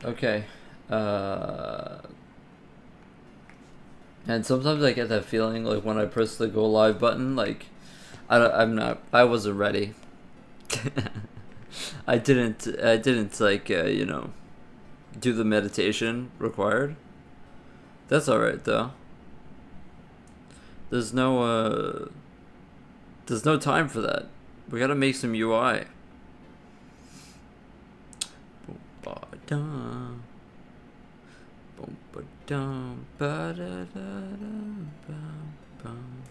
Okay. And sometimes I get that feeling like when I press the go live button, like I wasn't ready. I didn't like do the meditation required. That's all right though. There's no there's no time for that. We gotta make some UI. Ba-dum. Boom-ba-dum, ba-da-da-da-bum-bum.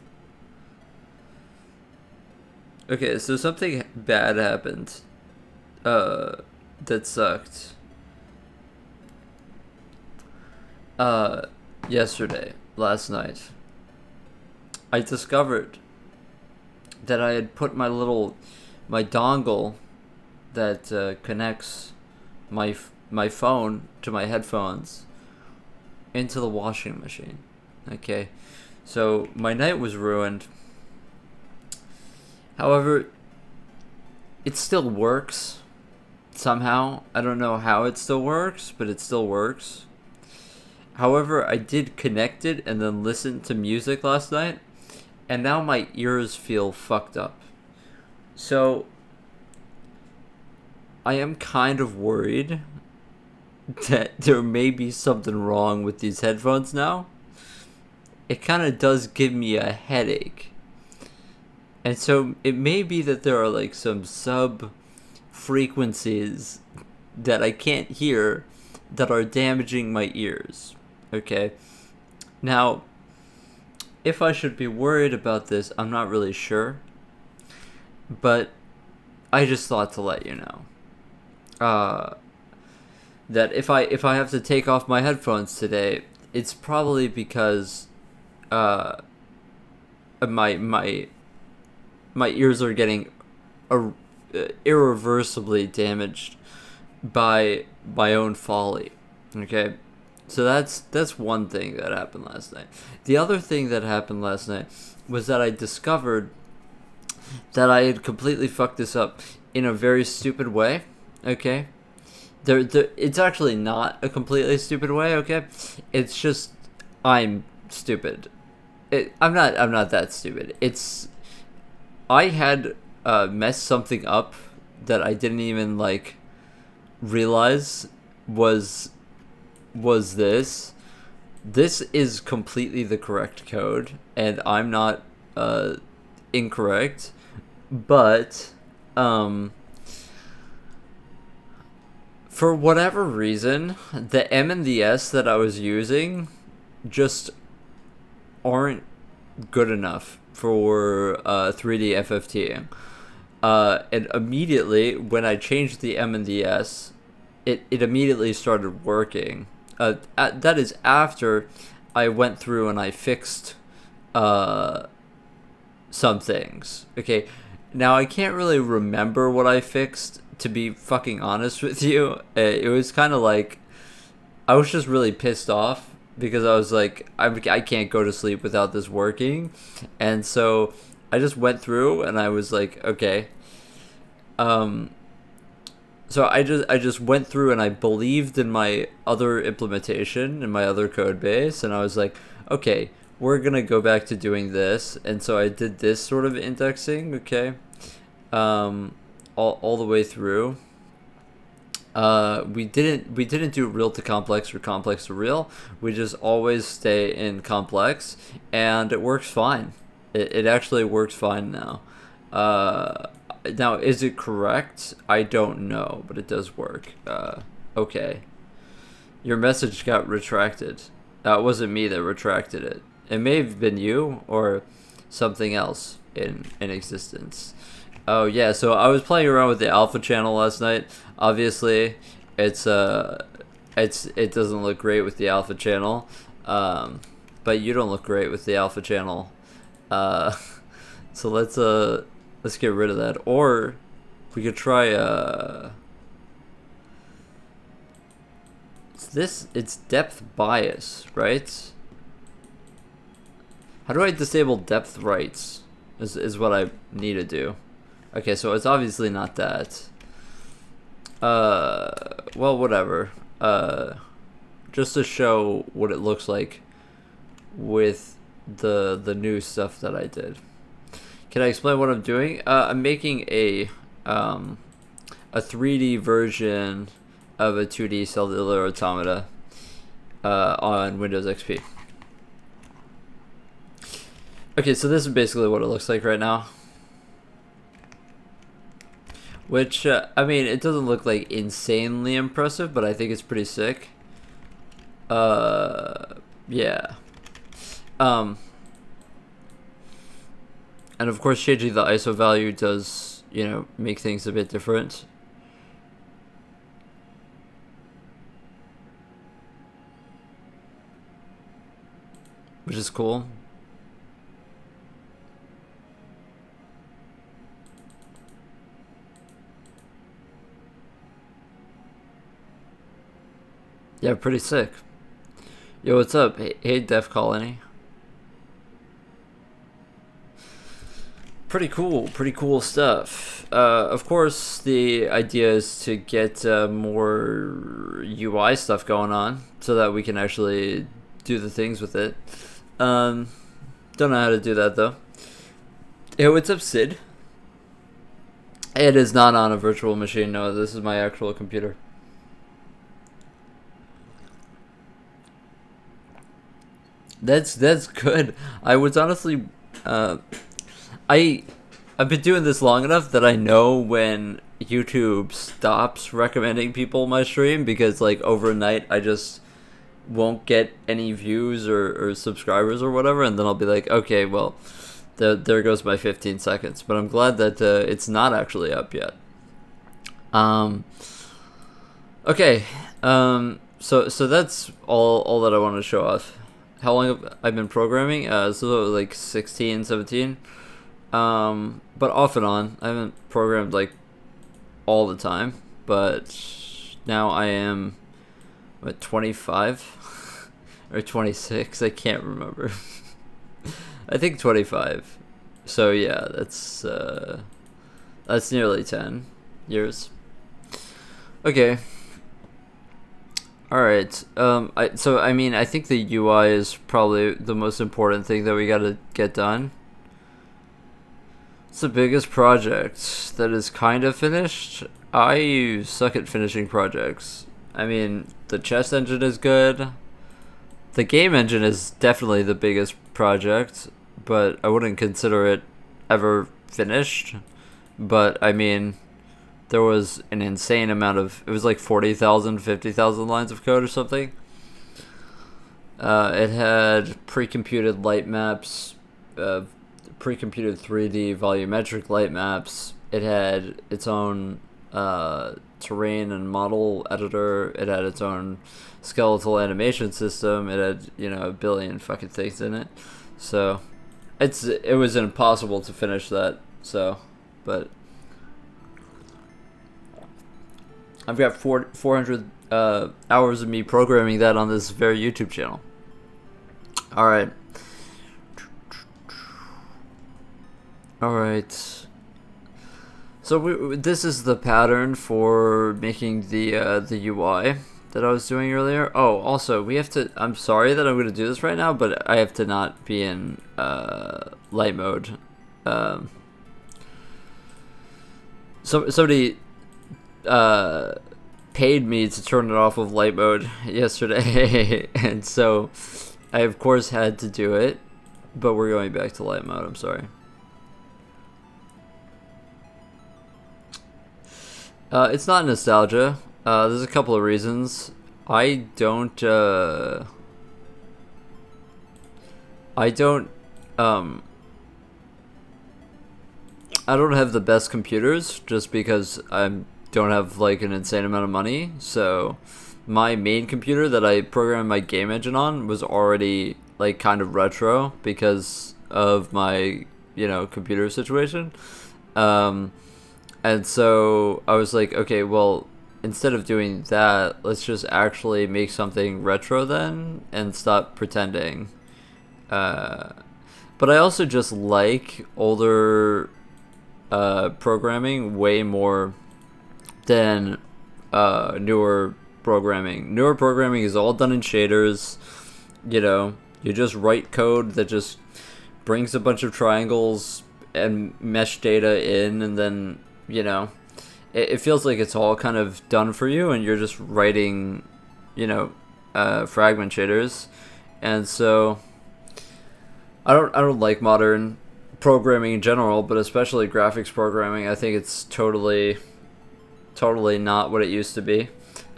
Okay, so something bad happened. That sucked. Uh, Yesterday, last night, I discovered that I had put my dongle that connects my phone to my headphones into the washing machine. Okay, so my night was ruined. However, it still works somehow. I don't know how it still works, but it still works. However, I did connect it and then listen to music last night, and now my ears feel fucked up. So I am kind of worried that there may be something wrong with these headphones now. It kind of does give me a headache. And so it may be that there are like some sub frequencies that I can't hear that are damaging my ears. Okay? Now, if I should be worried about this, I'm not really sure. But I just thought to let you know. That if I have to take off my headphones today, it's probably because my ears are getting irreversibly damaged by my own folly. Okay, so that's one thing that happened last night. The other thing that happened last night was that I discovered that I had completely fucked this up in a very stupid way. Okay, it's actually not a completely stupid way. Okay, it's just I'm stupid. I'm not that stupid. I had messed something up that I didn't even like realize was this. This is completely the correct code, and I'm not incorrect. But for whatever reason, the M and the S that I was using just aren't good enough for 3D FFT. And immediately, when I changed the M and the S, it immediately started working. That is after I went through and I fixed some things. Okay, now I can't really remember what I fixed, to be fucking honest with you. It was kind of like I was just really pissed off because I was like, I can't go to sleep without this working. And so I just went through and I was like, okay. So I just went through and I believed in my other implementation, in my other code base, and I was like, okay, we're gonna go back to doing this. And so I did this sort of indexing, okay, all the way through. We didn't do real to complex or complex to real. We just always stay in complex, and it works fine. It actually works fine now. Now, is it correct? I don't know, but it does work. Okay. Your message got retracted. That wasn't me that retracted it. It may have been you or something else in existence. Oh yeah, so I was playing around with the alpha channel last night. Obviously, it doesn't look great with the alpha channel, but you don't look great with the alpha channel. Uh, so let's get rid of that, or we could try it's depth bias, right? How do I disable depth rights? Is what I need to do. Okay, so it's obviously not that. Well, whatever. just to show what it looks like with the new stuff that I did. Can I explain what I'm doing? I'm making a 3D version of a 2D cellular automata on Windows XP. Okay, so this is basically what it looks like right now. Which, I mean, it doesn't look like insanely impressive, but I think it's pretty sick. Yeah. And of course, changing the ISO value does, you know, make things a bit different. Which is cool. Yeah, pretty sick. Yo, what's up? Hey, Def Colony. Pretty cool stuff. Of course, the idea is to get more UI stuff going on so that we can actually do the things with it. Don't know how to do that though. Hey, what's up, Sid? It is not on a virtual machine. No, this is my actual computer. That's good. I was honestly, I've been doing this long enough that I know when YouTube stops recommending people my stream, because like overnight I just won't get any views or subscribers or whatever, and then I'll be like, okay, well, there goes my 15 seconds. But I'm glad that it's not actually up yet. Okay. So that's all that I wanted to show off. How long have I been programming? So like 16, 17. But off and on. I haven't programmed like all the time, but now I am, what, 25 or 26? I can't remember. I think 25. So yeah, that's nearly 10 years. Okay. All right. I mean, I think the UI is probably the most important thing that we got to get done. It's the biggest project that is kind of finished. I suck at finishing projects. I mean, the chess engine is good. The game engine is definitely the biggest project, but I wouldn't consider it ever finished. But I mean, there was an insane amount of, it was like 40,000, 50,000 lines of code or something. It had pre-computed light maps, pre-computed 3D volumetric light maps. It had its own terrain and model editor. It had its own skeletal animation system. It had, you know, a billion fucking things in it. So it was impossible to finish that. So, but I've got 400 hours of me programming that on this very YouTube channel. All right. So this is the pattern for making the UI that I was doing earlier. Oh, also we have to. I'm sorry that I'm going to do this right now, but I have to not be in light mode. Somebody paid me to turn it off of light mode yesterday, and so I of course had to do it. But we're going back to light mode. I'm sorry. It's not nostalgia. There's a couple of reasons. I don't have the best computers, just because I don't have like an insane amount of money. So my main computer that I programmed my game engine on was already like kind of retro because of my, you know, computer situation. And so I was like, okay, well, instead of doing that, let's just actually make something retro then and stop pretending. But I also just like older programming way more than newer programming. Newer programming is all done in shaders. You know, you just write code that just brings a bunch of triangles and mesh data in, and then, you know, it feels like it's all kind of done for you, and you're just writing, you know, fragment shaders. And so I don't like modern programming in general, but especially graphics programming. I think it's totally not what it used to be.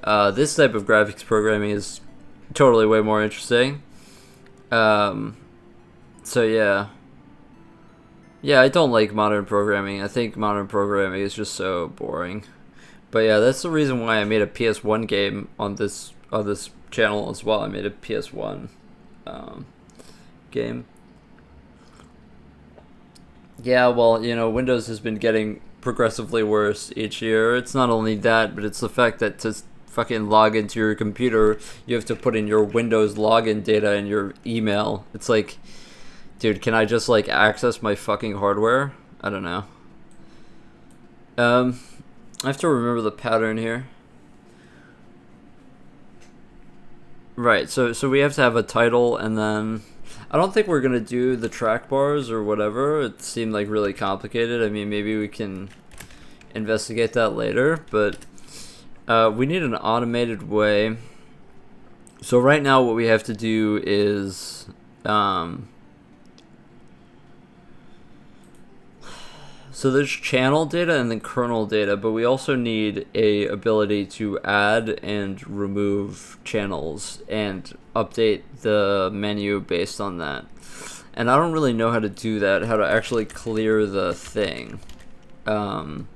This type of graphics programming is totally way more interesting. So yeah, I don't like modern programming. I think modern programming is just so boring. But yeah, that's the reason why I made a PS1 game on this channel as well. I made a PS1 game. Yeah, well, you know, Windows has been getting progressively worse each year. It's not only that, but it's the fact that to fucking log into your computer, you have to put in your Windows login data and your email. It's like, dude, can I just like access my fucking hardware? I don't know. I have to remember the pattern here. Right, so we have to have a title, and then I don't think we're gonna do the track bars or whatever. It seemed like really complicated. I mean, maybe we can investigate that later, but we need an automated way. So right now what we have to do is so there's channel data and then kernel data, but we also need a ability to add and remove channels and update the menu based on that. And I don't really know how to do that, how to actually clear the thing. How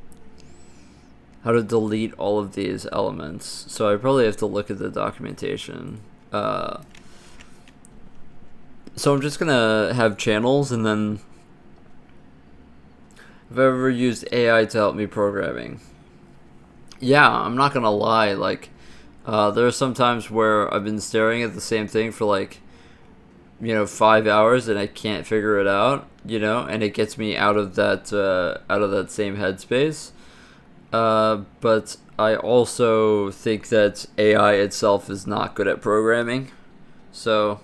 to delete all of these elements. So I probably have to look at the documentation. So I'm just gonna have channels, and then have I ever used AI to help me programming? Yeah, I'm not gonna lie, like, there are some times where I've been staring at the same thing for like, you know, 5 hours and I can't figure it out, you know, and it gets me out of that same headspace. But I also think that AI itself is not good at programming, so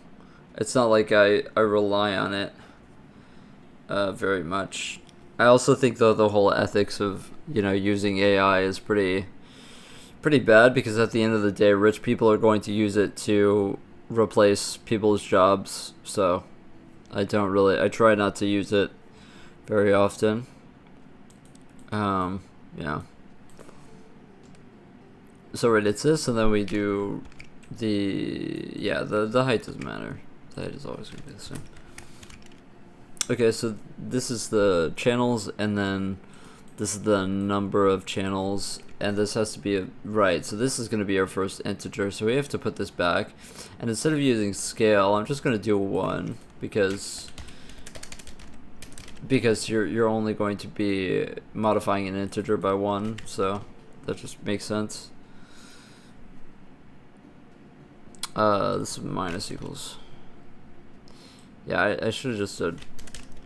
it's not like I rely on it very much. I also think though the whole ethics of, you know, using AI is pretty bad, because at the end of the day, rich people are going to use it to replace people's jobs. So I try not to use it very often. Yeah. So right, it's this, and then we do the height doesn't matter. The height is always going to be the same. Okay, so this is the channels, and then this is the number of channels, and this has to be right. So this is going to be our first integer, so we have to put this back. And instead of using scale, I'm just going to do 1, because you're only going to be modifying an integer by 1, so that just makes sense. This is minus equals. Yeah, I should have just said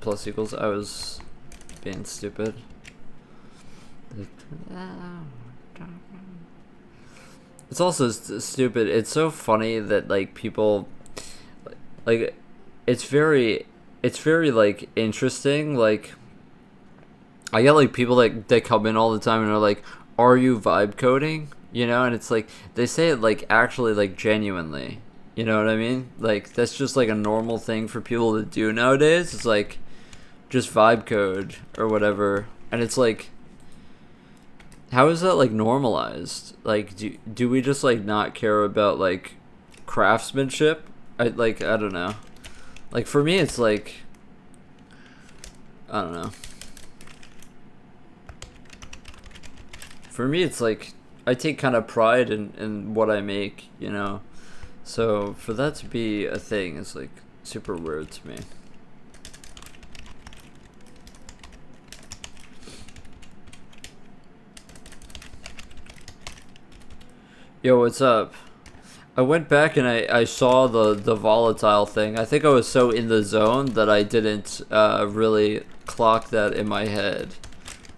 plus equals. I was being stupid. It's also stupid. It's so funny that like people, like, it's very like interesting. Like, I get like people that come in all the time and are like, "Are you vibe coding?" You know, and it's like they say it like actually like genuinely. You know what I mean? Like, that's just like a normal thing for people to do nowadays. It's like just vibe code or whatever, and it's like, how is that like normalized? Like, do we just like not care about like craftsmanship? I don't know. Like, for me, it's like, I don't know. For me, it's like I take kind of pride in what I make, you know. So for that to be a thing is like super weird to me. Yo, what's up? I went back and I saw the volatile thing. I think I was so in the zone that I didn't really clock that in my head.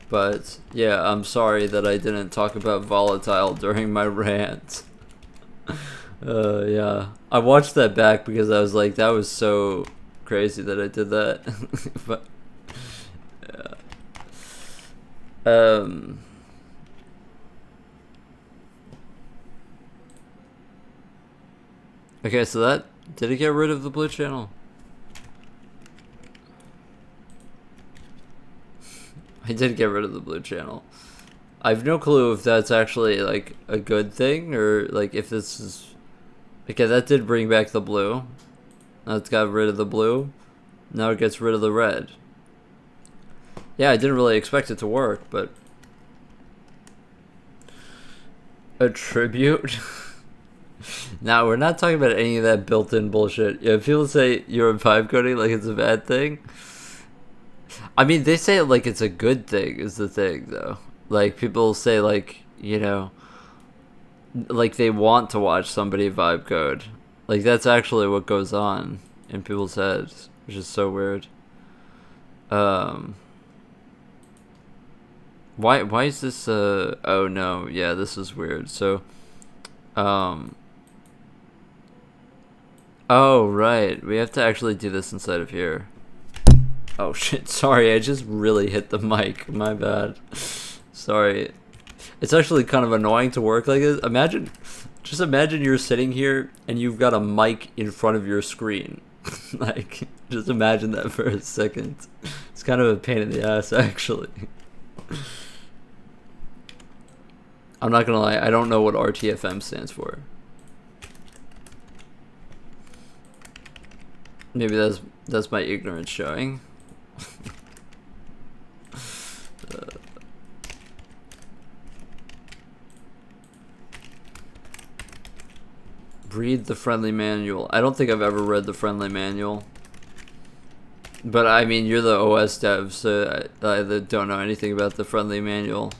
But yeah, I'm sorry that I didn't talk about volatile during my rant. Yeah. I watched that back because I was like, that was so crazy that I did that. But yeah. Okay, so that did it get rid of the blue channel? I did get rid of the blue channel. I have no clue if that's actually like a good thing or like if this is okay. That did bring back the blue. Now it's got rid of the blue. Now it gets rid of the red. Yeah, I didn't really expect it to work, but attribute. Now we're not talking about any of that built-in bullshit. Yeah, people say you're in vibe coding like it's a bad thing. I mean, they say it like it's a good thing. Is the thing though? Like people say like like they want to watch somebody vibe code. Like that's actually what goes on in people's heads, which is so weird. Why is this oh no, yeah, this is weird. So oh right, we have to actually do this inside of here. Oh shit, sorry, I just really hit the mic. My bad. Sorry. It's actually kind of annoying to work like this. Just imagine you're sitting here and you've got a mic in front of your screen. Like, just imagine that for a second. It's kind of a pain in the ass, actually. I'm not gonna lie, I don't know what RTFM stands for. Maybe that's my ignorance showing. Read the friendly manual. I don't think I've ever read the friendly manual. But I mean, you're the OS dev, so I don't know anything about the friendly manual.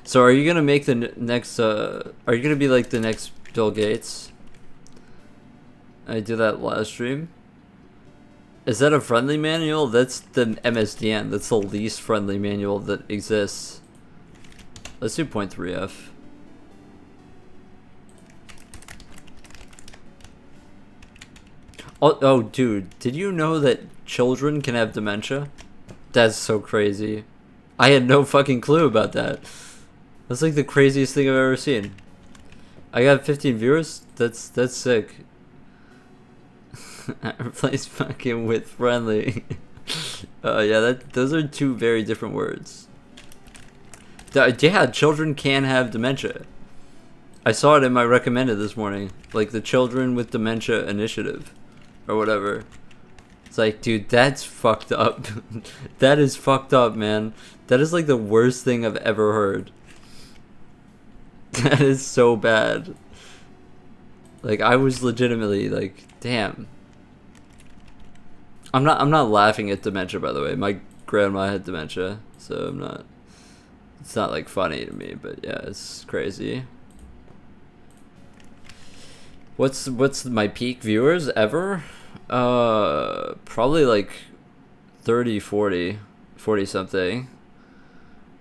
So are you gonna make the next? Are you gonna be like the next Bill Gates? I did that last stream. Is that a friendly manual? That's the MSDN. That's the least friendly manual that exists. Let's do 0.3F. Oh, dude, did you know that children can have dementia? That's so crazy. I had no fucking clue about that. That's like the craziest thing I've ever seen. I got 15 viewers? That's sick. Replace fucking with friendly. Yeah, those are two very different words. Yeah, children can have dementia. I saw it in my recommended this morning. Like the Children with Dementia Initiative. Or whatever. It's like, dude, that's fucked up. That is fucked up, man. That is like the worst thing I've ever heard. That is so bad. Like, I was legitimately like, damn. I'm not laughing at dementia, by the way. My grandma had dementia, so it's not like funny to me, but yeah, it's crazy. What's my peak viewers ever? Probably like 30, 40 something.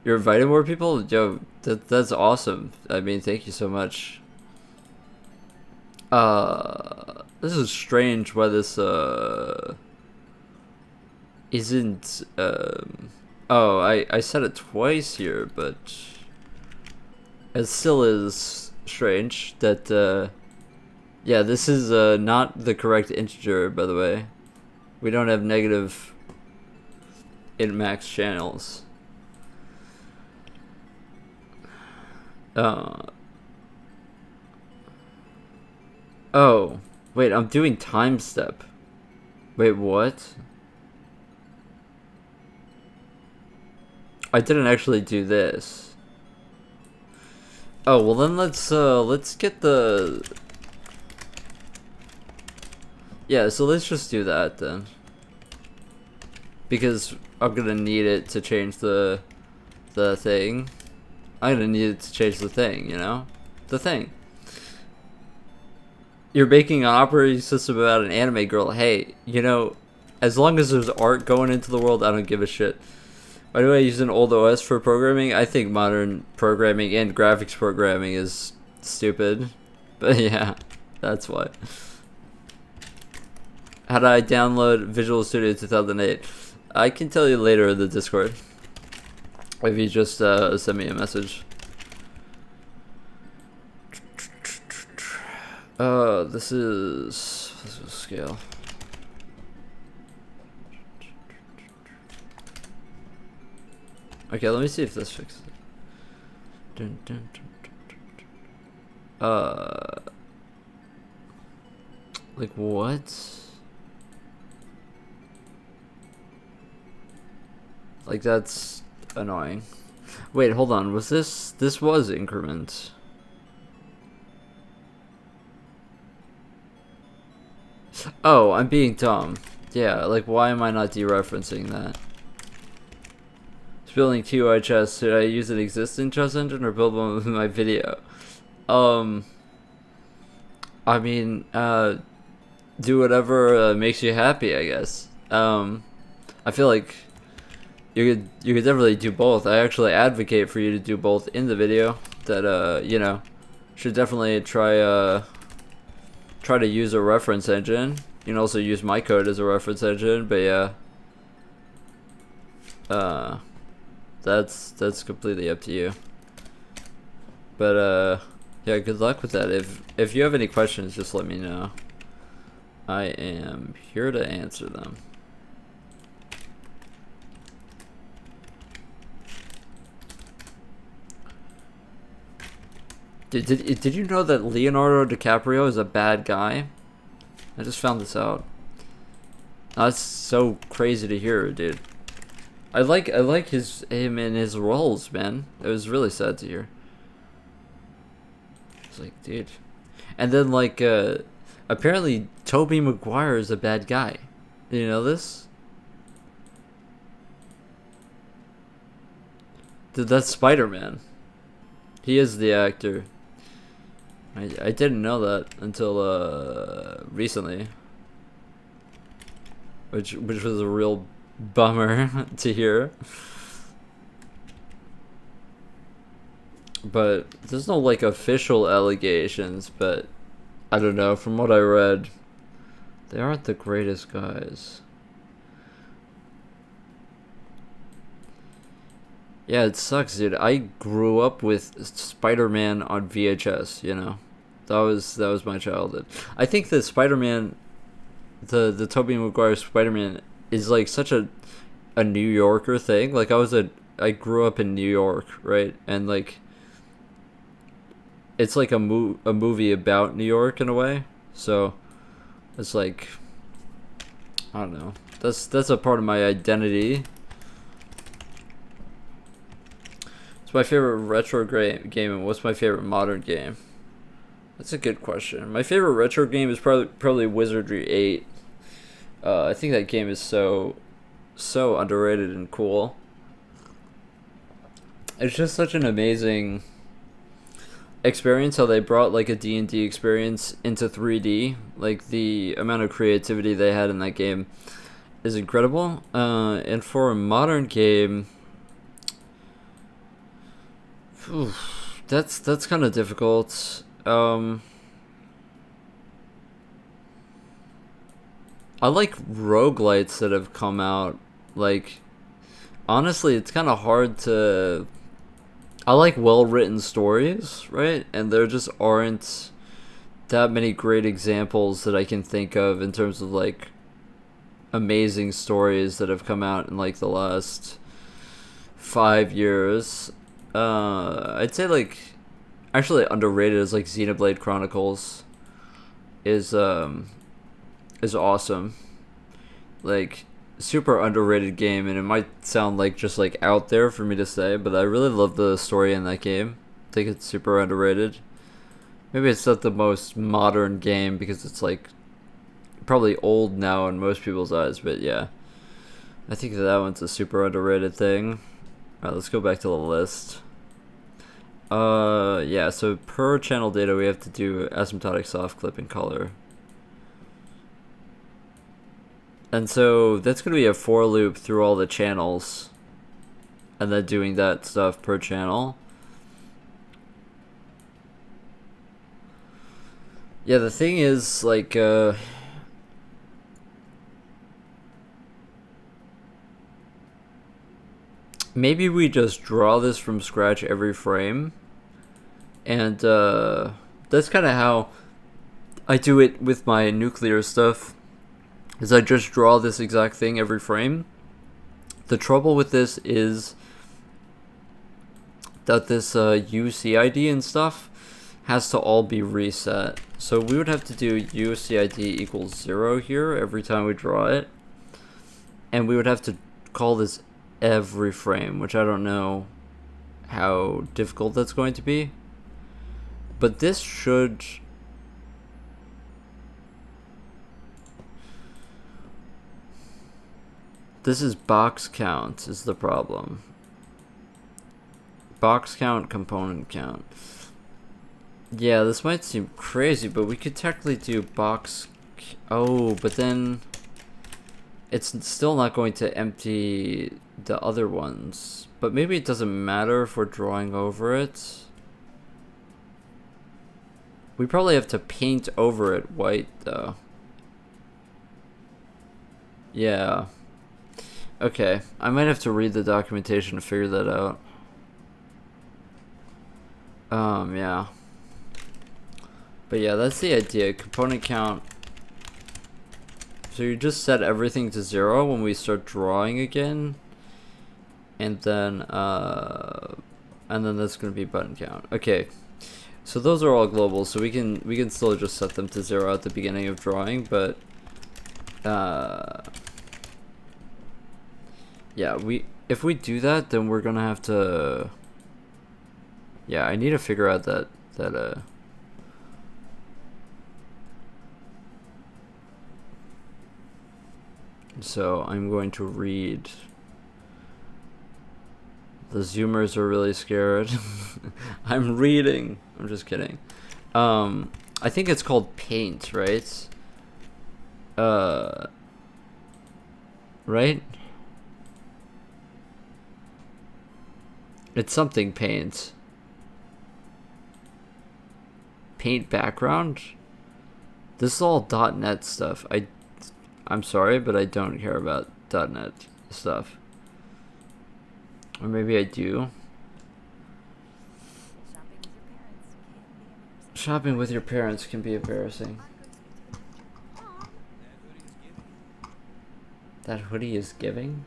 You're inviting more people? Yo, that's awesome. I mean, thank you so much. This is strange why this isn't oh, I said it twice here, but it still is strange that yeah, this is not the correct integer, by the way. We don't have negative int max channels. Oh, wait, I'm doing time step. Wait, what? I didn't actually do this. Oh, well then let's get the... Yeah, so let's just do that then. Because I'm gonna need it to change the thing. I'm gonna need it to change the thing, you know? The thing. You're making an operating system about an anime girl. Hey, you know, as long as there's art going into the world, I don't give a shit. Why do I use an old OS for programming? I think modern programming and graphics programming is stupid. But yeah, that's why. How did I download Visual Studio 2008? I can tell you later in the Discord. If you just send me a message. This is scale. Okay, let me see if this fixes it. Dun, dun, dun, dun. Like what? Like that's annoying. Wait, hold on. Was this was increment? Oh, I'm being dumb. Yeah, like why am I not dereferencing that? Building TUI chest. Should I use an existing chest engine or build one with my video? I mean, do whatever makes you happy, I guess. I feel like you could definitely do both. I actually advocate for you to do both in the video. That you know, should definitely try to use a reference engine. You can also use my code as a reference engine, but yeah. That's completely up to you. But yeah, good luck with that. If you have any questions, just let me know. I am here to answer them. Did you know that Leonardo DiCaprio is a bad guy? I just found this out. That's so crazy to hear, dude. I like him in his roles, man. It was really sad to hear. It's like, dude. And then like apparently Tobey Maguire is a bad guy. Did you know this? Dude, that's Spider-Man. He is the actor. I didn't know that until recently. Which was a real bummer to hear. But there's no like official allegations, but I don't know, from what I read, they aren't the greatest guys. Yeah, it sucks, dude. I grew up with Spider-Man on VHS, you know. That was my childhood. I think that Spider-Man, the Tobey Maguire Spider-Man is like such a New Yorker thing. Like I grew up in New York, right? And like it's like a movie about New York in a way. So it's like I don't know. That's a part of my identity. What's my favorite retro game and what's my favorite modern game? That's a good question. My favorite retro game is probably Wizardry 8. I think that game is so underrated and cool. It's just such an amazing experience how they brought like a D&D experience into 3D. Like the amount of creativity they had in that game is incredible. And for a modern game, that's kind of difficult. I like roguelites that have come out. Like, honestly, it's kind of hard to. I like well-written stories, right? And there just aren't that many great examples that I can think of in terms of like amazing stories that have come out in like the last 5 years. I'd say like actually underrated is like Xenoblade Chronicles is awesome. Like super underrated game, and it might sound like just like out there for me to say, but I really love the story in that game. I think it's super underrated. Maybe it's not the most modern game because it's like probably old now in most people's eyes, but yeah. I think that one's a super underrated thing. Alright, let's go back to the list. Yeah, so per channel data we have to do asymptotic soft clip and color. And so that's going to be a for loop through all the channels and then doing that stuff per channel. Yeah, the thing is, like, maybe we just draw this from scratch every frame, and that's kind of how I do it with my nuclear stuff, is I just draw this exact thing every frame. The trouble with this is that this UCID and stuff has to all be reset. So we would have to do UCID equals 0 here every time we draw it. And we would have to call this every frame, which I don't know how difficult that's going to be. But this should... This is box count is the problem. Box count, component count. Yeah, this might seem crazy, but we could technically do box... Oh, but then... It's still not going to empty the other ones. But maybe it doesn't matter if we're drawing over it. We probably have to paint over it white, though. Yeah. Okay, I might have to read the documentation to figure that out. Yeah. But yeah, that's the idea. Component count. So you just set everything to 0 when we start drawing again. And then that's gonna be button count. Okay. So those are all global, so we can still just set them to 0 at the beginning of drawing, but yeah, if we do that, then we're gonna have to... Yeah, I need to figure out that so I'm going to read. The Zoomers are really scared. I'm reading. I'm just kidding. I think it's called Paint, right? Right? It's something Paint. Paint background? This is all .NET stuff. I'm sorry, but I don't care about .NET stuff. Or maybe I do. Shopping with your parents can be embarrassing. That hoodie is giving?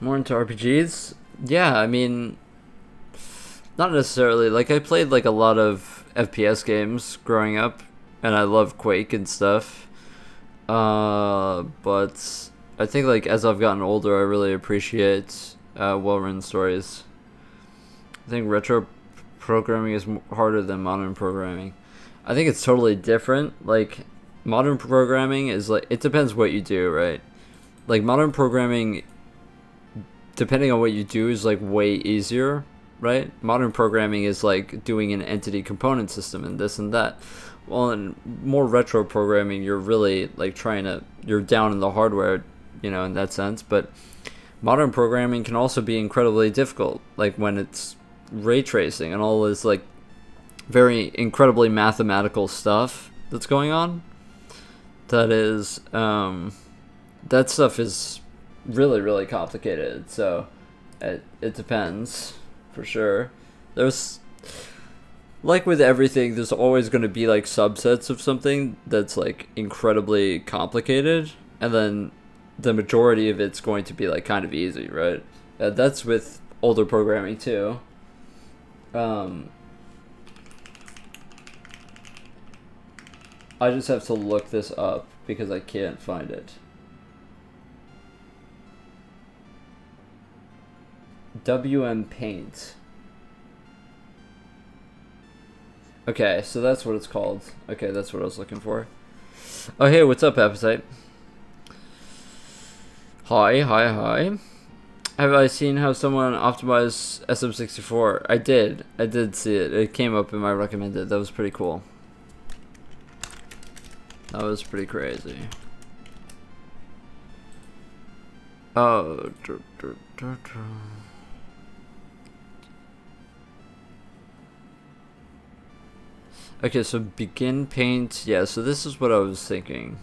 More into RPGs? Yeah, I mean... Not necessarily. Like, I played, like, a lot of FPS games growing up. And I love Quake and stuff. But... I think, like, as I've gotten older, I really appreciate well-written stories. I think retro programming is harder than modern programming. I think it's totally different. Like, modern programming is, like, it depends what you do, right? Like, modern programming, depending on what you do, is, like, way easier, right? Modern programming is, like, doing an entity component system and this and that. Well, in more retro programming, you're really, like, you're down in the hardware, you know, in that sense. But modern programming can also be incredibly difficult, like when it's ray tracing and all this, like, very incredibly mathematical stuff that's going on. That is, that stuff is really, really complicated. So it depends, for sure. There's, like with everything, there's always going to be, like, subsets of something that's, like, incredibly complicated, and then the majority of it's going to be, like, kind of easy, right? That's with older programming too. I just have to look this up because I can't find it. WM Paint. Okay, so that's what it's called. Okay, that's what I was looking for. Oh, hey, what's up, Appetite? Hi. Have I seen how someone optimized SM64? I did see it. It came up in my recommended. That was pretty cool. That was pretty crazy. Oh, Okay, so begin paint. Yeah, so this is what I was thinking.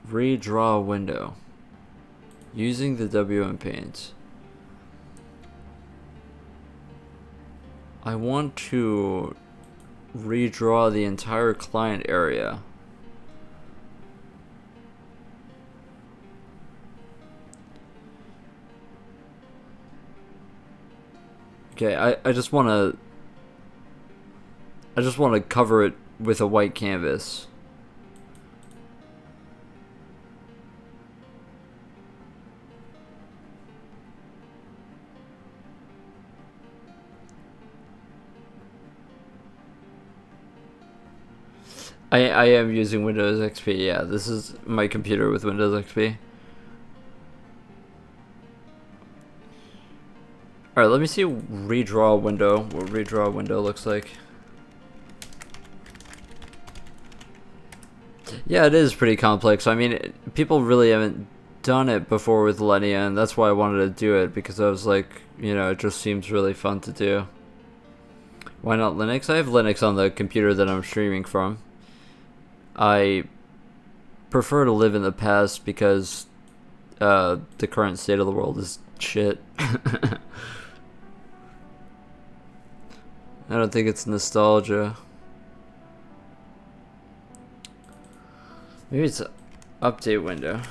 Redraw a window using the WM paint. I want to redraw the entire client area. Okay, I just want to cover it with a white canvas. I am using Windows XP. Yeah, this is my computer with Windows XP. Alright, let me see redraw a window. What redraw a window looks like. Yeah, it is pretty complex. I mean, people really haven't done it before with Lenia, and that's why I wanted to do it, because I was like, you know, it just seems really fun to do. Why not Linux? I have Linux on the computer that I'm streaming from. I prefer to live in the past because the current state of the world is shit. I don't think it's nostalgia. Maybe it's an update window.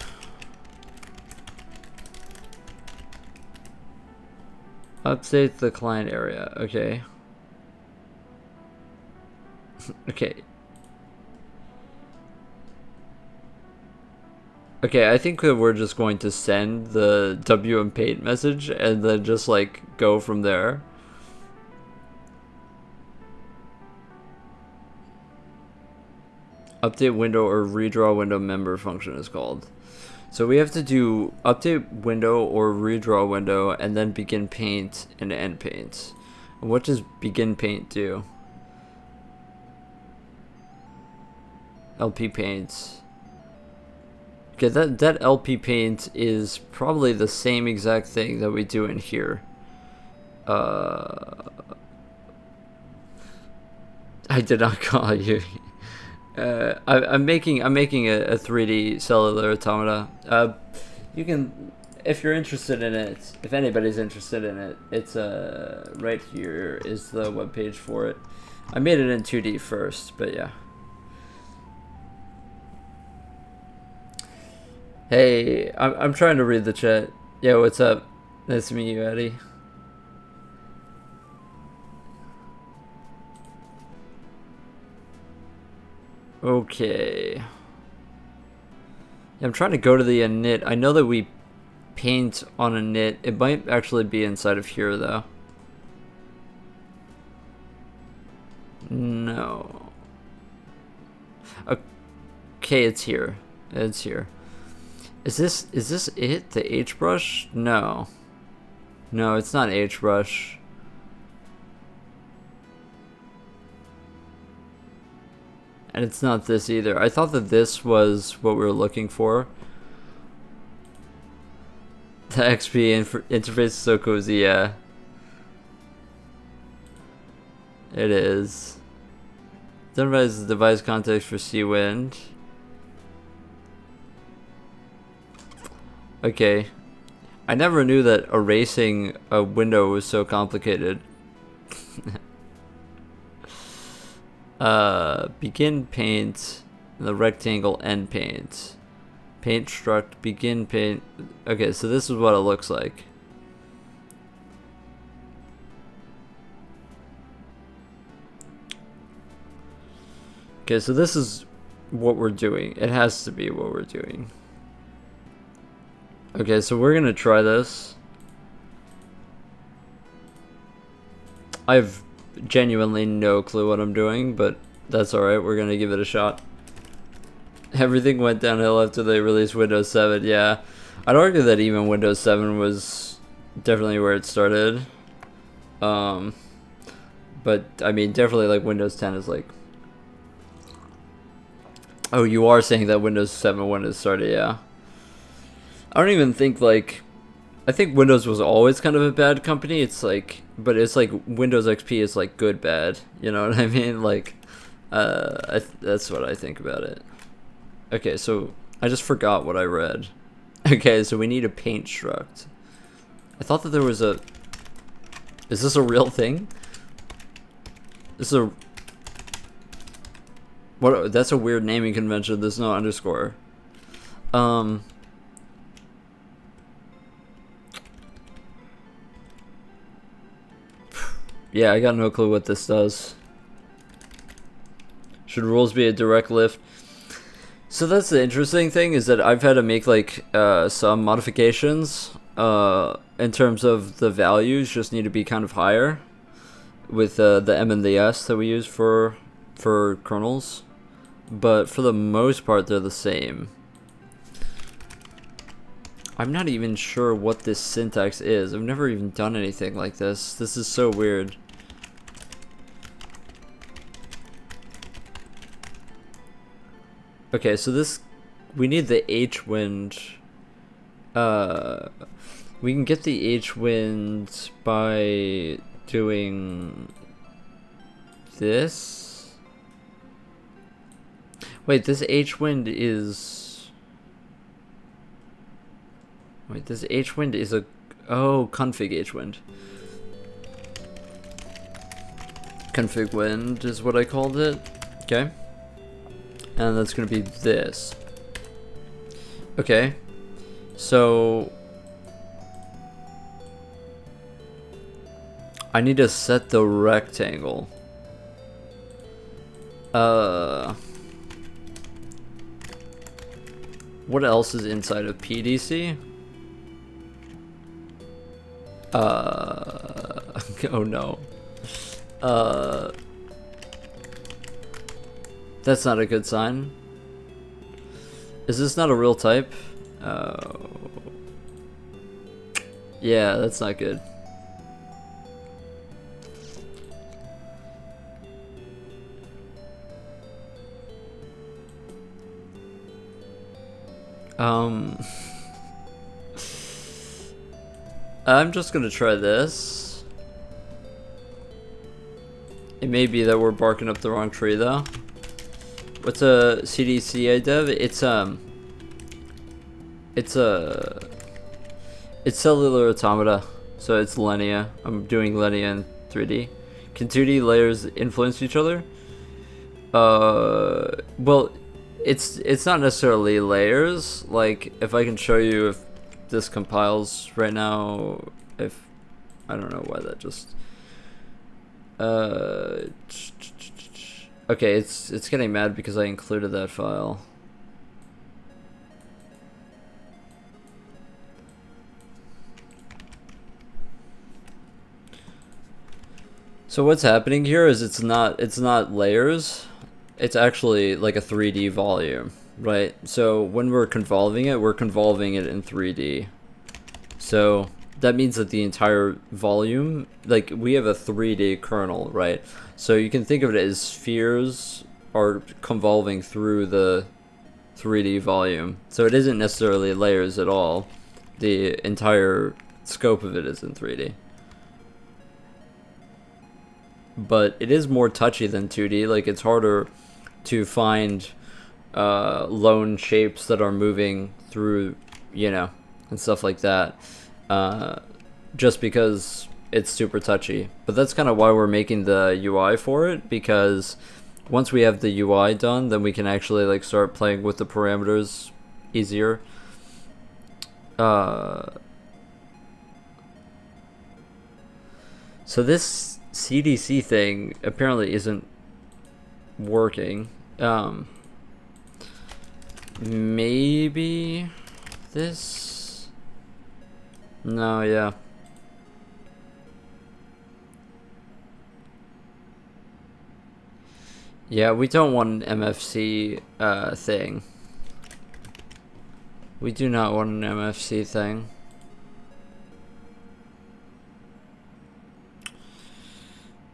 Update the client area. Okay. Okay. Okay, I think that we're just going to send the WM Paint message and then just like go from there. Update window or redraw window member function is called. So we have to do update window or redraw window and then begin paint and end paint. And what does begin paint do? LP paint. Okay, that LP paint is probably the same exact thing that we do in here. I did not call you. I'm making a 3D cellular automata. You can, if you're interested in it, if anybody's interested in it, it's right here is the webpage for it. I made it in 2D first, but yeah. Hey, I'm trying to read the chat. Yo, what's up? Nice to meet you, Eddie. Okay. I'm trying to go to the init. I know that we paint on a init. It might actually be inside of here, though. No. Okay, it's here. It's here. Is this it? The H brush? No. No, it's not H brush. And it's not this either. I thought that this was what we were looking for. The XP interface is so cozy, yeah. It is. Device context for Cwind. Okay. I never knew that erasing a window was so complicated. Begin paint, the rectangle end paint. Paint struct, begin paint. Okay, so this is what it looks like. Okay, so this is what we're doing. It has to be what we're doing. Okay, so we're gonna try this. I have genuinely no clue what I'm doing, but that's alright, we're gonna give it a shot. Everything went downhill after they released Windows 7, yeah. I'd argue that even Windows 7 was definitely where it started. But, I mean, definitely, like, Windows 10 is, like... Oh, you are saying that Windows 7 when it started, yeah. I don't even think like I think Windows was always kind of a bad company. It's like, but it's like Windows XP is like good bad. You know what I mean? Like, that's what I think about it. Okay, so I just forgot what I read. Okay, so we need a paint struct. I thought that there was a. Is this a real thing? This is a. What? That's a weird naming convention. There's no underscore. Yeah, I got no clue what this does. Should rules be a direct lift? So that's the interesting thing, is that I've had to make like some modifications in terms of the values just need to be kind of higher with the M and the S that we use for kernels, but for the most part they're the same. I'm not even sure what this syntax is. I've never even done anything like this. This is so weird. Okay, so this, we need the H-wind. We can get the H-wind by doing this. Wait, this H-wind is... Wait, this H-wind is a... Oh, config H-wind. Config wind is what I called it. Okay. And that's going to be this. Okay. So... I need to set the rectangle. What else is inside of PDC? Oh no. That's not a good sign. Is this not a real type? Yeah, that's not good. I'm just gonna try this. It may be that we're barking up the wrong tree though. What's a CDCA dev? It's cellular automata, so it's linear. I'm doing linear in 3D. Can 2D layers influence each other? Well, it's not necessarily layers. Like, if I can show you if this compiles right now, if I don't know why that just okay, it's getting mad because I included that file. So what's happening here is it's not layers. It's actually like a 3D volume, right? So when we're convolving it in 3D. So that means that the entire volume, like we have a 3D kernel, right? So you can think of it as spheres are convolving through the 3D volume. So it isn't necessarily layers at all. The entire scope of it is in 3D. But it is more touchy than 2D. Like, it's harder to find lone shapes that are moving through, you know, and stuff like that. Just because it's super touchy. But that's kind of why we're making the UI for it, because once we have the UI done, then we can actually like start playing with the parameters easier. So this CDC thing apparently isn't working. Maybe this? No, yeah. Yeah, we don't want an MFC thing. We do not want an MFC thing.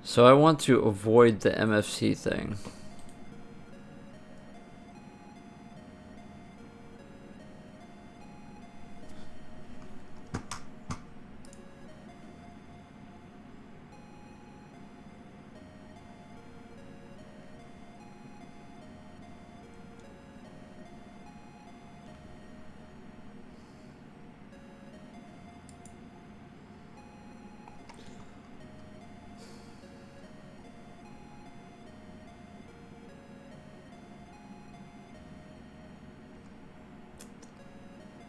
So I want to avoid the MFC thing.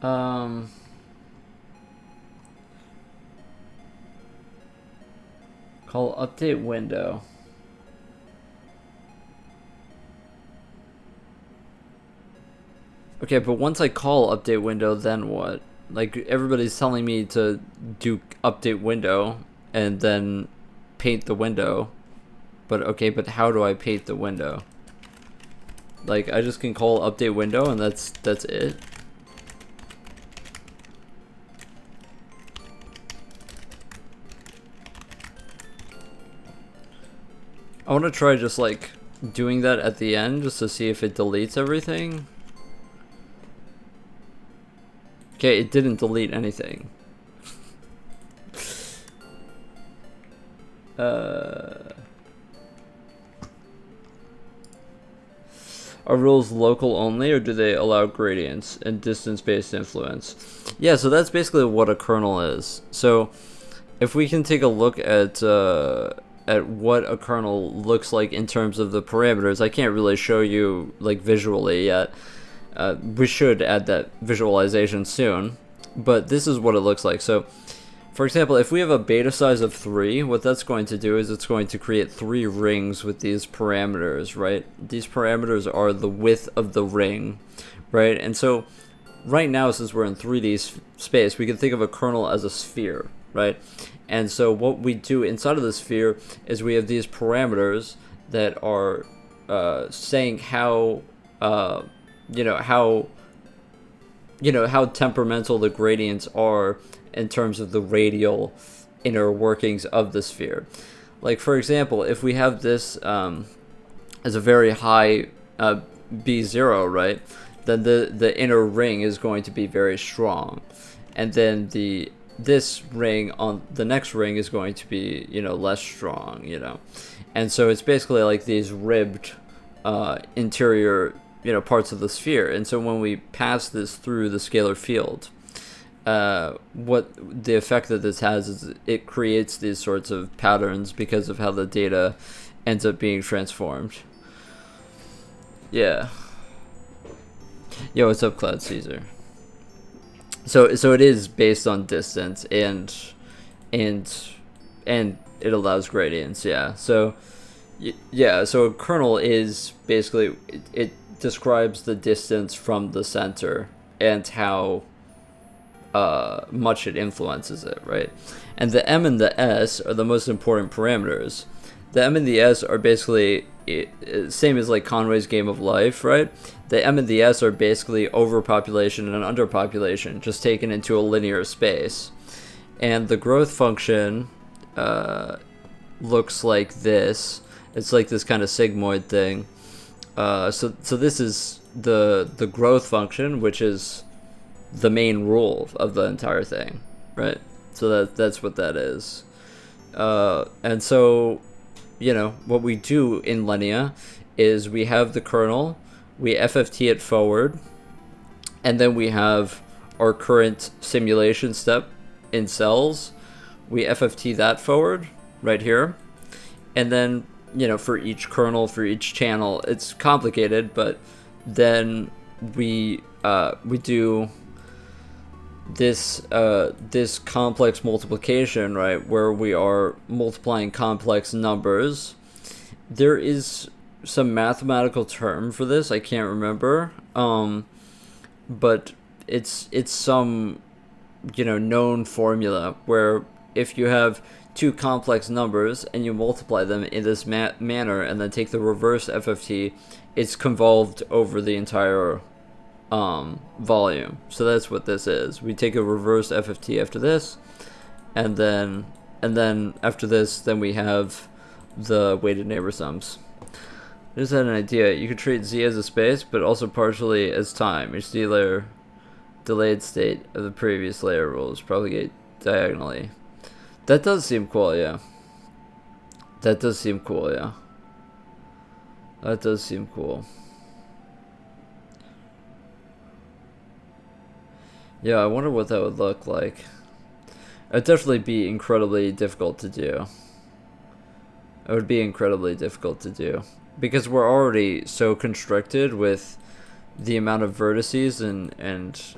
Um, call update window. Okay, but once I call update window, then what? Like, everybody's telling me to do update window and then paint the window. But okay, but how do I paint the window? Like, I just can call update window and that's it. I want to try just like doing that at the end just to see if it deletes everything. Okay, it didn't delete anything. Are rules local only, or do they allow gradients and distance-based influence? Yeah, so that's basically what a kernel is. So if we can take a look at what a kernel looks like in terms of the parameters, I can't really show you like visually yet. We should add that visualization soon, but this is what it looks like. So for example, if we have a beta size of 3, what that's going to do is it's going to create 3 rings with these parameters, right? These parameters are the width of the ring, right? And so right now, since we're in 3D space, we can think of a kernel as a sphere, right? And so what we do inside of the sphere is we have these parameters that are saying how how temperamental the gradients are in terms of the radial inner workings of the sphere. Like, for example, if we have this as a very high B0, right, then the inner ring is going to be very strong, and then this ring on the next ring is going to be less strong, and so it's basically like these ribbed interior parts of the sphere. And so when we pass this through the scalar field, what the effect that this has is it creates these sorts of patterns because of how the data ends up being transformed. Yeah. Yo, what's up, Cloud Caesar? So it is based on distance and it allows gradients. Yeah. So so a kernel is basically it describes the distance from the center and how much it influences it, right? And the M and the S are the most important parameters. The M and the S are basically same as like Conway's game of life, right? The M and the S are basically overpopulation and underpopulation, just taken into a linear space. And the growth function looks like this. It's like this kind of sigmoid thing. So this is the growth function, which is the main rule of the entire thing, right? So that's what that is. And so, what we do in Linea is we have the kernel, we FFT it forward, and then we have our current simulation step in cells. We FFT that forward right here, and then for each kernel, for each channel, it's complicated, but then we do this complex multiplication, right, where we are multiplying complex numbers. There is some mathematical term for this, I can't remember, but it's some known formula where if you have two complex numbers and you multiply them in this manner and then take the reverse FFT, it's convolved over the entire volume. So that's what this is. We take a reverse FFT after this, and then after this, then we have the weighted neighbor sums. I just had an idea. You could treat Z as a space, but also partially as time. Each Z layer delayed state of the previous layer rules propagate diagonally. That does seem cool, yeah. That does seem cool, yeah. That does seem cool. Yeah, I wonder what that would look like. It'd definitely be incredibly difficult to do. It would be incredibly difficult to do. Because we're already so constricted with the amount of vertices and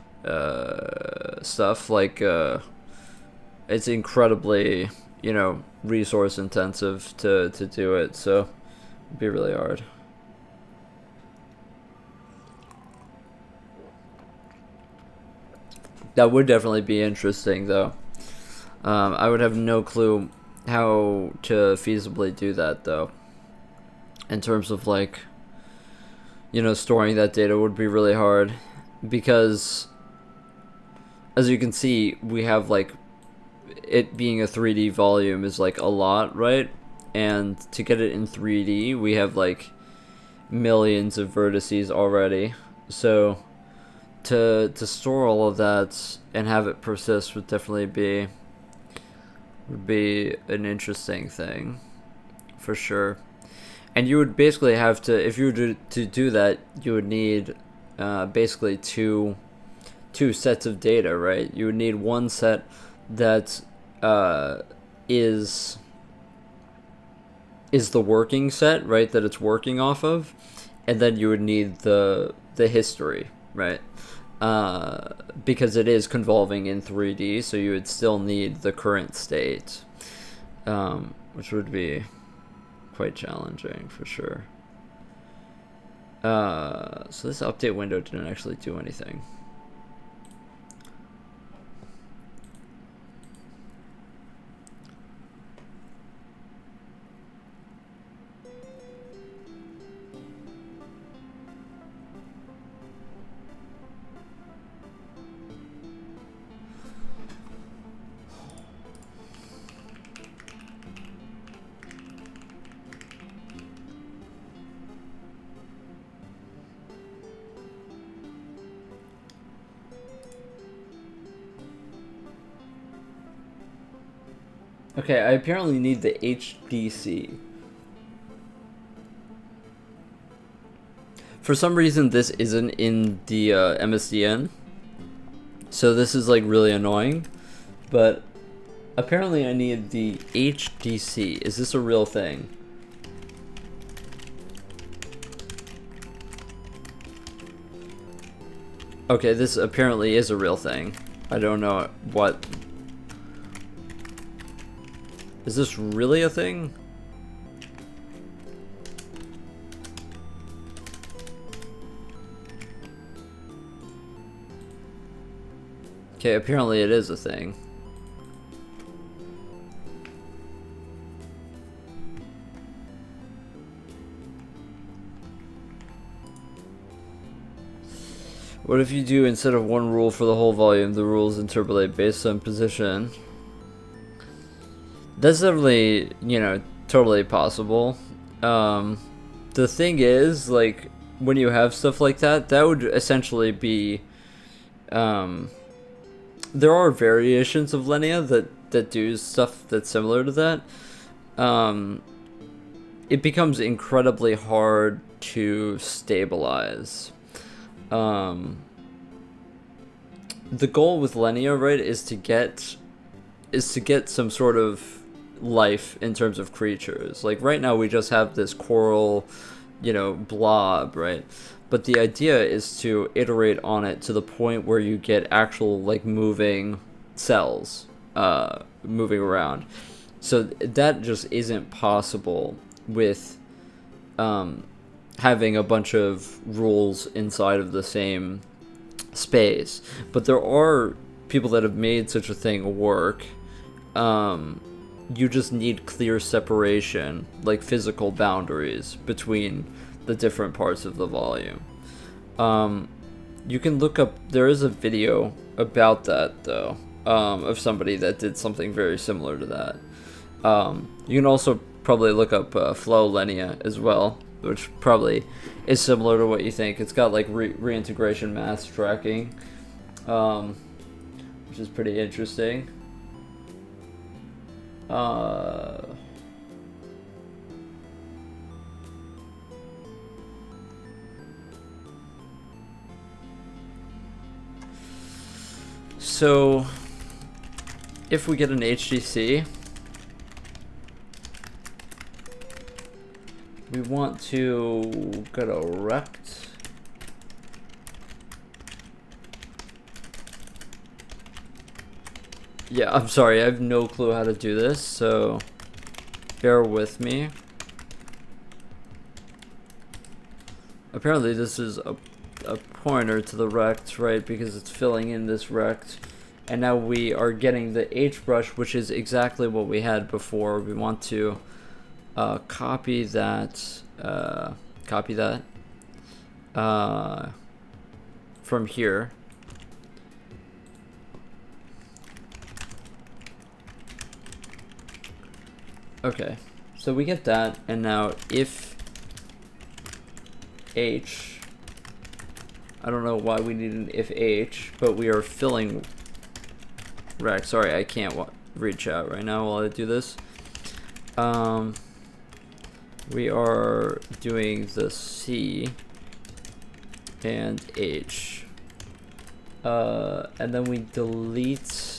stuff. Like it's incredibly, you know, resource intensive to do it, so it'd be really hard. That would definitely be interesting, though. I would have no clue how to feasibly do that, though. In terms of, like, you know, storing that data would be really hard. Because, as you can see, we have, like, it being a 3D volume is, like, a lot, right? And to get it in 3D, we have, like, millions of vertices already. So to store all of that and have it persist would definitely be an interesting thing, for sure. And you would basically have to, if you were to do that, you would need basically two sets of data, right? You would need one set that is the working set, right, that it's working off of, and then you would need the history, right? Because it is convolving in 3D, so you would still need the current state, which would be quite challenging for sure. So this update window didn't actually do anything. Okay, I apparently need the HDC. For some reason, this isn't in the MSDN, so this is like really annoying. But apparently, I need the HDC. Is this a real thing? Okay, this apparently is a real thing. I don't know what. Is this really a thing? Okay, apparently it is a thing. What if you do, instead of one rule for the whole volume, the rules interpolate based on position? That's definitely, you know, totally possible. The thing is, like, when you have stuff like that, that would essentially be, there are variations of linear that do stuff that's similar to that. It becomes incredibly hard to stabilize. The goal with linear, right, is to get some sort of life in terms of creatures. Like right now we just have this coral, you know, blob, right? But the idea is to iterate on it to the point where you get actual, like, moving cells moving around. So that just isn't possible with having a bunch of rules inside of the same space. But there are people that have made such a thing work. You just need clear separation, like physical boundaries between the different parts of the volume. You can look up, there is a video about that though, of somebody that did something very similar to that. You can also probably look up flow linear as well, which probably is similar to what you think. It's got like reintegration mass tracking, which is pretty interesting. So if we get an HDC, we want to go to rect. Yeah, I'm sorry, I have no clue how to do this, so bear with me. Apparently this is a pointer to the rect, right, because it's filling in this rect. And now we are getting the H brush, which is exactly what we had before. We want to copy that from here. Okay, so we get that, and now if H, I don't know why we need an if H, but we are filling rect. Sorry, I can't reach out right now while I do this. We are doing the C and H, and then we delete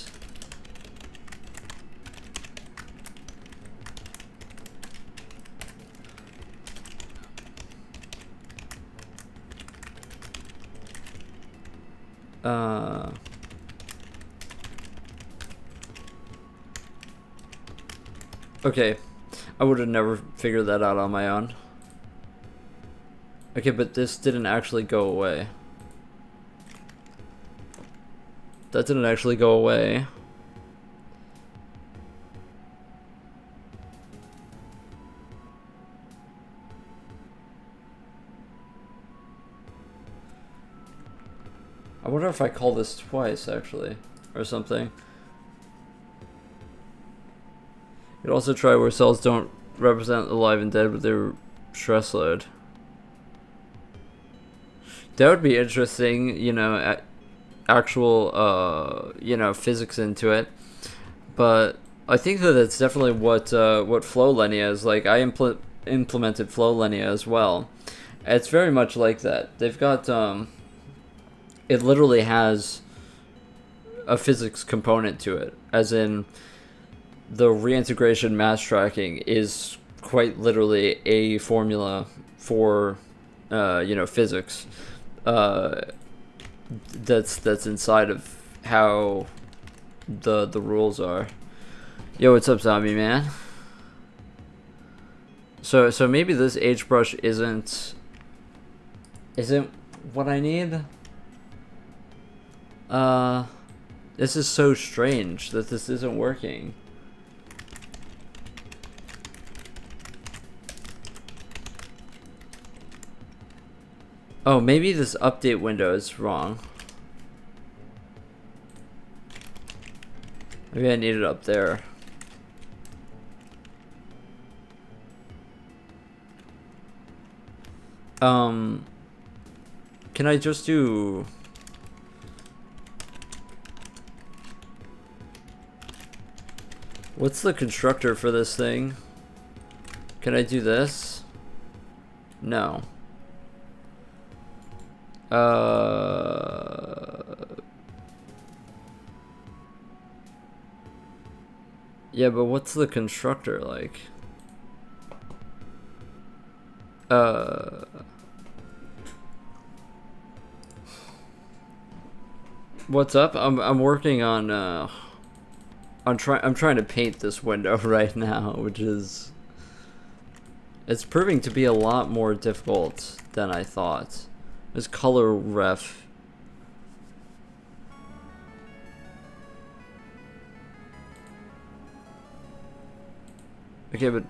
okay, I would have never figured that out on my own. Okay, but this didn't actually go away. That didn't actually go away. I wonder if I call this twice, actually, or something. You could also try where cells don't represent alive and dead, but they're stress load. That would be interesting, you know, actual, you know, physics into it. But I think that it's definitely what flow linear is. Like, I implemented flow linear as well. It's very much like that. They've got, it literally has a physics component to it, as in the reintegration mass tracking is quite literally a formula for you know, physics that's inside of how the rules are. Yo, what's up, zombie man? So maybe this H brush isn't what I need. This is so strange that this isn't working. Oh, maybe this update window is wrong. Maybe I need it up there. Can I just do... What's the constructor for this thing? Can I do this? No. Yeah, but what's the constructor like? What's up? I'm working on I'm trying to paint this window right now, which is, it's proving to be a lot more difficult than I thought. This color ref. Okay, but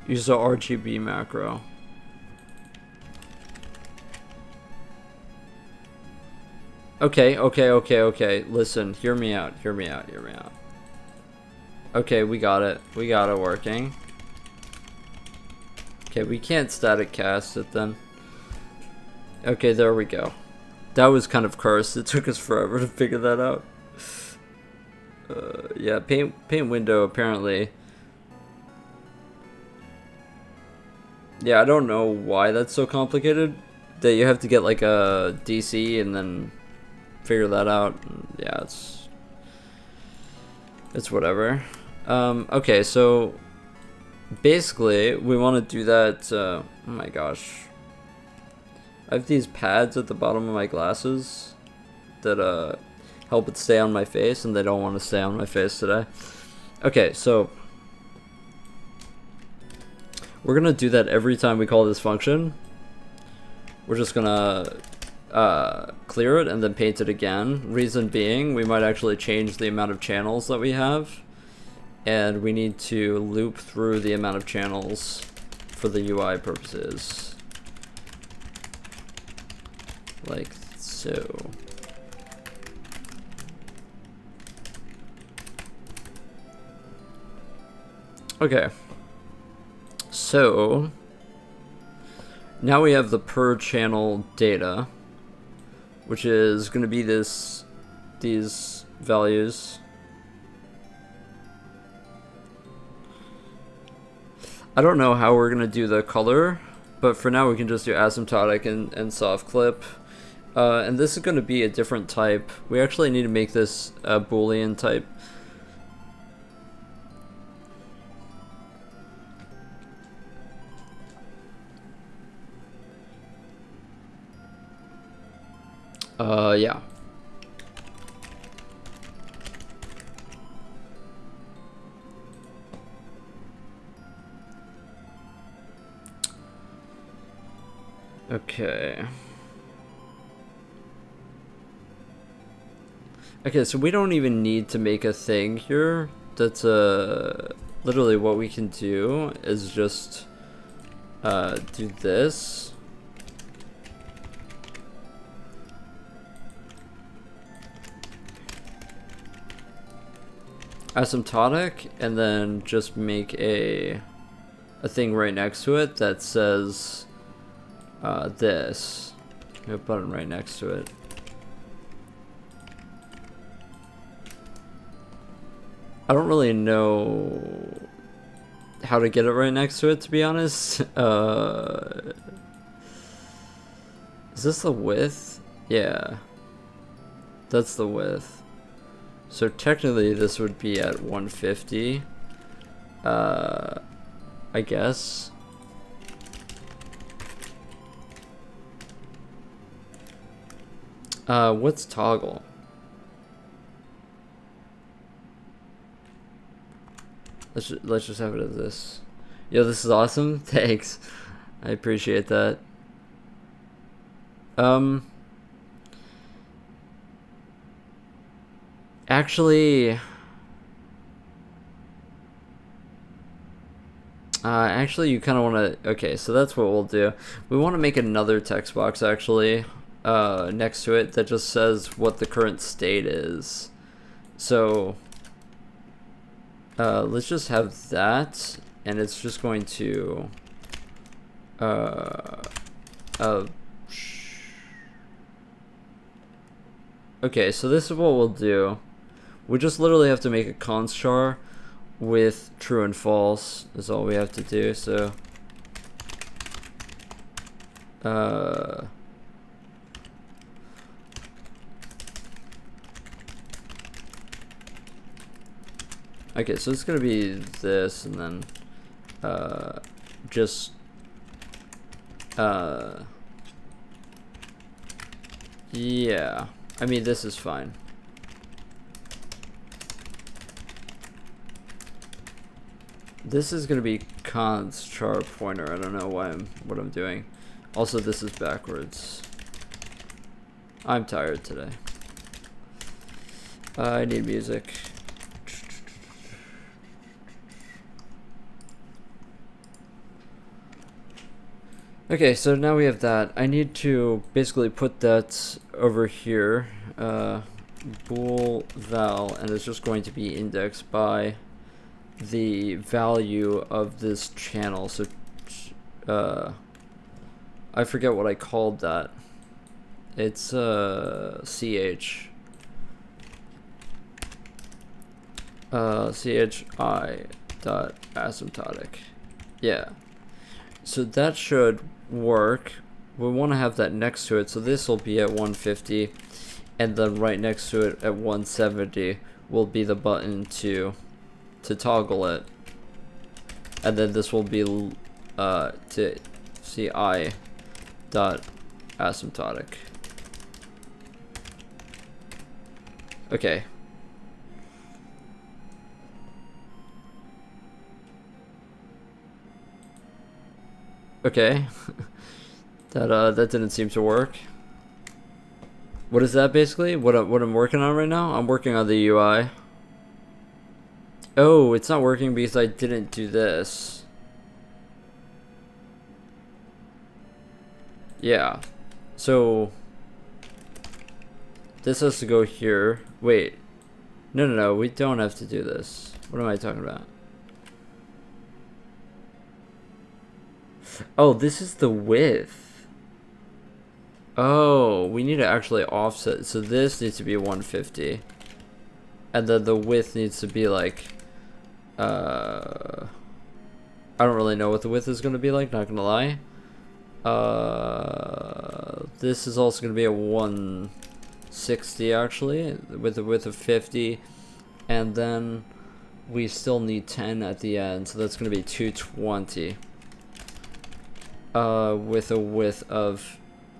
use the RGB macro. Okay. Listen, hear me out. Okay, we got it. We got it working. Okay, we can't static cast it then. Okay, there we go. That was kind of cursed. It took us forever to figure that out. Yeah, paint window apparently. Yeah, I don't know why that's so complicated. That you have to get like a DC and then figure that out. Yeah, it's It's whatever. Okay, so basically we want to do that. Oh my gosh, I have these pads at the bottom of my glasses that help it stay on my face, and they don't want to stay on my face today. Okay, so we're gonna do that every time we call this function. We're just gonna clear it and then paint it again. Reason being, we might actually change the amount of channels that we have, and we need to loop through the amount of channels for the UI purposes. Like so. Okay. So now we have the per channel data, which is going to be these values. I don't know how we're going to do the color, but for now we can just do asymptotic and soft clip. And this is going to be a different type. We actually need to make this a Boolean type. Yeah. Okay. Okay, so we don't even need to make a thing here. That's literally what we can do is just do this. Asymptotic, and then just make a thing right next to it that says this. A button right next to it. I don't really know how to get it right next to it, to be honest. Is this the width? Yeah, that's the width. So technically this would be at 150, I guess. What's toggle? Let's just have it as this. Yo, this is awesome. Thanks. I appreciate that. Actually, you kind of want to. Okay, so that's what we'll do. We want to make another text box actually, next to it that just says what the current state is. So, let's just have that, and it's just going to. Okay, so this is what we'll do. We just literally have to make a const char with true and false is all we have to do. So okay, so it's gonna be this, and then just yeah, I mean, this is fine. This is gonna be const char pointer. I don't know what I'm doing. Also, this is backwards. I'm tired today. I need music. Okay, so now we have that. I need to basically put that over here, bool val, and it's just going to be indexed by the value of this channel. So I forget what I called that. It's ch chi dot asymptotic. Yeah, so that should work. We want to have that next to it, so this will be at 150, and then right next to it at 170 will be the button to toggle it, and then this will be to ci dot asymptotic. Okay. Okay. That didn't seem to work. What is that basically? What I'm working on right now? I'm working on the UI. Oh, it's not working because I didn't do this. Yeah. So this has to go here. Wait. No, we don't have to do this. What am I talking about? Oh, this is the width. Oh, we need to actually offset. So this needs to be 150. And then the width needs to be like, I don't really know what the width is going to be like, not going to lie. This is also going to be a 160 actually, with a width of 50. And then we still need 10 at the end, so that's going to be 220. With a width of,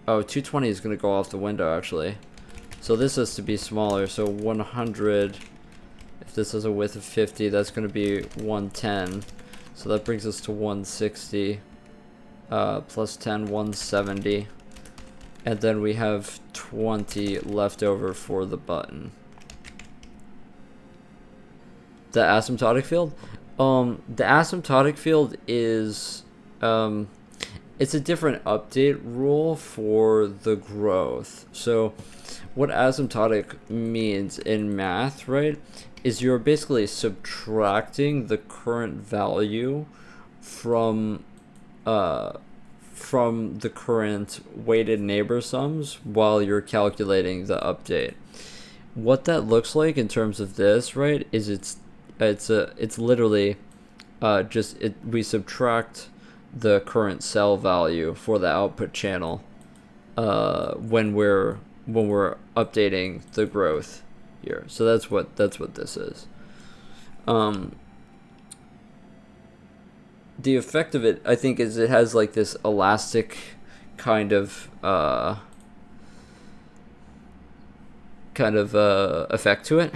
oh, 220 is going to go off the window actually. So this has to be smaller, so 100, if this has a width of 50, that's going to be 110. So that brings us to 160, plus 10, 170. And then we have 20 left over for the button. The asymptotic field? The asymptotic field is, it's a different update rule for the growth. So what asymptotic means in math, right, is you're basically subtracting the current value from the current weighted neighbor sums while you're calculating the update. What that looks like in terms of this, right, is it's literally we subtract the current cell value for the output channel when we're updating the growth here. So that's what this is. The effect of it, I think, is it has like this elastic kind of effect to it.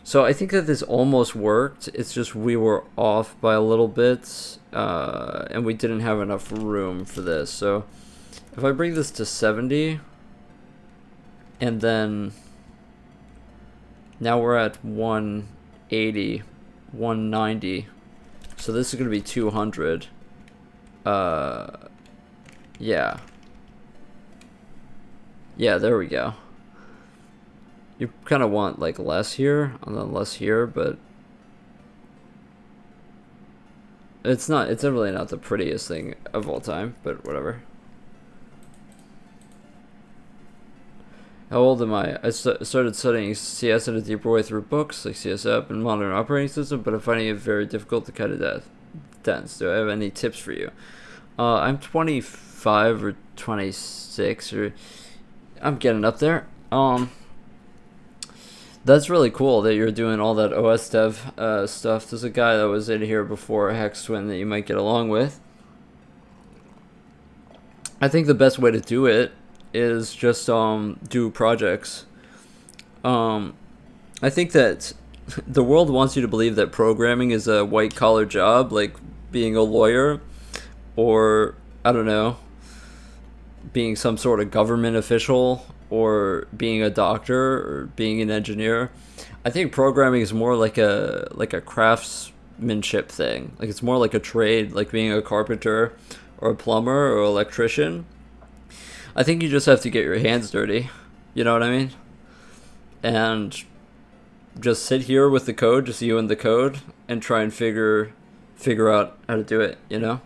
So I think that this almost worked. It's just we were off by a little bit, and we didn't have enough room for this. So if I bring this to 70, and then now we're at 180, 190. So this is going to be 200. Yeah. Yeah, there we go. You kind of want like less here and then less here, but it's really not the prettiest thing of all time, but whatever. How old am I? I started studying CS in a deeper way through books like CSF and Modern Operating System, but I'm finding it very difficult to cut it dense. Do I have any tips for you? I'm 25 or 26, or I'm getting up there. That's really cool that you're doing all that OS dev stuff. There's a guy that was in here before, Hex Twin, that you might get along with. I think the best way to do it is just do projects. I think that the world wants you to believe that programming is a white collar job, like being a lawyer, or I don't know, being some sort of government official, or being a doctor, or being an engineer. I think programming is more like a craftsmanship thing. Like it's more like a trade, like being a carpenter or a plumber or electrician. I think you just have to get your hands dirty. You know what I mean? And just sit here with the code, just you and the code, and try and figure out how to do it, you know?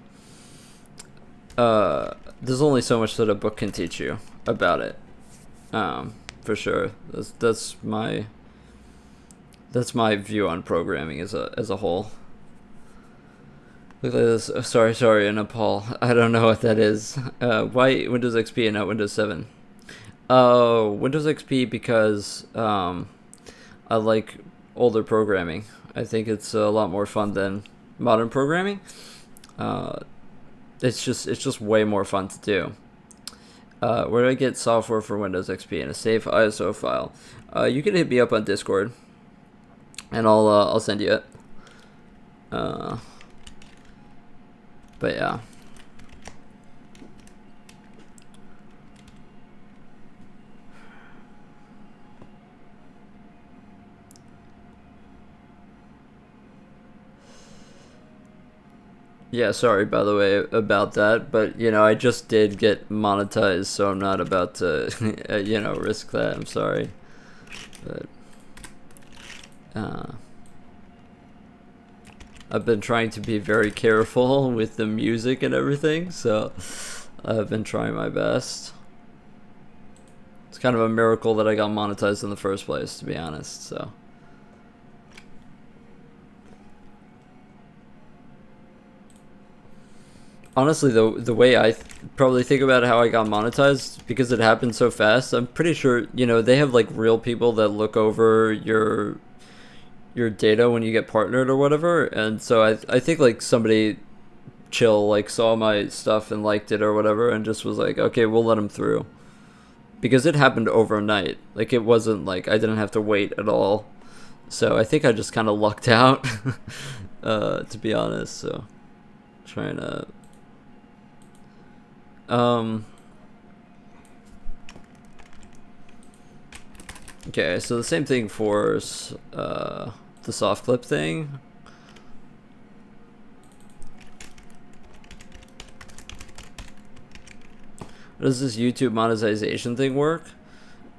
There's only so much that a book can teach you about it. For sure. That's my view on programming as a whole. Look at this. Oh, sorry, Nepal. I don't know what that is. Why Windows XP and not Windows 7? Windows XP because I like older programming. I think it's a lot more fun than modern programming. Uh, it's just way more fun to do. Where do I get software for Windows XP in a safe ISO file? You can hit me up on Discord, and I'll send you it. Uh, but yeah. Yeah, sorry by the way about that, but I just did get monetized, so I'm not about to, risk that. I'm sorry, but uh, I've been trying to be very careful with the music and everything, so I've been trying my best. It's kind of a miracle that I got monetized in the first place, to be honest. So. Honestly, the way I probably think about how I got monetized, because it happened so fast, I'm pretty sure, they have like real people that look over your data when you get partnered or whatever. And so I think like somebody chill like saw my stuff and liked it or whatever and just was like, okay, we'll let them through. Because it happened overnight. Like it wasn't like I didn't have to wait at all. So I think I just kind of lucked out, to be honest. So trying to okay, so the same thing for the soft clip thing. How does this YouTube monetization thing work?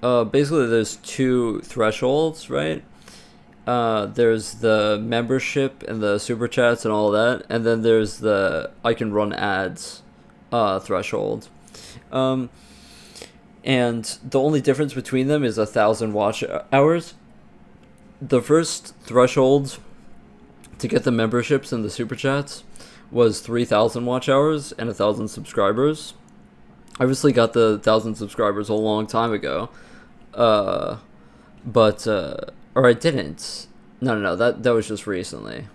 Basically, there's two thresholds, right? There's the membership and the super chats and all that, and then there's the I can run ads threshold. And the only difference between them is 1,000 watch hours. The first threshold to get the memberships and the super chats was 3,000 watch hours and 1,000 subscribers. I obviously got the 1,000 subscribers a long time ago, but or I didn't. No, that was just recently.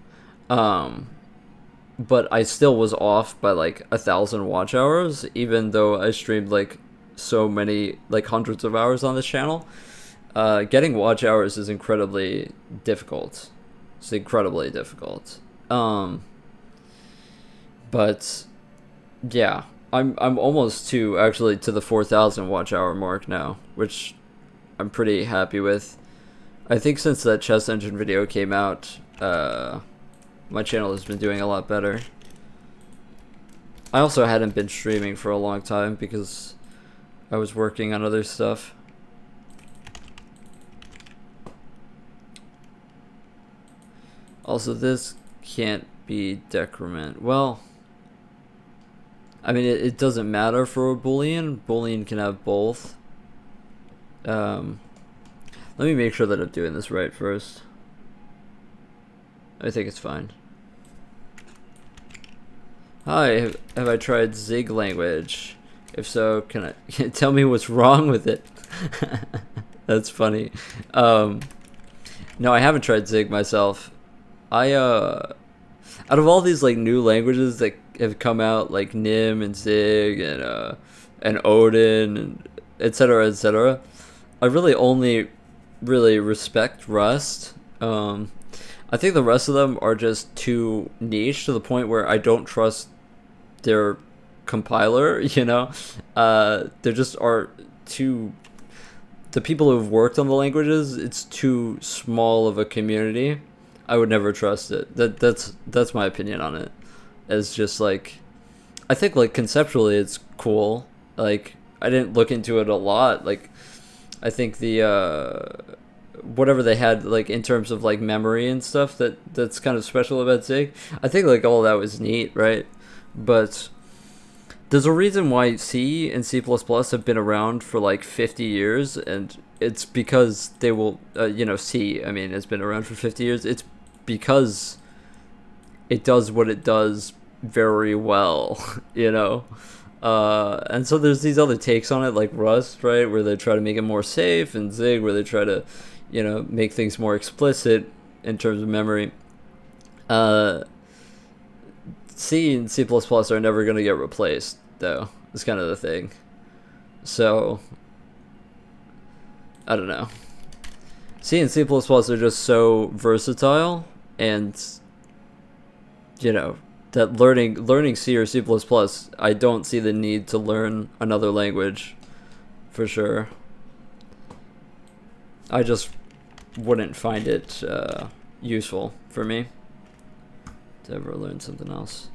But I still was off by like 1,000 watch hours, even though I streamed like so many, like hundreds of hours on this channel. Getting watch hours is incredibly difficult. It's incredibly difficult. But yeah, I'm almost to the 4,000 watch hour mark now, which I'm pretty happy with. I think since that chess engine video came out, my channel has been doing a lot better. I also hadn't been streaming for a long time because I was working on other stuff. Also, this can't be decrement. Well, I mean, it doesn't matter for a Boolean. Boolean can have both. Let me make sure that I'm doing this right first. I think it's fine. Hi, have I tried Zig language? If so, can you tell me what's wrong with it? That's funny. No, I haven't tried Zig myself. Out of all these like new languages that have come out, like Nim and Zig and Odin and etc., etc., I really only really respect Rust. I think the rest of them are just too niche to the point where I don't trust their compiler, There just are too... The people who've worked on the languages, it's too small of a community. I would never trust it. That's my opinion on it. It's just like... I think like conceptually it's cool. Like, I didn't look into it a lot. Like, I think the... whatever they had like in terms of like memory and stuff that's kind of special about Zig, I think like all that was neat, right? But there's a reason why C and C++ have been around for like 50 years, and it's because they will C, I mean, has been around for 50 years. It's because it does what it does very well. And so there's these other takes on it, like Rust, right, where they try to make it more safe, and Zig, where they try to, make things more explicit in terms of memory. Uh, C and C++ are never going to get replaced, though. It's kind of the thing. So, I don't know. C and C++ are just so versatile, and that learning C or C++, I don't see the need to learn another language, for sure. I just wouldn't find it useful for me to ever learn something else.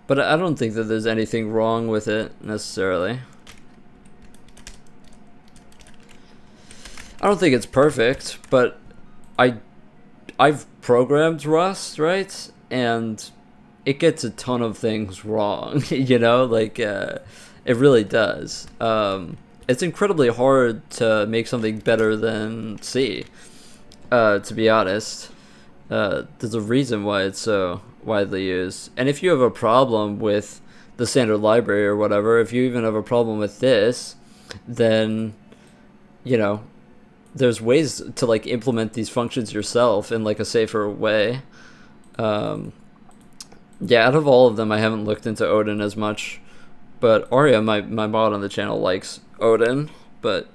But I don't think that there's anything wrong with it necessarily. I don't think it's perfect, but I've programmed Rust, right? And it gets a ton of things wrong, it really does. It's incredibly hard to make something better than C, to be honest. There's a reason why it's so widely used. And if you have a problem with the standard library or whatever, if you even have a problem with this, then, there's ways to implement these functions yourself in a safer way. Yeah, out of all of them, I haven't looked into Odin as much, but Arya, my mod on the channel, likes Odin, but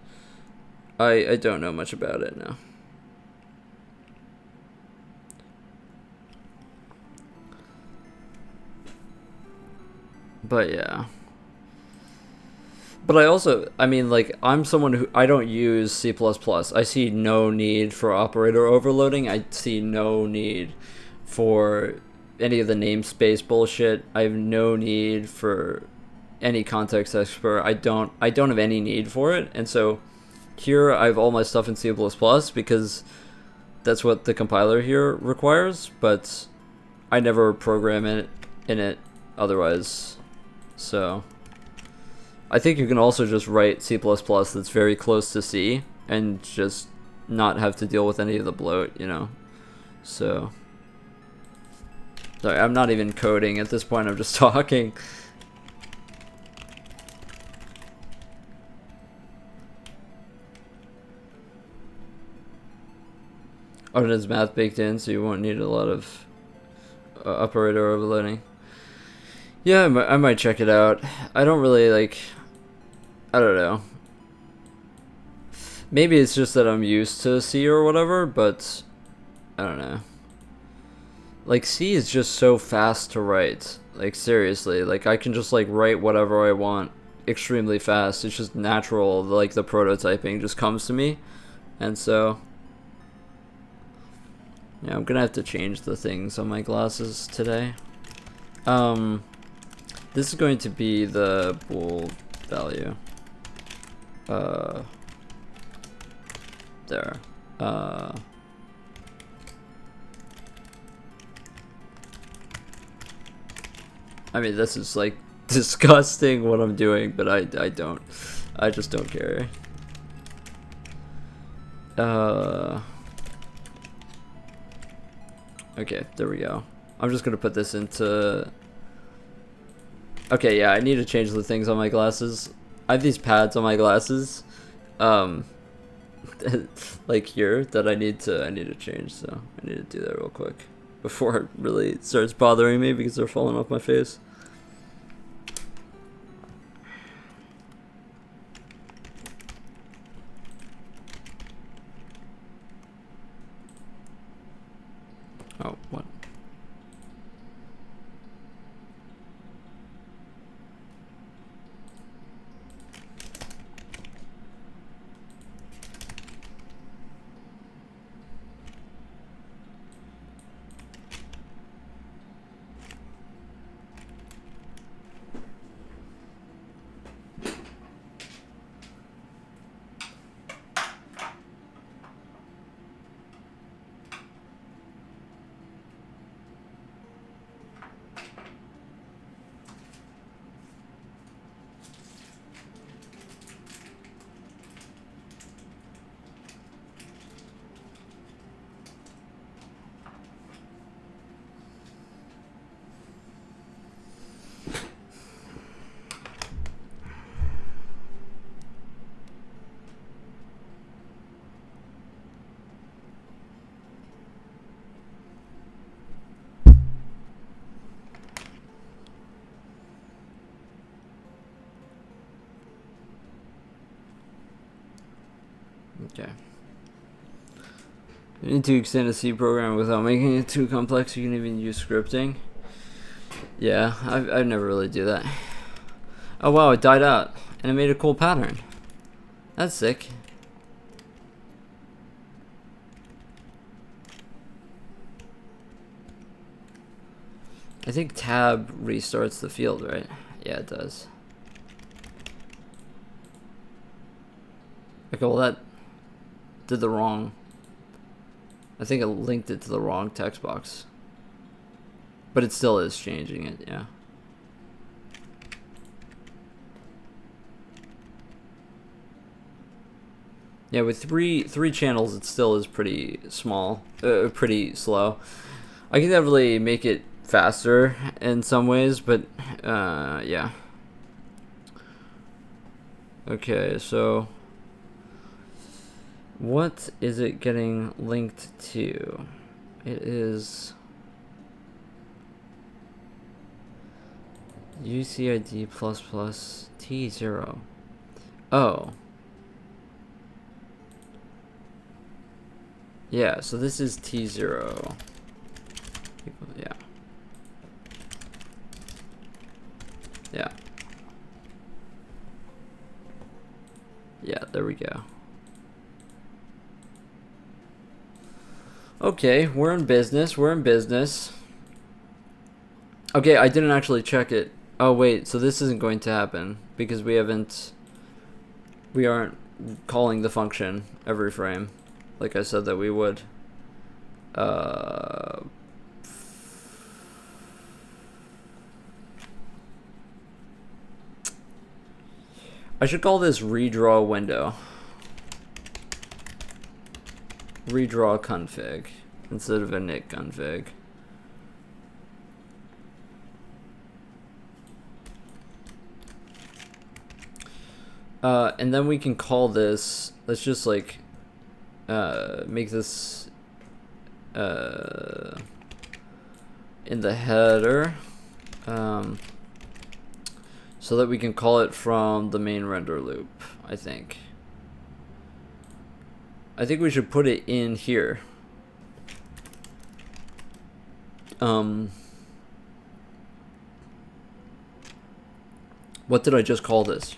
I don't know much about it now. But yeah. But I'm someone who, I don't use C++. I see no need for operator overloading. I see no need for any of the namespace bullshit. I have no need for any context expert. I don't have any need for it. And so here I have all my stuff in C++ because that's what the compiler here requires, but I never program it in it otherwise. So I think you can also just write C++ that's very close to C and just not have to deal with any of the bloat, So, sorry, I'm not even coding at this point, I'm just talking. Oh, it is math baked in, so you won't need a lot of operator overloading. Yeah, I might check it out. I don't really I don't know. Maybe it's just that I'm used to C or whatever, but I don't know. C is just so fast to write. Seriously, I can just write whatever I want extremely fast. It's just natural, the prototyping just comes to me. And so yeah, I'm gonna have to change the things on my glasses today. This is going to be the bool value. There. I mean, this is disgusting what I'm doing, but I just don't care. Okay, there we go. I'm just gonna put this into. Okay, yeah, I need to change the things on my glasses. I have these pads on my glasses, here, that I need to change. So I need to do that real quick before it really starts bothering me because they're falling off my face. Oh, what? Okay. You need to extend a C program without making it too complex. You can even use scripting. Yeah, I'd never really do that. Oh wow, it died out. And it made a cool pattern. That's sick. I think tab restarts the field, right? Yeah, it does. Okay, well that did the wrong... I think it linked it to the wrong text box. But it still is changing it, yeah. Yeah, with three channels, it still is pretty small, pretty slow. I can definitely make it faster in some ways, but yeah. Okay, so what is it getting linked to? It is UCID T0. Oh. Yeah, so this is T0. Yeah. Yeah. Yeah, there we go. Okay, we're in business. We're in business. Okay, I didn't actually check it. Oh, wait, so this isn't going to happen because we aren't calling the function every frame like I said that we would. I should call this redraw window. Redraw config instead of init config. And then we can call this, let's just like make this in the header so that we can call it from the main render loop. I think we should put it in here. What did I just call this?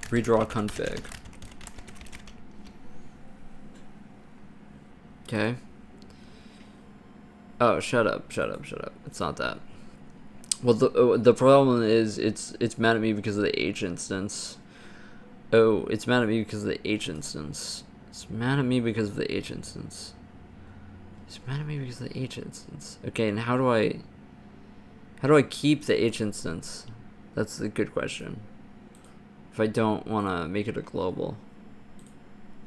Redraw config. Okay. Oh, shut up. It's not that. Well, the problem is it's mad at me because of the H instance. Oh, it's mad at me because of the H instance. It's mad at me because of the H instance. It's mad at me because of the H instance. Okay, and how do I keep the H instance? That's a good question. If I don't want to make it a global.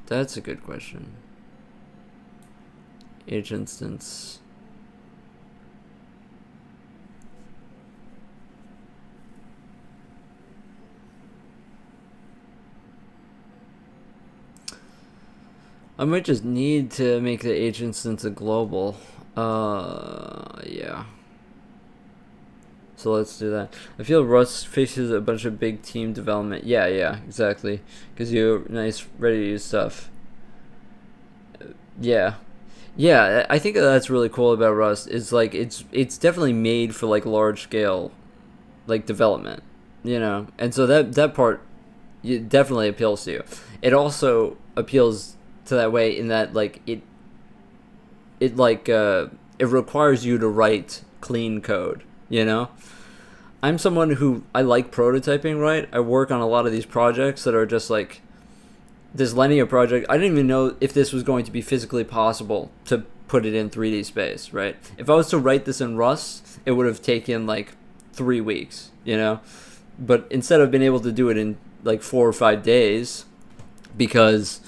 That's a good question. H instance. I might just need to make the H instance a global. Yeah. So let's do that. I feel Rust faces a bunch of big team development. Yeah, exactly. Gives you nice, ready to use stuff. Yeah, I think that's really cool about Rust. Is like it's definitely made for like large scale, like development, you know. And so that part, it definitely appeals to you. It also appeals to that way in that like it requires you to write clean code, you know. I'm someone who I like prototyping, right? I work on a lot of these projects that are just like this linear project. I didn't even know if this was going to be physically possible to put it in 3D space, right? If I was to write this in Rust, it would have taken like 3 weeks, you know? But instead I've been able to do it in like 4 or 5 days because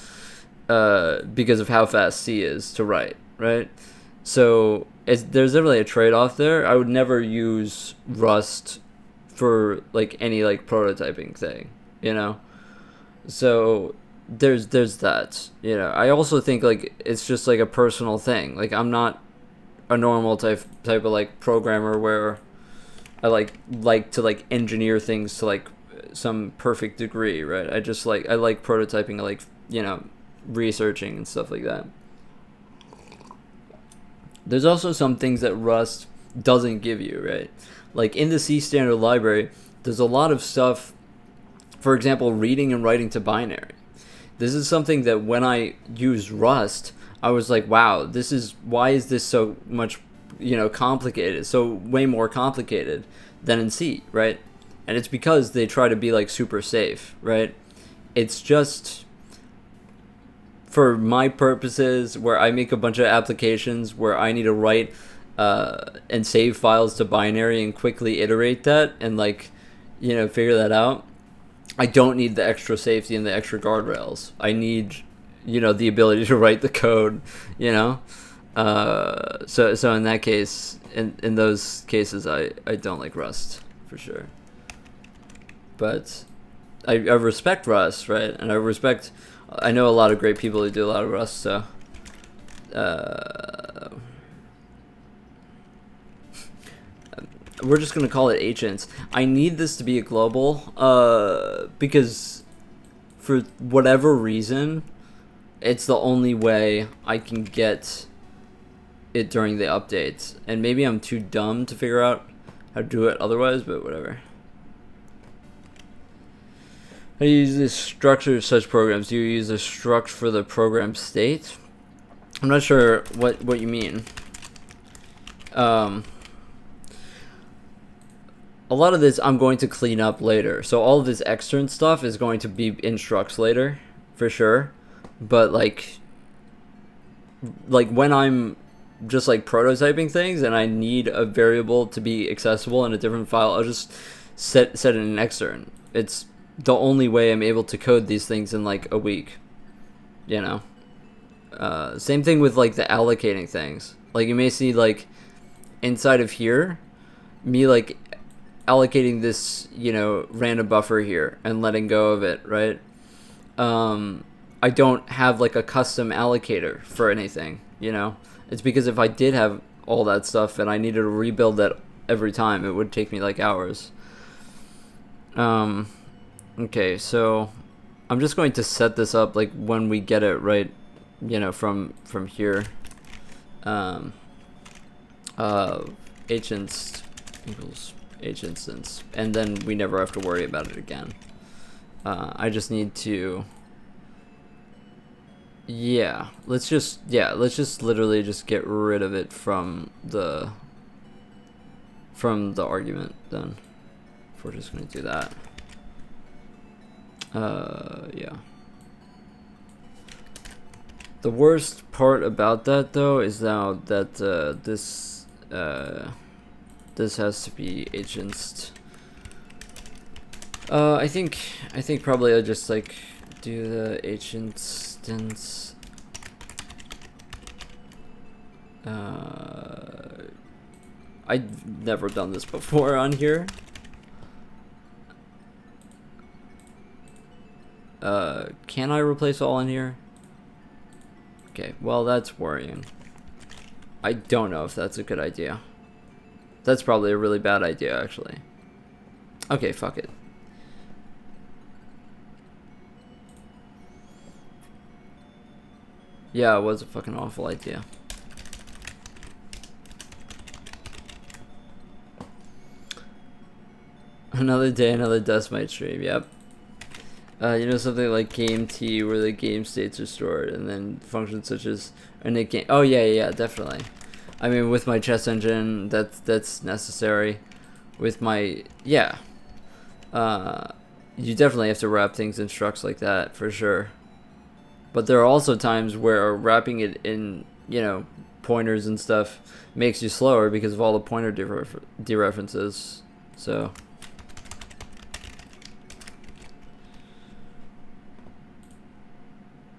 of how fast C is to write, right? So there's definitely a trade-off there. I would never use Rust for like any like prototyping thing, you know. So there's that, you know. I also think like it's just like a personal thing. Like I'm not a normal type of like programmer where I like to like engineer things to like some perfect degree, right? I like prototyping, like, you know, researching and stuff like that. There's also some things that Rust doesn't give you, right? Like in the C standard library, there's a lot of stuff, for example, reading and writing to binary. This is something that when I used Rust, I was like, wow, why is this so much, complicated, so way more complicated than in C, right? And it's because they try to be like super safe, right? It's just for my purposes where I make a bunch of applications where I need to write and save files to binary and quickly iterate that and figure that out. I don't need the extra safety and the extra guardrails. I need, the ability to write the code, So in that case, in those cases, I don't like Rust for sure. But I respect Rust, right? And I know a lot of great people who do a lot of Rust, so we're just going to call it agents. I need this to be a global because for whatever reason, it's the only way I can get it during the updates. And maybe I'm too dumb to figure out how to do it otherwise, but whatever. How do you use the structure of such programs? Do you use a struct for the program state? I'm not sure what you mean. A lot of this I'm going to clean up later. So all of this extern stuff is going to be in structs later, for sure. But like when I'm just like prototyping things and I need a variable to be accessible in a different file, I'll just set it in an extern. It's the only way I'm able to code these things in like a week, Same thing with like the allocating things. Like you may see like inside of here, me like allocating this, random buffer here and letting go of it, right? I don't have like a custom allocator for anything, It's because if I did have all that stuff and I needed to rebuild that every time, it would take me like hours. Okay, so I'm just going to set this up like when we get it right, from here. H equals H instance, and then we never have to worry about it again. I just need to, let's just literally just get rid of it from the argument then. If we're just going to do that. Yeah. The worst part about that though is now that this has to be agentsed. I think probably I'll just like do the H instance. I've never done this before on here. Can I replace all in here? Okay, well that's worrying. I don't know if that's a good idea. That's probably a really bad idea, actually. Okay, fuck it. Yeah, it was a fucking awful idea. Another day, another dust mite stream, yep. Something like game T where the game states are stored, and then functions such as init game. Oh yeah, definitely. I mean, with my chess engine, that's necessary. With my you definitely have to wrap things in structs like that for sure. But there are also times where wrapping it in pointers and stuff makes you slower because of all the pointer dereferences. So.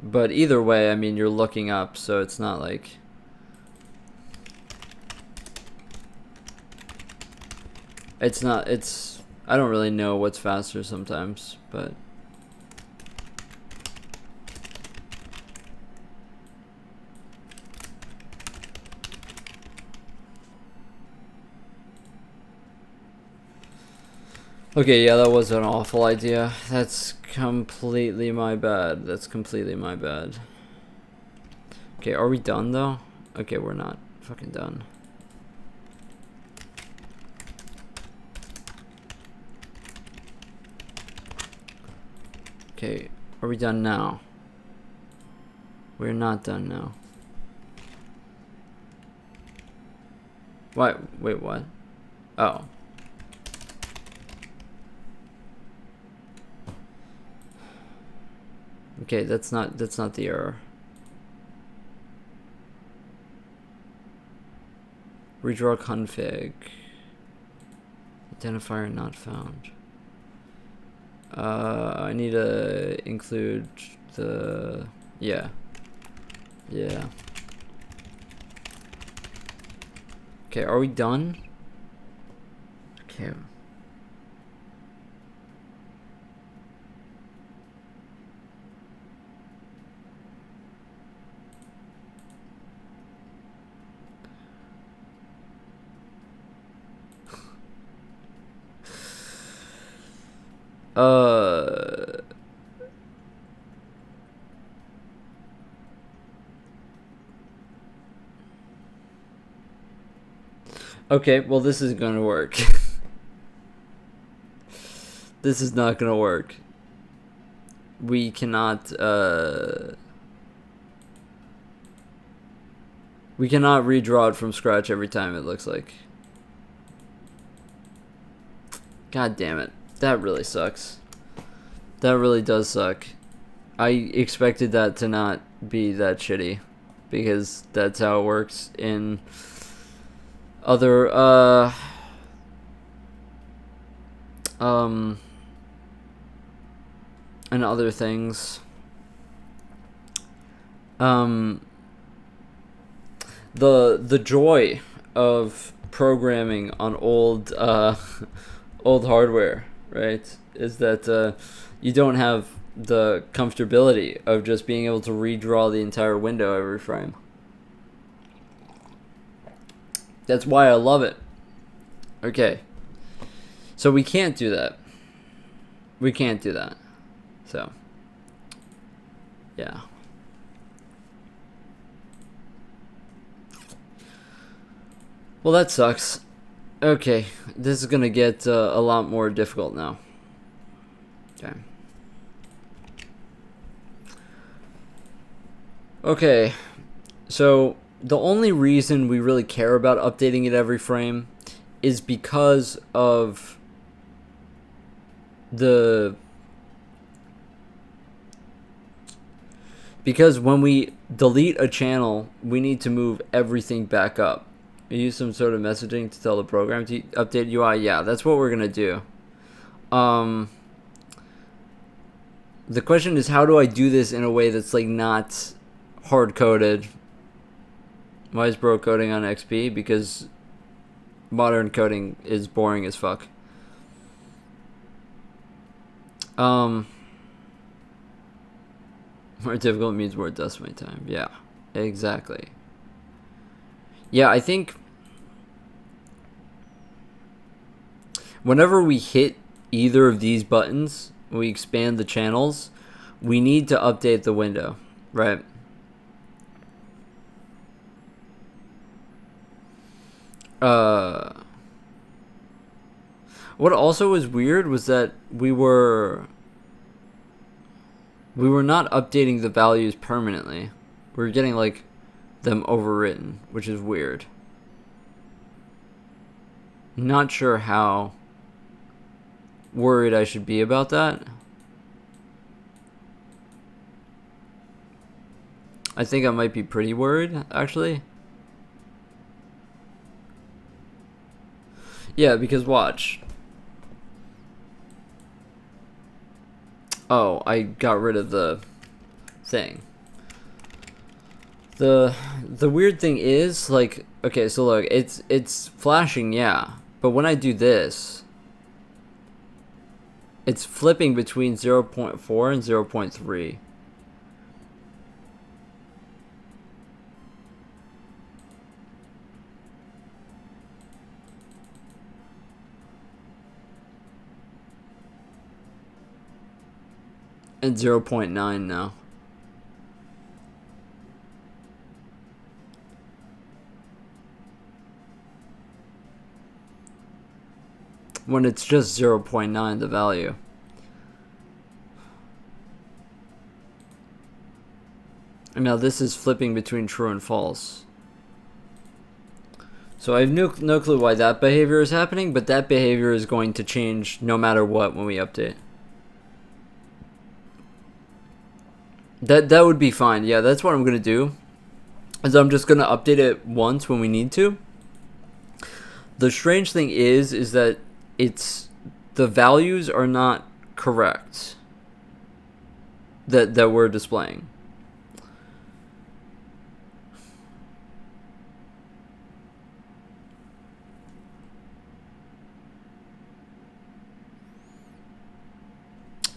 But either way, I mean, you're looking up, so it's not like... I don't really know what's faster sometimes, but... Okay, yeah, that was an awful idea. That's completely my bad. Okay, are we done though? Okay, we're not fucking done. Okay, are we done now? We're not done now. What? Wait, what? Oh. Okay, that's not the error. Redraw config. Identifier not found. I need to include the... Yeah. Yeah. Okay, are we done? Okay. Okay, well this isn't gonna work. This is not gonna work. We cannot redraw it from scratch every time, it looks like. God damn it. That really sucks. That really does suck. I expected that to not be that shitty, because that's how it works in other and other things. The joy of programming on old old hardware, right, is that you don't have the comfortability of just being able to redraw the entire window every frame. That's why I love it. Okay. So we can't do that. We can't do that. So, yeah. Well, that sucks. Okay, this is gonna get a lot more difficult now. Okay. Okay, so the only reason we really care about updating it every frame is because of because when we delete a channel, we need to move everything back up. We use some sort of messaging to tell the program to update UI. Yeah, that's what we're gonna do. The question is, how do I do this in a way that's like not hard coded? Why is bro coding on XP? Because modern coding is boring as fuck. More difficult means more dust my time. Yeah, exactly. Yeah, I think whenever we hit either of these buttons, we expand the channels, we need to update the window, right? What also was weird was that we were not updating the values permanently. We were getting like them overwritten, which is weird. Not sure how worried I should be about that. I think I might be pretty worried, actually. Yeah, because watch. Oh, I got rid of the thing. The weird thing is, like, okay, so look, it's flashing, yeah. But when I do this, it's flipping between 0.4 and 0.3. And 0.9 now. when it's just 0.9 the value. And now this is flipping between true and false. So I have no clue why that behavior is happening, but that behavior is going to change no matter what when we update. That would be fine. Yeah, that's what I'm going to do. Is I'm just going to update it once when we need to. The strange thing is that the values are not correct that we're displaying.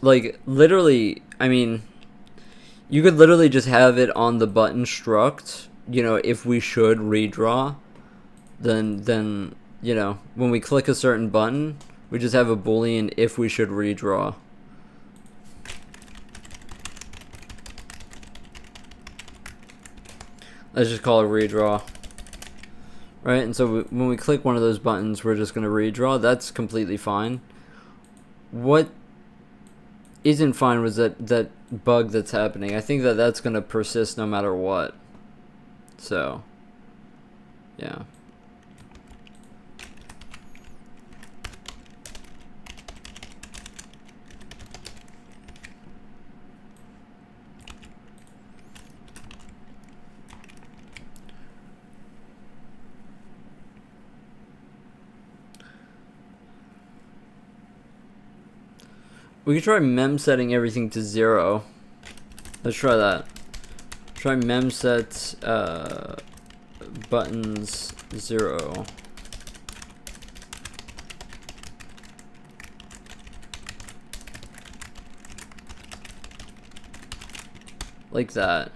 Like, literally, I mean, you could literally just have it on the button struct, you know, if we should redraw, then you know, when we click a certain button, we just have a boolean if we should redraw. Let's just call it redraw. Right, and so when we click one of those buttons, we're just going to redraw. That's completely fine. What isn't fine was that bug that's happening. I think that's going to persist no matter what. So, yeah. We can try mem setting everything to 0. Let's try that. Try mem set buttons 0. Like that.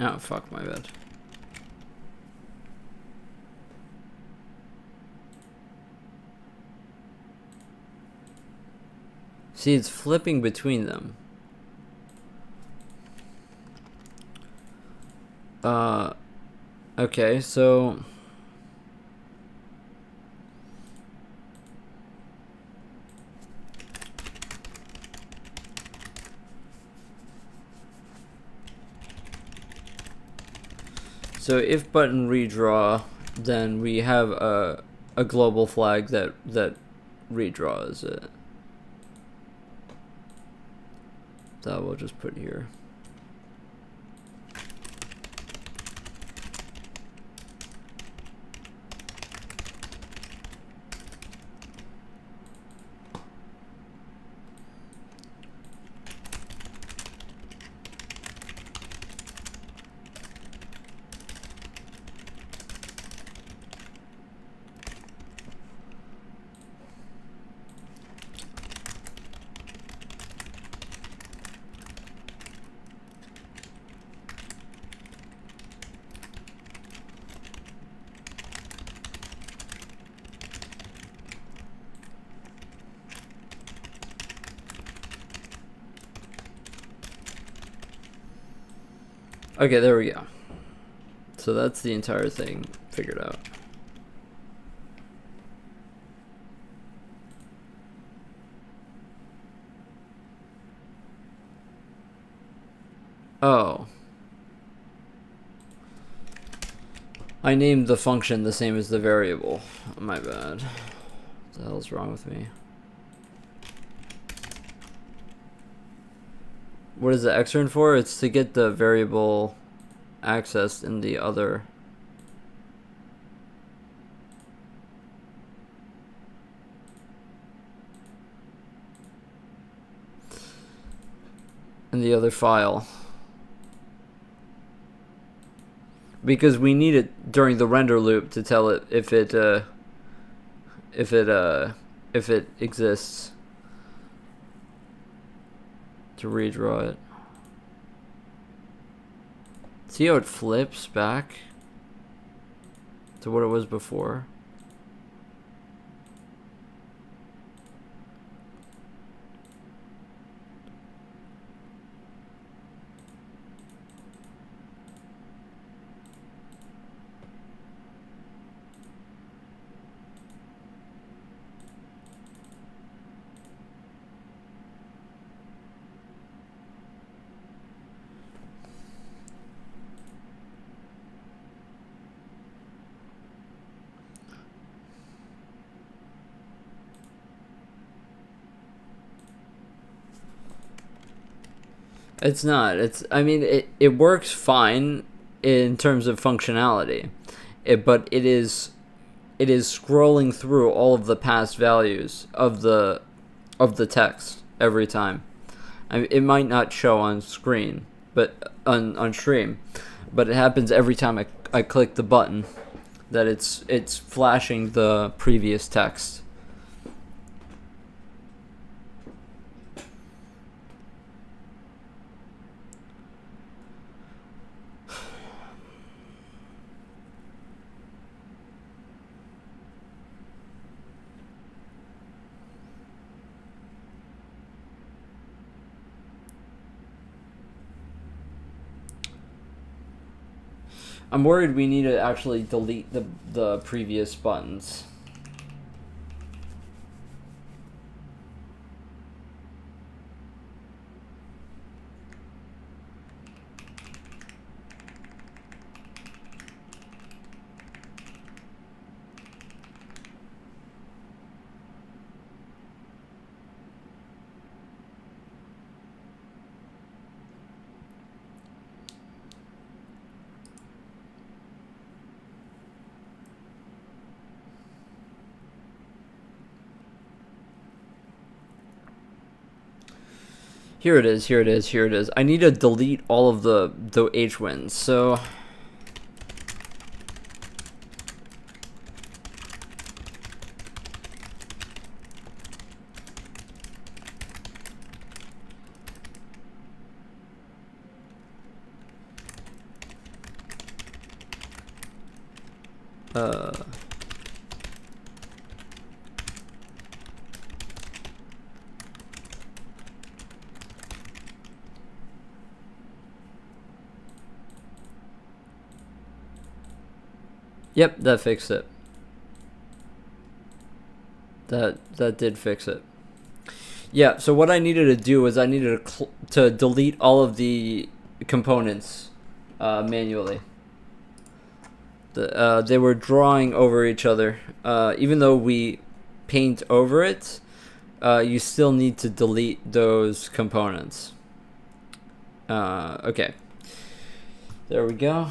Oh, fuck, my bad. See, it's flipping between them. Okay, so... So if button redraw, then we have a global flag that redraws it. That we'll just put here. Okay, there we go. So that's the entire thing figured out. Oh. I named the function the same as the variable. My bad. What the hell's wrong with me? what is the extern for? It's to get the variable accessed in the other. In the other file. Because we need it during the render loop to tell it if it exists, to redraw it. See how it flips back to what it was before? It's not. I mean, it works fine in terms of functionality, but it is scrolling through all of the past values of the text every time. I mean, it might not show on screen, but on stream, but it happens every time I click the button that it's flashing the previous text. I'm worried we need to actually delete the previous buttons. Here it is, here it is, here it is. I need to delete all of the H-winds, so... Yep, that fixed it. That did fix it. Yeah, so what I needed to do is I needed to delete all of the components manually. They were drawing over each other. Even though we paint over it, you still need to delete those components. Okay. There we go.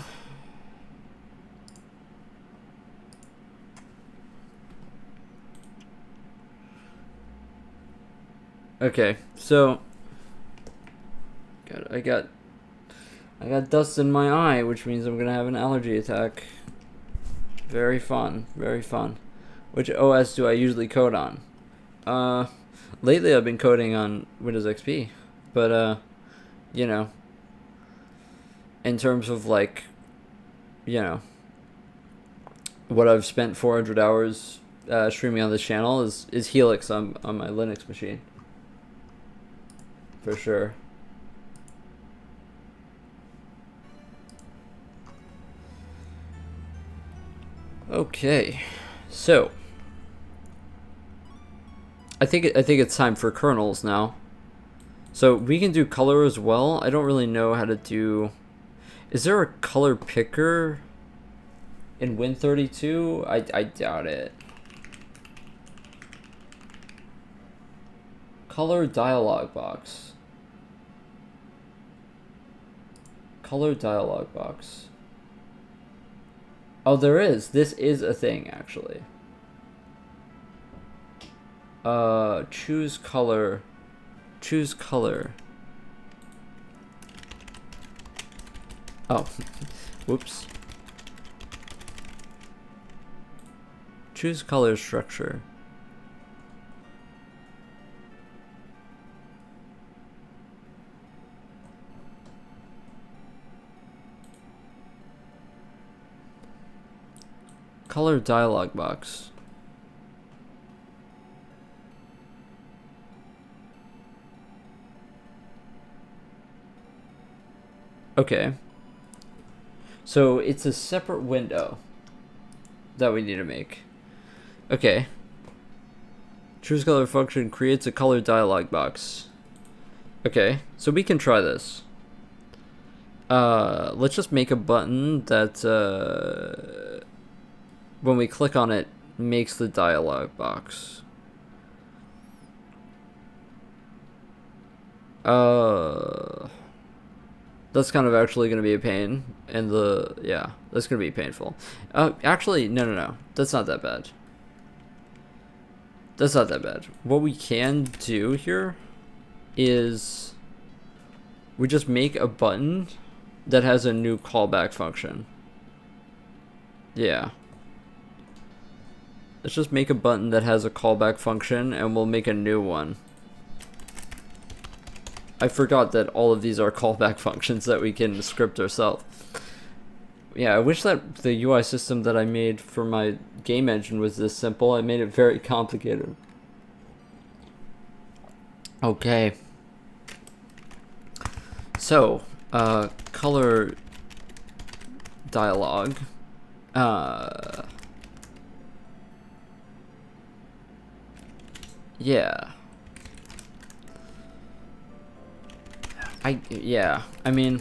Okay, so I got dust in my eye, which means I'm gonna have an allergy attack. Very fun, very fun. Which OS do I usually code on? Lately I've been coding on Windows XP, but you know, in terms of like, you know, what I've spent 400 hours streaming on this channel is Helix on my Linux machine. For sure. Okay, so I think it's time for kernels now. So we can do color as well. I don't really know how to do. Is there a color picker in Win32? I doubt it. Color dialog box. Color dialog box. Oh, there is. This is a thing, actually. Choose color. Choose color. Oh, whoops. Choose color structure. Color dialog box. Okay. So it's a separate window that we need to make. Okay. Choose color function creates a color dialog box. Okay, so we can try this. Let's just make a button that when we click on it makes the dialog box. That's kind of actually going to be a pain, and yeah, that's going to be painful. Actually, no, that's not that bad. That's not that bad. What we can do here is we just make a button that has a new callback function. Yeah. Let's just make a button that has a callback function, and we'll make a new one. I forgot that all of these are callback functions that we can script ourselves. Yeah, I wish that the UI system that I made for my game engine was this simple. I made it very complicated. Okay. So, color dialog. Yeah. I mean,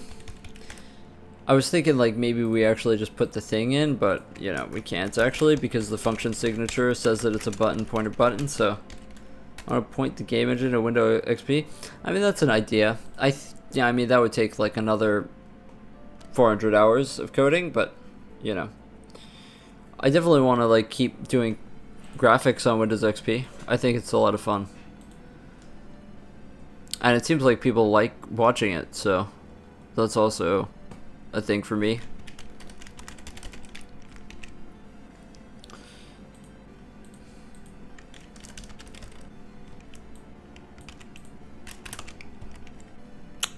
I was thinking like maybe we actually just put the thing in, but you know, we can't actually because the function signature says that it's a button pointer button, so I want to point the game engine to window XP. I mean, that's an idea. Yeah, I mean, that would take like another 400 hours of coding, but you know, I definitely want to like keep doing graphics on Windows XP. I think it's a lot of fun. And it seems like people like watching it, so that's also a thing for me.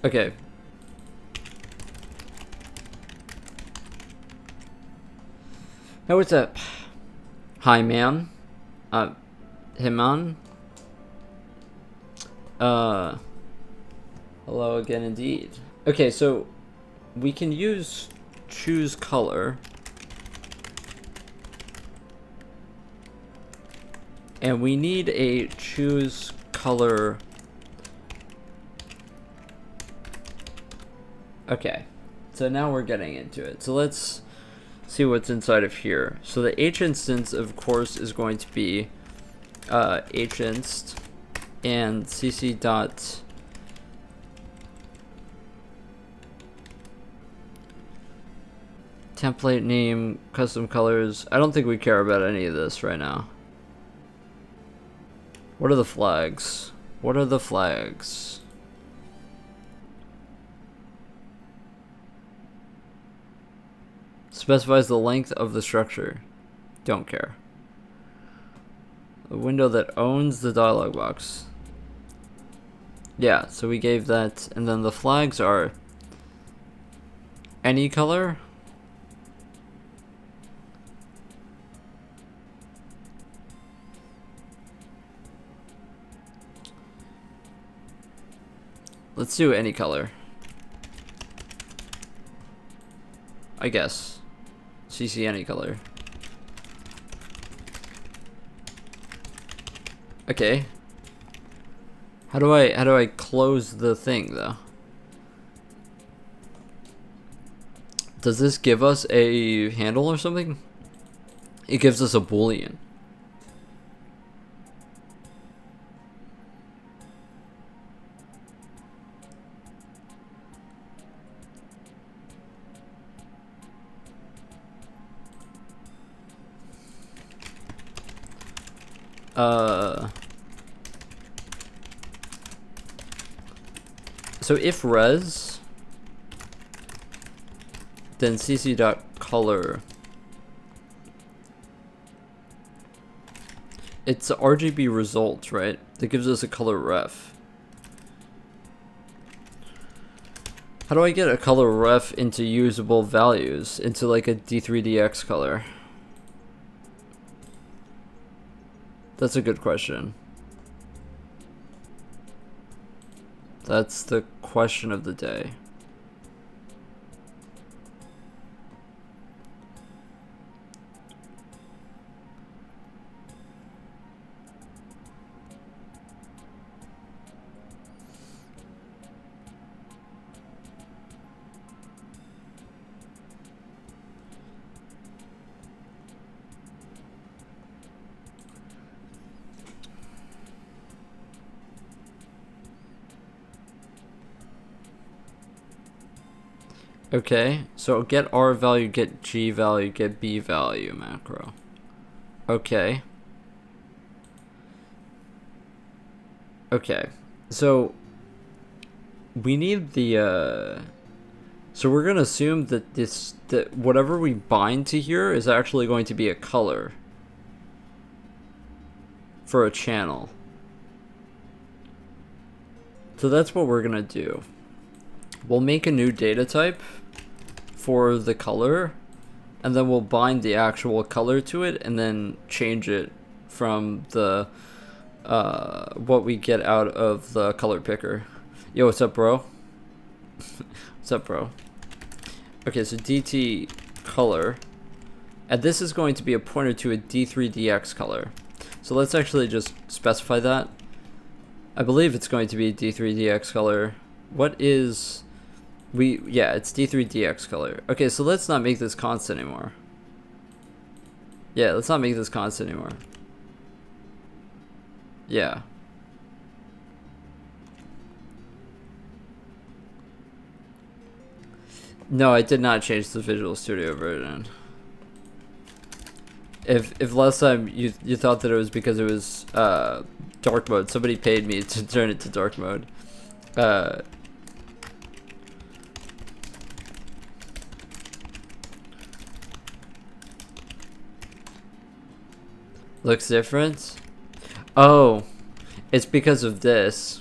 Okay. Hey, what's up? Hi, man. Himan? Hello again indeed. Okay, so we can use choose color. And we need a choose color. Okay, so now we're getting into it. So let's see what's inside of here. So the h instance, of course, is going to be hinst and cc dot template name, custom colors. I don't think we care about any of this right now. What are the flags? What are the flags? Specifies the length of the structure. Don't care. The window that owns the dialog box. Yeah, so we gave that, and then the flags are any color. Let's do any color, I guess. CC any color. Okay. How do I close the thing though? Does this give us a handle or something? It gives us a boolean. So if res, then cc.color. It's a RGB result, right? That gives us a color ref. How do I get a color ref into usable values, into like a D3DX color? That's a good question. That's the question of the day. Okay, so get R value, get G value, get B value macro. Okay. Okay, so we need the, so we're gonna assume that that whatever we bind to here is actually going to be a color for a channel. So that's what we're gonna do. We'll make a new data type for the color, and then we'll bind the actual color to it and then change it from the what we get out of the color picker. Yo, what's up, bro? What's up, bro? Okay, so DT color, and this is going to be a pointer to a D3DX color. So let's actually just specify that. I believe it's going to be D3DX color. What is yeah, it's D3DX color. Okay, so let's not make this constant anymore. Yeah, let's not make this constant anymore. Yeah. No, I did not change the Visual Studio version. If last time you thought that it was because it was dark mode, somebody paid me to turn it to dark mode. Looks different? Oh, it's because of this.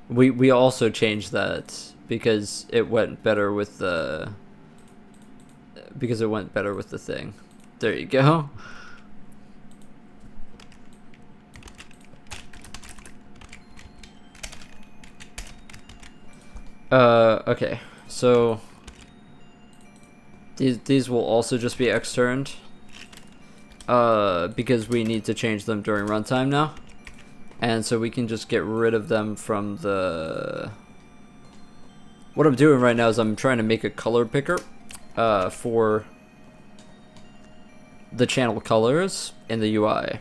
We also changed that because it went better with the thing. There you go. Okay, so these will also just be externed, because we need to change them during runtime now, and so we can just get rid of them from the. What I'm doing right now is I'm trying to make a color picker, for the channel colors in the UI,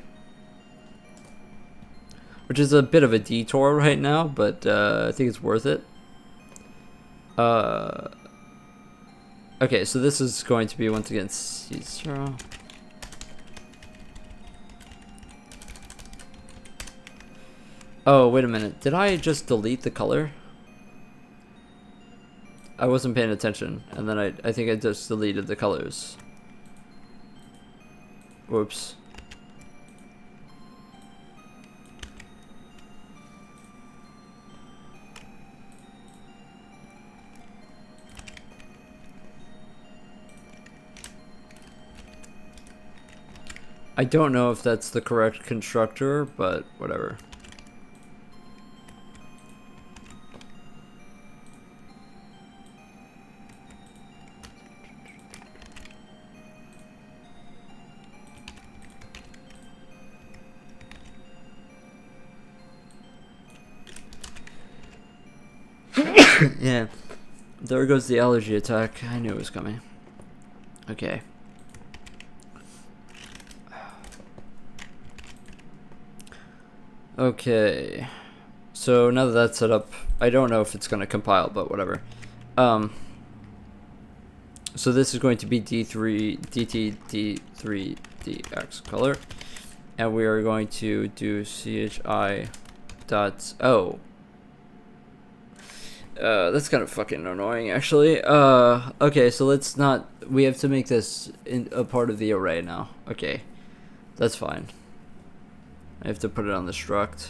which is a bit of a detour right now, but I think it's worth it. Okay, so this is going to be once again C0. Oh, wait a minute. Did I just delete the color? I wasn't paying attention, and then I think I just deleted the colors. Whoops. I don't know if that's the correct constructor, but whatever. Yeah, there goes the allergy attack. I knew it was coming. Okay. Okay, so now that that's set up, I don't know if it's going to compile, but whatever. So this is going to be D3, DT, D3, d3dx color, and we are going to do chi dot o. That's kind of fucking annoying, actually. Okay, so let's not. We have to make this a part of the array now. Okay, that's fine. I have to put it on the struct.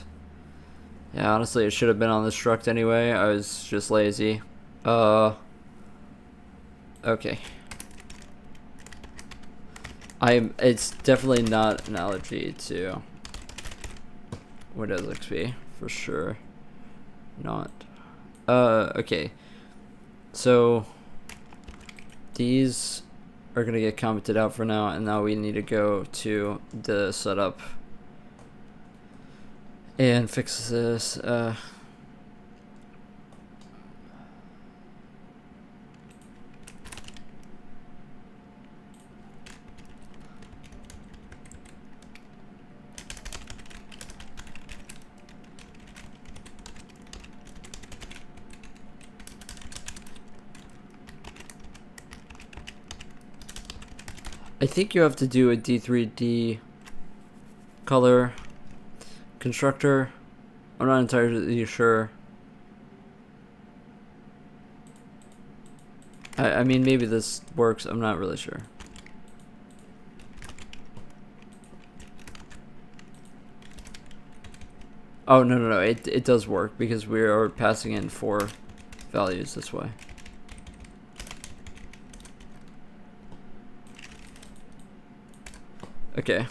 Yeah, honestly, it should have been on the struct anyway. I was just lazy. Okay. It's definitely not an allergy to Windows XP, for sure. Not. Okay. So these are gonna get commented out for now, and now we need to go to the setup and fix this. I think you have to do a D3D color constructor. I'm not entirely sure. I mean, maybe this works. I'm not really sure. Oh, no. It does work because we are passing in 4 values this way. Okay.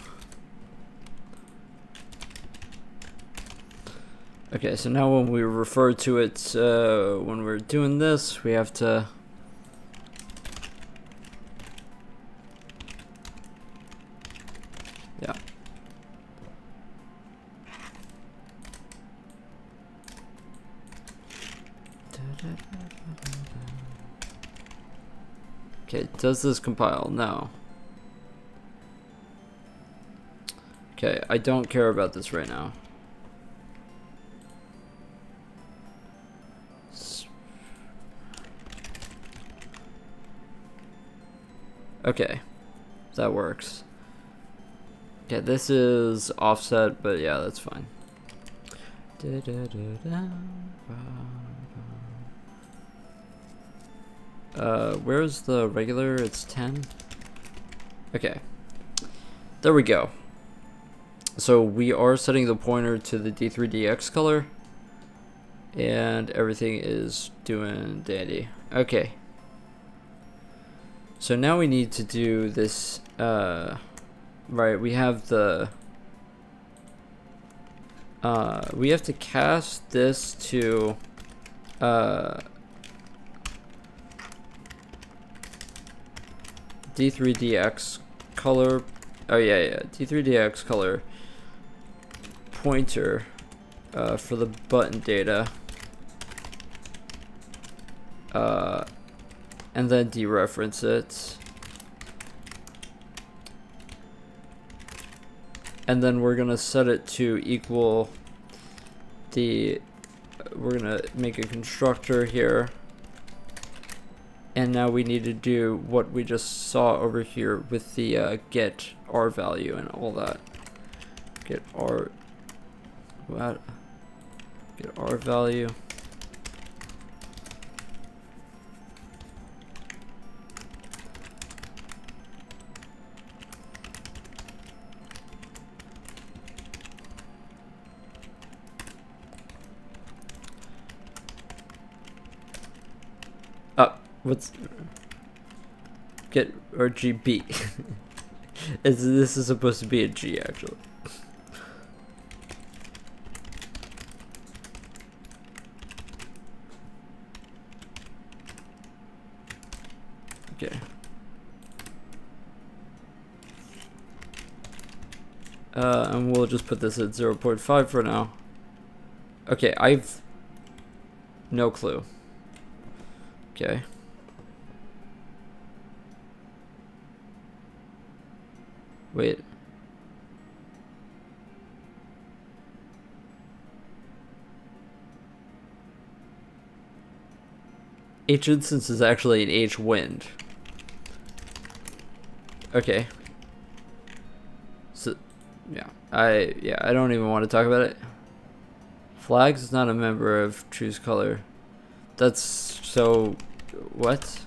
Okay, so now when we refer to it, when we're doing this, we have to... Yeah. Okay, does this compile? No. Okay, I don't care about this right now. Okay, that works. Okay, this is offset, but yeah, that's fine. Where's the regular? It's 10. Okay, there we go. So we are setting the pointer to the D3DX color, and everything is doing dandy. Okay. So now we need to do this, right, we have the, we have to cast this to, D3DX color, oh yeah, D3DX color pointer, for the button data, and then dereference it, and then we're gonna set it to equal the, we're gonna make a constructor here, and now we need to do what we just saw over here with the get R value and all that. Get R, what? Get R value. What's get RGB? This is supposed to be a G actually. Okay. And we'll just put this at 0.5 for now. Okay, I've no clue. Okay. Wait. H instance is actually an H wind. Okay. Yeah, I don't even want to talk about it. Flags is not a member of choose color. That's so. What?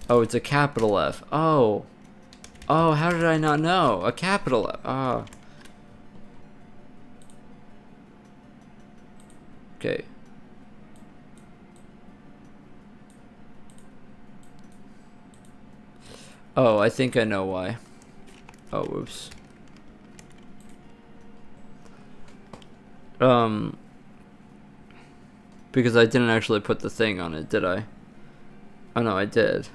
Oh, it's a capital F. Oh. Oh, how did I not know? A capital F. Oh. Okay. Oh, I think I know why. Oh, whoops. Because I didn't actually put the thing on it, did I? Oh no, I did.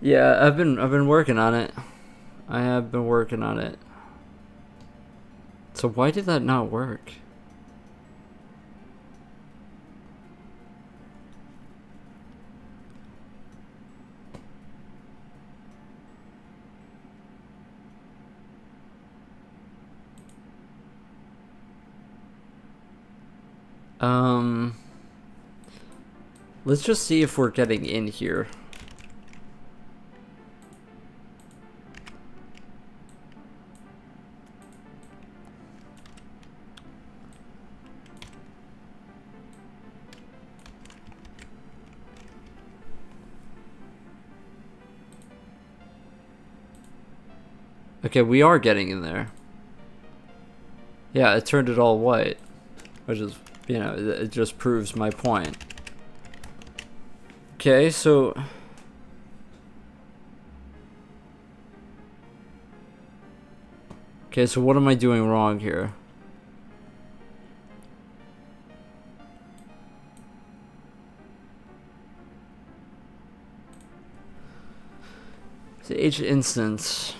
Yeah, I've been working on it. I have been working on it. So why did that not work? Let's just see if we're getting in here. Okay, we are getting in there. Yeah, it turned it all white. Which is, you know, it just proves my point. Okay, so... Okay, so what am I doing wrong here? So each instance...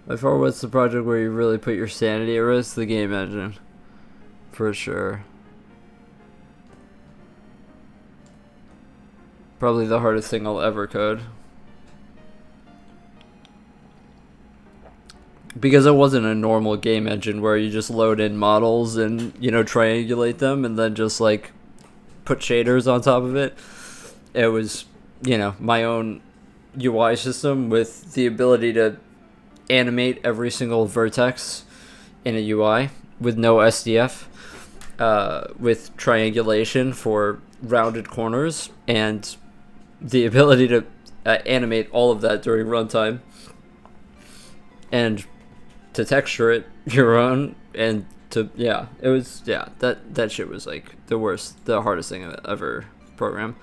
By far, what's the project where you really put your sanity at risk? The game engine. For sure. Probably the hardest thing I'll ever code. Because it wasn't a normal game engine where you just load in models and, you know, triangulate them and then just, like, put shaders on top of it. It was, you know, my own UI system with the ability to animate every single vertex in a UI with no SDF, with triangulation for rounded corners, and the ability to animate all of that during runtime, and to texture it your own, and to, yeah, it was, yeah, that shit was like the hardest thing I've ever programmed.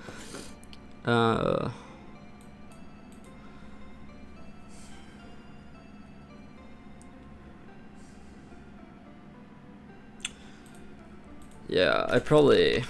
Yeah, I probably...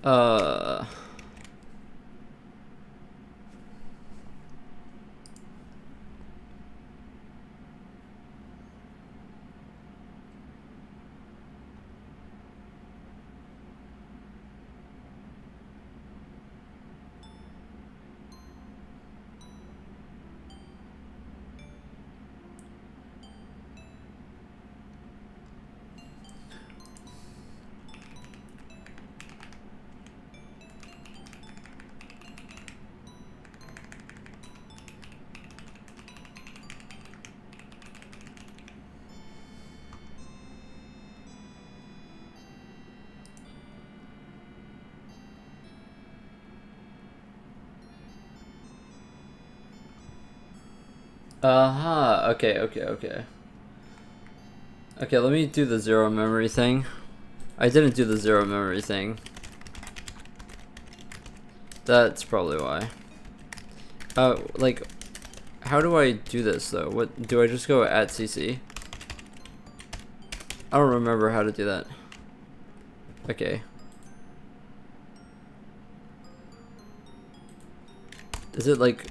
Uh... Uh-huh. Okay, okay, okay. Okay, let me do the zero memory thing. I didn't do the zero memory thing. That's probably why. Like, how do I do this though? What do I just go at CC? I don't remember how to do that. Okay. Is it like...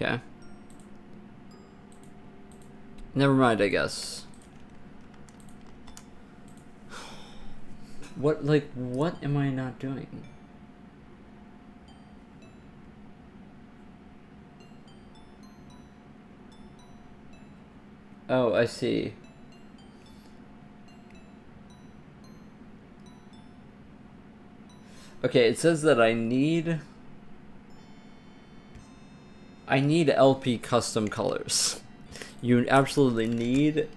Okay. Never mind, I guess. What am I not doing? Oh, I see. Okay, it says that I need LP custom colors. You absolutely need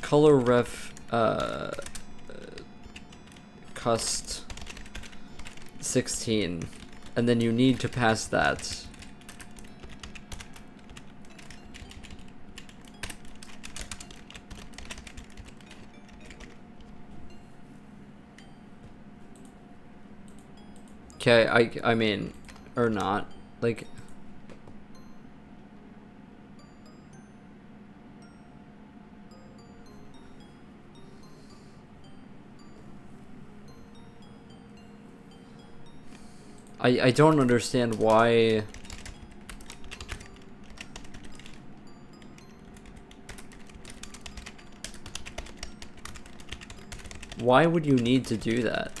color ref cust 16, and then you need to pass that. Okay, I mean, or not, like... I don't understand why... Why would you need to do that?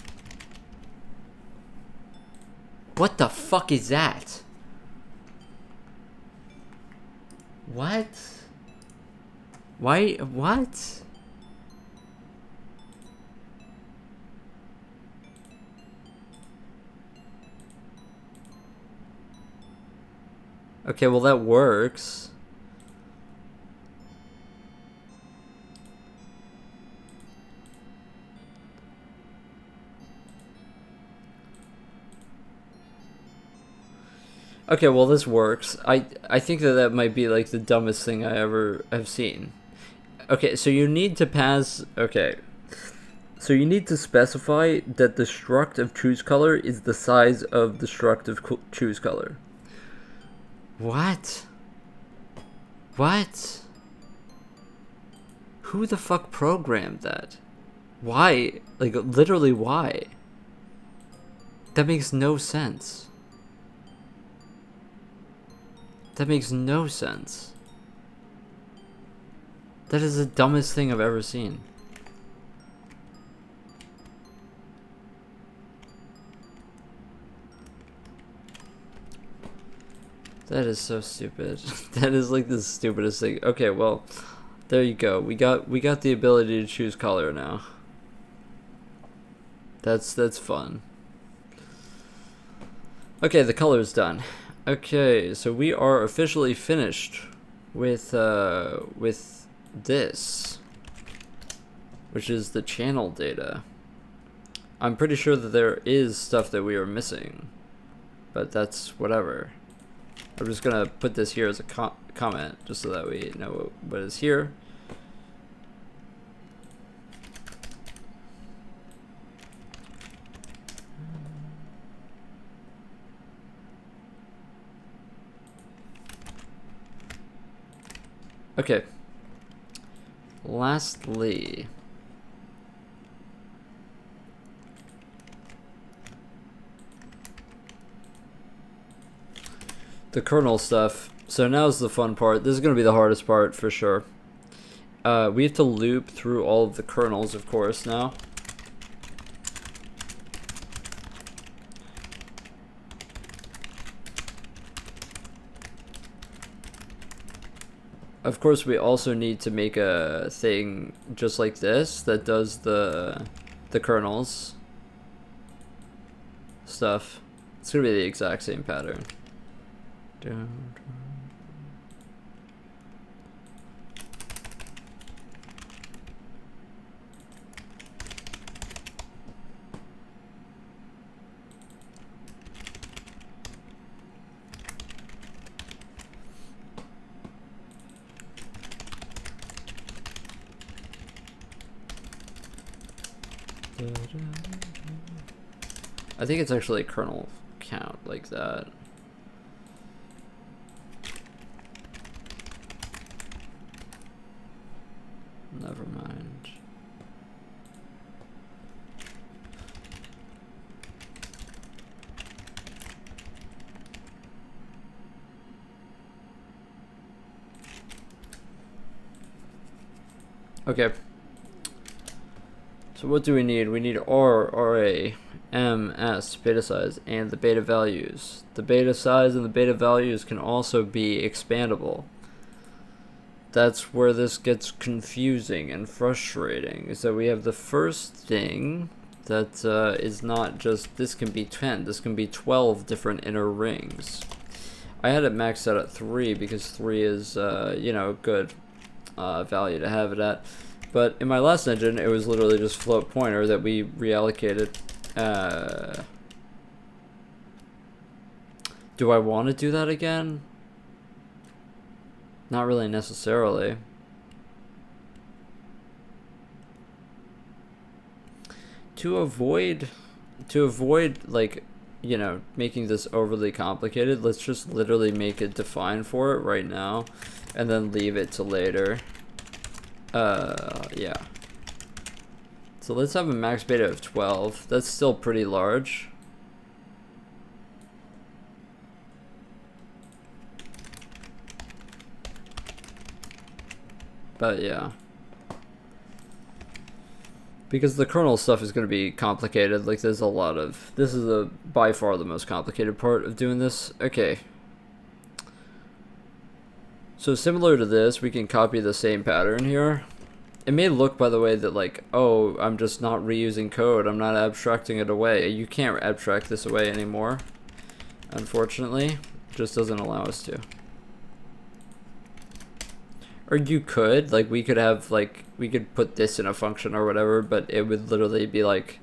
What the fuck is that? What? Why? What? Okay, well that works. Okay, well this works. I think that might be like the dumbest thing I ever have seen. Okay, so you need to pass... Okay. So you need to specify that the struct of choose color is the size of the struct of choose color. What? What? Who the fuck programmed that? Why? Like, literally why? That makes no sense. That makes no sense. That is the dumbest thing I've ever seen. That is so stupid. That is like the stupidest thing. Okay, well, there you go. We got the ability to choose color now. That's fun. Okay, the color's done. Okay, so we are officially finished with this, which is the channel data. I'm pretty sure that there is stuff that we are missing, but that's whatever. I'm just gonna put this here as a comment, just so that we know what is here. Okay. Lastly, the kernel stuff. So now's the fun part. This is going to be the hardest part for sure. We have to loop through all of the kernels, of course, now. Of course, we also need to make a thing just like this that does the kernels stuff. It's going to be the exact same pattern. I think it's actually a kernel count like that. Never mind. Okay. So what do we need? We need R, RA, M, S, beta size, and the beta values. The beta size and the beta values can also be expandable. That's where this gets confusing and frustrating, is that we have the first thing that is not just, this can be 10, this can be 12 different inner rings. I had it maxed out at 3 because 3 is, you know, a good value to have it at. But in my last engine, it was literally just float pointer that we reallocated. Do I want to do that again? Not really necessarily. To avoid like, you know, making this overly complicated, let's just literally make it define for it right now and then leave it to later. Yeah. So let's have a max beta of 12. That's still pretty large. But yeah. Because the kernel stuff is going to be complicated. Like, there's a lot of... This is by far the most complicated part of doing this. Okay. So similar to this, we can copy the same pattern here. It may look, by the way, that like, oh, I'm just not reusing code. I'm not abstracting it away. You can't abstract this away anymore. Unfortunately. It just doesn't allow us to. Or you could, like, we could have, like, we could put this in a function or whatever, but it would literally be like,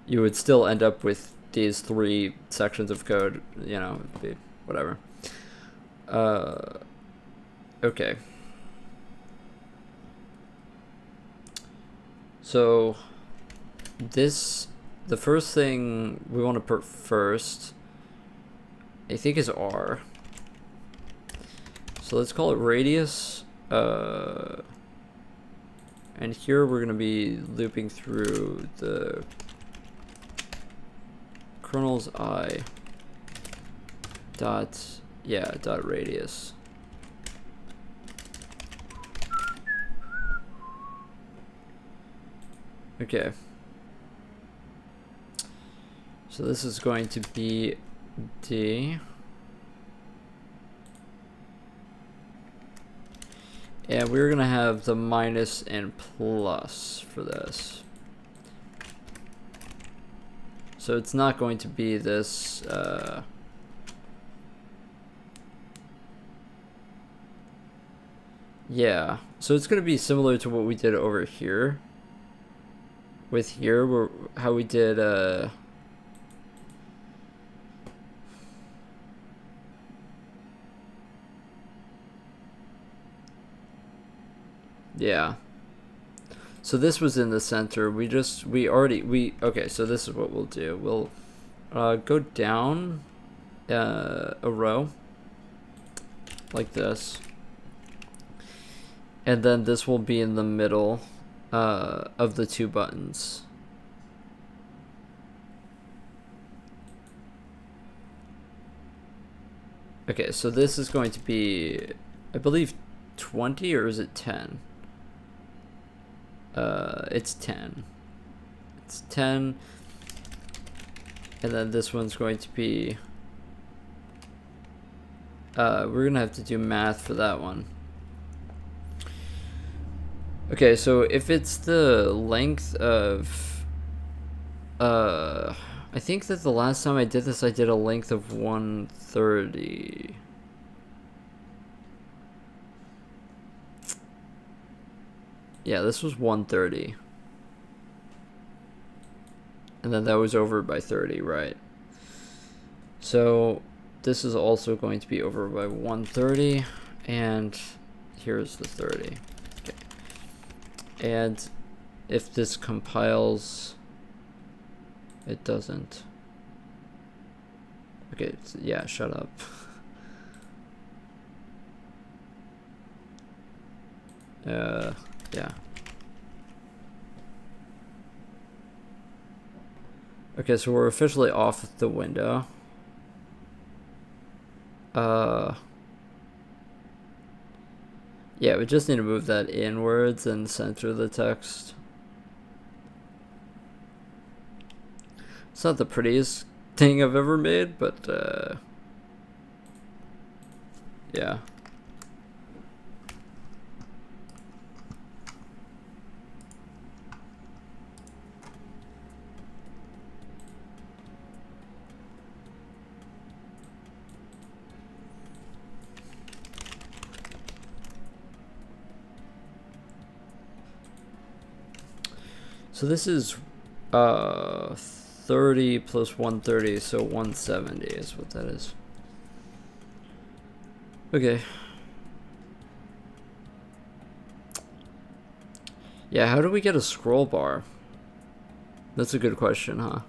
you would still end up with these 3 sections of code, you know, it'd be whatever. Okay. So, this, the first thing we want to put first, I think, is R. So let's call it radius, and here we're going to be looping through the kernel's I dot, yeah, dot radius. Okay. So this is going to be D. And we're going to have the minus and plus for this. So it's not going to be this... yeah, so it's going to be similar to what we did over here. With here, how we did... yeah. So this was in the center. Okay, so this is what we'll do. We'll go down a row like this. And then this will be in the middle of the 2 buttons. Okay, so this is going to be, I believe, 20, or is it 10? It's 10. It's 10. And then this one's going to be, we're gonna have to do math for that one. Okay, so if it's the length of, I think that the last time I did this, I did a length of 130. Yeah, this was 130. And then that was over by 30, right? So this is also going to be over by 130, and here's the 30. Okay. And if this compiles, it doesn't. Okay, yeah, shut up. Yeah. Okay, so we're officially off the window. Yeah, we just need to move that inwards and center the text. It's not the prettiest thing I've ever made, but yeah. So this is 30 plus 130, so 170 is what that is. Okay. Yeah, how do we get a scroll bar? That's a good question, huh?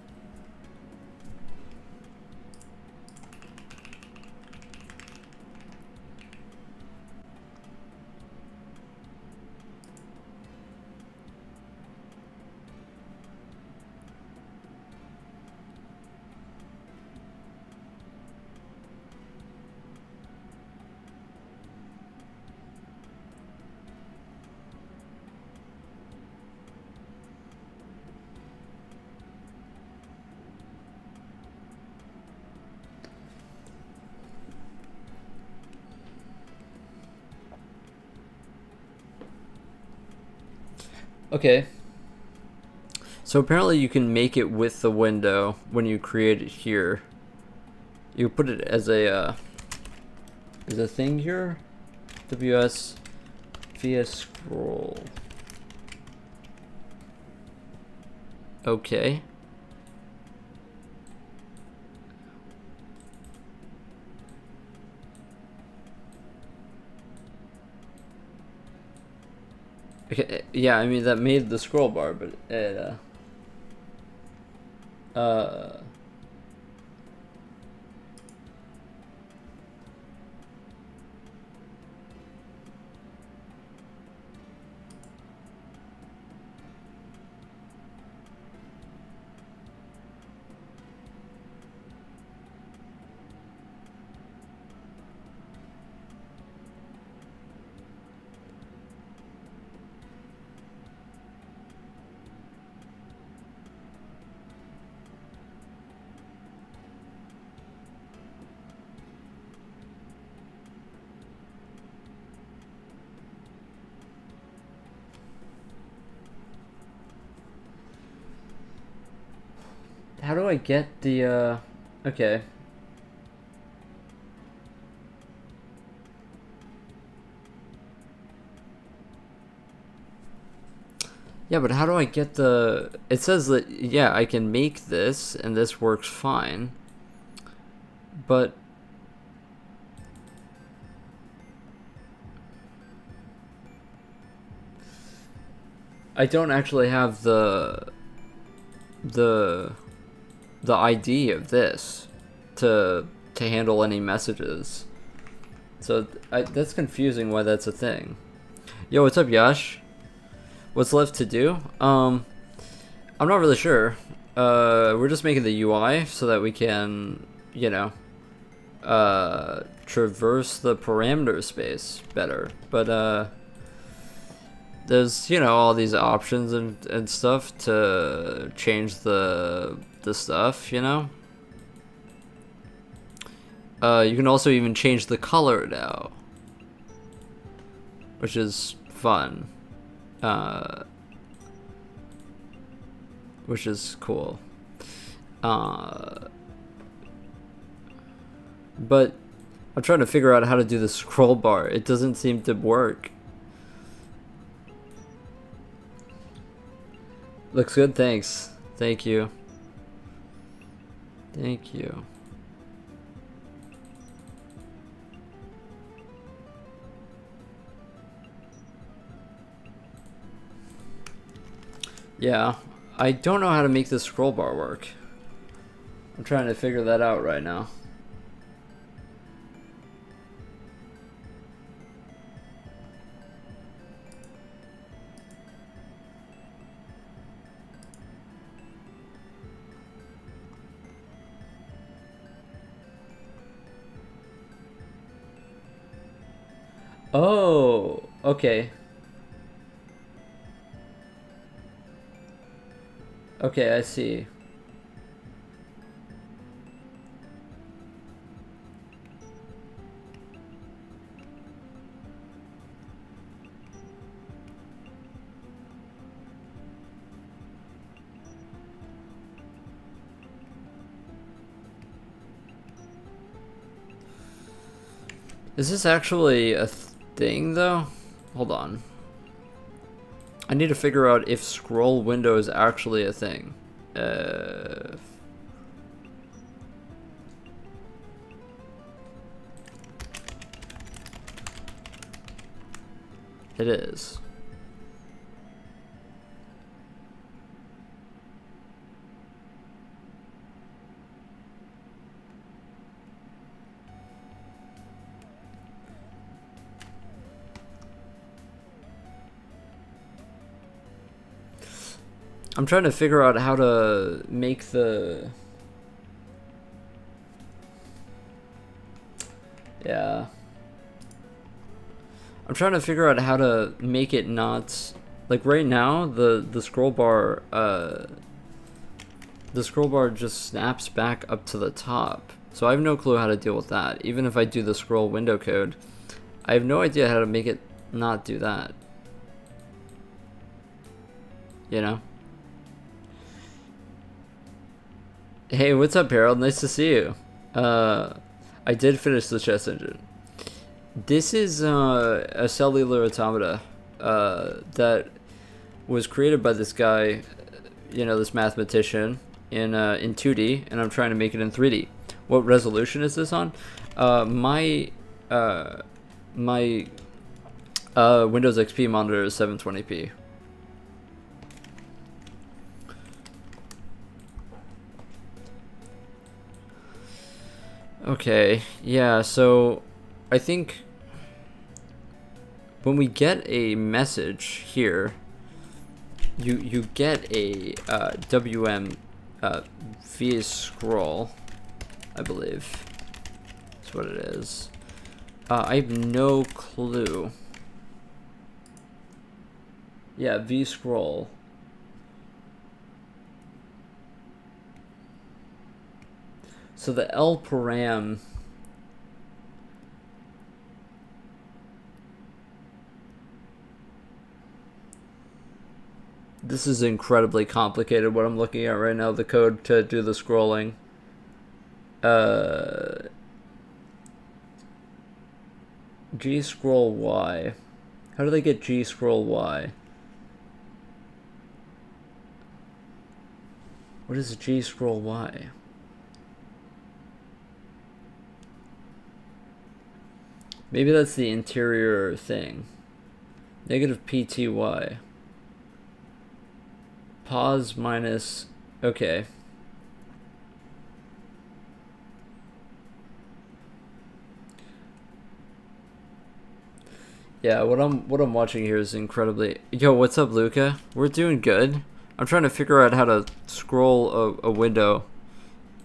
Okay. So apparently you can make it with the window when you create it here. You put it as a thing here. WS via scroll. Okay. Okay, yeah, I mean that made the scroll bar, but it how do I get the okay. Yeah, but how do I get the... It says that, yeah, I can make this, and this works fine. But... I don't actually have the ID of this to handle any messages. So that's confusing why that's a thing. Yo, what's up, Yash? What's left to do? I'm not really sure. We're just making the UI so that we can, you know, traverse the parameter space better. But there's, you know, all these options and stuff to change the stuff, you know. You can also even change the color now, which is fun. Which is cool. But I'm trying to figure out how to do the scroll bar. It doesn't seem to work. Looks good, thanks. Thank you. Thank you. Yeah, I don't know how to make this scroll bar work. I'm trying to figure that out right now. Oh, okay. Okay, I see. Is this actually a thing, though? Hold on. I need to figure out if scroll window is actually a thing. It is. I'm trying to figure out how to make the... Yeah. I'm trying to figure out how to make it not... Like right now, the scroll bar just snaps back up to the top. So I have no clue how to deal with that. Even if I do the scroll window code, I have no idea how to make it not do that. You know? Hey, what's up, Harold? Nice to see you. I did finish the chess engine. This is a cellular automata that was created by this guy, you know, this mathematician in 2D, and I'm trying to make it in 3D. What resolution is this on? My Windows XP monitor is 720p. Okay, yeah, so I think when we get a message here, you get a WM via scroll, I believe. That's what it is. I have no clue. Yeah, V scroll. So the L param this is incredibly complicated what I'm looking at right now, the code to do the scrolling. G scroll Y. How do they get G scroll Y? What is G scroll Y? Maybe that's the interior thing. Negative PTY. Pause minus... Okay. Yeah, what I'm watching here is incredibly... Yo, what's up, Luca? We're doing good. I'm trying to figure out how to scroll a window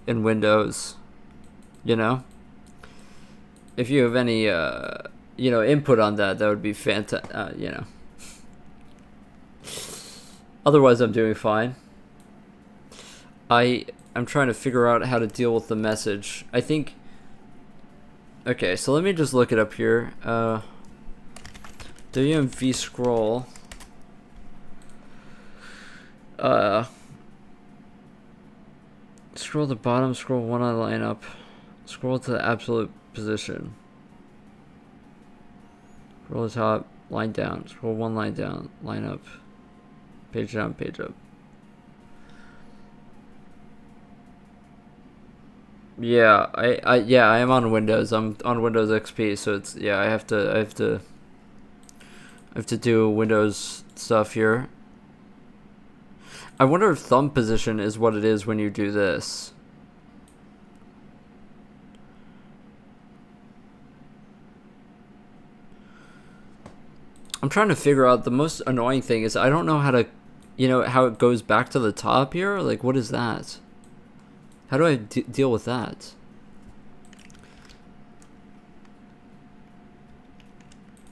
in Windows. You know? If you have any, you know, input on that, that would be fantastic, you know. Otherwise, I'm doing fine. I'm trying to figure out how to deal with the message. I think... Okay, so let me just look it up here. WMV scroll. Scroll to the bottom, scroll one line up. Scroll to the absolute position. Scroll to the top, line down. Scroll one line down, line up. Page down, page up. Yeah, I am on Windows. I'm on Windows XP, so it's I have to do Windows stuff here. I wonder if thumb position is what it is when you do this. I'm trying to figure out, the most annoying thing is I don't know how to, how it goes back to the top here. Like, what is that? How do I deal with that?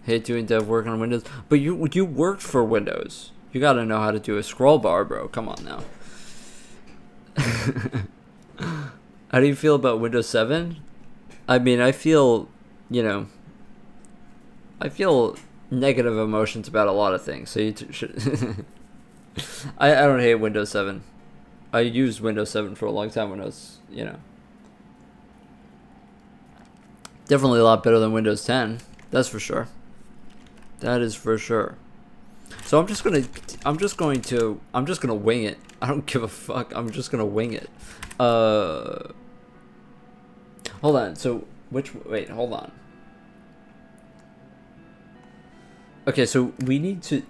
Hate doing dev work on Windows. But you worked for Windows. You gotta know how to do a scroll bar, bro. Come on now. How do you feel about Windows 7? I mean, I feel negative emotions about a lot of things. So you should... I don't hate Windows 7. I used Windows 7 for a long time when I was, definitely a lot better than Windows 10. That's for sure. That is for sure. So I'm just gonna wing it. I don't give a fuck. I'm just gonna wing it. Hold on. So wait, hold on. Okay, so we need to...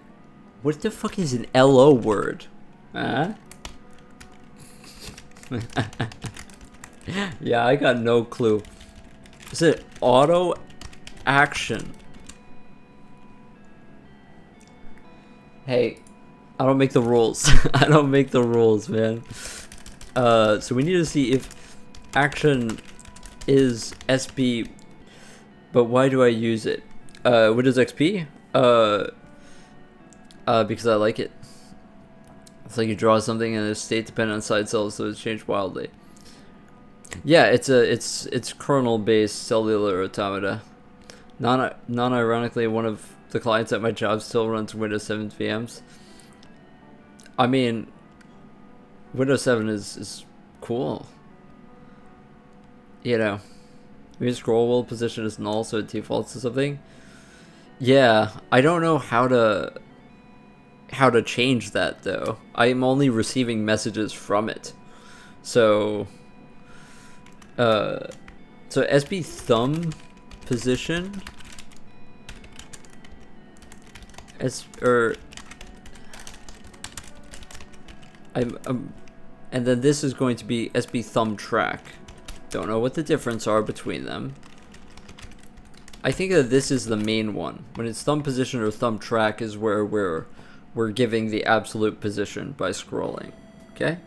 What the fuck is an LO word? Huh? Yeah, I got no clue. Is it auto action? Hey, I don't make the rules. I don't make the rules, man. So we need to see if action is SB, but why do I use it? Windows XP? Because I like it. It's like you draw something in a state dependent on side cells, so it's changed wildly. Yeah, it's kernel based cellular automata. Non-ironically, one of the clients at my job still runs Windows 7 VMs. I mean, Windows 7 is cool. Maybe scroll wheel position is null, so it defaults to something. Yeah, I don't know how to change that though. I'm only receiving messages from it. So SB thumb position and then this is going to be SB thumb track. Don't know what the difference are between them. I think that this is the main one. When it's thumb position or thumb track is where we're giving the absolute position by scrolling. Okay?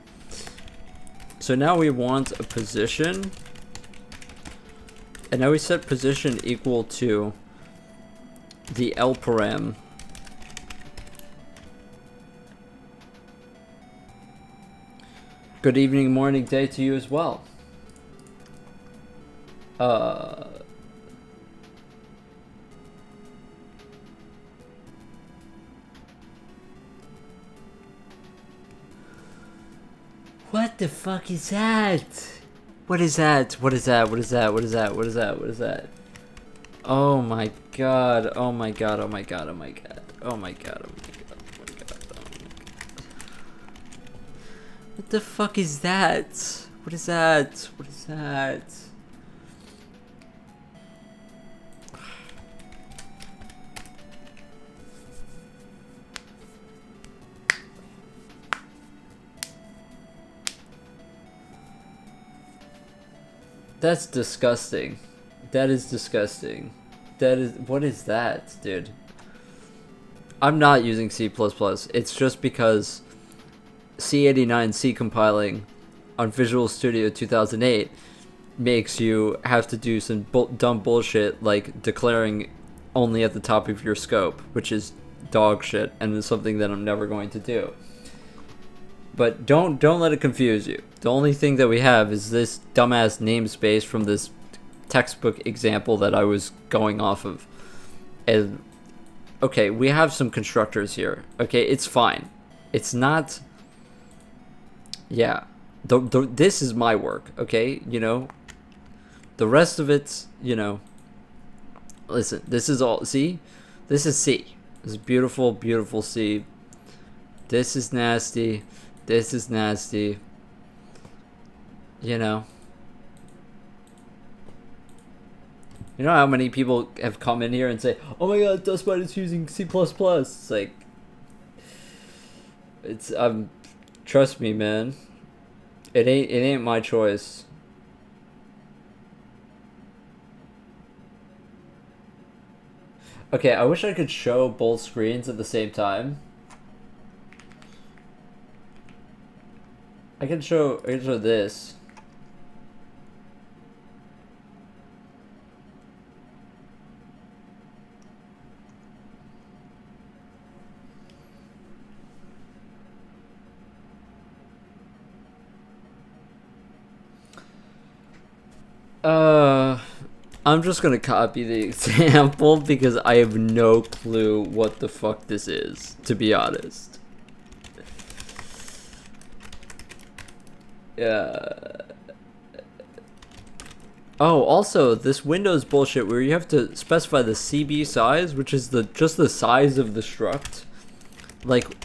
So now we want a position. And now we set position equal to the L param. Good evening, morning, day to you as well. What the fuck is that? What is that? What is that? What is that? What is that? What is that? What is that? Oh my god. Oh my god. Oh my god. Oh my god. Oh my god. Oh my god. Oh my god. Oh my god. What the fuck is that? What is that? What is that? That's disgusting. That is disgusting. That is... What is that, dude? I'm not using C++. It's just because C89 C compiling on Visual Studio 2008 makes you have to do some dumb bullshit like declaring only at the top of your scope, which is dog shit and is something that I'm never going to do. But don't let it confuse you. The only thing that we have is this dumbass namespace from this textbook example that I was going off of. And okay, we have some constructors here. Okay, it's fine. It's not... Yeah. This is my work, okay? The rest of it's, Listen, this is all... See? This is C. This is beautiful, beautiful C. This is nasty. This is nasty. You know how many people have come in here and say, "Oh my god, Dustbite is using C++." It's like, Trust me, man. It ain't my choice. Okay, I wish I could show both screens at the same time. I can show this. I'm just gonna copy the example because I have no clue what the fuck this is, to be honest. Yeah. Oh, also, this Windows bullshit where you have to specify the CB size, which is just the size of the struct. Like,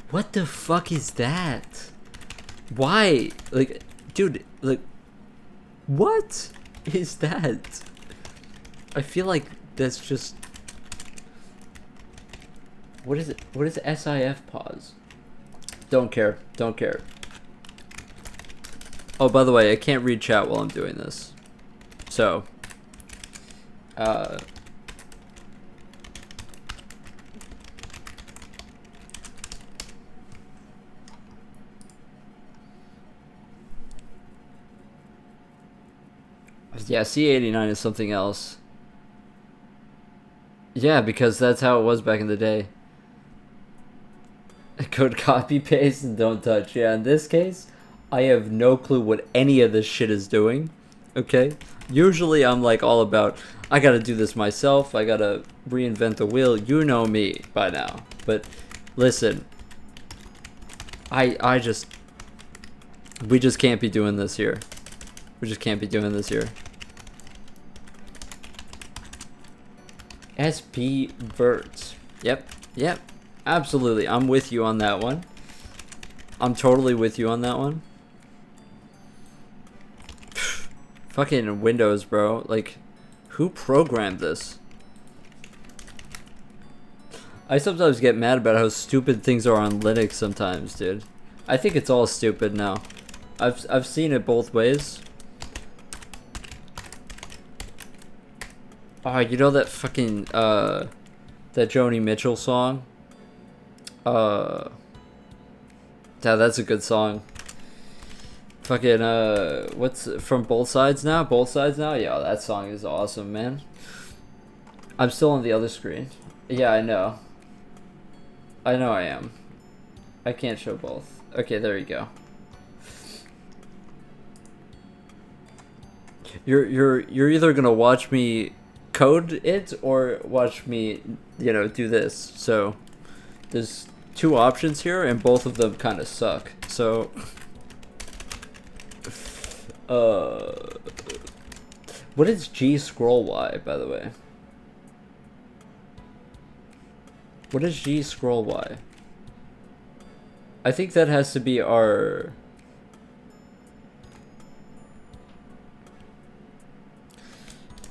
what the fuck is that? Why? Like, dude, like, what is that? I feel like that's just... What is it? What is SIF pause? Don't care. Don't care. Oh, by the way, I can't read chat while I'm doing this. So, yeah, C89 is something else. Yeah, because that's how it was back in the day. Code copy paste and don't touch. Yeah, in this case, I have no clue what any of this shit is doing. Okay? Usually I'm like all about, I gotta do this myself, I gotta reinvent the wheel. You know me by now. But listen, I just, we just can't be doing this here. We just can't be doing this here. SP Vert. Yep, yep. Absolutely. I'm with you on that one. I'm totally with you on that one. Fucking Windows, bro. Like, who programmed this? I sometimes get mad about how stupid things are on Linux sometimes, dude. I think it's all stupid now. I've seen it both ways. Oh, you know that fucking, that Joni Mitchell song? Yeah, that's a good song. Fucking, what's, From Both Sides Now? Both Sides Now? Yeah, that song is awesome, man. I'm still on the other screen. Yeah, I know. I know I am. I can't show both. Okay, there you go. You're either gonna watch me code it or watch me, you know, do this. So there's two options here and both of them kind of suck. So what is G scroll Y, by the way? What is G scroll Y? I think that has to be our...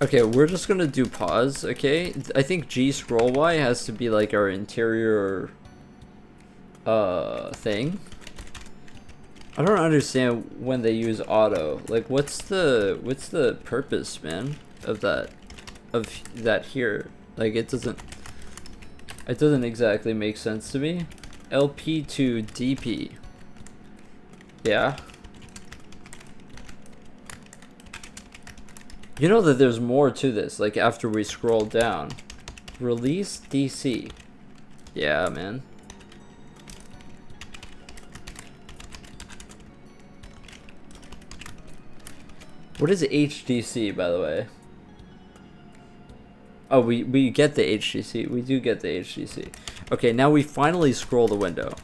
Okay, we're just gonna do pause, okay? I think G scroll Y has to be like our interior thing. I don't understand when they use auto. Like, what's the purpose, man, of that here? Like, it doesn't exactly make sense to me. LP to DP. Yeah. You know that there's more to this, like after we scroll down. Release DC. Yeah, man. What is HDC, by the way? Oh, we get the HDC. We do get the HDC. Okay, now we finally scroll the window.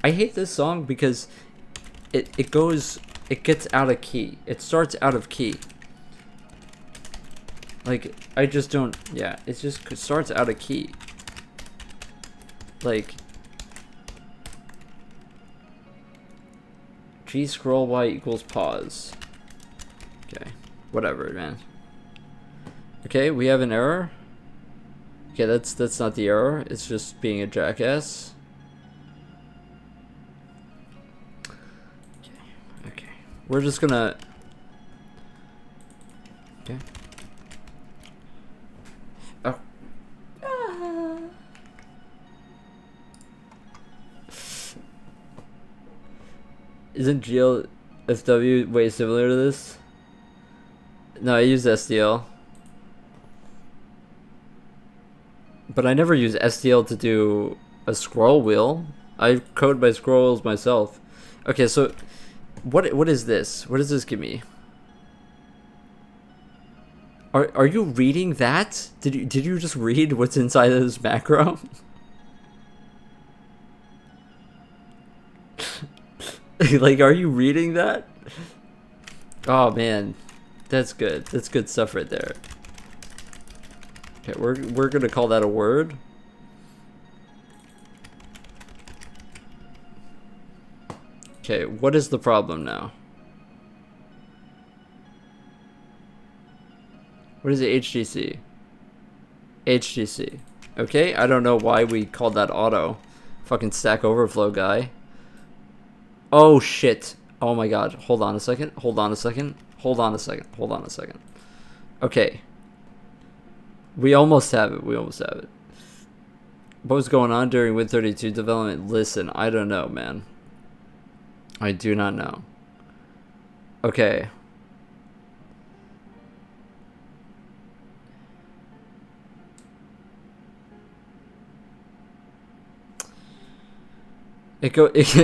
I hate this song because it gets out of key. It starts out of key. Like, I just don't, yeah, it just starts out of key. Like, G scroll Y equals pause. Okay, whatever, man. Okay, we have an error. Okay, that's not the error. It's just being a jackass. We're just gonna... Okay. Oh. Isn't GLFW way similar to this? No, I use SDL. But I never use SDL to do a scroll wheel. I code my scroll wheels myself. Okay, so what is this? What does this give me? Are you reading that? Did you just read what's inside of this macro? Like, are you reading that? Oh man, that's good. That's good stuff right there. Okay, we're gonna call that a word. Okay, what is the problem now? What is it? HTC. HTC. Okay, I don't know why we called that auto. Fucking Stack Overflow guy. Oh shit. Oh my god. Hold on a second. Hold on a second. Hold on a second. Hold on a second. Okay. We almost have it. We almost have it. What was going on during Win32 development? Listen, I don't know, man. I do not know. Okay.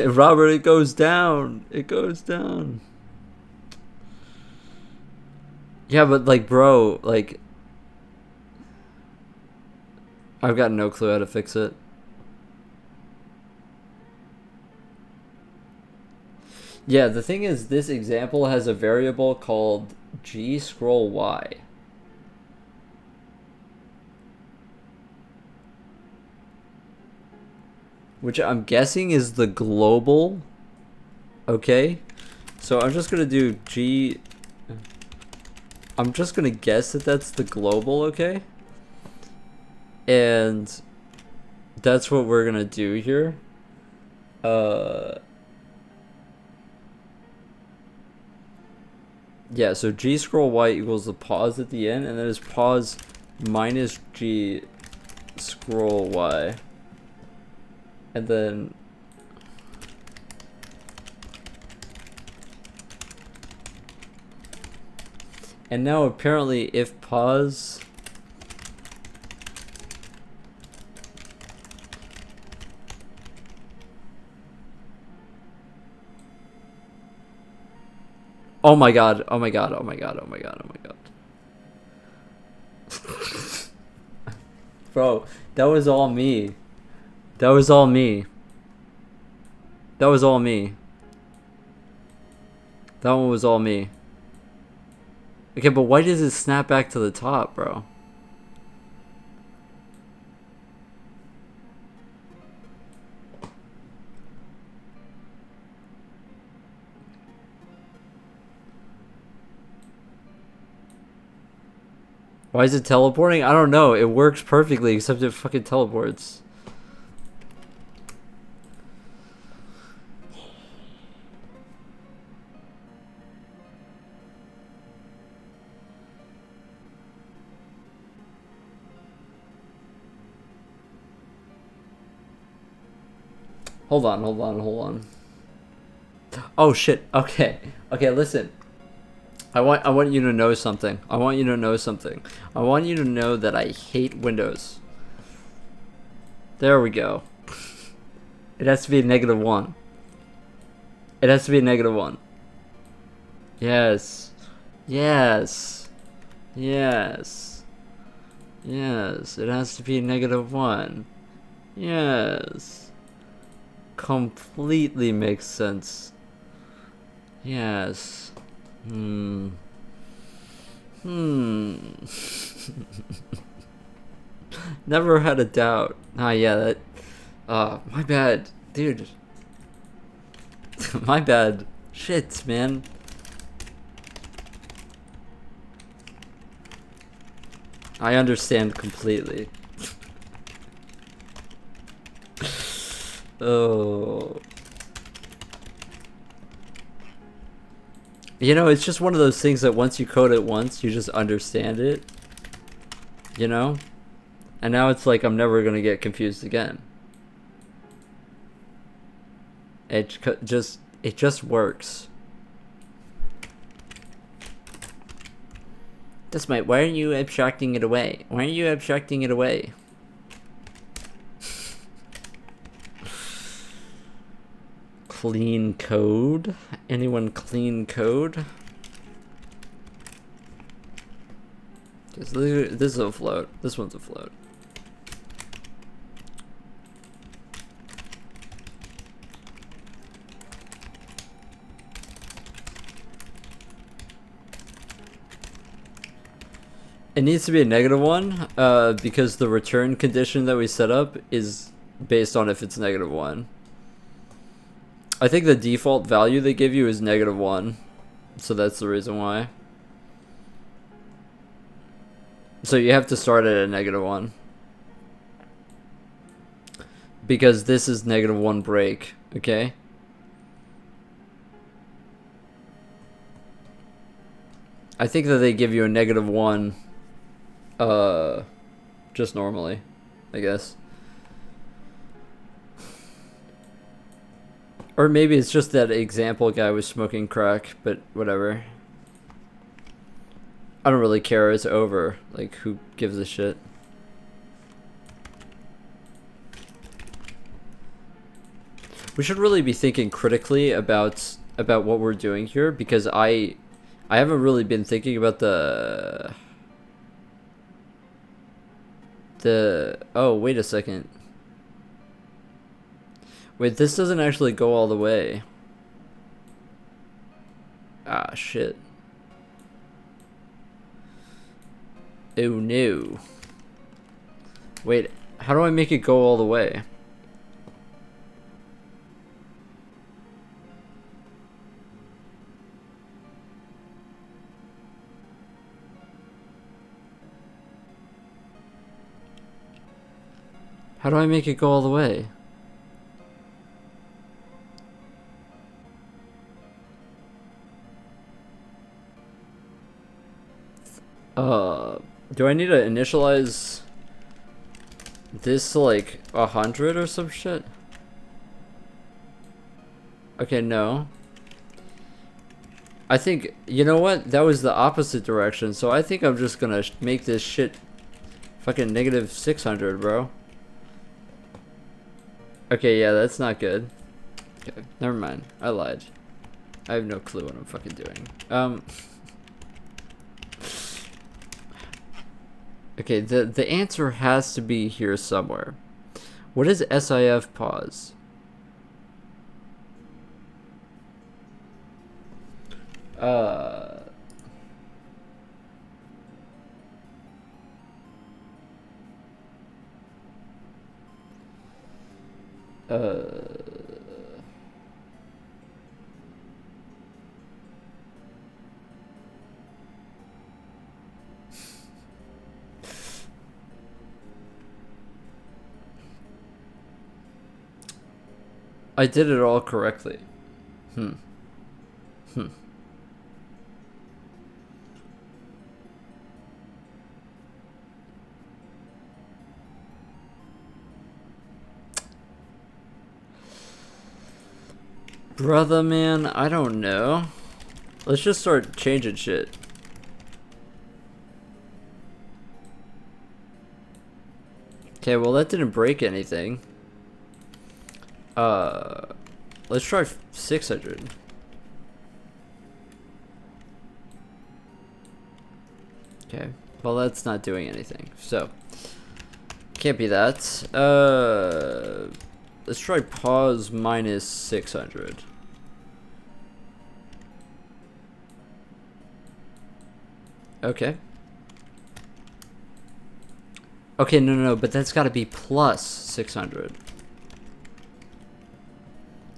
Robert, it goes down. It goes down. Yeah, but like, bro, like, I've got no clue how to fix it. Yeah, the thing is, this example has a variable called G scroll Y. Which I'm guessing is the global. Okay. So I'm just going to do G. I'm just going to guess that that's the global, okay? And that's what we're going to do here. Yeah, so G scroll Y equals the pause at the end, and then it's pause minus G scroll Y. And then and now apparently if pause oh my god, oh my god, oh my god, oh my god, oh my god. Bro, that was all me. That was all me. That was all me. That one was all me. Okay, but why does it snap back to the top, bro? Why is it teleporting? I don't know. It works perfectly, except it fucking teleports. Hold on, hold on, hold on. Oh shit. Okay. Okay, listen. I want you to know something. I want you to know something. I want you to know that I hate Windows. There we go. It has to be a -1. It has to be a -1. Yes. Yes. Yes. Yes. It has to be a -1. Yes. Completely makes sense. Yes. Never had a doubt. Ah, yeah, that. My bad, dude. My bad. Shit, man. I understand completely. Oh. You know, it's just one of those things that once you code it once, you just understand it. You know? And now it's like I'm never gonna get confused again. It just works. That's my. Why aren't you abstracting it away? Why aren't you abstracting it away? Clean code? Anyone clean code? This is a float. This one's a float. It needs to be a -1, because the return condition that we set up is based on if it's -1. I think the default value they give you is -1, so that's the reason why. So you have to start at a -1. Because this is -1 break, okay? I think that they give you a -1, just normally, I guess. Or maybe it's just that example guy was smoking crack, but whatever. I don't really care, it's over. Like, who gives a shit? We should really be thinking critically about what we're doing here, because I haven't really been thinking about the oh, wait a second. Wait, this doesn't actually go all the way. Ah, shit. Oh no. Wait, how do I make it go all the way? How do I make it go all the way? Do I need to initialize this to like 100 or some shit? Okay, no. I think, you know what? That was the opposite direction, so I think I'm just gonna make this shit fucking -600, bro. Okay, yeah, that's not good. Okay, never mind. I lied. I have no clue what I'm fucking doing. Okay, the answer has to be here somewhere. What is SIF pause? I did it all correctly. Brother, man, I don't know. Let's just start changing shit. Okay, well that didn't break anything. Let's try 600. Okay, well that's not doing anything, so can't be that. Let's try pause -600. Okay. Okay, no, but that's got to be plus 600.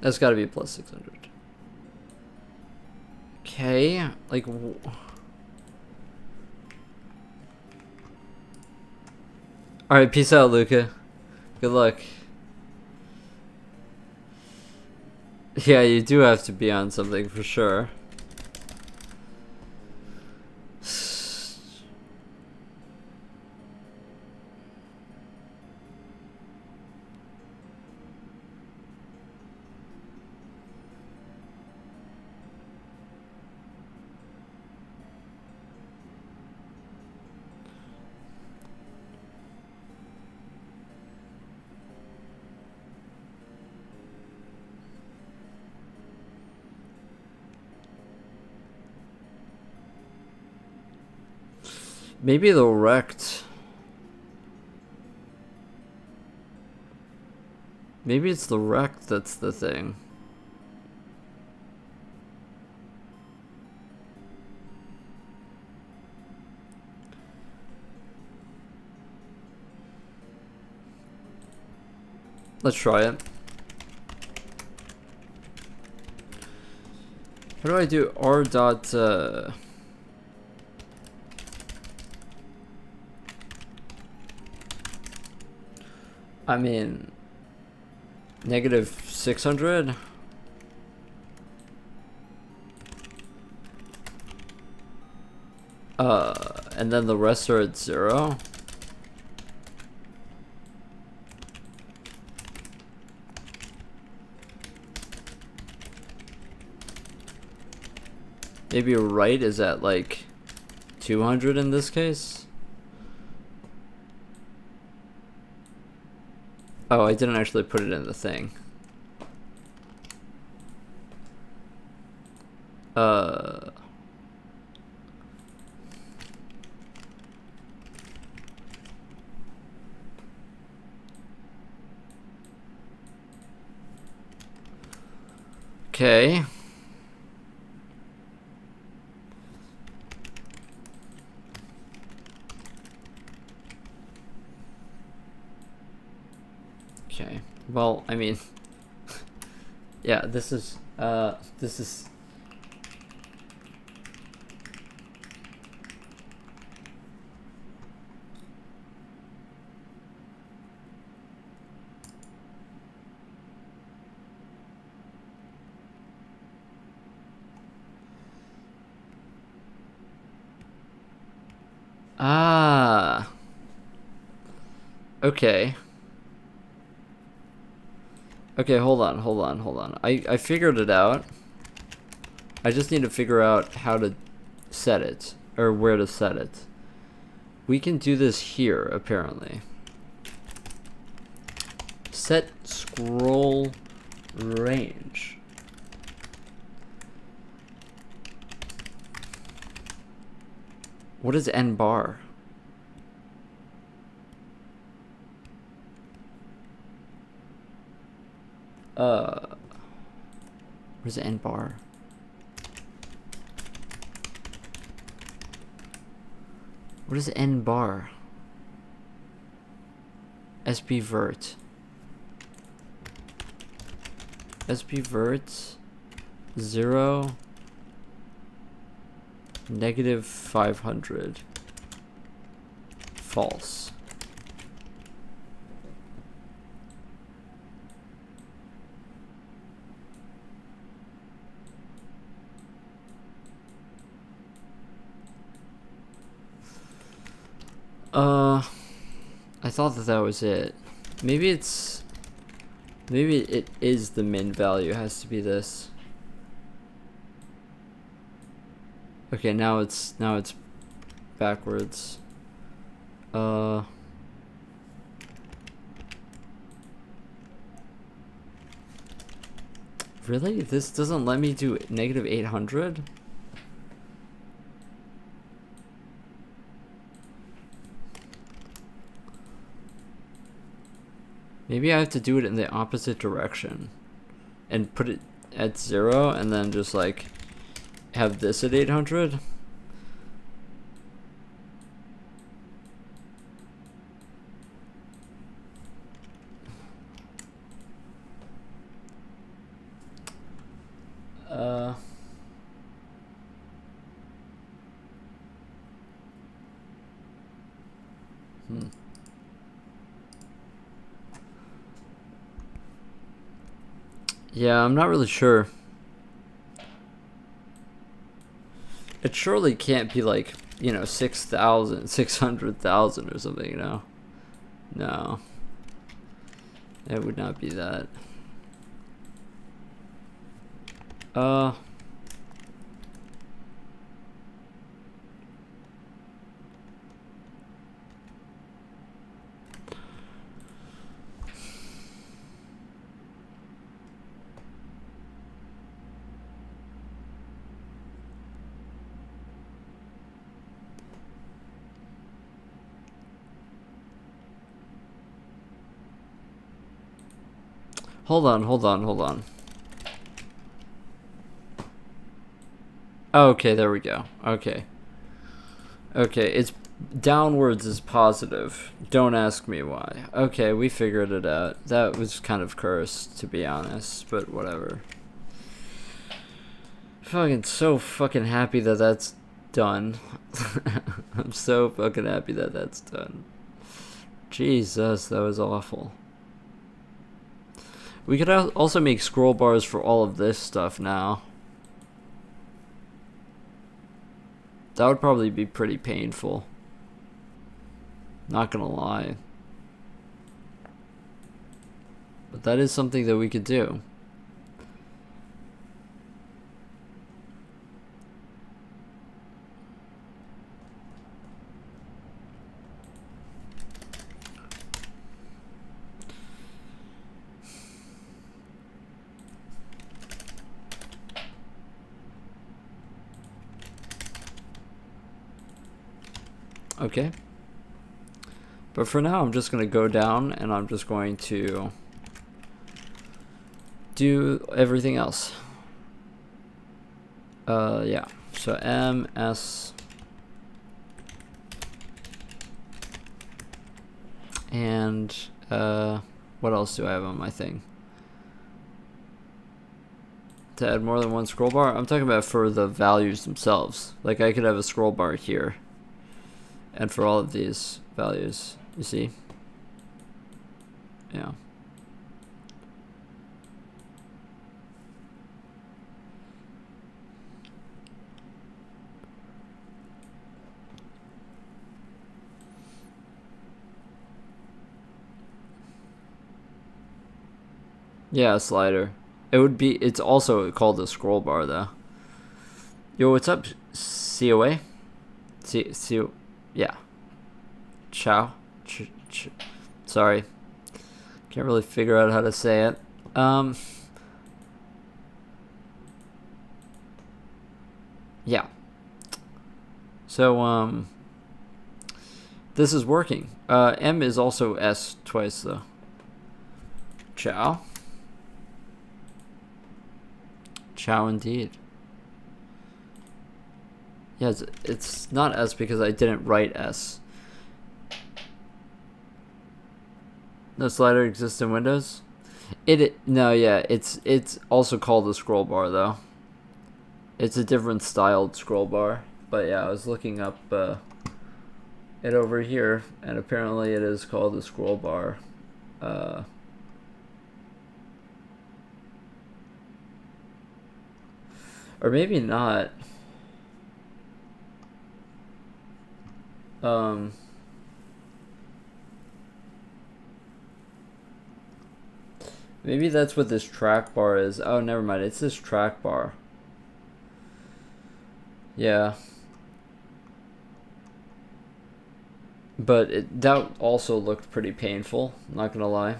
That's got to be plus 600. Okay, like... Alright, peace out, Luca. Good luck. Yeah, you do have to be on something for sure. Maybe the rect. Maybe it's the rect that's the thing. Let's try it. How do I do r dot I mean negative 600? And then the rest are at 0? Maybe right is at like 200 in this case? Oh, I didn't actually put it in the thing. Okay. Okay. Well, I mean, yeah, this is okay. Okay, hold on. I figured it out. I just need to figure out how to set it, or where to set it. We can do this here, apparently. Set scroll range. What is n bar? Where's n bar? What is n bar? SB vert. SB vert 0 negative 500 false. I thought that was it. Maybe it is the min value. It has to be this. Okay, now it's backwards. Really? This doesn't let me do negative 800? Maybe I have to do it in the opposite direction and put it at 0 and then just like have this at 800. Yeah, I'm not really sure. It surely can't be like, 6,000, 600,000 or something, No. It would not be that. Hold on, hold on, hold on. Okay, there we go. Okay. Okay, it's downwards is positive. Don't ask me why. Okay, we figured it out. That was kind of cursed, to be honest, but whatever. Fucking so fucking happy that that's done. I'm so fucking happy that that's done. Jesus, that was awful. We could also make scroll bars for all of this stuff now. That would probably be pretty painful. Not gonna lie. But that is something that we could do. Okay. But for now, I'm just going to go down and I'm just going to do everything else. Yeah. So M, S, and what else do I have on my thing? To add more than one scroll bar? I'm talking about for the values themselves. Like I could have a scroll bar here. And for all of these values, you see? Yeah. Yeah, a slider. It's also called a scroll bar though. Yo, what's up, COA? Yeah. Ciao. Sorry. Can't really figure out how to say it. Yeah. So, this is working. M is also S twice though. Ciao. Ciao indeed. Yeah, it's not S because I didn't write S. No slider exists in Windows? No, yeah, it's also called a scroll bar though. It's a different styled scroll bar. But yeah, I was looking up it over here, and apparently it is called a scroll bar. Or maybe not. Maybe that's what this track bar is. Oh, never mind. It's this track bar. Yeah. But that also looked pretty painful, not gonna lie.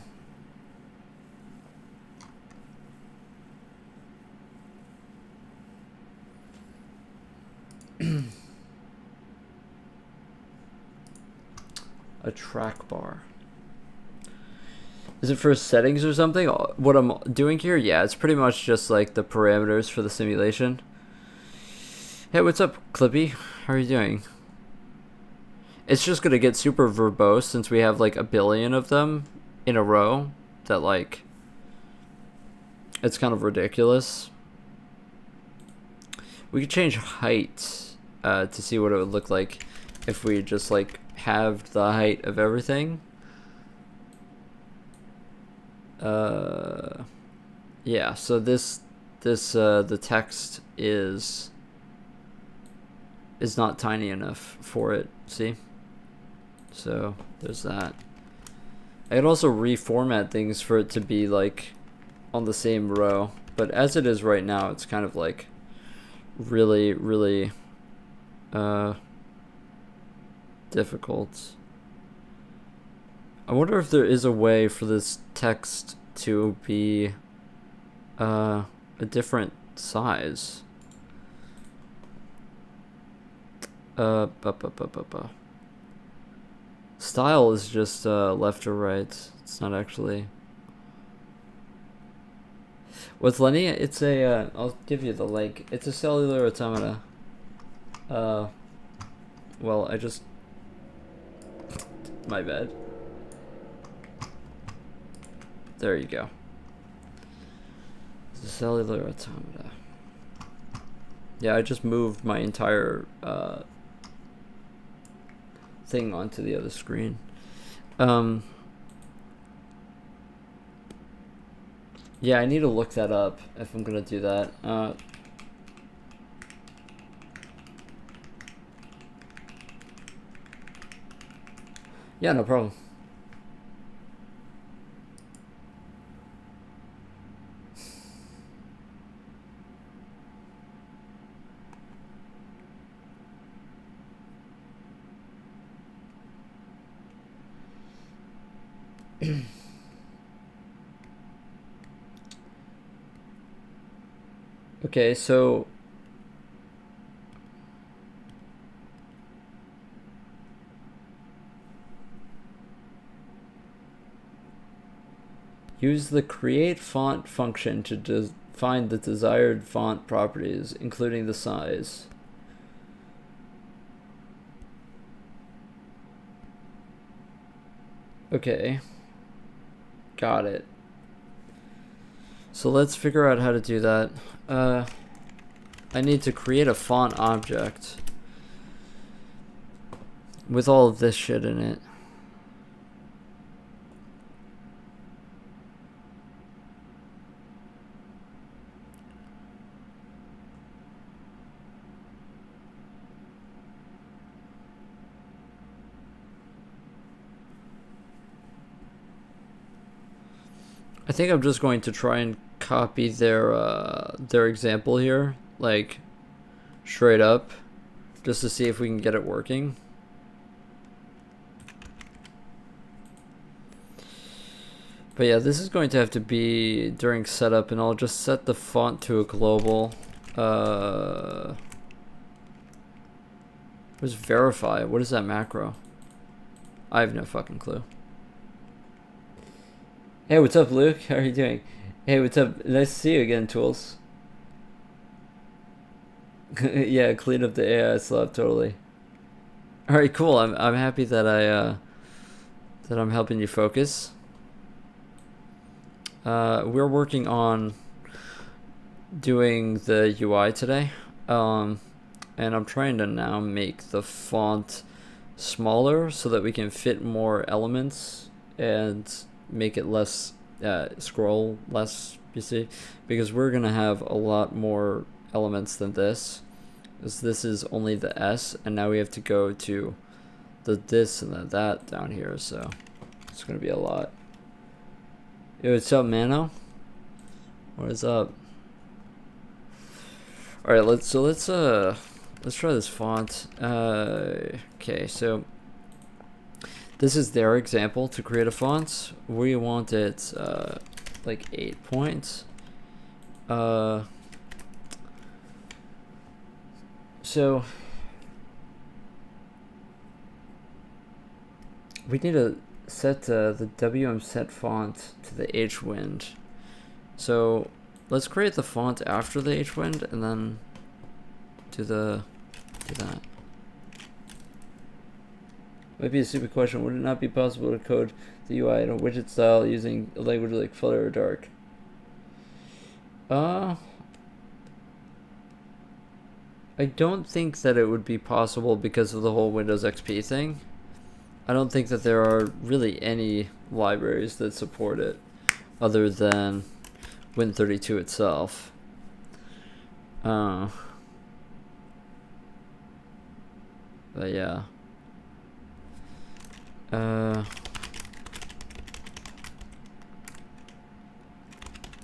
A track bar. Is it for settings or something? What I'm doing here? Yeah, it's pretty much just like the parameters for the simulation. Hey, what's up, Clippy? How are you doing? It's just gonna get super verbose since we have like a billion of them in a row that like it's kind of ridiculous. We could change height to see what it would look like if we just like halved the height of everything. Yeah, so the text is not tiny enough for it, see? So there's that. I could also reformat things for it to be like on the same row, but as it is right now, it's kind of like really, really difficult. I wonder if there is a way for this text to be a different size. Style is just left or right. It's not actually. With Lenny, it's a, I'll give you the link. It's a cellular automata. Well, I just, my bad. There you go. It's a cellular automata. Yeah, I just moved my entire thing onto the other screen. Yeah, I need to look that up if I'm gonna do that. Yeah, no problem. Okay, so use the create font function to define the desired font properties, including the size. Okay, got it. So let's figure out how to do that. I need to create a font object with all of this shit in it. I think I'm just going to try and copy their example here, like straight up, just to see if we can get it working. But yeah, this is going to have to be during setup, and I'll just set the font to a global. What's verify? What is that macro? I have no fucking clue. Hey, what's up, Luke? How are you doing? Hey, what's up? Nice to see you again, Tools. Yeah, clean up the AI slot, totally. All right, cool. I'm happy that that I'm helping you focus. We're working on doing the UI today, and I'm trying to now make the font smaller so that we can fit more elements and make it less scroll less, you see, because we're gonna have a lot more elements than this, because this is only the S, and now we have to go to the this and the that down here, so it's gonna be a lot. Yo, what's up, Mano? What is up? All right, let's try this font. Okay, so this is their example to create a font. We want it like 8 points. So we need to set the WM set font to the H wind. So let's create the font after the H wind and then do that. Might be a stupid question. Would it not be possible to code the UI in a widget style using a language like Flutter or Dark? I don't think that it would be possible because of the whole Windows XP thing. I don't think that there are really any libraries that support it other than Win32 itself. But yeah.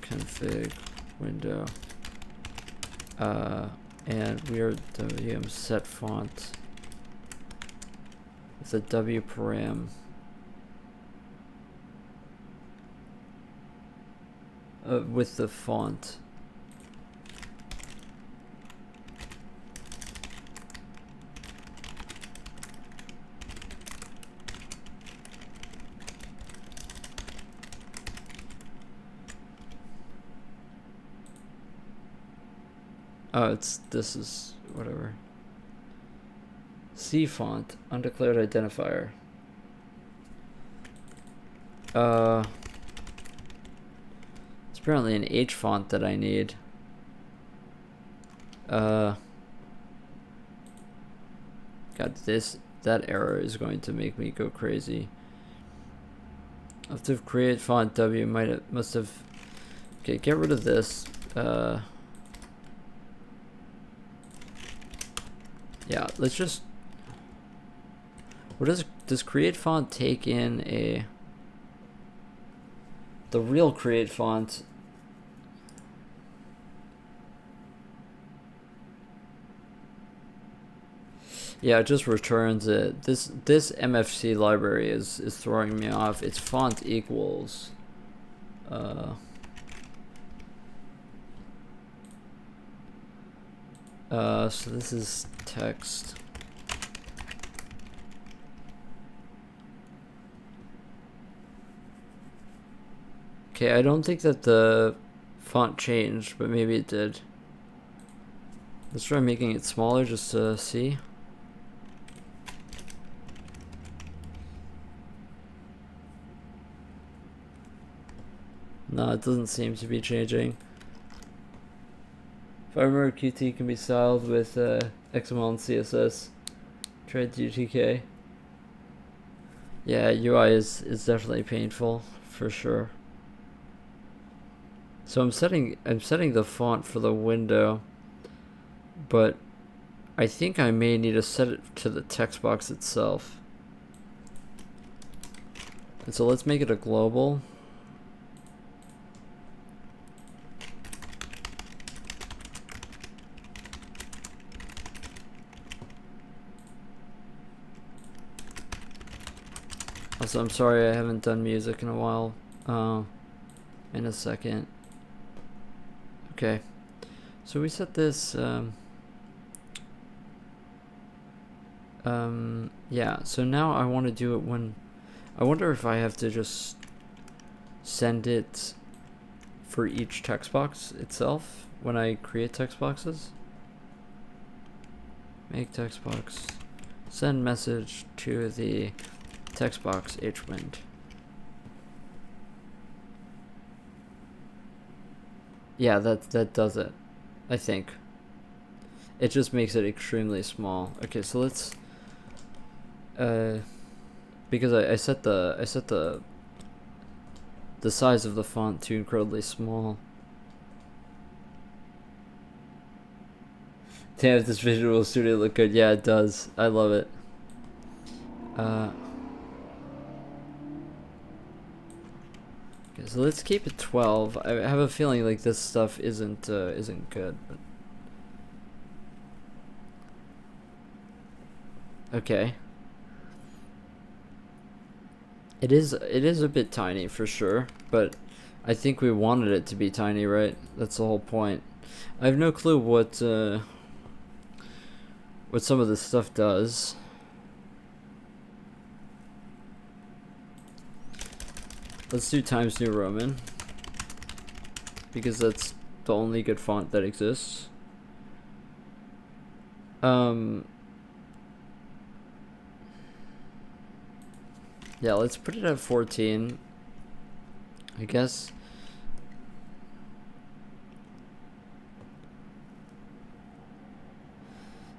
Config window. And we're WM set font with a W param. With the font. Oh, this is whatever. C font, undeclared identifier. It's apparently an H font that I need. God, that error is going to make me go crazy. I have to create font W. Must have. Okay, get rid of this. Yeah, let's just. What does create font take in the real create font? Yeah, it just returns it. This MFC library is throwing me off. It's font equals. So this is text. Okay, I don't think that the font changed, but maybe it did. Let's try making it smaller just to see. No, it doesn't seem to be changing. If I remember, Qt can be styled with XML and CSS. Try GTK. Yeah, UI is definitely painful for sure. So I'm setting the font for the window, but I think I may need to set it to the text box itself. And so let's make it a global. Also, I'm sorry I haven't done music in a while. In a second. Okay, so we set this. Yeah. So now I want to do it when. I wonder if I have to just send it for each text box itself when I create text boxes. Make text box. Send message to the text box hwind. Yeah, that does it. I think. It just makes it extremely small. Okay, so let's because I set the size of the font to incredibly small. Damn, if this Visual Studio look good. Yeah, it does. I love it. Okay, so let's keep it 12. I have a feeling like this stuff isn't good. But okay. It is a bit tiny for sure, but I think we wanted it to be tiny, right? That's the whole point. I have no clue what some of this stuff does. Let's do Times New Roman, because that's the only good font that exists. Yeah, let's put it at 14, I guess.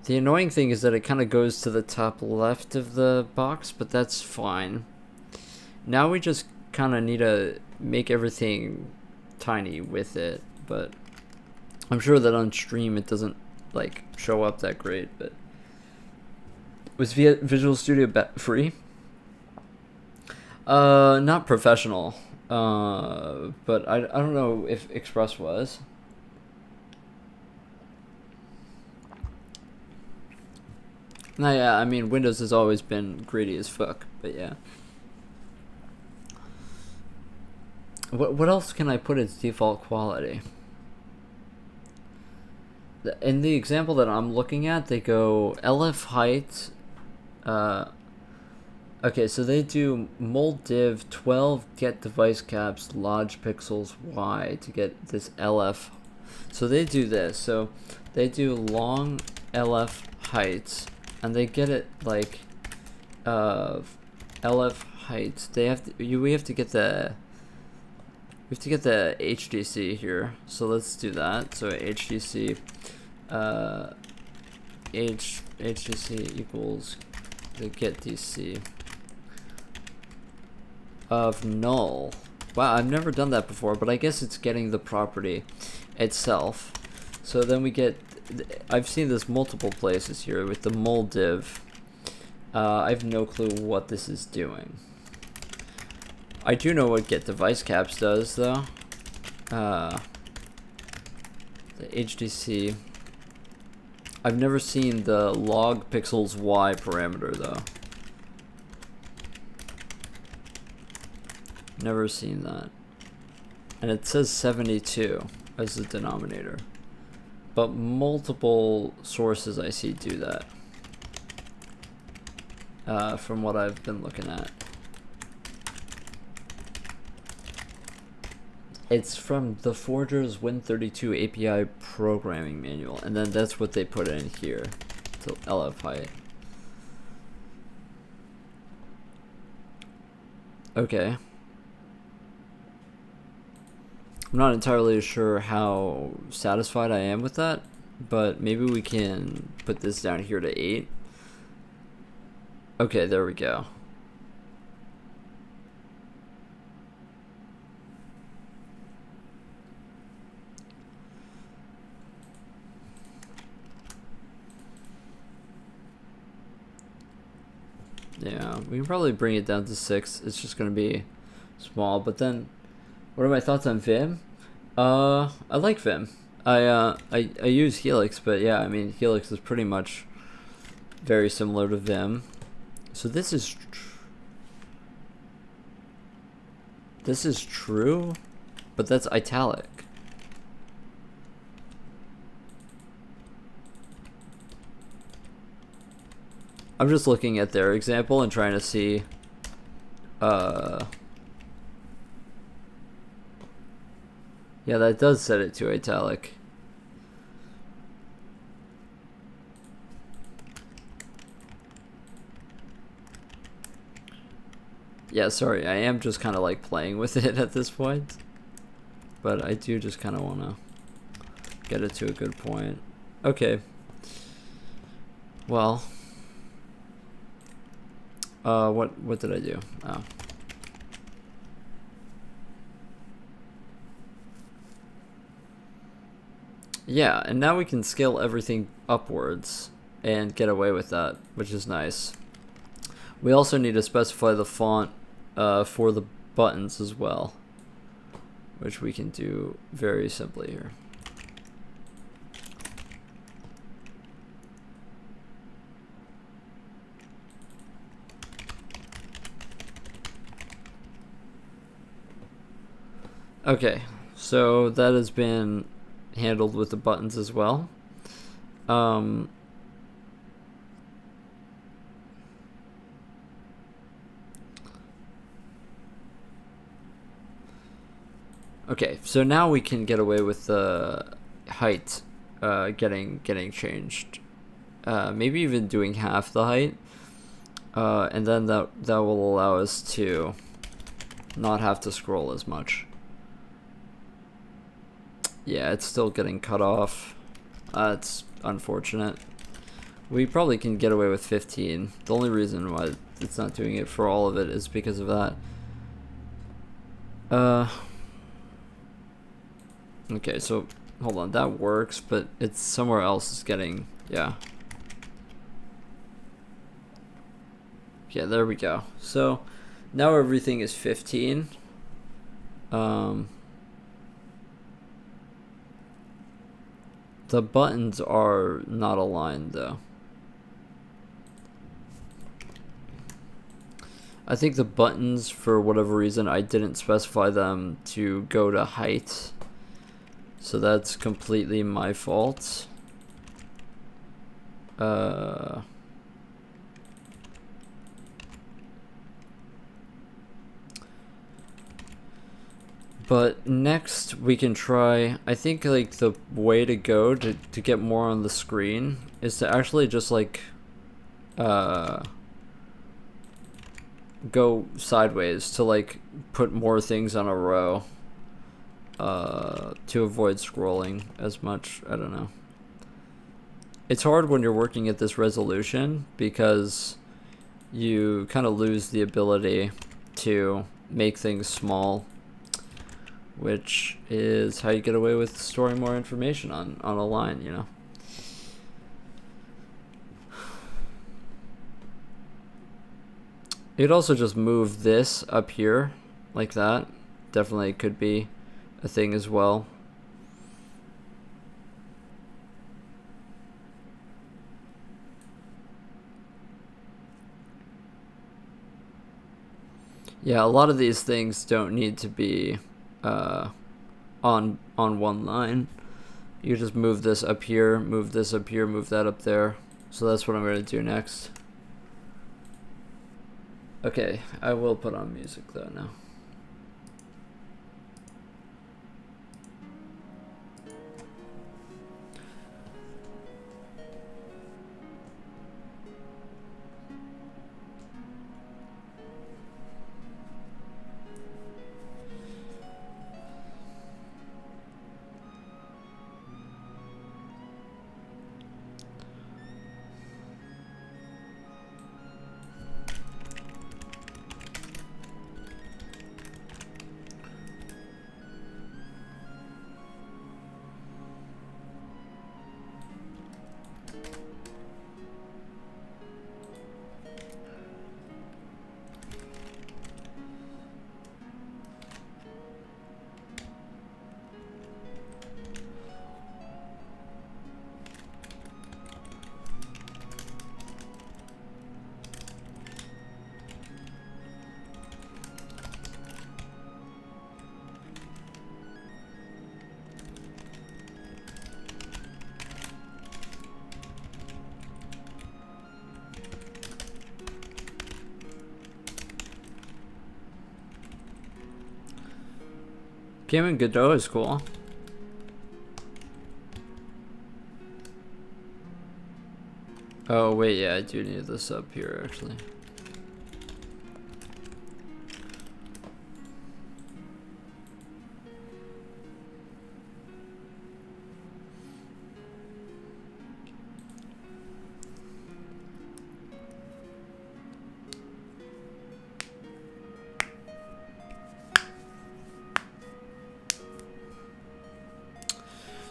The annoying thing is that it kind of goes to the top left of the box, but that's fine. Now we just kind of need to make everything tiny with it, but I'm sure that on stream it doesn't like show up that great. But was Visual Studio free? Not professional, but I don't know if Express was. No, yeah, I mean Windows has always been greedy as fuck, but yeah. What else can I put as default quality? In the example that I'm looking at, they go LF height. Okay, so they do mold div 12 get device caps lodge pixels Y to get this LF So they do this. So they do long LF height, and they get it like LF height. They have to, we have to get the HDC here. So let's do that. So HDC HDC equals the get DC of null. Wow, I've never done that before, but I guess it's getting the property itself. So then we get, I've seen this multiple places here with the mul div. I have no clue what this is doing. I do know what get device caps does though. The HDC. I've never seen the log pixels Y parameter though. Never seen that. And it says 72 as the denominator. But multiple sources I see do that. From what I've been looking at. It's from the Forger's Win32 API programming manual, and then that's what they put in here to LF height. Okay. I'm not entirely sure how satisfied I am with that, but maybe we can put this down here to 8. Okay, there we go. Yeah, we can probably bring it down to 6. It's just gonna be small. But then, what are my thoughts on Vim? I like Vim. I use Helix, but yeah, I mean Helix is pretty much very similar to Vim. So this is true, but that's italic. I'm just looking at their example and trying to see yeah, that does set it to italic. Yeah, sorry, I am just kind of like playing with it at this point. But I do just kind of want to get it to a good point. Okay. Well, what did I do? Oh. Yeah, and now we can scale everything upwards and get away with that, which is nice. We also need to specify the font for the buttons as well, which we can do very simply here. Okay, so that has been handled with the buttons as well. Okay, so now we can get away with the height getting changed. Maybe even doing half the height, and then that will allow us to not have to scroll as much. Yeah, it's still getting cut off. It's unfortunate. We probably can get away with 15. The only reason why it's not doing it for all of it is because of that. Okay, so hold on, that works, but it's somewhere else is getting, yeah. Yeah, there we go. So now everything is 15. The buttons are not aligned though. I think the buttons, for whatever reason, I didn't specify them to go to height. So that's completely my fault. But next we can try, I think like the way to go to get more on the screen is to actually just like go sideways to like put more things on a row to avoid scrolling as much. I don't know. It's hard when you're working at this resolution because you kind of lose the ability to make things small, which is how you get away with storing more information on a line, you know. You'd also just move this up here like that. Definitely could be a thing as well. Yeah, a lot of these things don't need to be on one line. You just move this up here, move this up here, move that up there. So that's what I'm going to do next. Okay, I will put on music though now. Game Godot is cool. Oh wait, yeah, I do need this up here actually.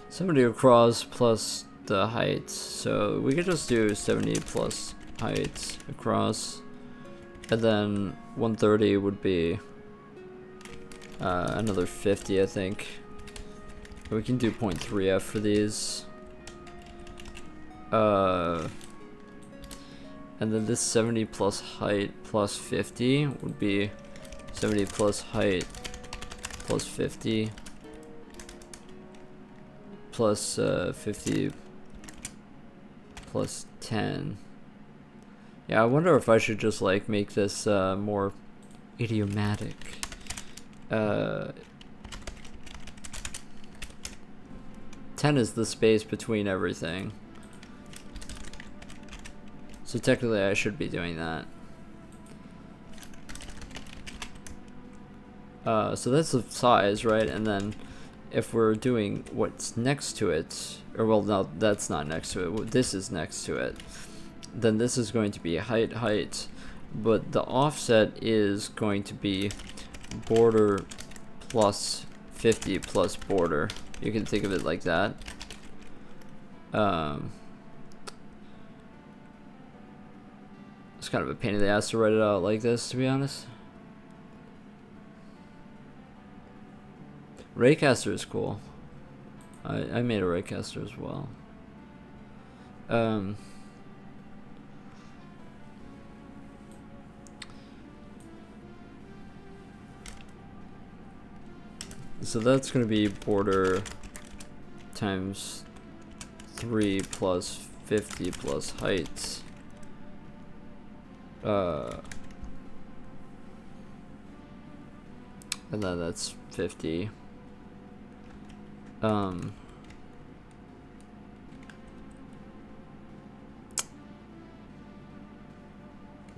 Somebody across plus the height, so we could just do 70 plus height across, and then 130 would be another 50, I think. We can do 0.3f for these, and then this 70 plus height plus 50 would be 70 plus height plus 50 plus 50 plus 10. Yeah, I wonder if I should just like make this more idiomatic. 10 is the space between everything. So technically I should be doing that. So that's the size, right? And then if we're doing what's next to it, or well, no, that's not next to it, this is next to it, then this is going to be height, but the offset is going to be border plus 50 plus border. You can think of it like that. It's kind of a pain in the ass to write it out like this, to be honest. Raycaster is cool. I made a Raycaster as well. So that's going to be border times 3 plus 50 plus height. And then that's 150.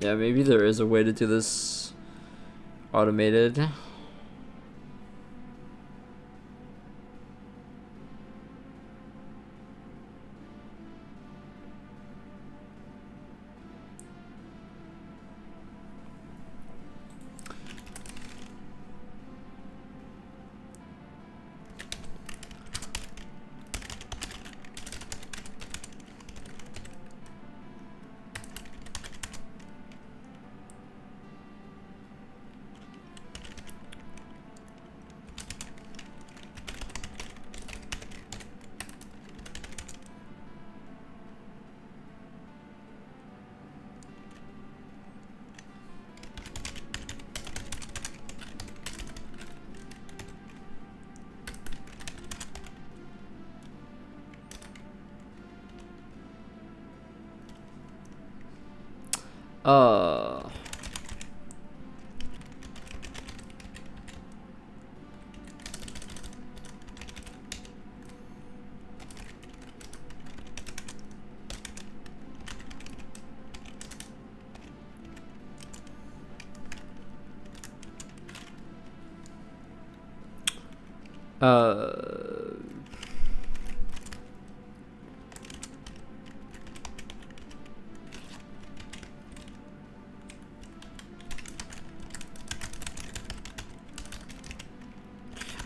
Yeah, maybe there is a way to do this automated.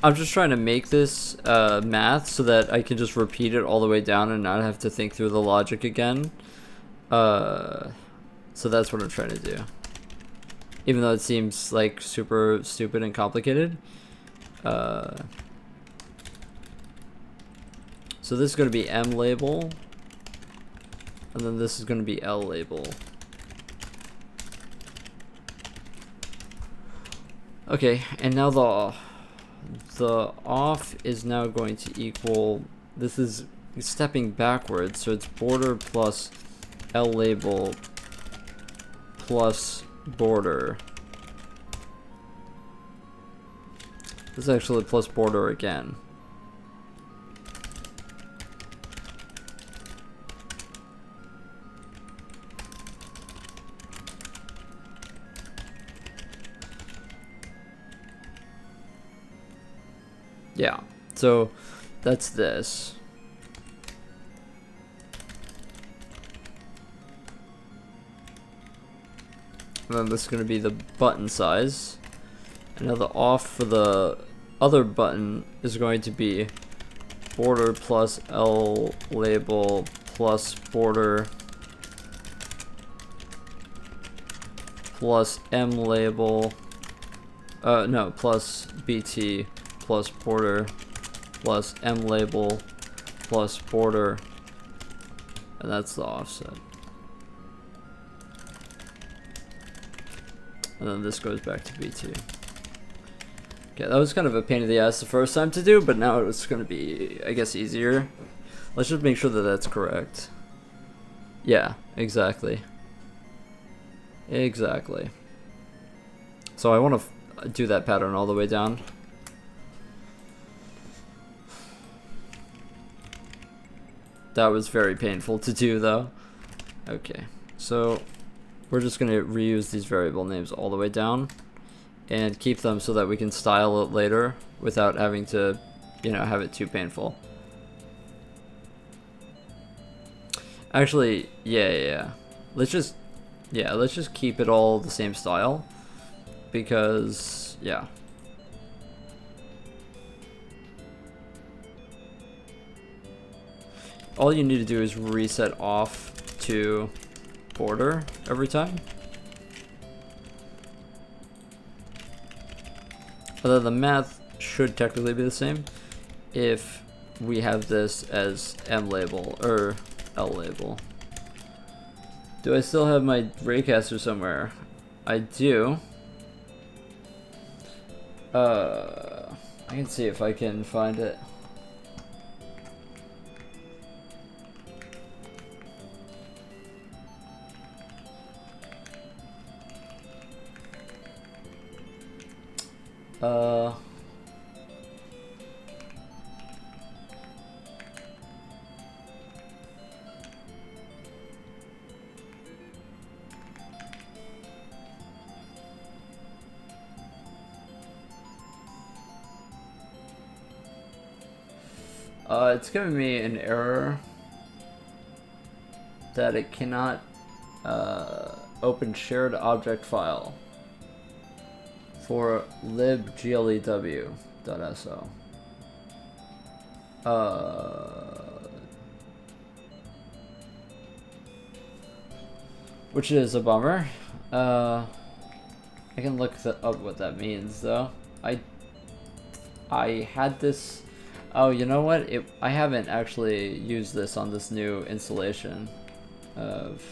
I'm just trying to make this math so that I can just repeat it all the way down and not have to think through the logic again. So that's what I'm trying to do. Even though it seems like super stupid and complicated. So this is going to be M label. And then this is going to be L label. Okay, and now the off is now going to equal, this is stepping backwards, so it's border plus L label plus border. This is actually plus border again. Yeah, so that's this. And then this is going to be the button size. And now the off for the other button is going to be border plus L label plus border plus M label. No, plus BT plus border plus M label plus border, and that's the offset. And then this goes back to BT. Okay, that was kind of a pain in the ass the first time to do, but now it's going to be, I guess, easier. Let's just make sure that that's correct. Yeah, exactly. Exactly. So I want to do that pattern all the way down. That was very painful to do, though. Okay, so we're just going to reuse these variable names all the way down and keep them so that we can style it later without having to, you know, have it too painful. Actually, yeah. Let's just keep it all the same style because, yeah. All you need to do is reset off to border every time. Although the math should technically be the same if we have this as M label or L label. Do I still have my raycaster somewhere? I do. I can see if I can find it. It's giving me an error that it cannot open shared object file for libglew.so. Which is a bummer. I can look up what that means though. I had this. Oh, you know what? I haven't actually used this on this new installation of.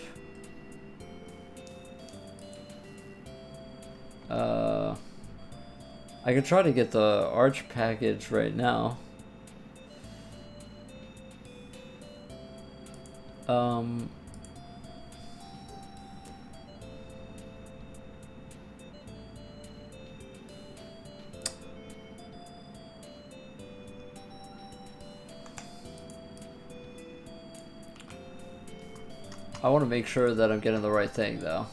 I could try to get the Arch package right now. I want to make sure that I'm getting the right thing though.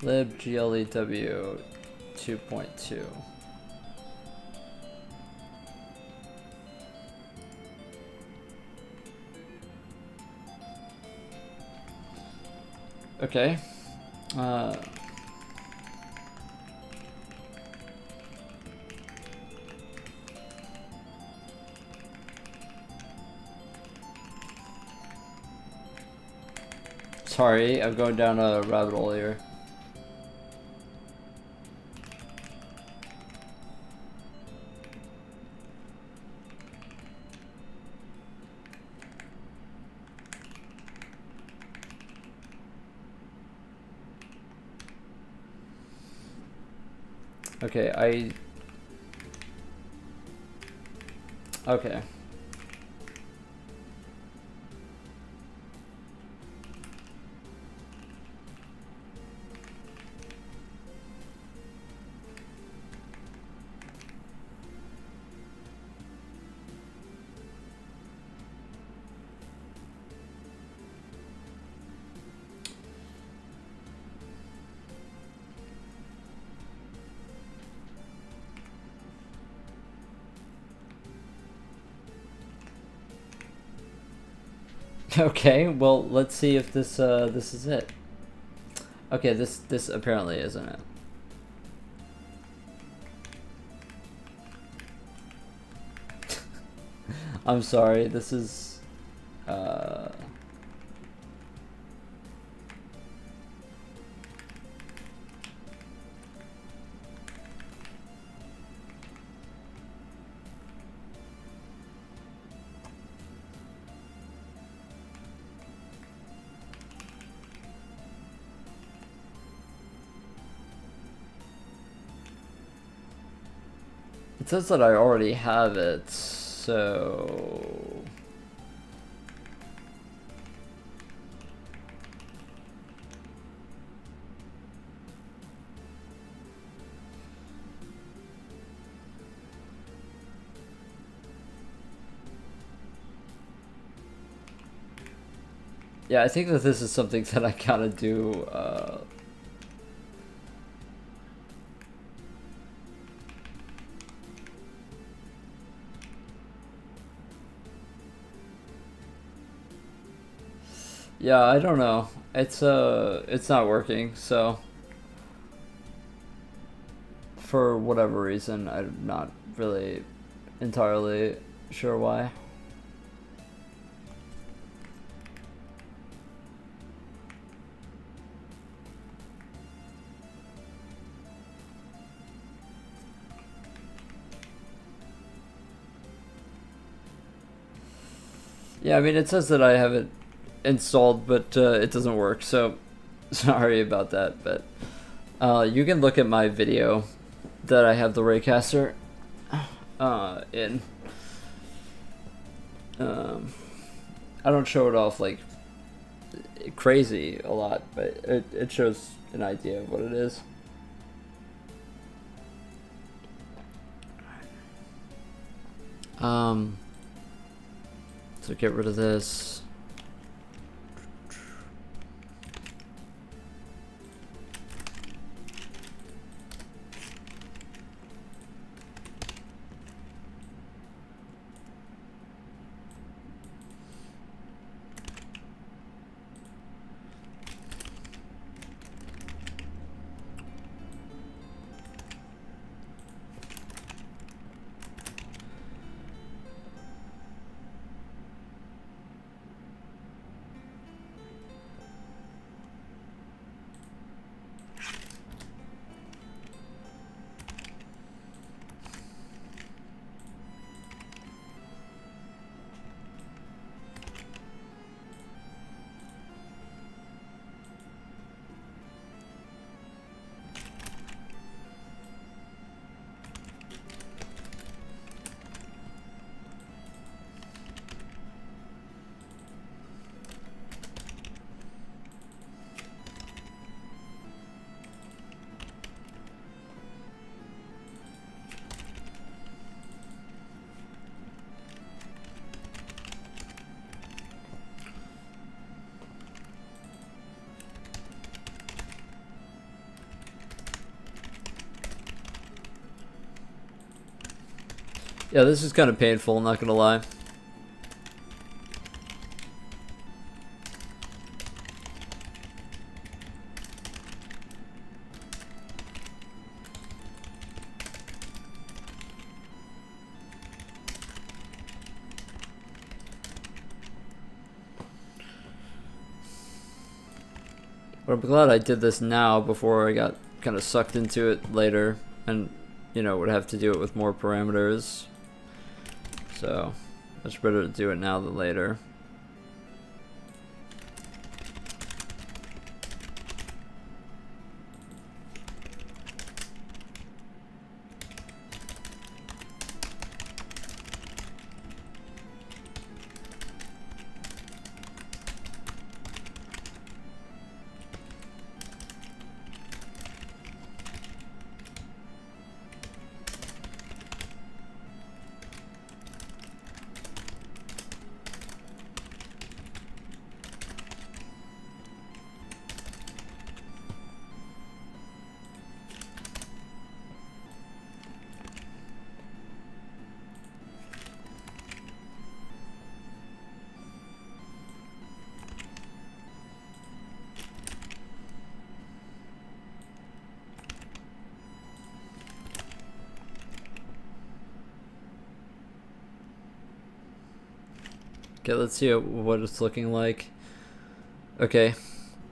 libglew 2.2. Okay. Sorry, I'm going down a rabbit hole here. Okay, okay. Okay, well, let's see if this this is it. Okay, this apparently isn't it. I'm sorry, this is it says that I already have it, so yeah, I think that this is something that I gotta do yeah, I don't know. It's not working, so for whatever reason, I'm not really entirely sure why. Yeah, I mean, it says that I have it installed, but it doesn't work, so sorry about that. But you can look at my video that I have the Raycaster in. I don't show it off like crazy a lot, but it shows an idea of what it is. So get rid of this. Yeah, this is kind of painful, not gonna lie. But I'm glad I did this now before I got kind of sucked into it later and, you know, would have to do it with more parameters. So, much better to do it now than later. Okay, let's see what it's looking like. Okay,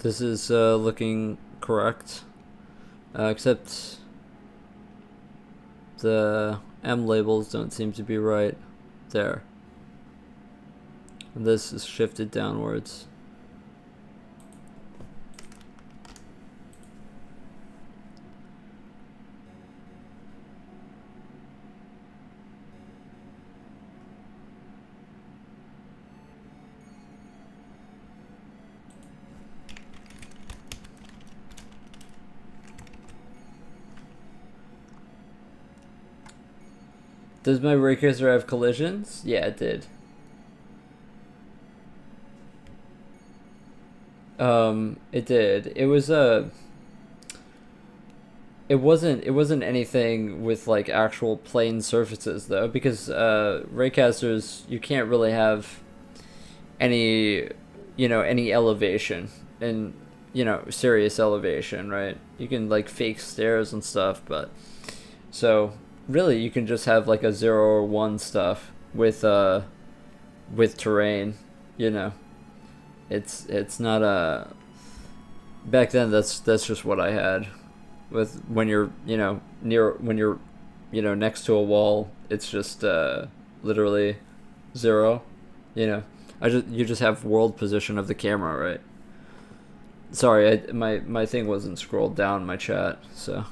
this is looking correct, except the M labels don't seem to be right there. And this is shifted downwards. Does my ray tracer have collisions? Yeah, it did. It did. It was it wasn't anything with like actual plane surfaces though, because raycasters, you can't really have any, you know, any elevation and, you know, serious elevation, right? You can like fake stairs and stuff, but so really you can just have like a 0 or 1 stuff with terrain, you know. It's not a back then that's just what I had with when you're, you know, when you're, you know, next to a wall, it's just literally 0, you know. You just have world position of the camera, right? Sorry, my thing wasn't scrolled down my chat, so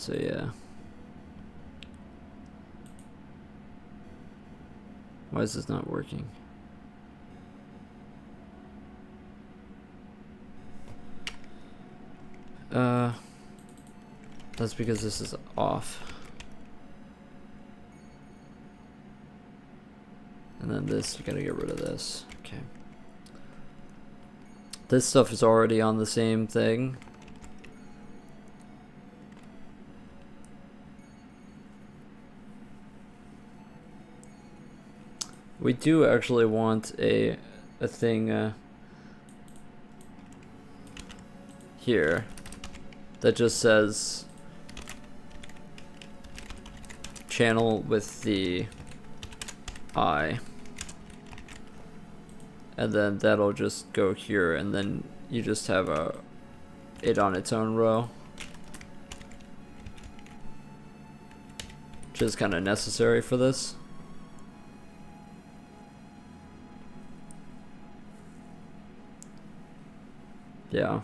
yeah. Why is this not working? That's because this is off. And then this, you gotta get rid of this. Okay. This stuff is already on the same thing. We do actually want a thing here that just says channel with the eye, and then that'll just go here, and then you just have it on its own row, which is kind of necessary for this. Yeah.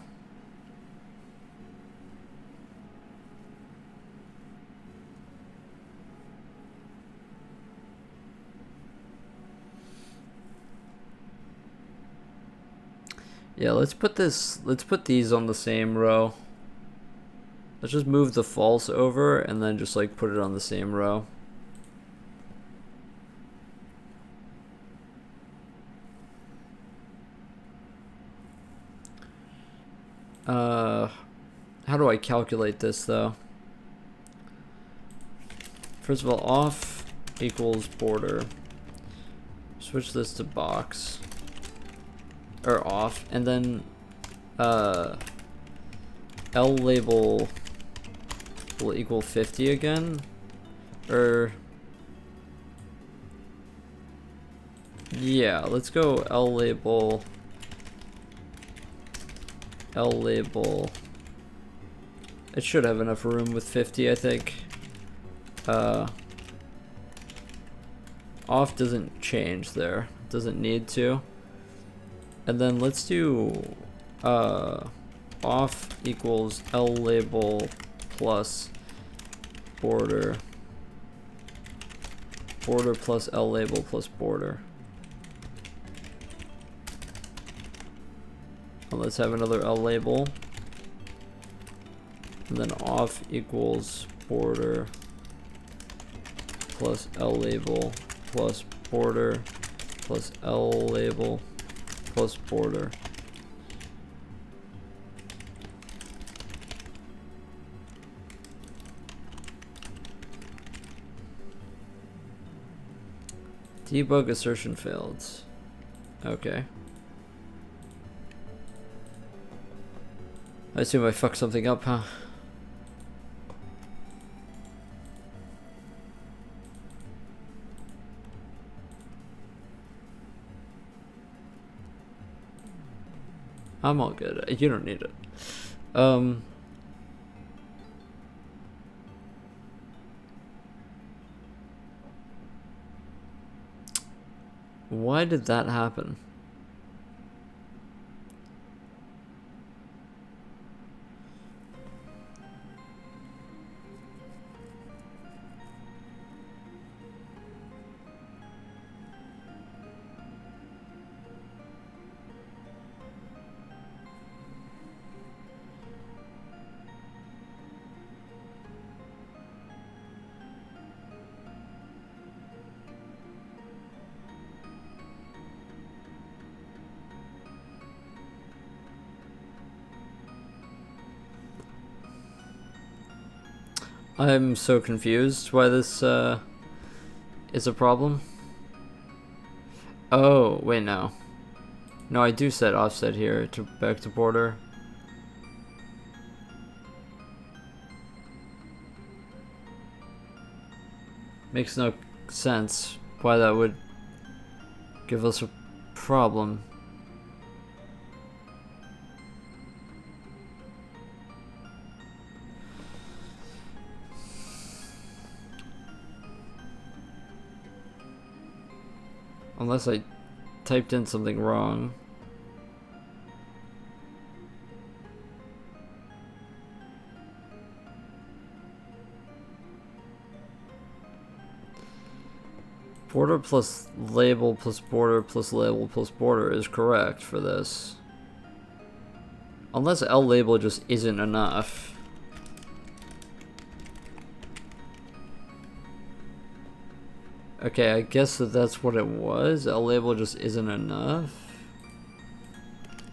Yeah, let's put these on the same row. Let's just move the false over and then just like put it on the same row. How do I calculate this though? First of all, off equals border. Switch this to box. Or off. And then L label will equal 50 again. Or yeah, let's go L label. It should have enough room with 50, I think. Off doesn't change there. Doesn't need to. And then let's do off equals L label plus border. Border plus L label plus border. And let's have another L label. And then off equals border plus L label plus border plus L label plus border. Debug assertion failed. Okay. I assume I fucked something up, huh? I'm all good. You don't need it. Why did that happen? I'm so confused why this is a problem. Oh, wait, no. No, I do set offset here to back to border. Makes no sense why that would give us a problem. Unless I typed in something wrong. Border plus label plus border plus label plus border is correct for this. Unless L label just isn't enough. Okay, I guess that's what it was. L label just isn't enough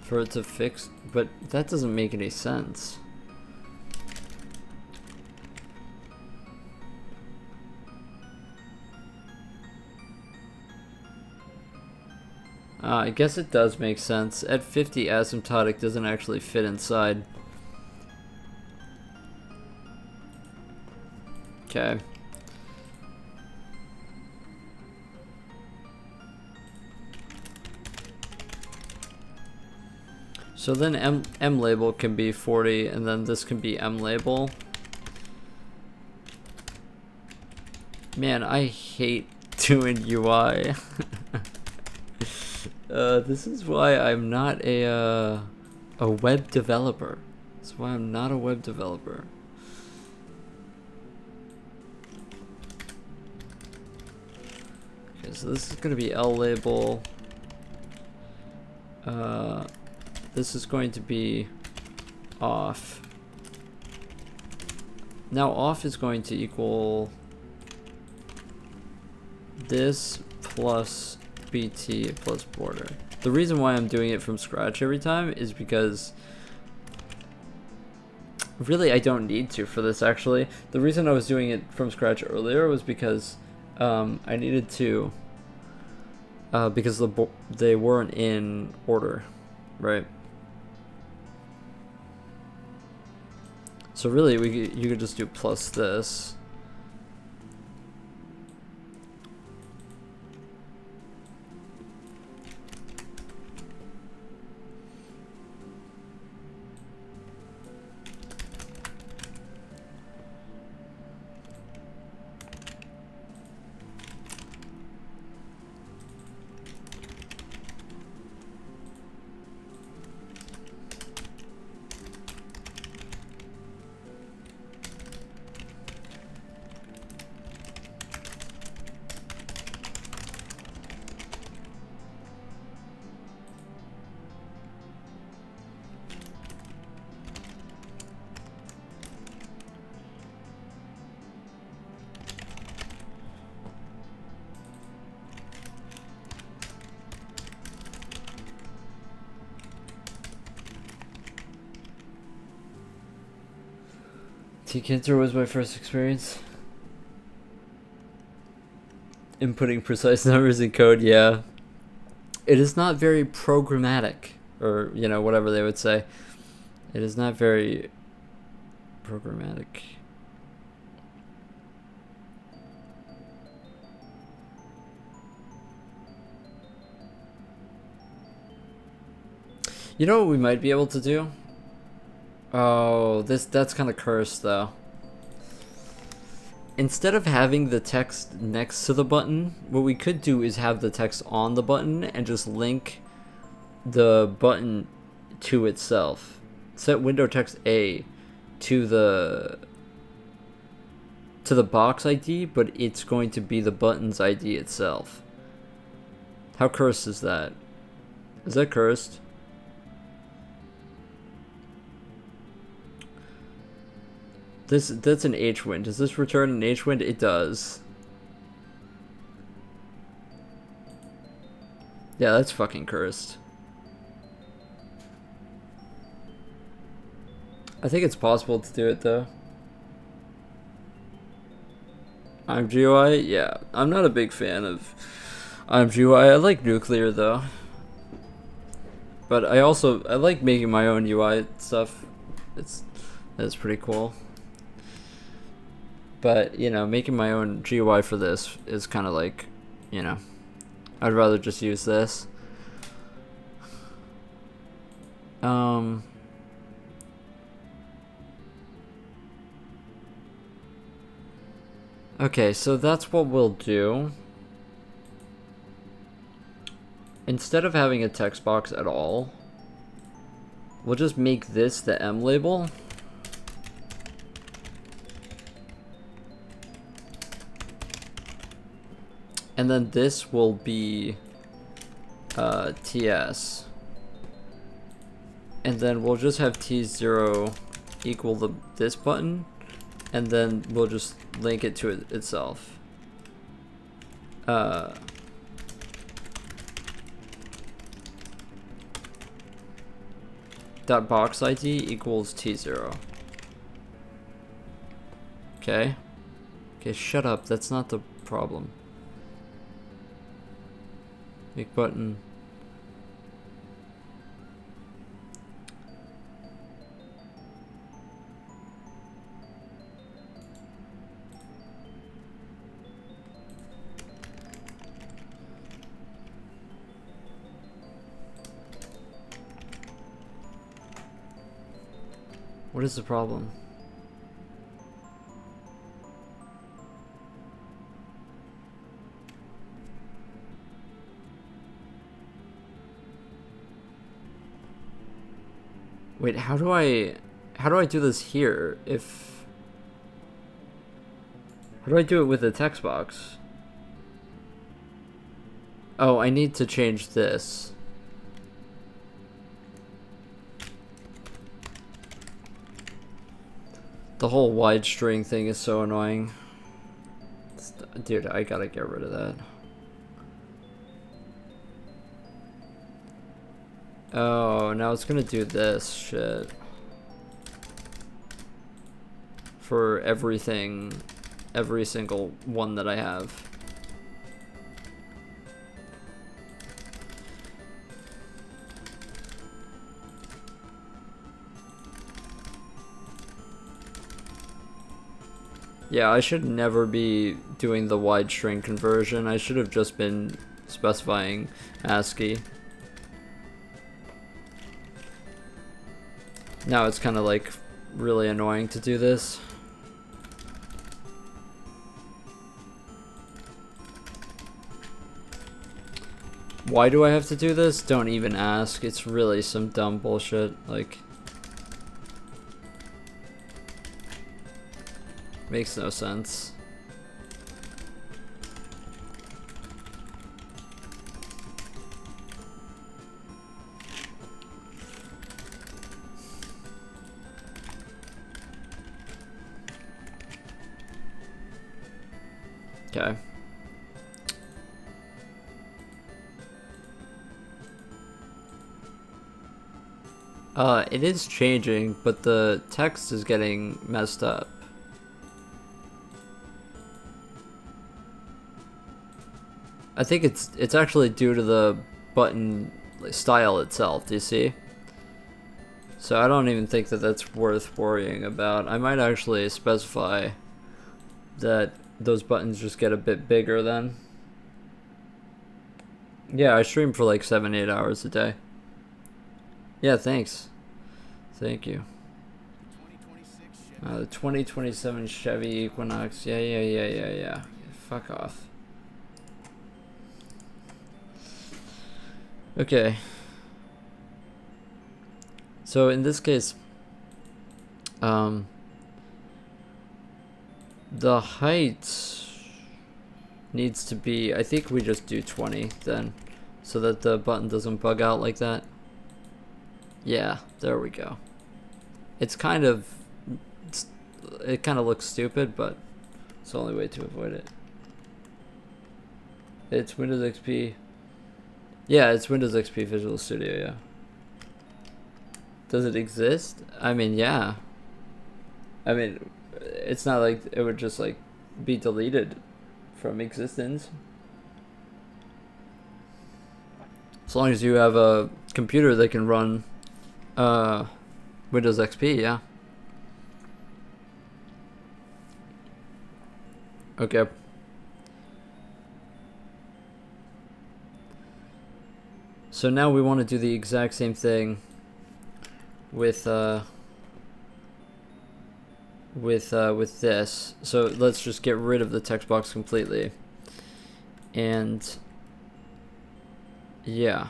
for it to fix, but that doesn't make any sense. I guess it does make sense. At 50, asymptotic doesn't actually fit inside. Okay. So then M label can be 40, and then this can be M label. Man, I hate doing UI. This is why I'm not a web developer. That's why I'm not a web developer. Okay, so this is gonna be L label. This is going to be off. Now off is going to equal this plus BT plus border. The reason why I'm doing it from scratch every time is because Really, I don't need to for this, actually. The reason I was doing it from scratch earlier was because I needed to, because they weren't in order, right? So really, you could just do plus this. Tkinter was my first experience. Inputting precise numbers in code, yeah. It is not very programmatic, or, you know, whatever they would say. It is not very programmatic. You know what we might be able to do? Oh, that's kind of cursed though. Instead of having the text next to the button, what we could do is have the text on the button and just link the button to itself. Set window text A to the box ID, but it's going to be the button's ID itself. How cursed is that? Is that cursed? That's an H-wind. Does this return an H-wind? It does. Yeah, that's fucking cursed. I think it's possible to do it though. IMGUI? Yeah. I'm not a big fan of IMGUI. I like Nuclear though. But I like making my own UI stuff. That's pretty cool. But, you know, making my own GUI for this is kind of like, you know, I'd rather just use this. Okay, so that's what we'll do. Instead of having a text box at all, we'll just make this the M label. And then this will be TS. And then we'll just have T0 equal this button. And then we'll just link it to itself. Dot box ID equals T0. Okay. Okay, shut up. That's not the problem. Make button. What is the problem? Wait, how do I do this here? How do I do it with the text box? Oh, I need to change this. The whole wide string thing is so annoying. Dude, I gotta get rid of that. Oh, now it's gonna do this shit. for everything, every single one that I have. Yeah, I should never be doing the wide string conversion. I should have just been specifying ASCII. Now it's kind of like really annoying to do this. Why do I have to do this? Don't even ask. It's really some dumb bullshit. Like, makes no sense. Okay. It is changing, but the text is getting messed up. I think it's actually due to the button style itself, do you see? So I don't even think that that's worth worrying about. I might actually specify that those buttons just get a bit bigger then. Yeah, I stream for like 7-8 hours a day. Yeah, thanks. Thank you. The 2027 Chevy Equinox. Yeah. Fuck off. Okay. So in this case, the height needs to be, I think we just do 20 then, so that the button doesn't bug out like that. Yeah, there we go. It kind of looks stupid, but it's the only way to avoid it. It's Windows XP. Yeah, it's Windows XP Visual Studio, yeah. Does it exist? I mean, yeah. I mean, it's not like it would just like be deleted from existence. As long as you have a computer that can run Windows XP, yeah. Okay. So now we want to do the exact same thing with this. So let's just get rid of the text box completely. And yeah.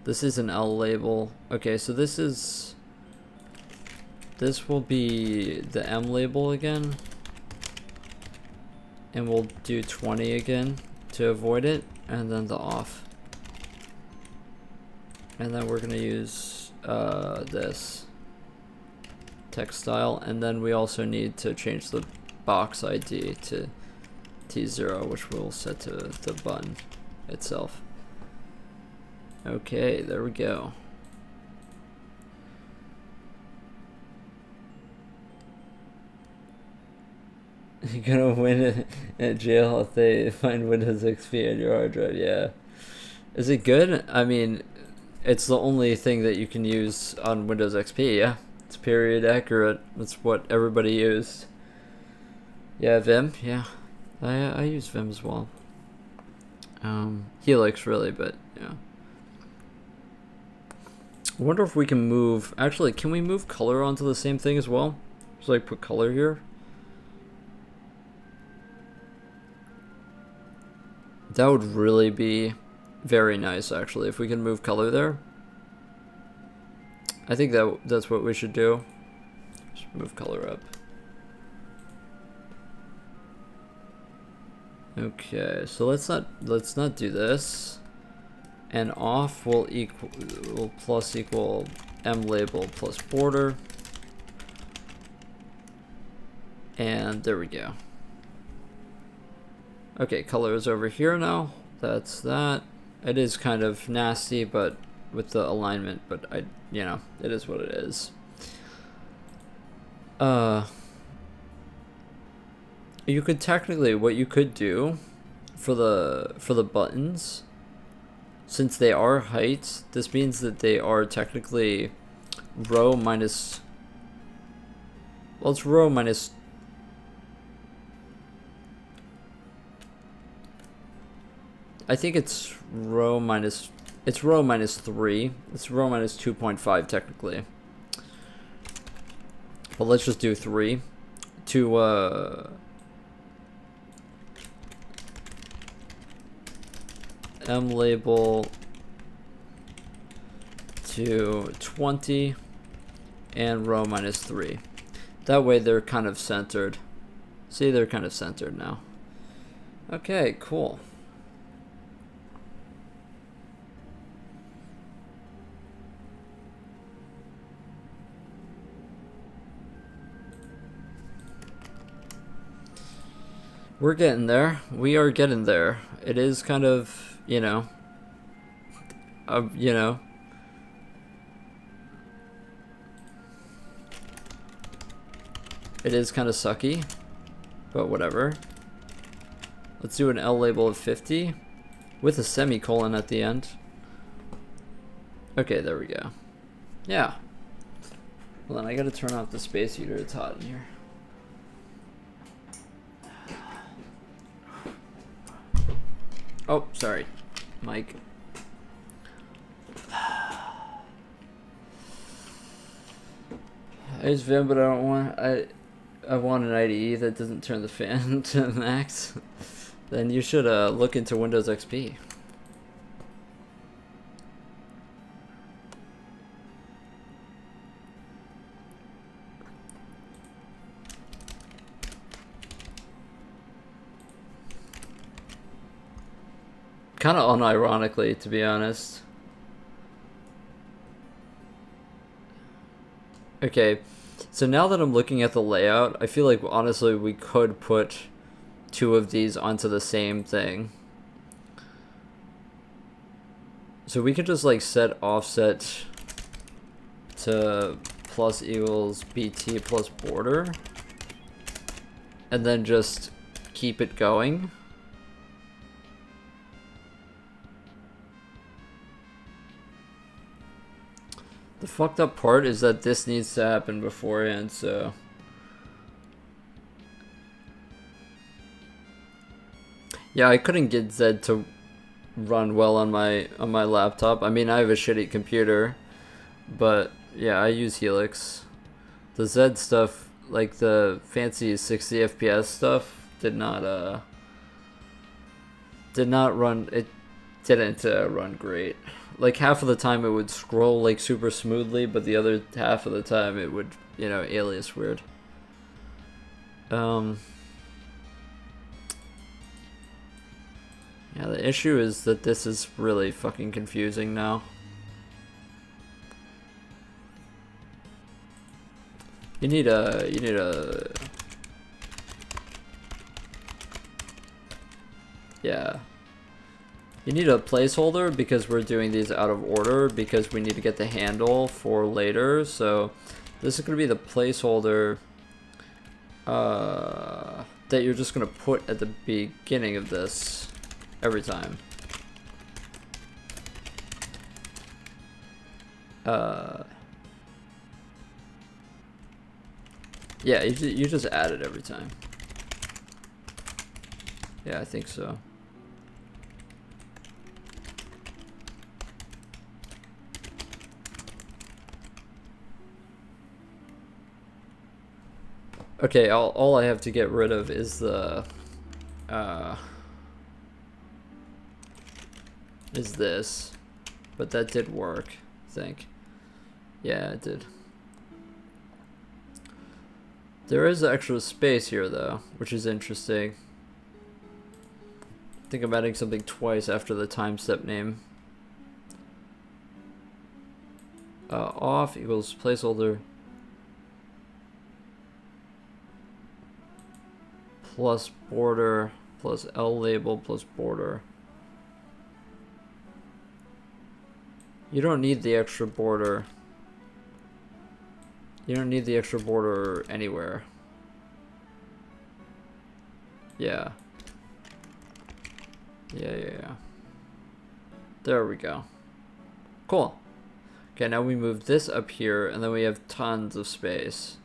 This is an L label. Okay, so this will be the M label again. And we'll do 20 again to avoid it, and then the off. And then we're gonna use this text style, and then we also need to change the box ID to T0, which we'll set to the button itself. Okay, there we go. You're gonna win it at jail if they find Windows XP on your hard drive, yeah. Is it good? I mean, it's the only thing that you can use on Windows XP, yeah. It's period accurate. That's what everybody used. Yeah, Vim, yeah. I use Vim as well. Helix really, but yeah. I wonder if we can move, actually, can we move color onto the same thing as well? Just like put color here. That would really be very nice, actually, if we can move color there. I think that's what we should do. Just move color up. Okay, so let's not do this. And off will plus equal M label plus border. And there we go. Okay, color is over here now. That's that. It is kind of nasty, but with the alignment, but you know, it is what it is. Uh, you could technically, what you could do for the buttons, since they are height, this means that they are technically row minus, well, it's row minus, I think it's row minus 3. It's row minus 2.5 technically. But let's just do 3 to M label to 20 and row minus 3. That way they're kind of centered. See, they're kind of centered now. Okay, cool. We're getting there. We are getting there. It is kind of, you know, it is kind of sucky, but whatever. Let's do an L label of 50 with a semicolon at the end. Okay, there we go. Yeah. Well, then I gotta turn off the space heater. It's hot in here. Oh, sorry, Mike. I use Vim, but I don't want. I want an IDE that doesn't turn the fan to max. Then you should look into Windows XP. Kind of unironically, to be honest. Okay, so now that I'm looking at the layout, I feel like honestly we could put 2 of these onto the same thing. So we could just like set offset to plus equals BT plus border, and then just keep it going. The fucked up part is that this needs to happen beforehand, so... Yeah, I couldn't get Zed to run well on my laptop. I mean, I have a shitty computer, but yeah, I use Helix. The Zed stuff, like the fancy 60 FPS stuff, did not run. It didn't run great. Like half of the time it would scroll like super smoothly, but the other half of the time it would, you know, alias weird. Yeah, the issue is that this is really fucking confusing now. You need a yeah. You need a placeholder because we're doing these out of order because we need to get the handle for later. So this is going to be the placeholder that you're just going to put at the beginning of this every time. Yeah, you just add it every time. Yeah, I think so. Okay, all I have to get rid of is the is this, but that did work, I think. Yeah, it did. There is extra space here though, which is interesting. I think I'm adding something twice after the time step name. Off equals placeholder plus border plus L label plus border. You don't need the extra border. You don't need the extra border anywhere. Yeah. Yeah. There we go. Cool. Okay, now we move this up here, and then we have tons of space.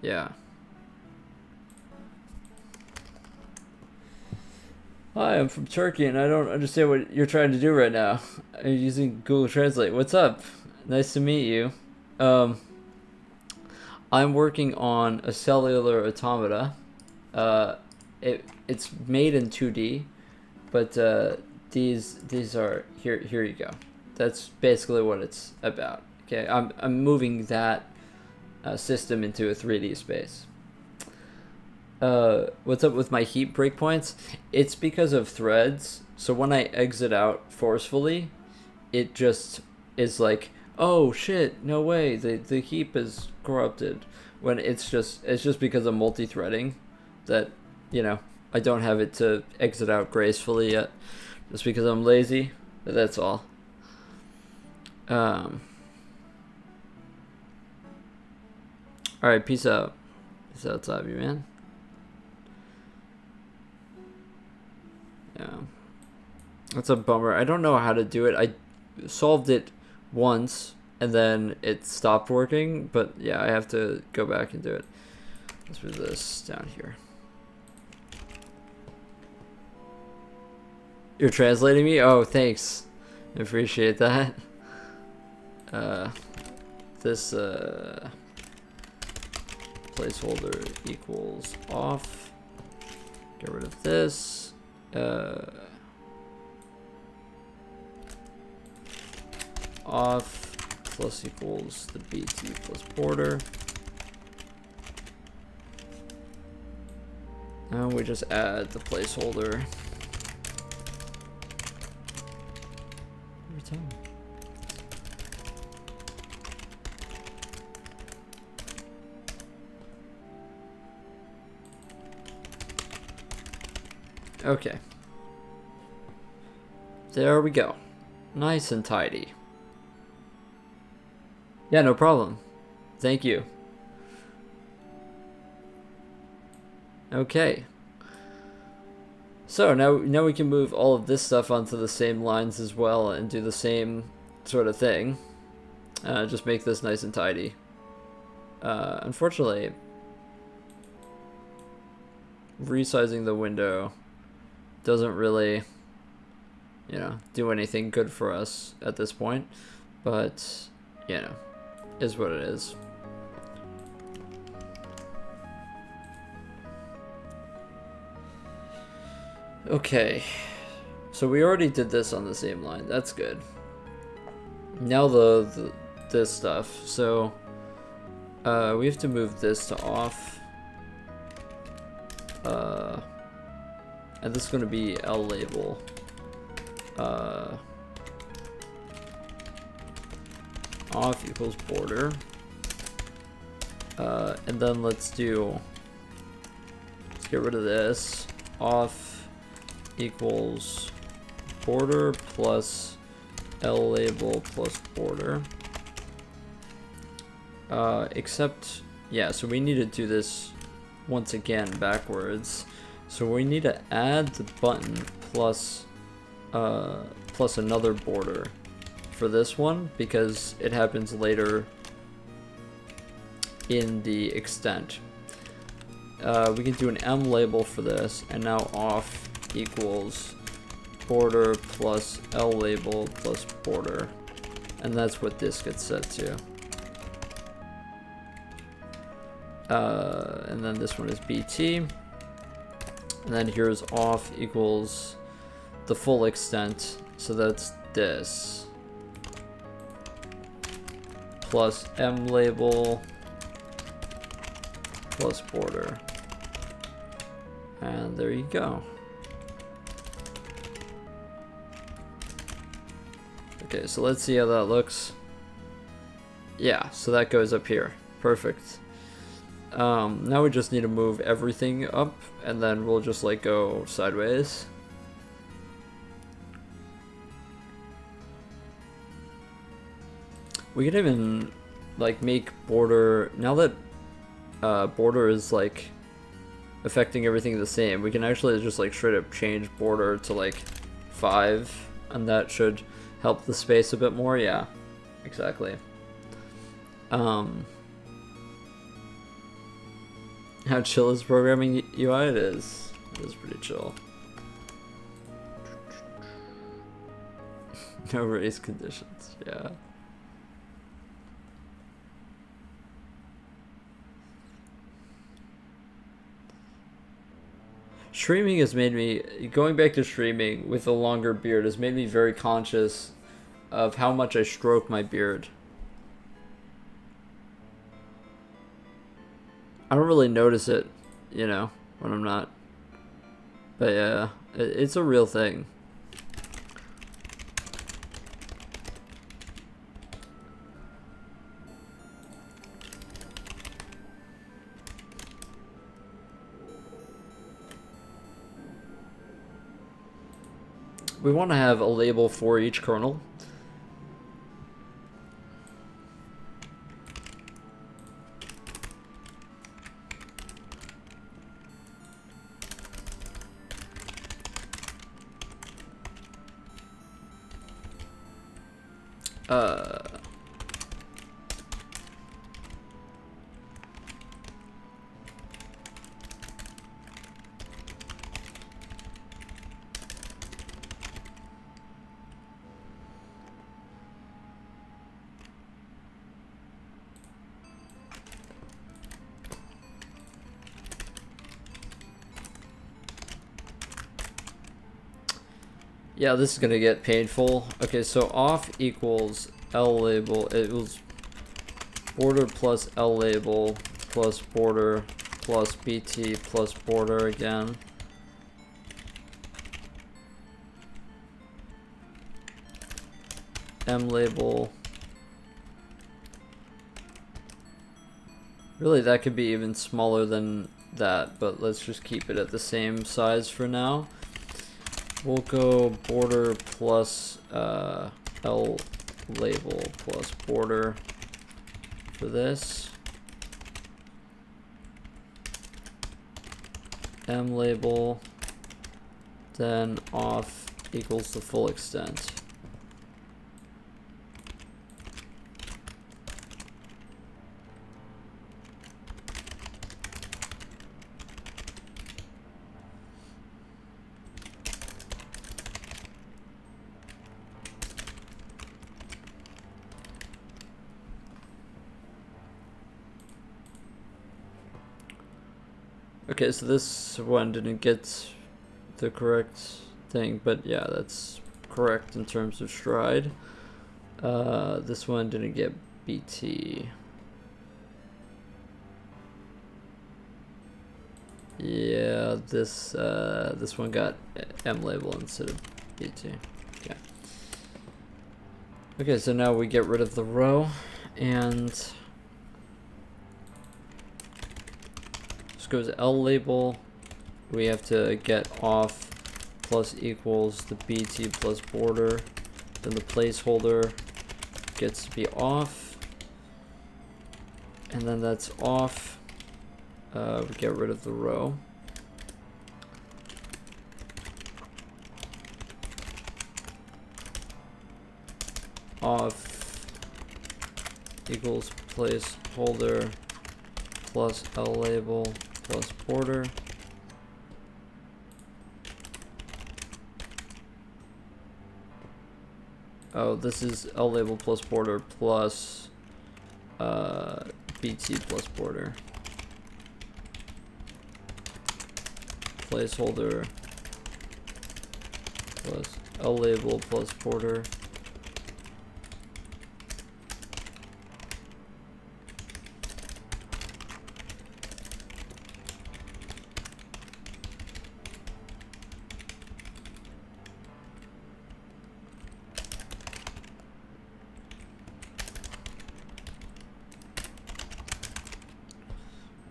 Yeah. Hi, I'm from Turkey, and I don't understand what you're trying to do right now. I'm using Google Translate. What's up? Nice to meet you. I'm working on a cellular automata. It's made in 2D, but these are here. Here you go. That's basically what it's about. Okay, I'm moving that system into a 3D space. What's up with my heap breakpoints? It's because of threads. So when I exit out forcefully, it just is like, oh shit, no way, the heap is corrupted. When it's just because of multi-threading that, you know, I don't have it to exit out gracefully yet, just because I'm lazy. But that's all. All right, peace out. Peace out, Tavi, man. Yeah, that's a bummer. I don't know how to do it. I solved it once and then it stopped working, but yeah, I have to go back and do it. Let's move this down here. You're translating me? Oh, thanks. I appreciate that. This placeholder equals off. Get rid of this. Off plus equals the BT plus border. And we just add the placeholder. Every time. Okay. There we go. Nice and tidy. Yeah, no problem. Thank you. Okay. So now we can move all of this stuff onto the same lines as well and do the same sort of thing. Just make this nice and tidy. Unfortunately, resizing the window doesn't really, you know, do anything good for us at this point, but, you know, is what it is. Okay, so we already did this on the same line. That's good. Now this stuff. So we have to move this to off. And this is going to be L label. Off equals border. And then let's get rid of this. Off equals border plus L label plus border. Except, yeah, so we need to do this once again backwards. So we need to add the button plus another border for this one because it happens later in the extent. We can do an M label for this, and now off equals border plus L label plus border, and that's what this gets set to. And then this one is BT, and then here's off equals the full extent, so that's this, plus M label plus border, and there you go. Okay, so let's see how that looks. Yeah, so that goes up here. Perfect. Now we just need to move everything up, and then we'll just like go sideways. We could even like make border, now that border is like affecting everything the same, we can actually just like straight up change border to like 5, and that should help the space a bit more. Yeah, exactly. How chill is programming UI? It is pretty chill. No race conditions, yeah. Streaming has made me, going back to streaming with a longer beard has made me very conscious of how much I stroke my beard. I don't really notice it, you know, when I'm not. But yeah, it's a real thing. We want to have a label for each kernel. Yeah, this is gonna get painful. Okay, so off equals L label. It was border plus L label plus border plus BT plus border again. M label. Really, that could be even smaller than that, but let's just keep it at the same size for now. We'll go border plus L label plus border for this. M label, then off equals the full extent. Okay, so this one didn't get the correct thing, but yeah, that's correct in terms of stride. This one didn't get BT. Yeah, this one got M label instead of BT. Okay. Okay, so now we get rid of the row, and goes L label. We have to get off plus equals the BT plus border. Then the placeholder gets to be off, and then that's off. We get rid of the row. Off equals placeholder plus L label plus border. Oh, this is L label plus border plus BT plus border. Placeholder plus L label plus border.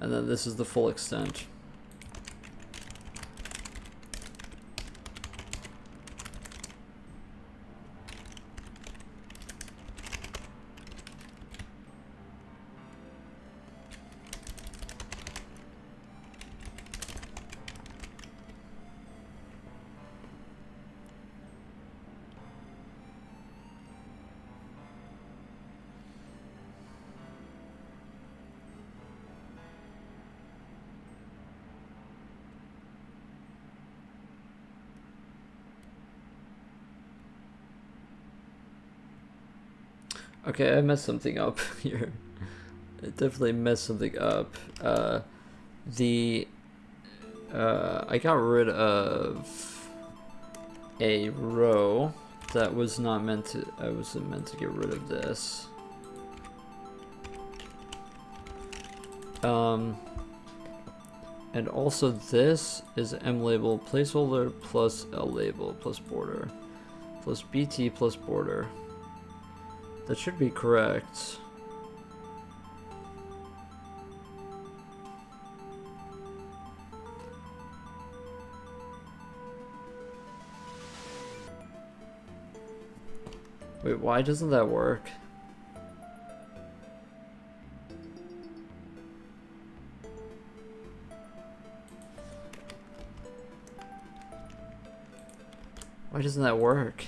And then this is the full extent. Okay, I messed something up here. I definitely messed something up. I got rid of a row that was not meant to. I wasn't meant to get rid of this. And also this is M label placeholder plus L label plus border plus BT plus border. That should be correct. Wait, why doesn't that work? Why doesn't that work?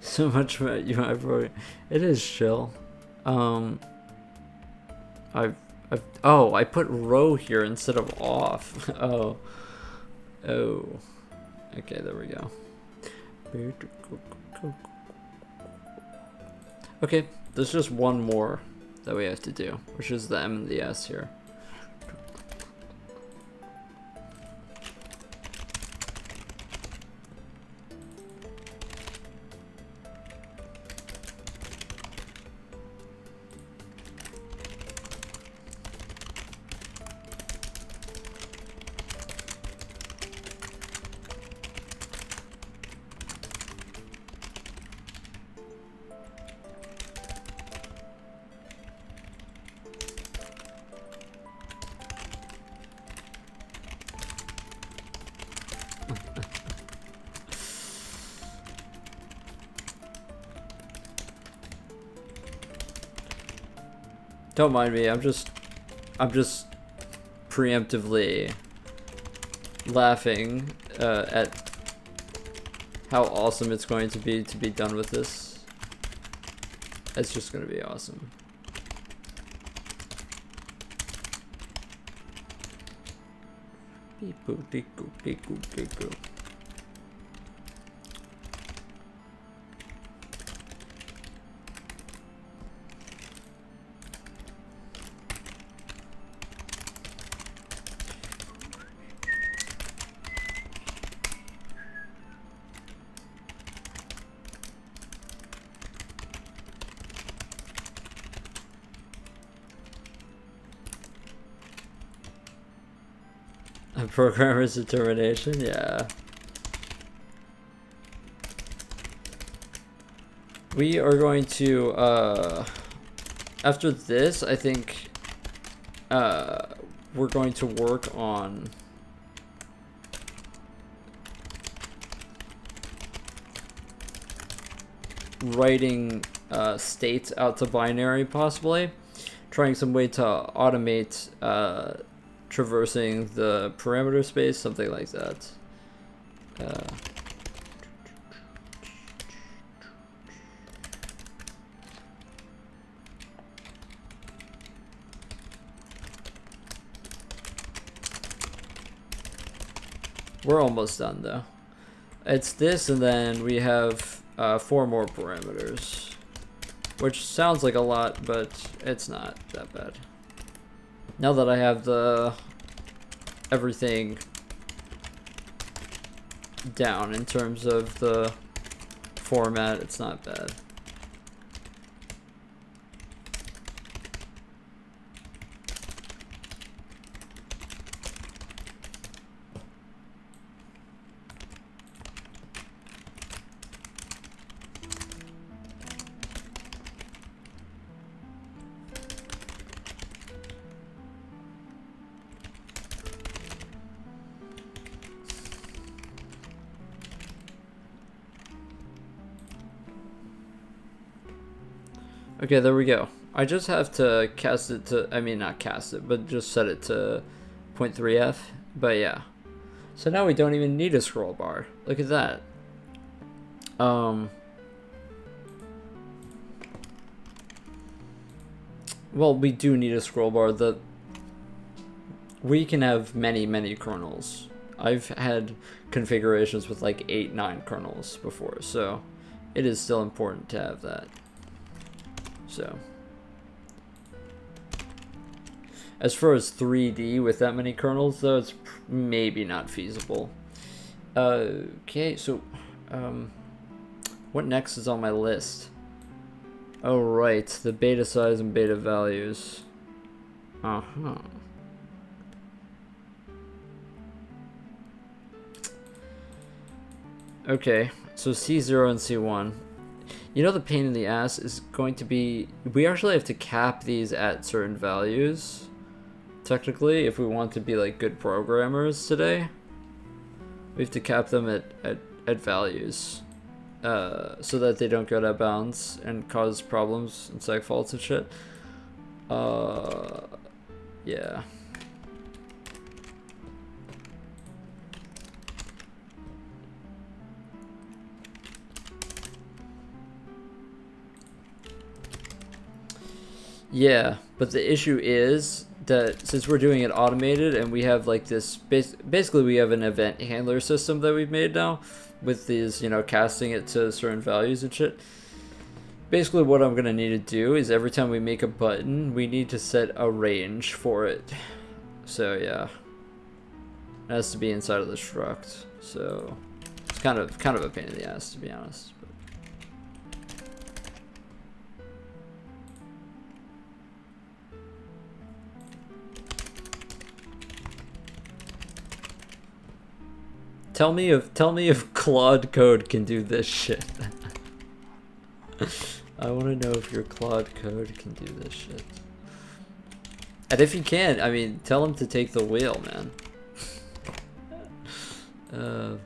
So much for you. It is chill. Oh, I put row here instead of off. Oh. Okay, there we go. Okay, there's just one more that we have to do, which is the M and the S here. Don't mind me, I'm just preemptively laughing at how awesome it's going to be done with this. It's just going to be awesome. Beep boop beep boop beep boop beep boop. Programmer's determination, yeah. We are going to, after this, I think, we're going to work on writing states out to binary, possibly. Trying some way to automate traversing the parameter space, something like that. We're almost done though. It's this, and then we have 4 more parameters, which sounds like a lot, but it's not that bad. Now that I have everything down in terms of the format, it's not bad. Okay, there we go. I just have to cast it to, I mean not cast it, but just set it to 0.3f. But yeah. So now we don't even need a scroll bar. Look at that. Well, we do need a scroll bar. We can have many kernels. I've had configurations with like 8, 9 kernels before, so it is still important to have that. So as far as 3D with that many kernels, though, it's maybe not feasible. Okay, so what next is on my list? Oh, right, the beta size and beta values. Uh-huh. Okay, so C0 and C1. You know, the pain in the ass is going to be, we actually have to cap these at certain values, technically, if we want to be like good programmers today. We have to cap them at values, so that they don't go out of bounds and cause problems and seg faults and shit. Yeah. Yeah, but the issue is that since we're doing it automated and we have like this, basically we have an event handler system that we've made now with these, you know, casting it to certain values and shit. Basically what I'm going to need to do is every time we make a button, we need to set a range for it. So yeah, it has to be inside of the struct. So it's kind of a pain in the ass, to be honest. Tell me if Claude Code can do this shit. I want to know if your Claude Code can do this shit. And if he can, I mean, tell him to take the wheel, man.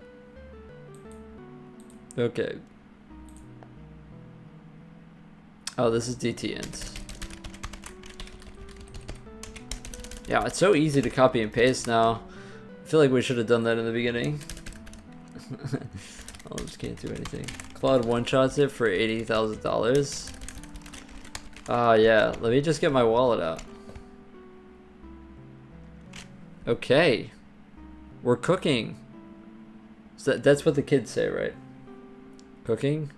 Okay. Oh, this is DT-int. Yeah, it's so easy to copy and paste now. I feel like we should have done that in the beginning. I just can't do anything. Claude one-shots it for $80,000. Ah, yeah. Let me just get my wallet out. Okay. We're cooking. So that's what the kids say, right? Cooking?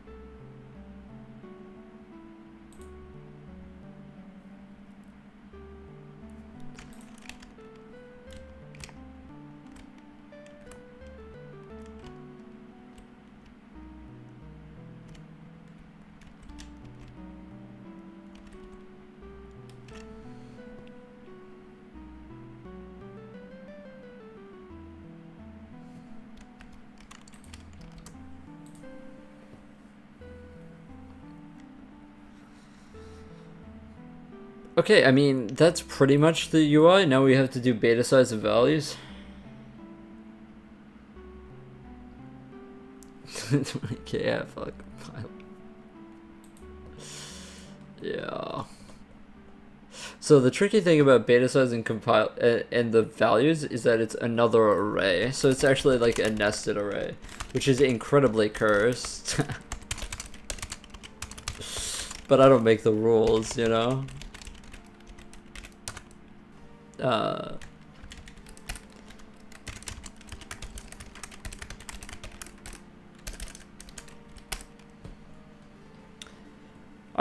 Okay, I mean, that's pretty much the UI. Now we have to do beta size of values. 20k, yeah, fuck. Yeah. So the tricky thing about beta size and compile and the values is that it's another array. So it's actually like a nested array, which is incredibly cursed. But I don't make the rules, you know? I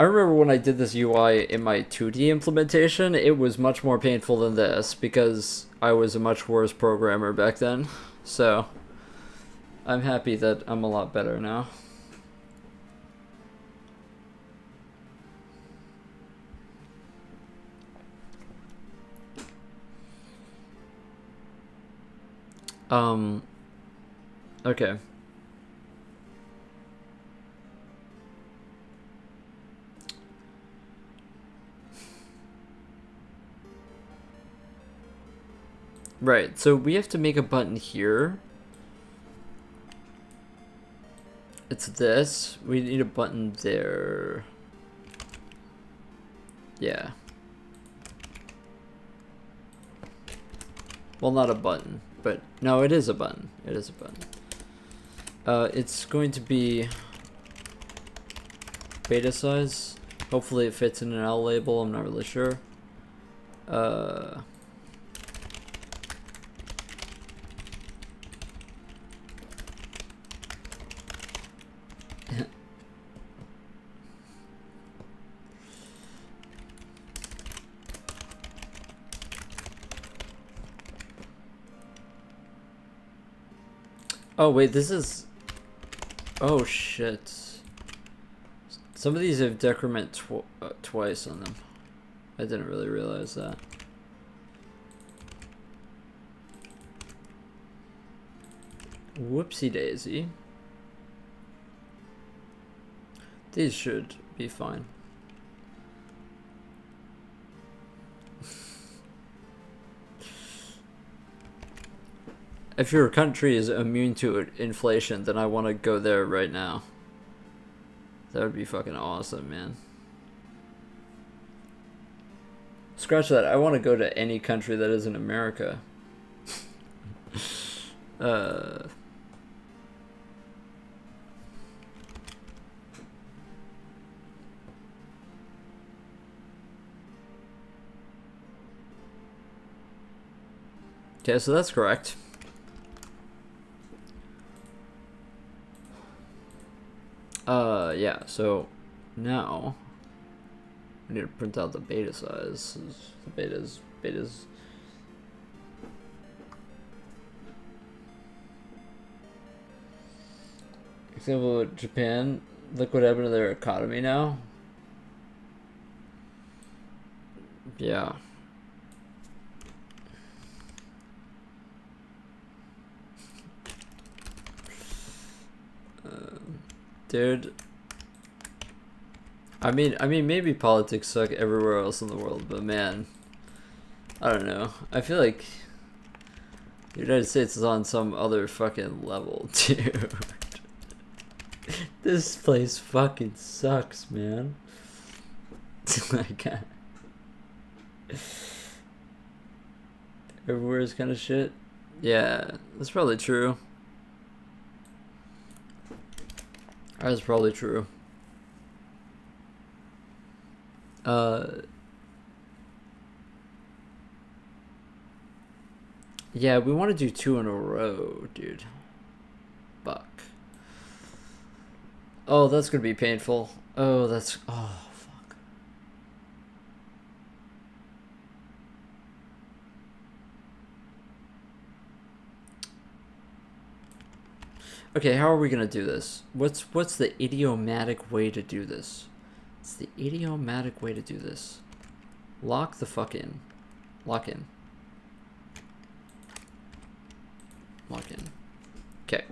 remember when I did this UI in my 2D implementation, it was much more painful than this because I was a much worse programmer back then. So I'm happy that I'm a lot better now. Okay. Right, so we have to make a button here. It's this. We need a button there. Yeah. Well, not a button, but no, it is a button. It is a button. It's going to be beta size. Hopefully it fits in an L label. I'm not really sure. Oh wait, this is... Oh shit. Some of these have decrement twice on them. I didn't really realize that. Whoopsie daisy. These should be fine. If your country is immune to inflation, then I want to go there right now. That would be fucking awesome, man. Scratch that. I want to go to any country that isn't America. Okay, so that's correct. Yeah, so now I need to print out the beta size. The betas. Example, Japan, look what happened to their economy now. Yeah. Dude. I mean, maybe politics suck everywhere else in the world, but man, I don't know. I feel like the United States is on some other fucking level, dude. This place fucking sucks, man. Like, everywhere is kind of shit. Yeah, that's probably true. That's probably true. Yeah, we want to do 2 in a row, dude. Fuck. Oh, that's gonna be painful. Oh, that's... Oh, fuck. Okay, how are we gonna do this? What's the idiomatic way to do this? It's the idiomatic way to do this. Lock the fuck in. Lock in. Lock in. Okay.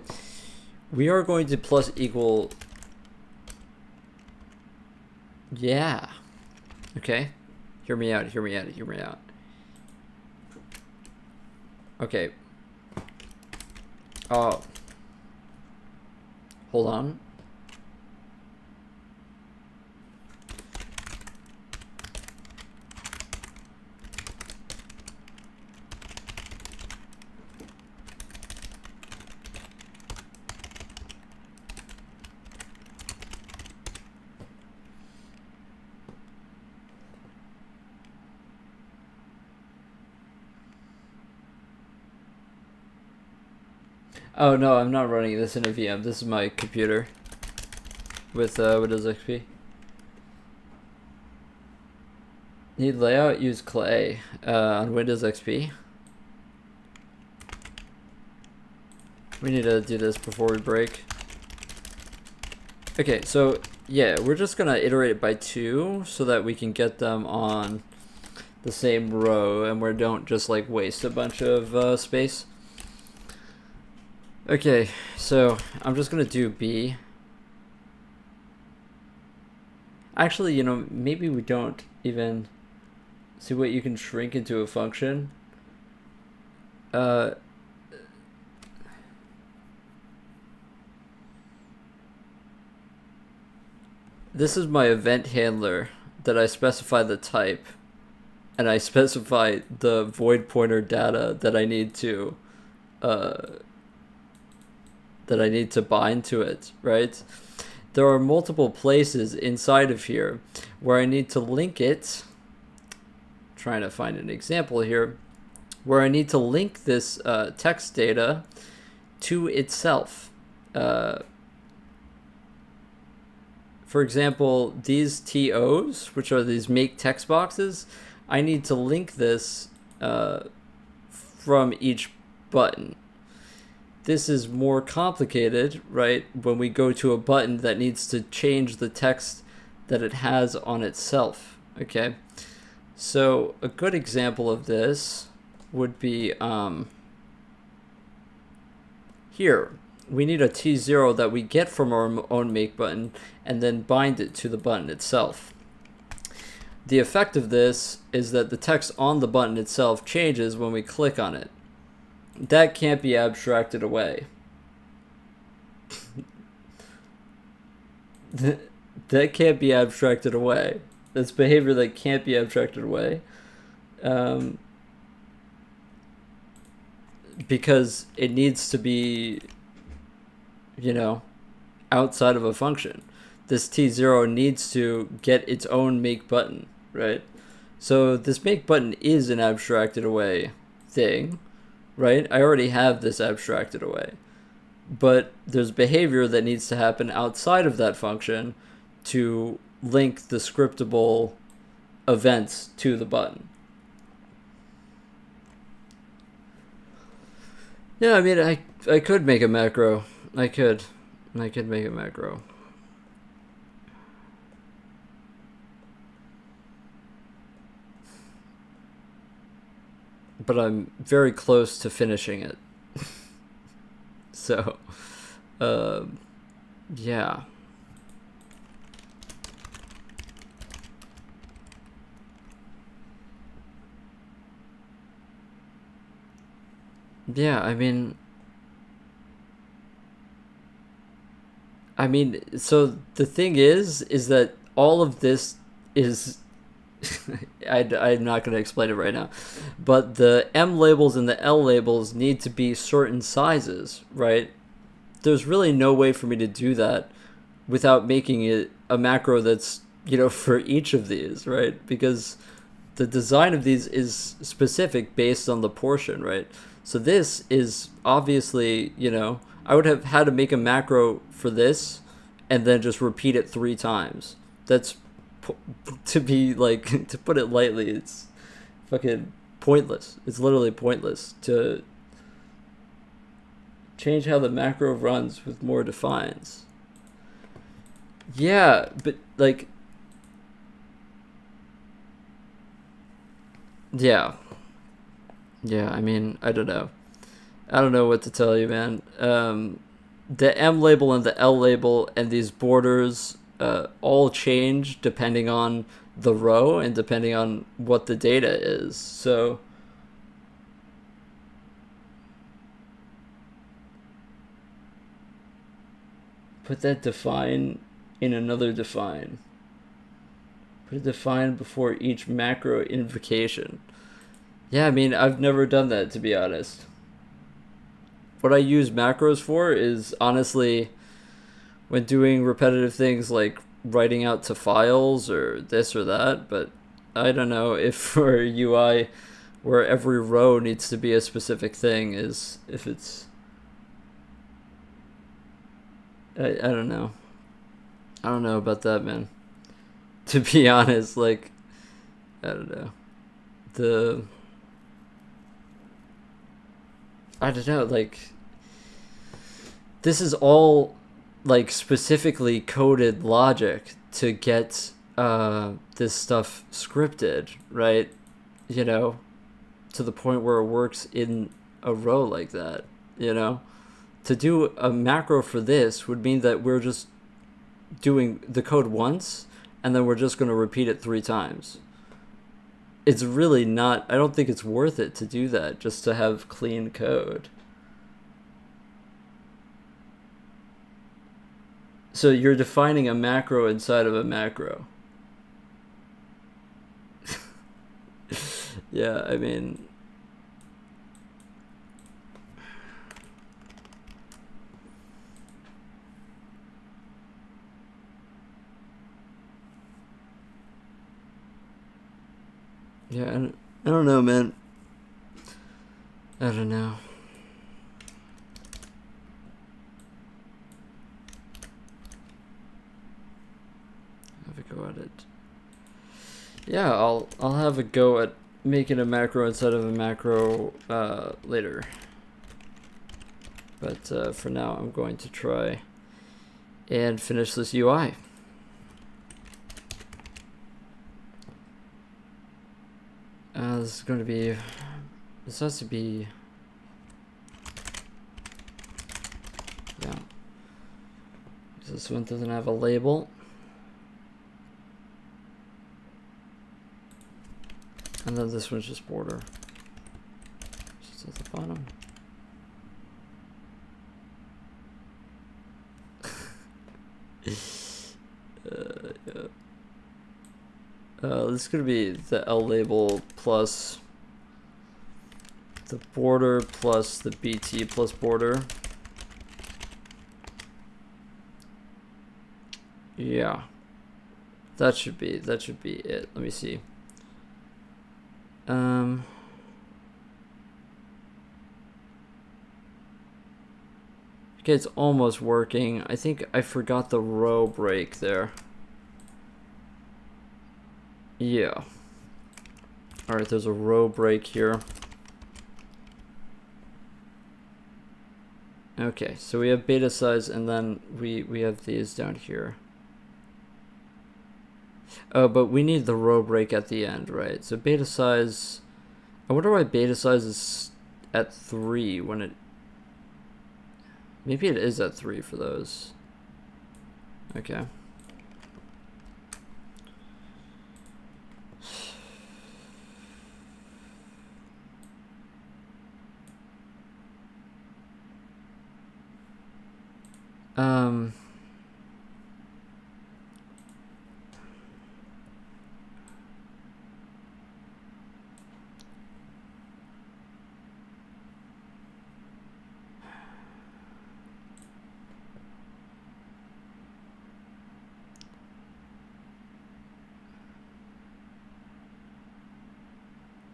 We are going to plus equal... Yeah. Okay. Hear me out, hear me out, hear me out. Okay. Oh. Hold on. Oh no, I'm not running this in a VM. This is my computer with Windows XP. Need layout, use clay on Windows XP. We need to do this before we break. Okay, so yeah, we're just gonna iterate it by 2 so that we can get them on the same row and we don't just like waste a bunch of space. Okay, so I'm just gonna do B. Actually, you know, maybe we don't even see what you can shrink into a function. This is my event handler that I specify the type, and I specify the void pointer data that I need to bind to it, right? There are multiple places inside of here where I need to link it. I'm trying to find an example here where I need to link this text data to itself. For example, these TOs, which are these make text boxes, I need to link this from each button. This is more complicated, right? When we go to a button that needs to change the text that it has on itself, okay? So a good example of this would be here. We need a T0 that we get from our own make button and then bind it to the button itself. The effect of this is that the text on the button itself changes when we click on it. That can't be abstracted away. That can't be abstracted away. That's behavior that can't be abstracted away. Because it needs to be, outside of a function. This T0 needs to get its own make button, right? So this make button is an abstracted away thing, right? I already have this abstracted away. But there's behavior that needs to happen outside of that function to link the scriptable events to the button. Yeah, I mean, I could make a macro. I could make a macro. But I'm very close to finishing it. So, yeah. Yeah, I mean, so the thing is that all of this is, I'm not going to explain it right now, but the M labels and the L labels need to be certain sizes, right? There's really no way for me to do that without making it a macro that's, for each of these, right? Because the design of these is specific based on the portion, right? So this is obviously, I would have had to make a macro for this and then just repeat it 3 times. That's, to put it lightly, it's fucking pointless. It's literally pointless to change how the macro runs with more defines. Yeah, but yeah. Yeah, I mean, I don't know. I don't know what to tell you, man. The M label and the L label and these borders all change depending on the row and depending on what the data is. So put that define in another define. Put a define before each macro invocation. Yeah, I mean, I've never done that, to be honest. What I use macros for is, honestly, when doing repetitive things like writing out to files or this or that, but I don't know if for UI where every row needs to be a specific thing is if it's... I don't know. I don't know about that, man. To be honest, I don't know. I don't know, this is all, specifically coded logic to get this stuff scripted, right? To the point where it works in a row like that, To do a macro for this would mean that we're just doing the code once, and then we're just going to repeat it 3 times. It's really not, I don't think it's worth it to do that just to have clean code. So you're defining a macro inside of a macro. Yeah, I mean, yeah, I don't know, man. I don't know. Have a go at it. Yeah, I'll have a go at making a macro instead of a macro later. But for now, I'm going to try and finish this UI. This is going to be. This has to be. Yeah. This one doesn't have a label. And then this one's just border. Just at the bottom. Yeah. This is going to be the L label plus the border plus the BT plus border. Yeah. That should be it. Let me see. Okay, it's almost working. I think I forgot the row break there. Yeah. Alright, there's a row break here. Okay, so we have beta size and then we have these down here. Oh, but we need the row break at the end, right? So beta size, I wonder why beta size is at 3 when it, maybe it is at 3 for those. Okay.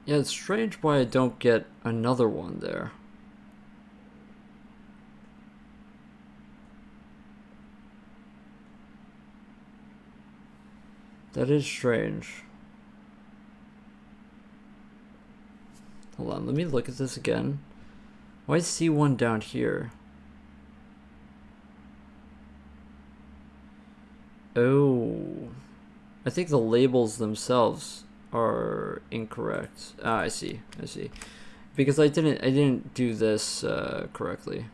Yeah, it's strange why I don't get another one there. That is strange. Hold on, let me look at this again. Why is C1 down here? Oh, I think the labels themselves are incorrect. Ah, I see. Because I didn't do this correctly.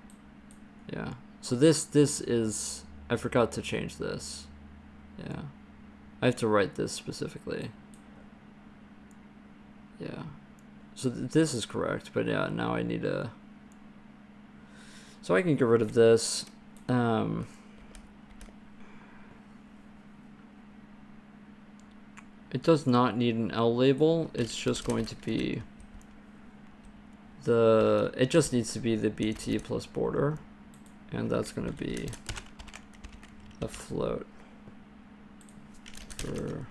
Yeah. So this is, I forgot to change this. Yeah. I have to write this specifically. Yeah. So this is correct, but yeah, now I need a. So I can get rid of this. It does not need an L label. It's just going to be the. It just needs to be the BT plus border, and that's going to be a float for.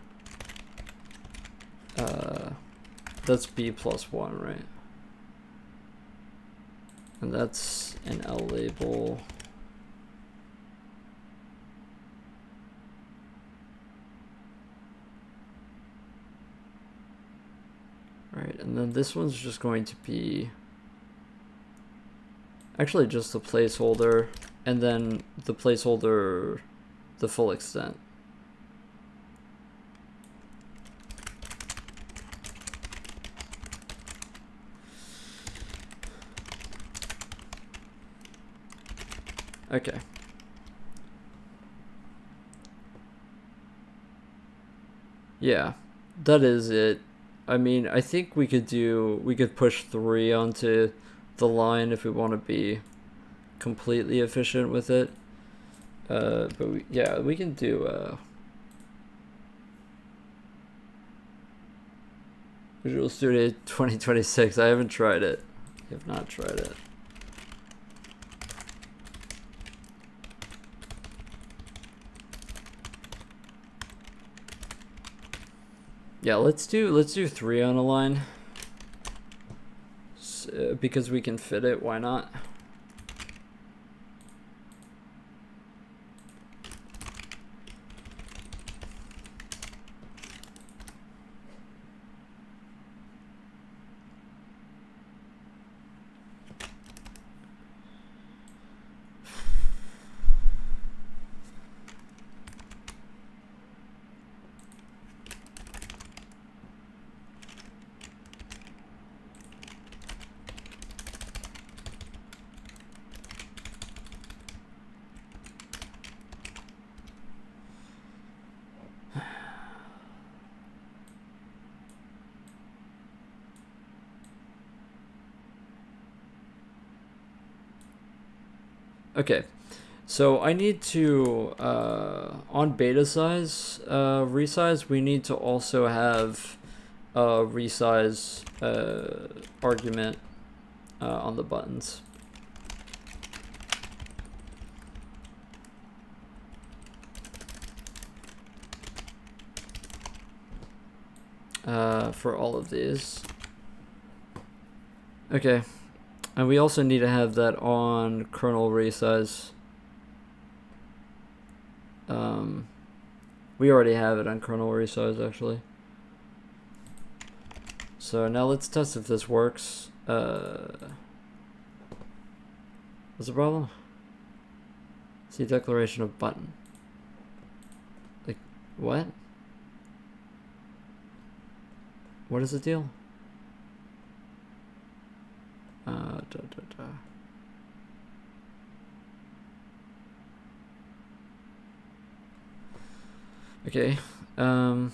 That's B plus 1, right? And that's an L label. Right, and then this one's just going to be actually just a placeholder, and then the placeholder, the full extent. Okay. Yeah, that is it. I mean, I think we could push 3 onto the line if we want to be completely efficient with it. But yeah, we can do Visual Studio 2026. I haven't tried it. I have not tried it. Yeah, let's do 3 on a line. Because we can fit it, why not? Okay, so I need to, on beta size, resize, we need to also have a resize argument on the buttons. For all of these. Okay. And we also need to have that on kernel resize. We already have it on kernel resize, actually. So now let's test if this works. What's the problem? See declaration of button. Like, what? What is the deal? Okay. Dot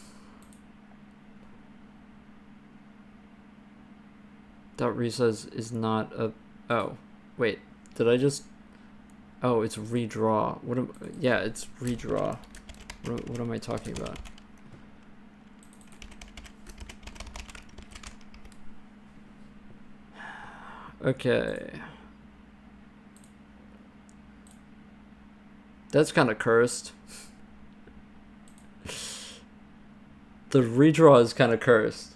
resize is not a. Oh, wait. Did I just? Oh, it's redraw. What am? Yeah, it's redraw. What am I talking about? Okay. That's kind of cursed. The redraw is kind of cursed.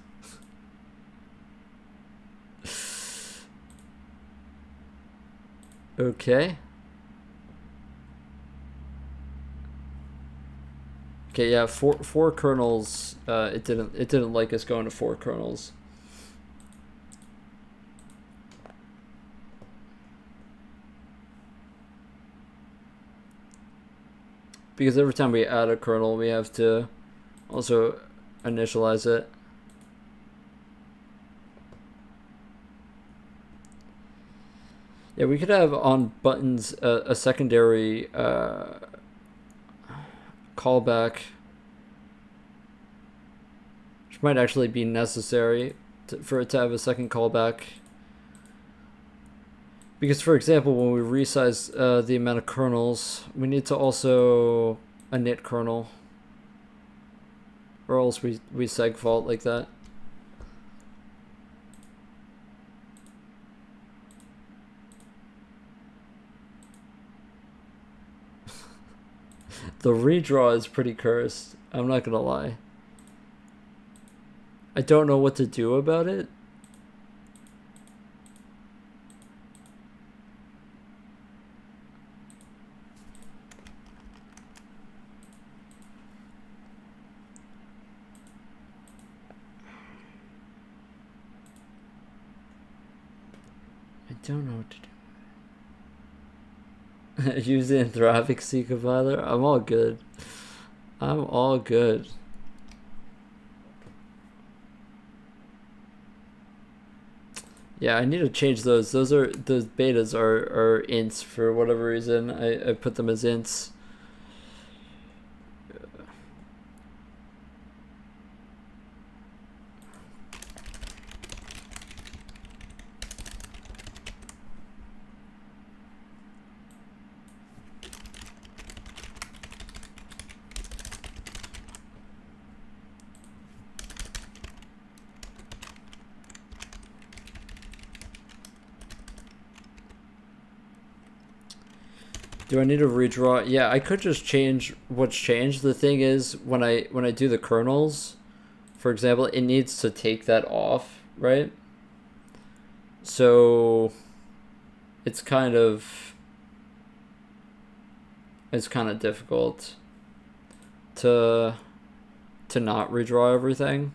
Okay. Okay, yeah, four kernels. It didn't like us going to 4 kernels. Because every time we add a kernel, we have to also initialize it. Yeah, we could have on buttons a secondary callback, which might actually be necessary for it to have a second callback. Because, for example, when we resize the amount of kernels, we need to also init kernel, or else we segfault like that. The redraw is pretty cursed. I'm not gonna lie. I don't know what to do about it. I don't know what to do. Use the Anthropic C compiler. I'm all good. I'm all good. Yeah, I need to change those. Those betas are ints for whatever reason. I put them as ints. Do I need to redraw? Yeah, I could just change what's changed. The thing is, when I do the kernels, for example, it needs to take that off, right? So it's kind of difficult to not redraw everything.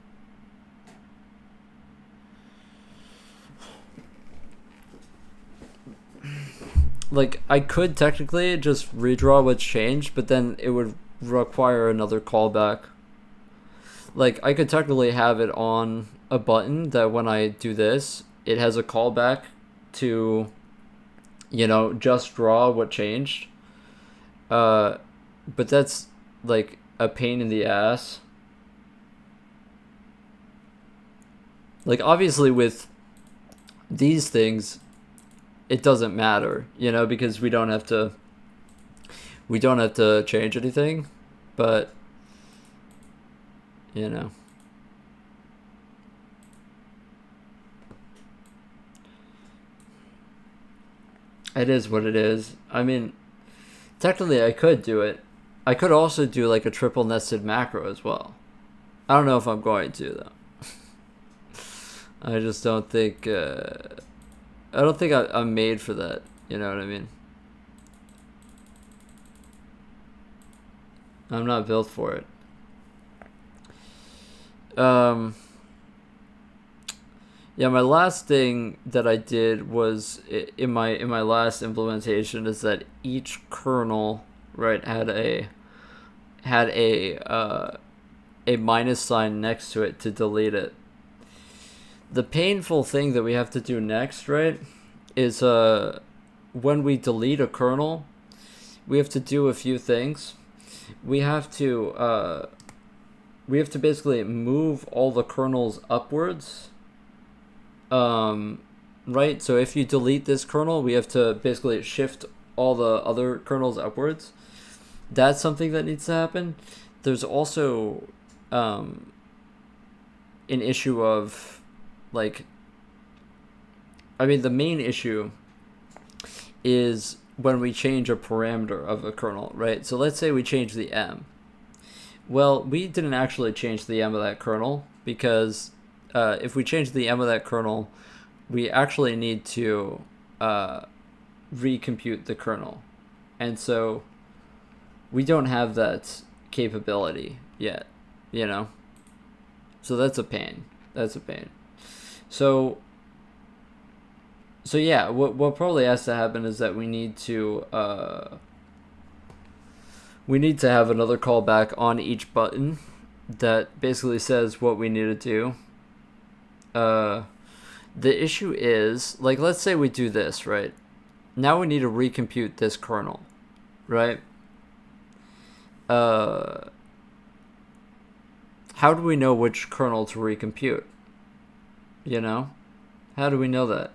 Like, I could technically just redraw what's changed, but then it would require another callback. Like, I could technically have it on a button that when I do this, it has a callback to, just draw what changed. But that's, like, a pain in the ass. Like, obviously with these things, it doesn't matter, because we don't have to change anything, but it is what it is. I mean, technically I could do it. I could also do like a triple nested macro as well. I don't know if I'm going to though. I just don't think I'm made for that. You know what I mean? I'm not built for it. Yeah, my last thing that I did was in my last implementation is that each kernel, right, had a minus sign next to it to delete it. The painful thing that we have to do next, right, is when we delete a kernel, we have to do a few things. We have to basically move all the kernels upwards. Right? So if you delete this kernel, we have to basically shift all the other kernels upwards. That's something that needs to happen. There's also an issue of, like, I mean, the main issue is when we change a parameter of a kernel, right? So let's say we change the M. Well, we didn't actually change the M of that kernel because if we change the M of that kernel, we actually need to recompute the kernel. And so we don't have that capability yet, So that's a pain. So yeah, what probably has to happen is that we need to have another callback on each button that basically says what we need to do. The issue is, like, let's say we do this, right? Now we need to recompute this kernel, right? How do we know which kernel to recompute? How do we know that?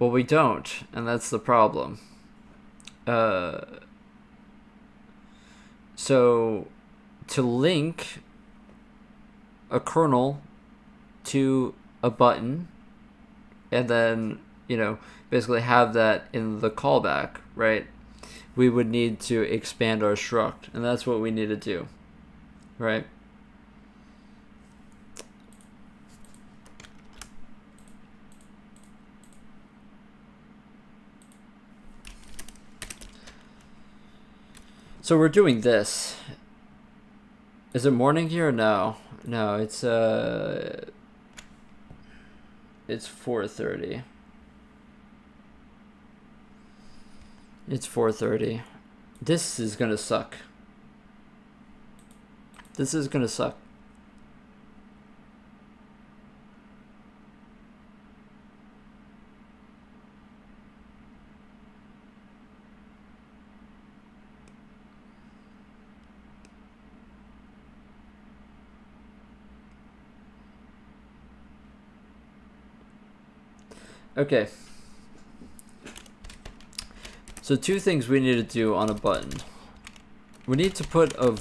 Well, we don't, and that's the problem. So to link a kernel to a button and then, basically have that in the callback, right? We would need to expand our struct, and that's what we need to do, right? So we're doing this. Is it morning here? No, it's 4:30. It's 4:30. This is gonna suck. Okay. So two things we need to do on a button. We need to put an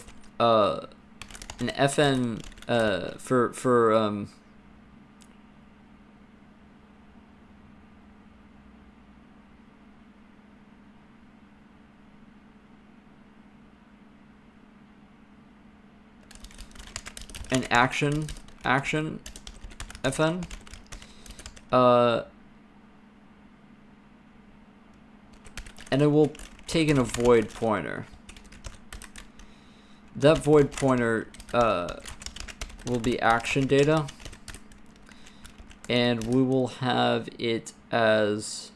FN for an action fn, and it will take in a void pointer. That void pointer will be action data, and we will have it as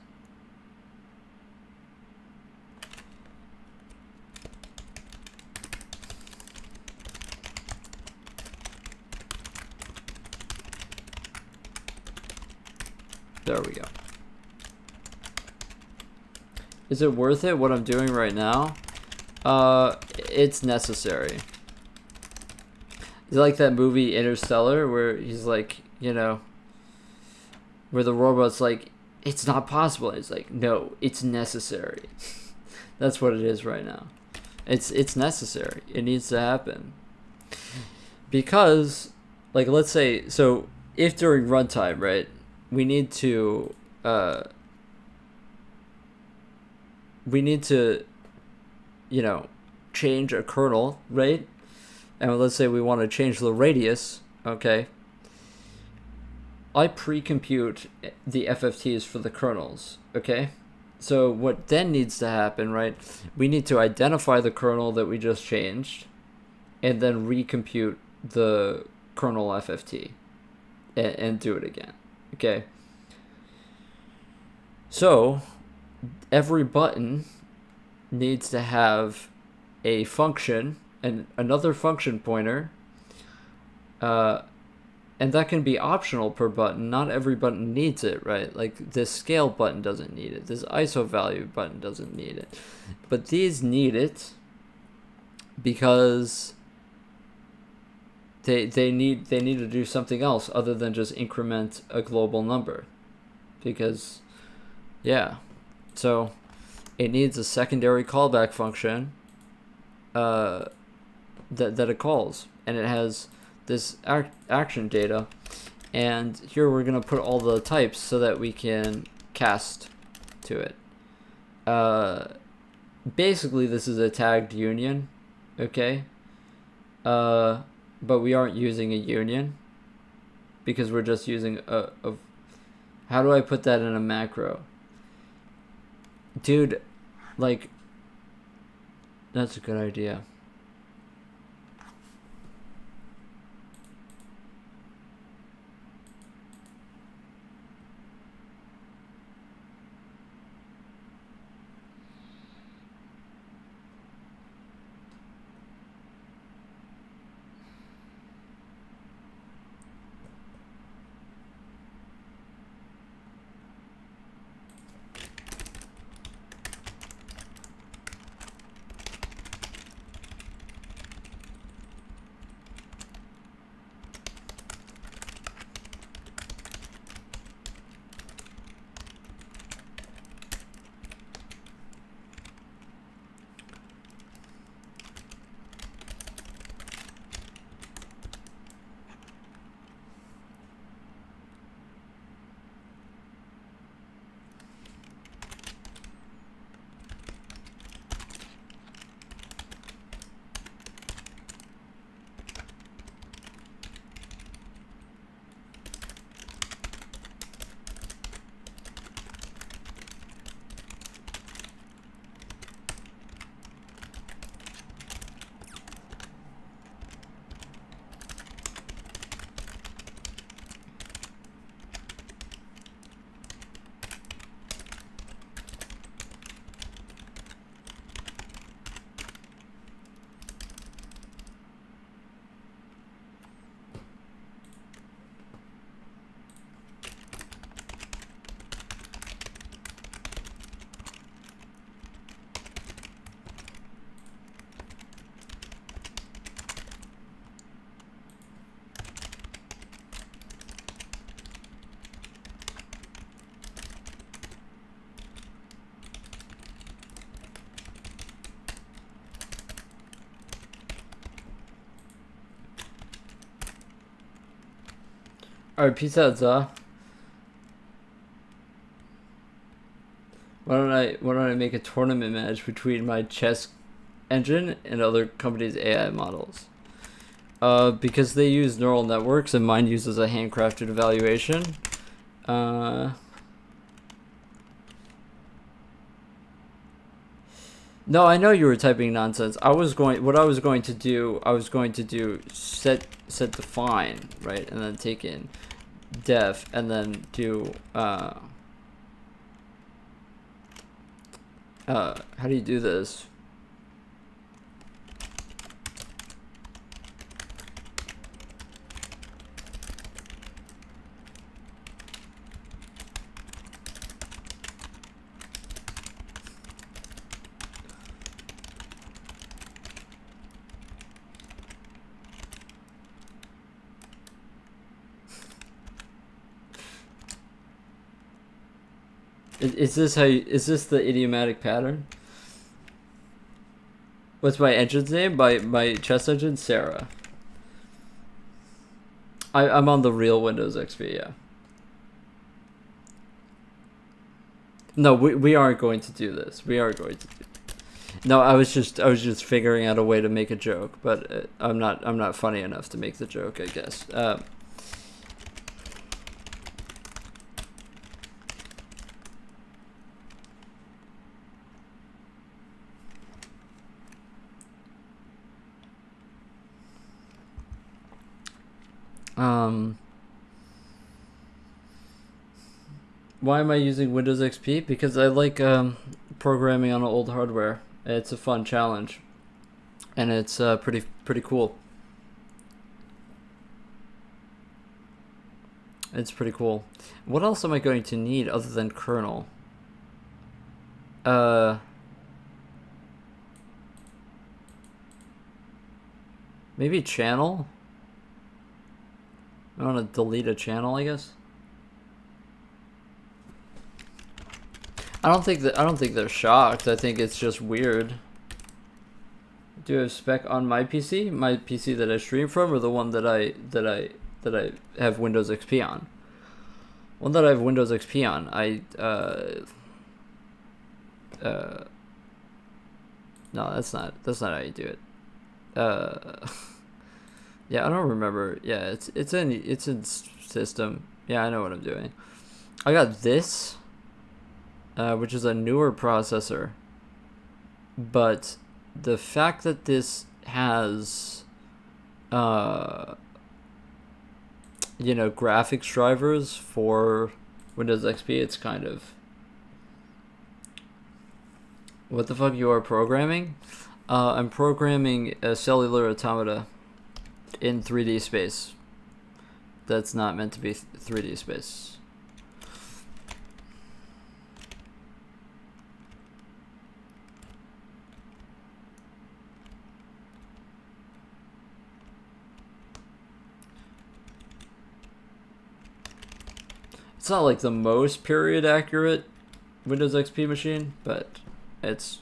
there we go. Is it worth it what I'm doing right now? It's necessary. It's like that movie Interstellar where he's like, you know, where the robot's like, it's not possible. It's like, no, it's necessary. That's what it is right now. It's necessary. It needs to happen. Because, like, let's say, so if during runtime, right, we need to, you know, change a kernel, right? And let's say we want to change the radius, okay? I pre-compute the FFTs for the kernels, okay? So what then needs to happen, right? We need to identify the kernel that we just changed and then recompute the kernel FFT and do it again, okay? So every button needs to have a function and another function pointer, and that can be optional per button. Not every button needs it, right? Like this scale button doesn't need it. This ISO value button doesn't need it. But these need it because they need to do something else other than just increment a global number. Because, yeah. So it needs a secondary callback function that it calls, and it has this action data, and here we're gonna put all the types so that we can cast to it. Basically this is a tagged union, okay? But we aren't using a union because we're just using a how do I put that in a macro? Dude, like, that's a good idea. Alright, peace out, Za. Why don't I make a tournament match between my chess engine and other companies' AI models? Because they use neural networks and mine uses a handcrafted evaluation. No, I know you were typing nonsense. What I was going to do, set define, right? And then take in def and then do, how do you do this? Is this the idiomatic pattern? What's my engine's name? My chess engine, Sarah. I'm on the real Windows XP, yeah. No, we aren't going to do this. We are going to do. No, I was just figuring out a way to make a joke, but I'm not funny enough to make the joke, I guess. Why am I using Windows XP? Because I like programming on old hardware. It's a fun challenge, and it's pretty cool. It's pretty cool. What else am I going to need other than kernel? Maybe channel? I want to delete a channel, I guess. I don't think they're shocked. I think it's just weird. Do I have spec on my PC? My PC that I stream from, or the one that I have Windows XP on? One that I have Windows XP on. No, that's not how you do it. Yeah, I don't remember. Yeah, it's in system. Yeah, I know what I'm doing. I got this, which is a newer processor, but the fact that this has, graphics drivers for Windows XP, it's kind of, what the fuck you are programming? I'm programming a cellular automata in 3D space. That's not meant to be 3D space. It's not like the most period accurate Windows XP machine, but it's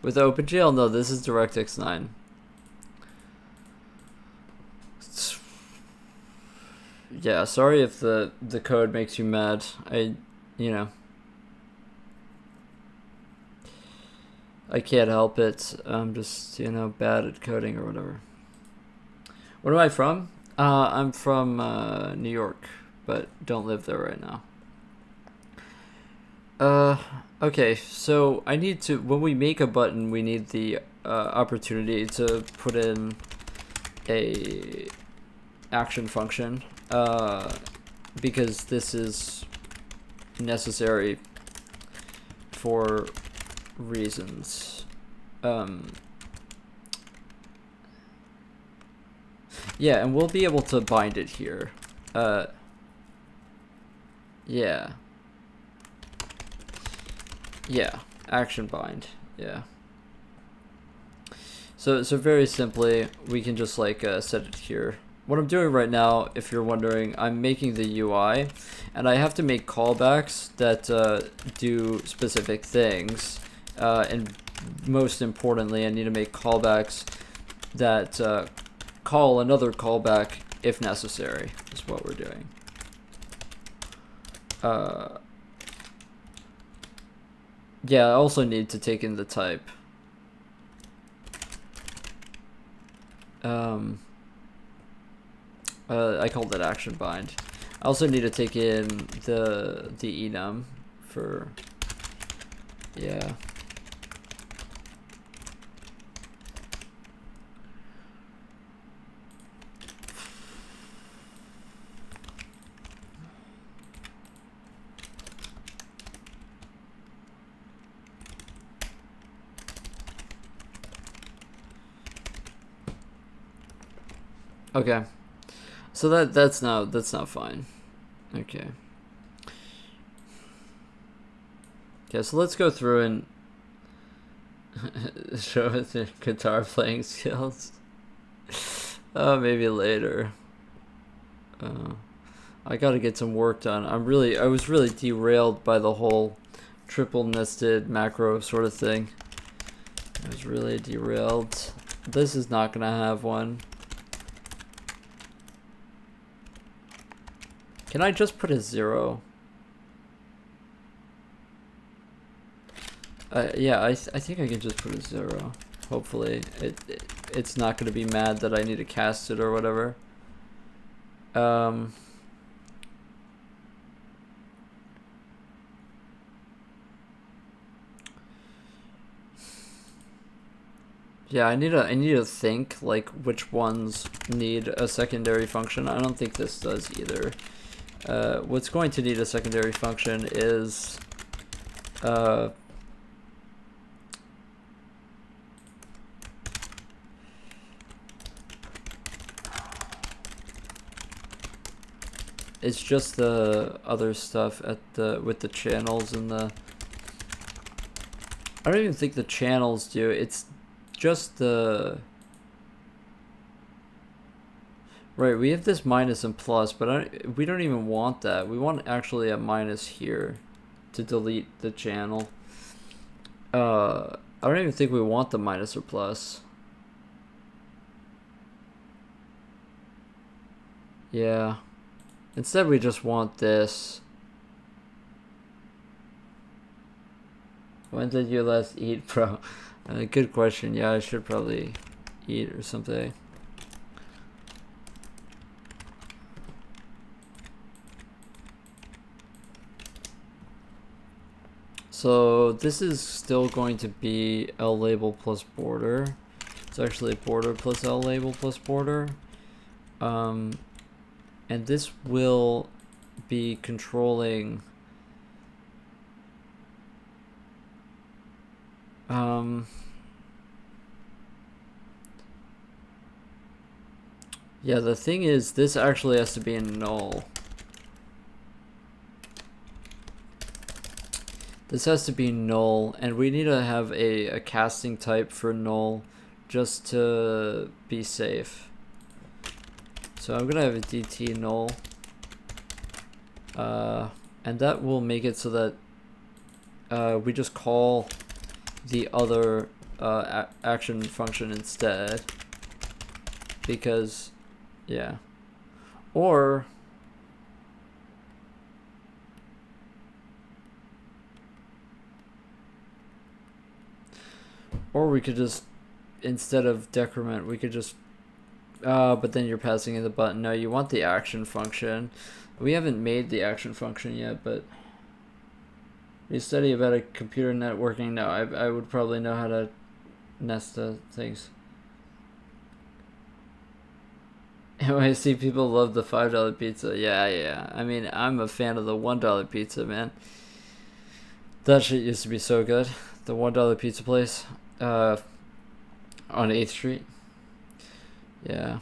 with OpenGL. No, this is DirectX 9. Yeah, sorry if the code makes you mad. I can't help it. I'm just, bad at coding or whatever. Where am I from? I'm from New York, but don't live there right now. Okay, so I need to, when we make a button, we need the opportunity to put in a action function, because this is necessary for reasons. Yeah, and we'll be able to bind it here. Yeah. Yeah, action bind. Yeah. So very simply, we can just set it here. What I'm doing right now, if you're wondering, I'm making the UI, and I have to make callbacks that do specific things, and most importantly, I need to make callbacks that call another callback if necessary, is what we're doing. Yeah, I also need to take in the type. I called it action bind. I also need to take in the enum for, yeah. Okay, so that's not fine. Okay. Okay, so let's go through and show the guitar playing skills. Maybe later. I gotta get some work done. I was really derailed by the whole triple nested macro sort of thing. I was really derailed. This is not gonna have one. Can I just put a 0? Yeah, I think I can just put a 0. Hopefully, it's not gonna be mad that I need to cast it or whatever. Yeah, I need to think like which ones need a secondary function. I don't think this does either. What's going to need a secondary function is it's just the other stuff at with the channels and the. I don't even think the channels do. It's just the. Right, we have this minus and plus, but we don't even want that. We want actually a minus here to delete the channel. I don't even think we want the minus or plus. Yeah. Instead we just want this. When did you last eat, bro? Good question. Yeah, I should probably eat or something. So this is still going to be L label plus border. It's actually border plus L label plus border. And this will be controlling yeah, the thing is this actually has to be in null. This has to be null, and we need to have a casting type for null just to be safe. So I'm gonna have a DT null. And that will make it so that we just call the other action function instead. Because, yeah. Or we could just, instead of decrement, we could just, but then you're passing in the button. No, you want the action function. We haven't made the action function yet, but you study about a computer networking. No, I would probably know how to nest things. I see people love the $5 pizza. Yeah. I mean, I'm a fan of the $1 pizza, man. That shit used to be so good. The $1 pizza place on 8th Street. Yeah.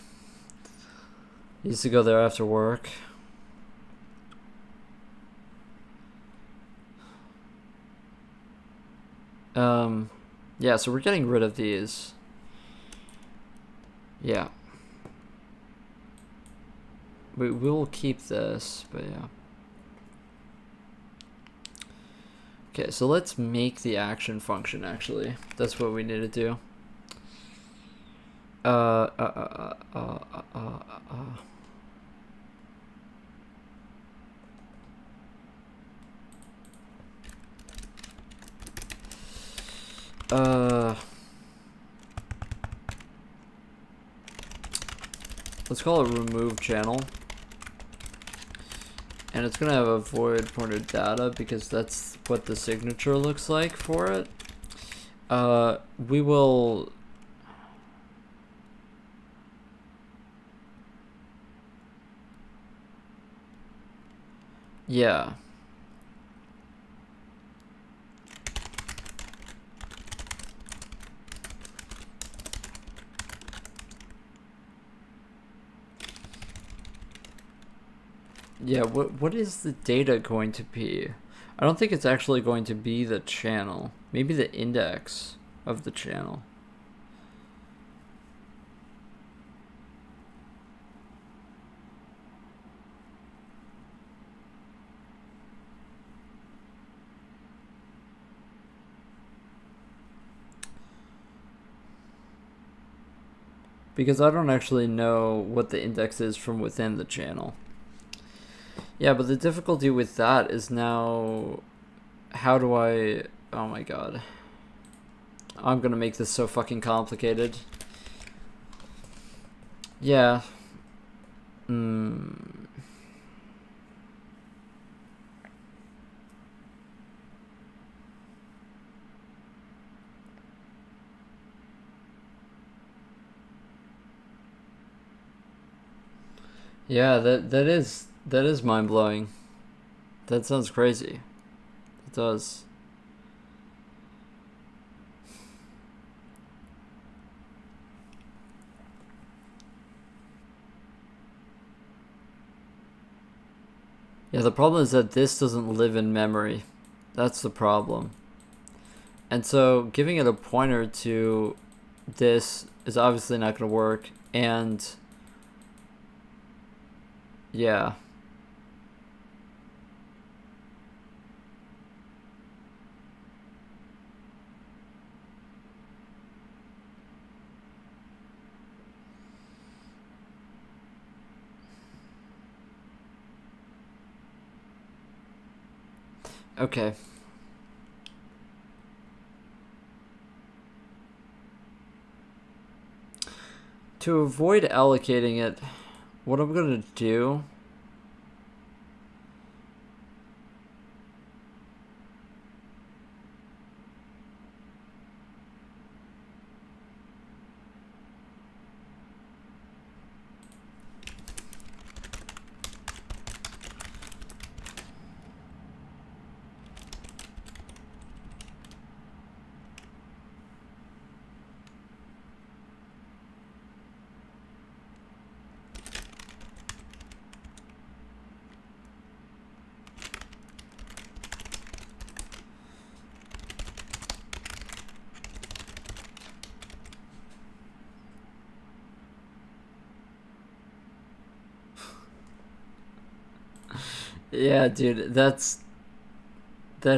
Used to go there after work. Yeah, so we're getting rid of these. Yeah. We will keep this, but yeah. Okay, so let's make the action function, actually. That's what we need to do. let's call it remove channel. And it's gonna have a void pointer data because that's what the signature looks like for it. We will... Yeah. Yeah, what is the data going to be? I don't think it's actually going to be the channel. Maybe the index of the channel. Because I don't actually know what the index is from within the channel. Yeah, but the difficulty with that is now, how do I... Oh my god. I'm gonna make this so fucking complicated. Yeah. Yeah, that is mind-blowing. That sounds crazy. It does. Yeah, the problem is that this doesn't live in memory. That's the problem. And so giving it a pointer to this is obviously not going to work. And yeah. Okay. To avoid allocating it, what I'm going to do... Yeah, dude, that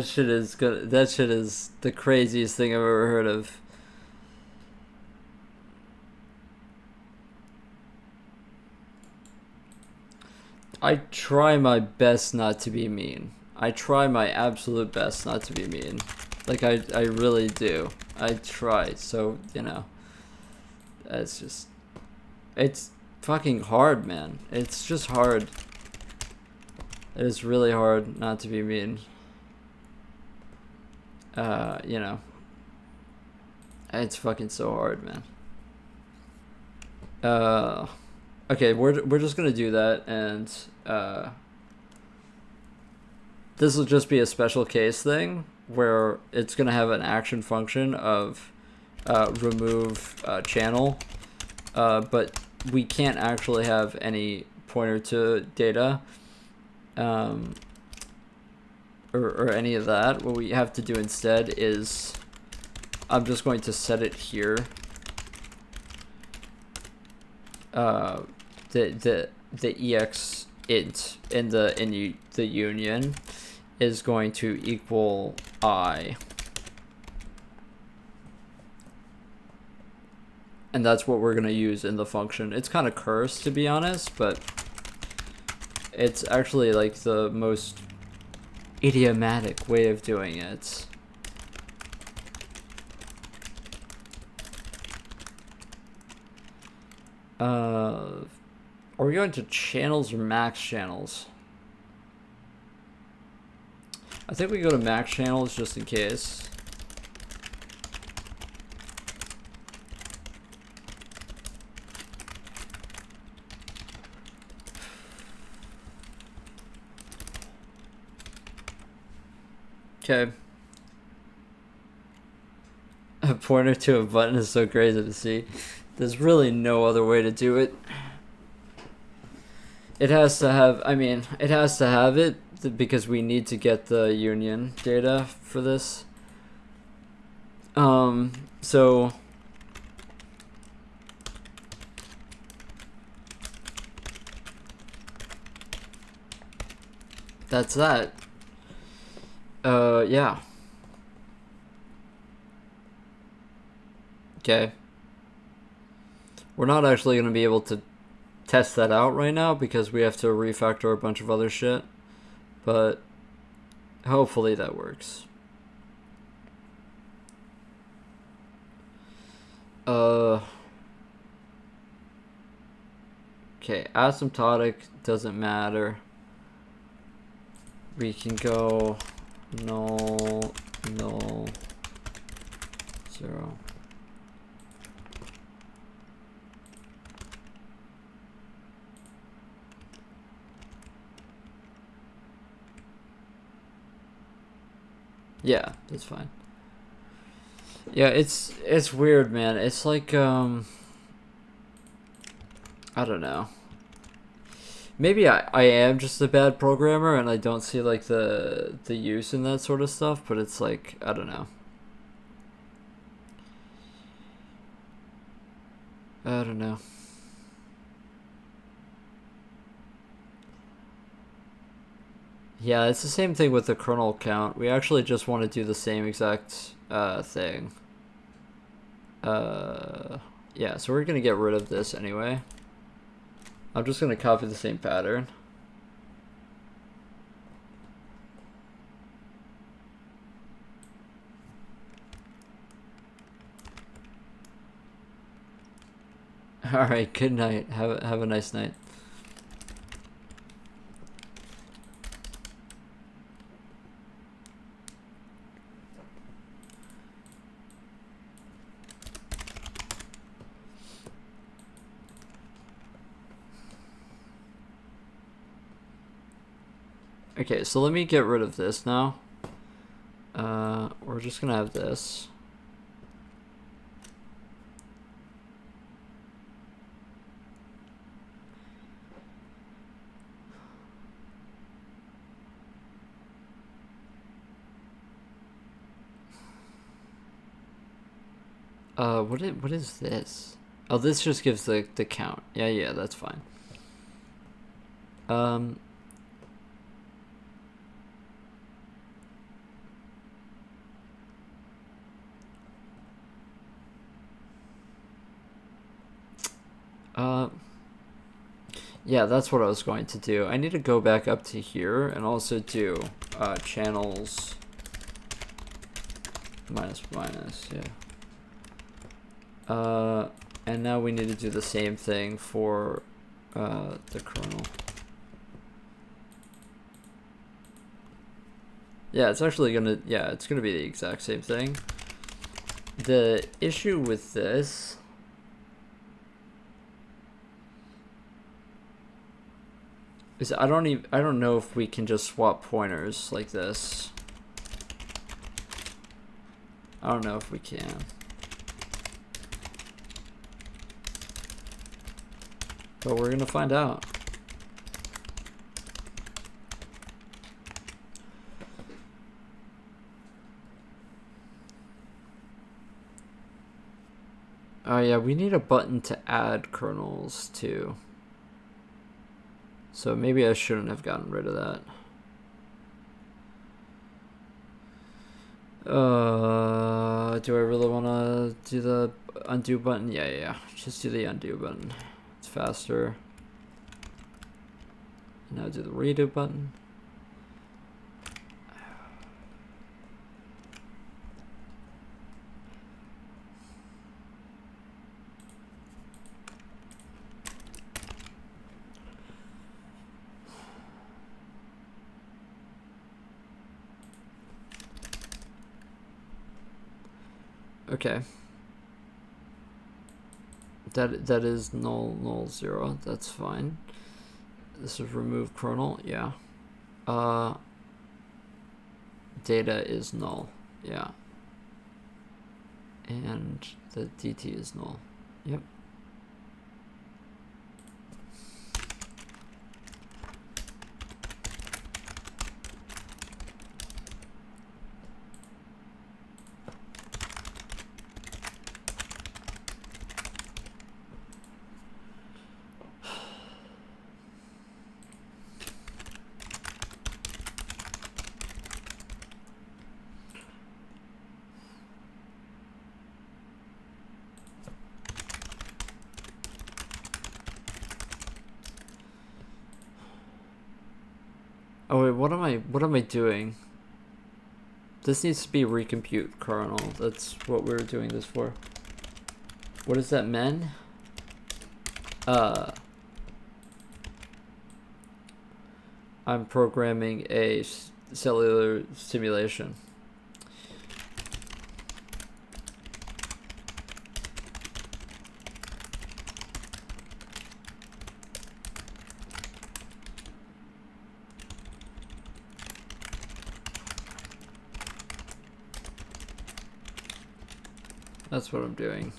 shit is good. That shit is the craziest thing I've ever heard of. I try my best not to be mean. I try my absolute best not to be mean. Like, I really do. I try, so, you know. It's just... It's fucking hard, man. It's just hard. It is really hard not to be mean. You know. It's fucking so hard, man. Okay, we're just gonna do that, and this will just be a special case thing where it's gonna have an action function of remove channel, but we can't actually have any pointer to data, or any of that. What we have to do instead is I'm just going to set it here. The ex int in the union is going to equal I, and that's what we're gonna use in the function. It's kind of cursed, to be honest, but it's actually like the most idiomatic way of doing it. Are we going to channels or max channels? I think we go to max channels just in case. Okay. A pointer to a button is so crazy to see. There's really no other way to do it. It has to have, I mean, it has to have it because we need to get the union data for this. So that's that. Yeah. Okay. We're not actually going to be able to test that out right now because we have to refactor a bunch of other shit. But hopefully that works. Okay, asymptotic doesn't matter. We can go null, null, 0. Yeah, that's fine. Yeah, it's weird, man. It's like I don't know. Maybe I am just a bad programmer and I don't see like the use in that sort of stuff, but it's like I don't know. I don't know. Yeah, it's the same thing with the kernel count. We actually just want to do the same exact thing. Yeah, so we're gonna get rid of this anyway. I'm just gonna copy the same pattern. All right, good night. Have a nice night. Okay, so let me get rid of this now. We're just gonna have this. What is this? Oh, this just gives the count. Yeah, that's fine. Yeah, that's what I was going to do. I need to go back up to here and also do channels minus, yeah. And now we need to do the same thing for the kernel. Yeah, it's actually gonna, it's gonna be the exact same thing. The issue with this is I don't know if we can just swap pointers like this. I don't know if we can. But we're gonna find out. Oh yeah, we need a button to add kernels too. So maybe I shouldn't have gotten rid of that. Do I really want to do the undo button? Yeah. Just do the undo button. It's faster. Now do the redo button. Okay. That is null null 0. That's fine. This is remove kernel. Yeah. Data is null. Yeah. And the DT is null. Yep. Oh wait, what am I doing? This needs to be recompute kernel. That's what we were doing this for. What is that, men? I'm programming a cellular simulation. That's what I'm doing.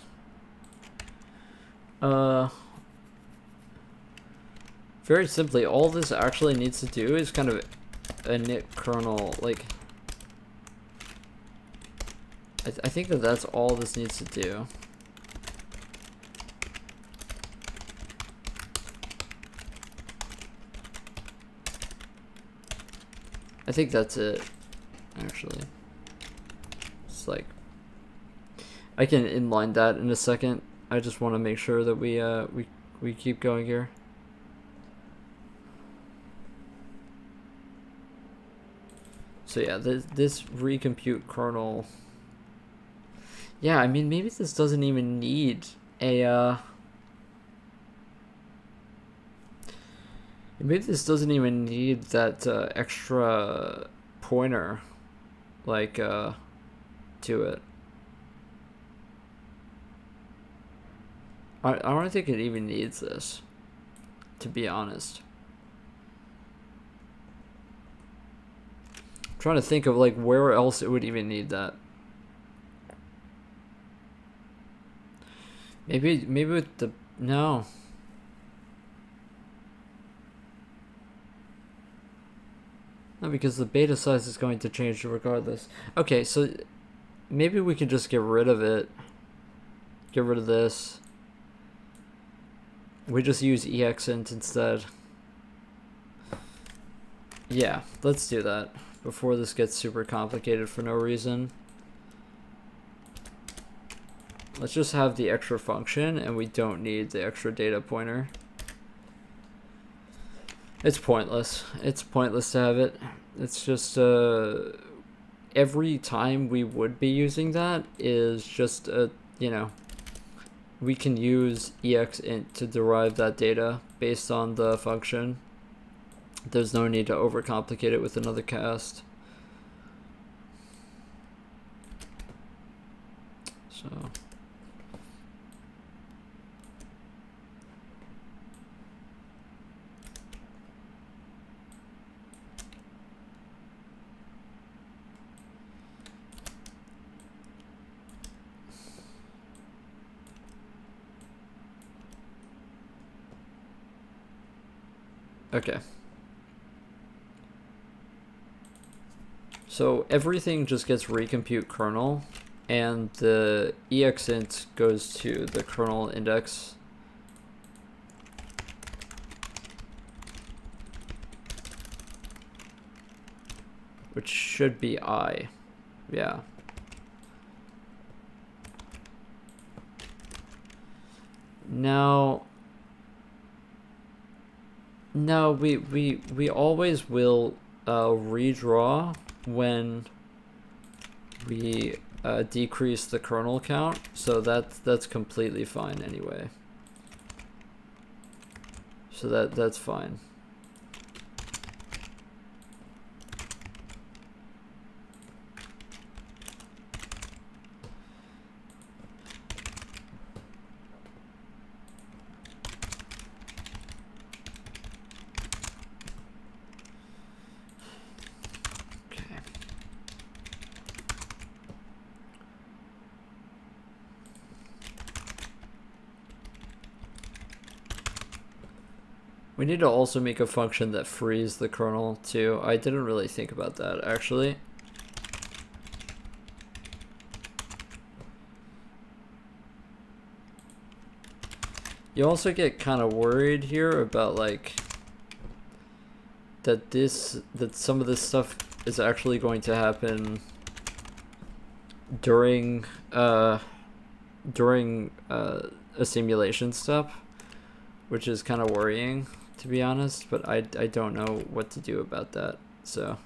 Very simply, all this actually needs to do is kind of init kernel, like, I think that's all this needs to do. I think that's it, actually. It's like, I can inline that in a second. I just want to make sure that we keep going here. So yeah, this recompute kernel. Yeah, I mean, maybe this doesn't even need a maybe this doesn't even need that extra pointer, like to it. I don't think it even needs this, to be honest. I'm trying to think of like where else it would even need that. Maybe with the no. No, because the beta size is going to change regardless. Okay, so maybe we can just get rid of it. Get rid of this. We just use exint instead. Yeah, let's do that before this gets super complicated for no reason. Let's just have the extra function and we don't need the extra data pointer. It's pointless. It's pointless to have it. It's just every time we would be using that is just you know, we can use exint to derive that data based on the function. There's no need to overcomplicate it with another cast. So okay. So everything just gets recompute kernel, and the exint goes to the kernel index. Which should be I. Yeah. Now, no, we always will redraw when we decrease the kernel count, so that's completely fine anyway. So that's fine. We need to also make a function that frees the kernel too. I didn't really think about that actually. You also get kind of worried here about like that some of this stuff is actually going to happen during a simulation step, which is kind of worrying, to be honest, but I don't know what to do about that, so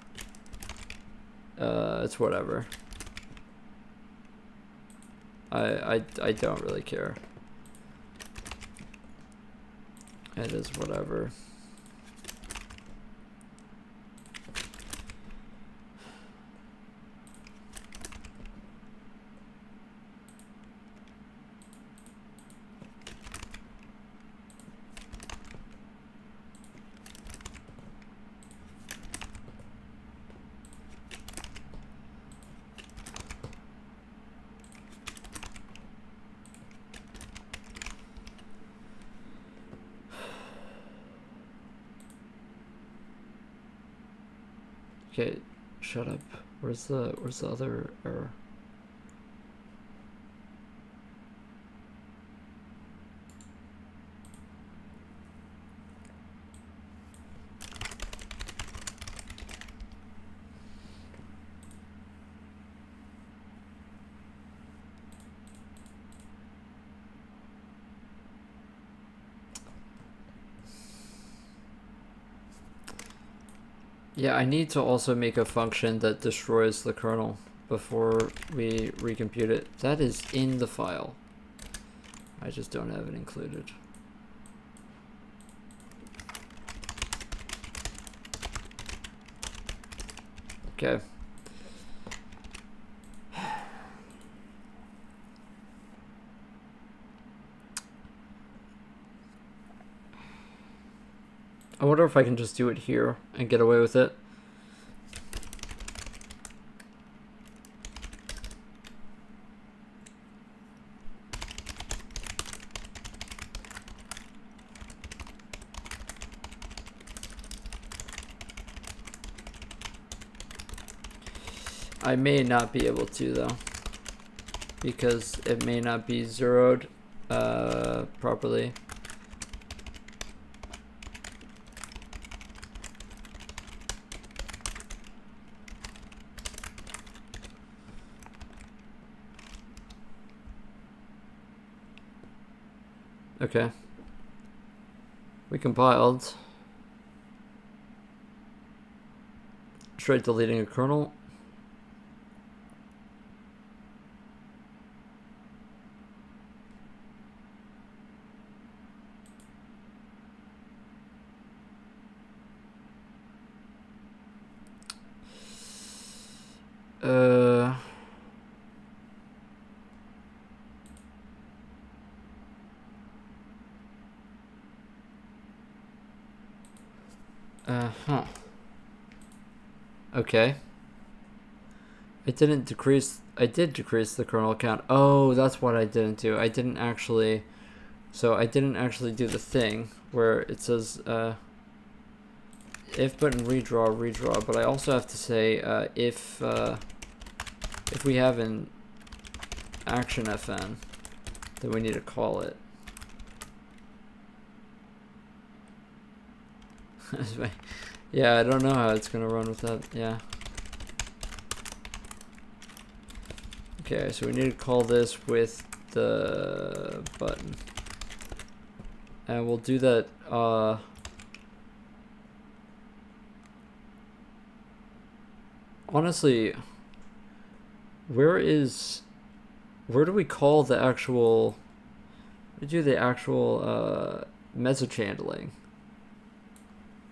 it's whatever. I don't really care. It is whatever. Okay, shut up. Where's the other error? Yeah, I need to also make a function that destroys the kernel before we recompute it. That is in the file. I just don't have it included. Okay. I wonder if I can just do it here and get away with it. I may not be able to though, because it may not be zeroed properly. Okay. We compiled. Straight deleting a kernel. Okay. I did decrease the kernel count. Oh, that's what I didn't do. I didn't actually do the thing where it says if button redraw, but I also have to say if we have an action fn, then we need to call it. Yeah, I don't know how it's gonna run with that. Yeah. Okay, so we need to call this with the button. And we'll do that, honestly, where do we call the actual, we do the actual, message handling?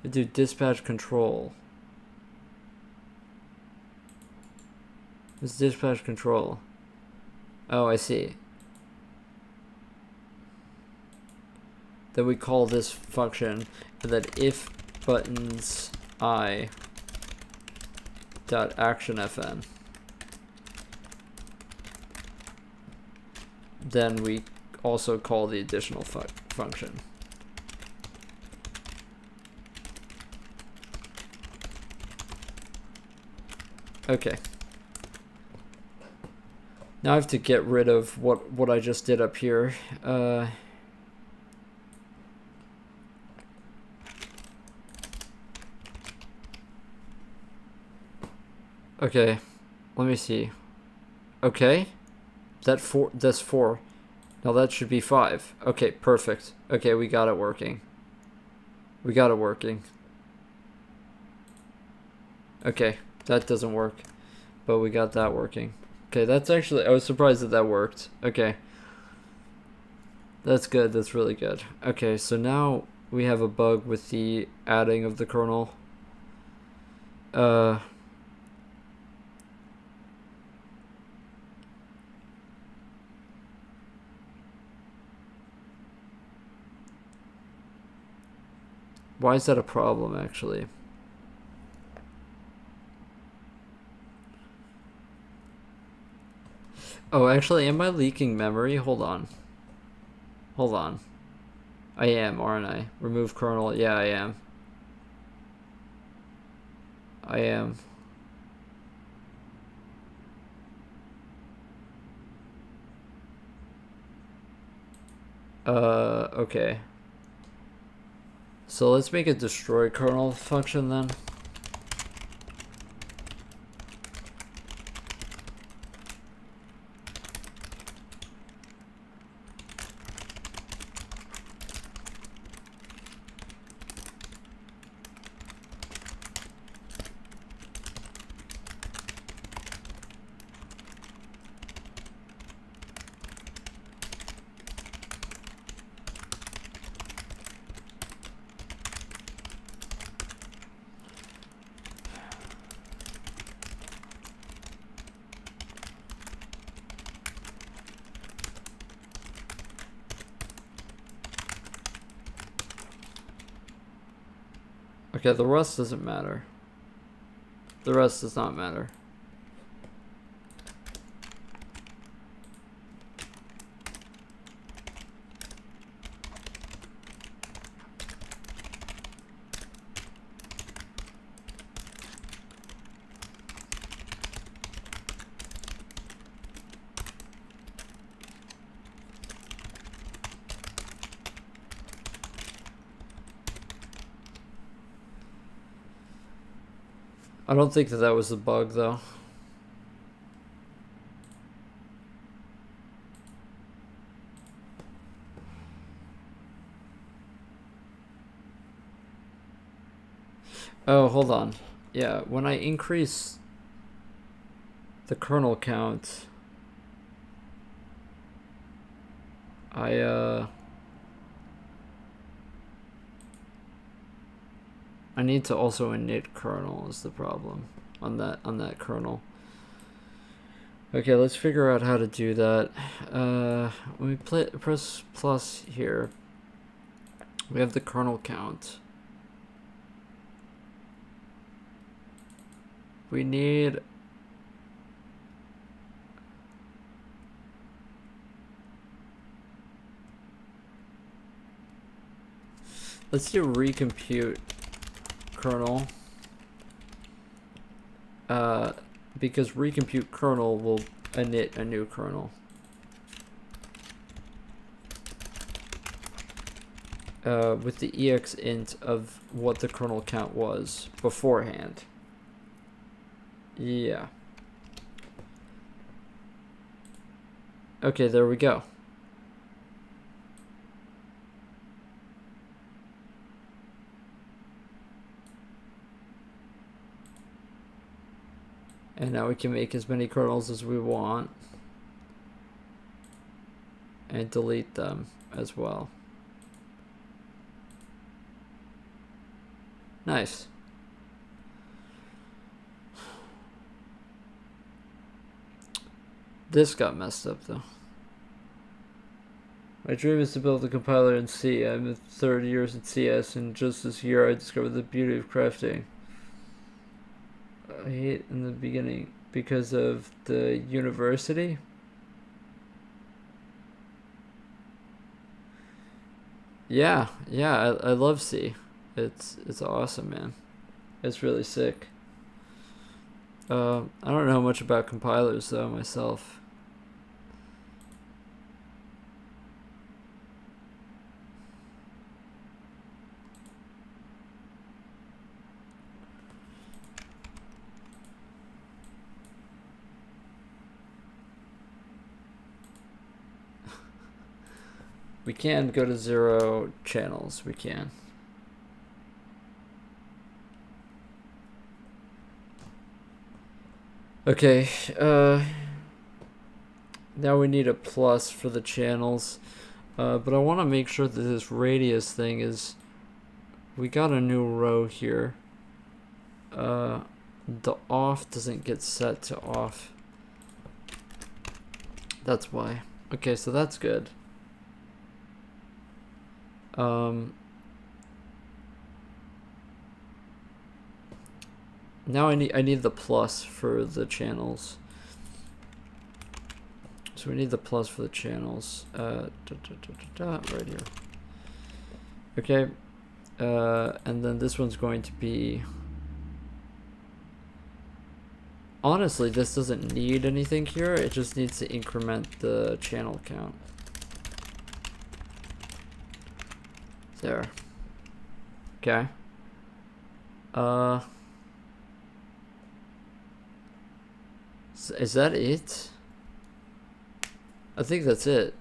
We do dispatch control. It's dispatch control. Oh, I see. Then we call this function, and then if buttons I dot action fn, then we also call the additional function. Okay. Now I have to get rid of what I just did up here. Okay, let me see. Okay, that's 4. Now that should be 5. Okay, perfect. Okay, we got it working. Okay, that doesn't work, but we got that working. Okay, that's actually, I was surprised that worked. Okay. That's good, that's really good. Okay, so now we have a bug with the adding of the kernel. Why is that a problem, actually? Oh, actually, am I leaking memory? Hold on. I am, aren't I? Remove kernel. Yeah, I am. Okay. So let's make a destroy kernel function then. Okay, the rest doesn't matter. The rest does not matter. I don't think that was a bug, though. Oh, hold on. Yeah, when I increase the kernel count, I need to also init kernel is the problem on that kernel. Okay, let's figure out how to do that. When we press plus here, we have the kernel count. We need let's do recompute kernel, because recompute kernel will init a new kernel. With the exint of what the kernel count was beforehand. Yeah. Okay, there we go. And now we can make as many kernels as we want. And delete them as well. Nice. This got messed up though. My dream is to build a compiler in C. I'm in 30 years in CS, and just this year I discovered the beauty of crafting. I hate in the beginning because of the university. Yeah, I love C. It's awesome, man. It's really sick. I don't know much about compilers though myself. We can go to 0 channels, we can. Okay, now we need a plus for the channels. But I want to make sure that this radius thing is... We got a new row here. The off doesn't get set to off. That's why. Okay, so that's good. Now I need the plus for the channels. So we need the plus for the channels. Right here. Okay. And then this one's going to be... Honestly, this doesn't need anything here. It just needs to increment the channel count. There. Okay. Is that it? I think that's it.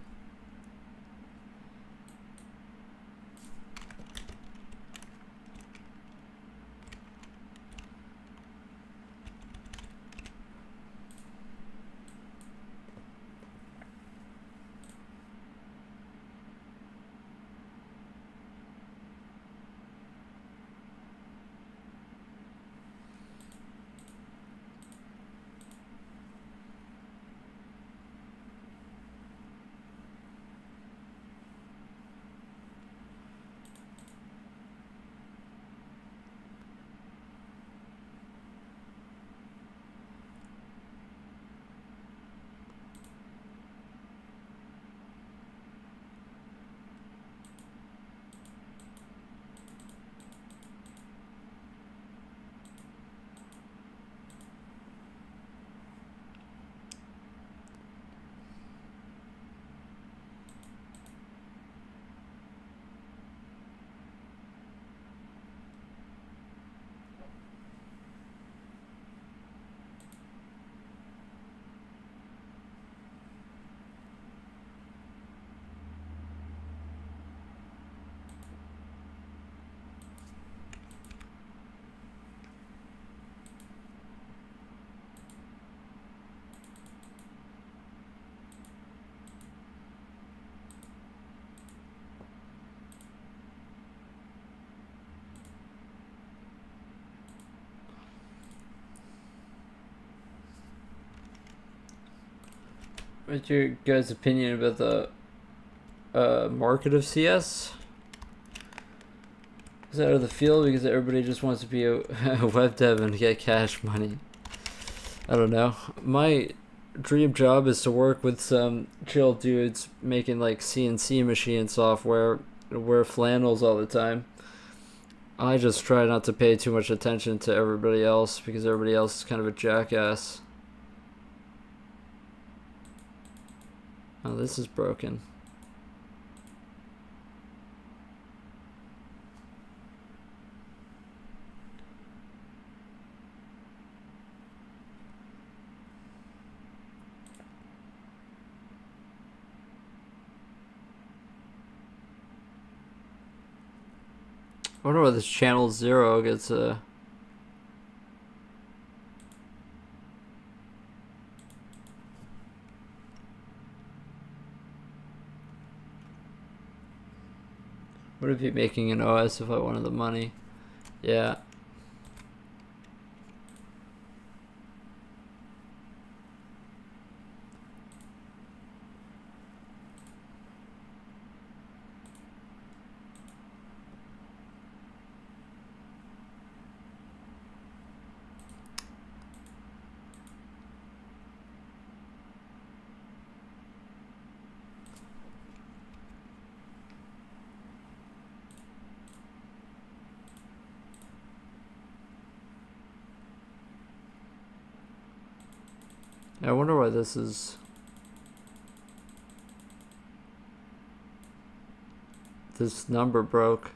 What's your guys' opinion about the market of CS? Is that out of the field because everybody just wants to be a web dev and get cash money? I don't know. My dream job is to work with some chill dudes making like CNC machine software, wear flannels all the time. I just try not to pay too much attention to everybody else because everybody else is kind of a jackass. Oh, this is broken. I wonder why this channel 0 gets a... Would it be making an OS if I wanted the money? Yeah. I wonder why this is... This number broke.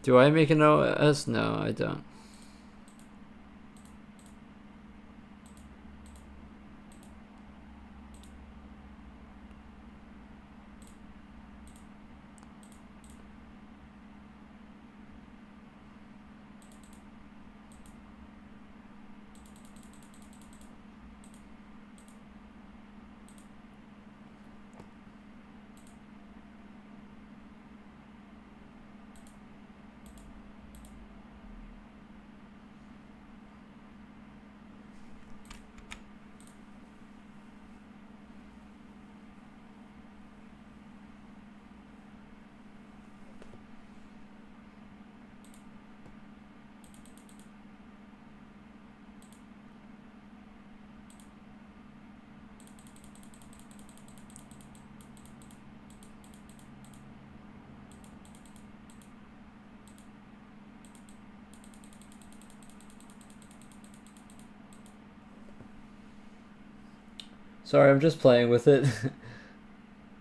Do I make an OS? No, I don't. Sorry, I'm just playing with it.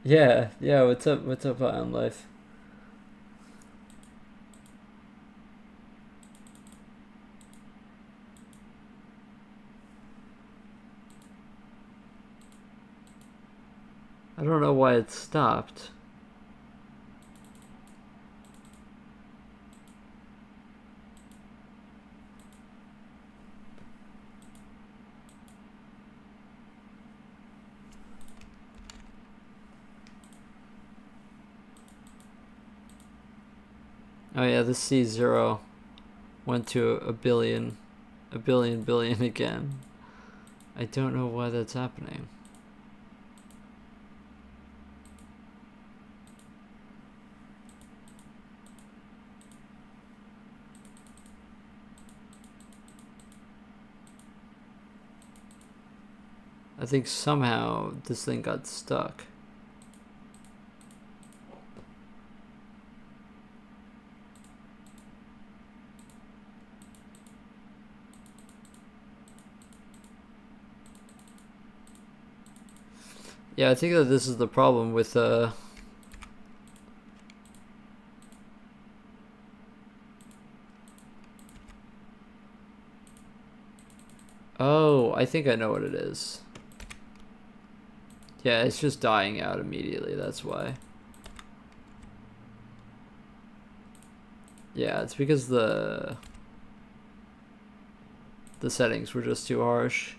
Yeah, what's up, on life? I don't know why it stopped. Oh yeah, the C0 went to a billion again. I don't know why that's happening. I think somehow this thing got stuck. Yeah, I think that this is the problem with Oh, I think I know what it is. Yeah, it's just dying out immediately, that's why. Yeah, it's because the settings were just too harsh.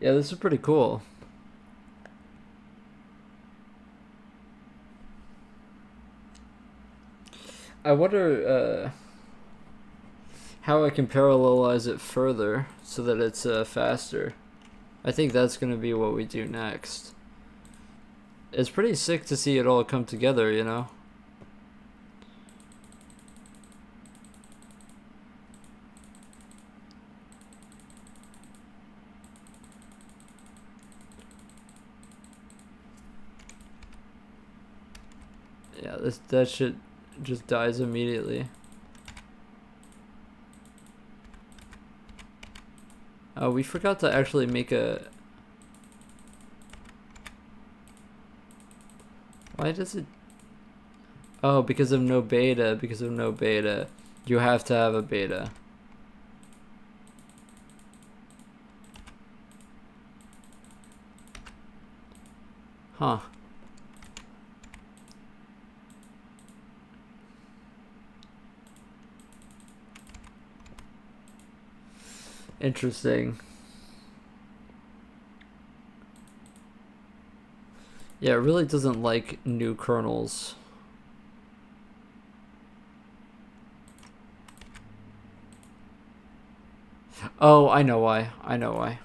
Yeah, this is pretty cool. I wonder how I can parallelize it further so that it's faster. I think that's going to be what we do next. It's pretty sick to see it all come together, you know? Yeah, that shit just dies immediately. Oh, we forgot to actually make a... Why does it... Oh, because of no beta. Because of no beta. You have to have a beta. Huh. Interesting. Yeah, it really doesn't like new kernels. Oh, I know why. I know why.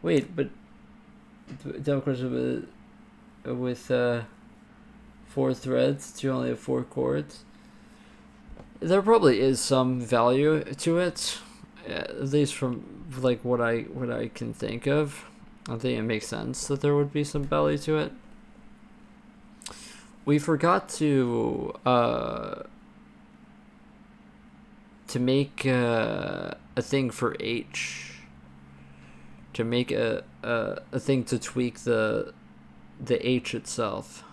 Wait, but double crochet with 4 threads, you only have 4 cords. There probably is some value to it, at least from like what I can think of. I think it makes sense that there would be some value to it. We forgot to make a thing for H. To make a thing to tweak the H itself,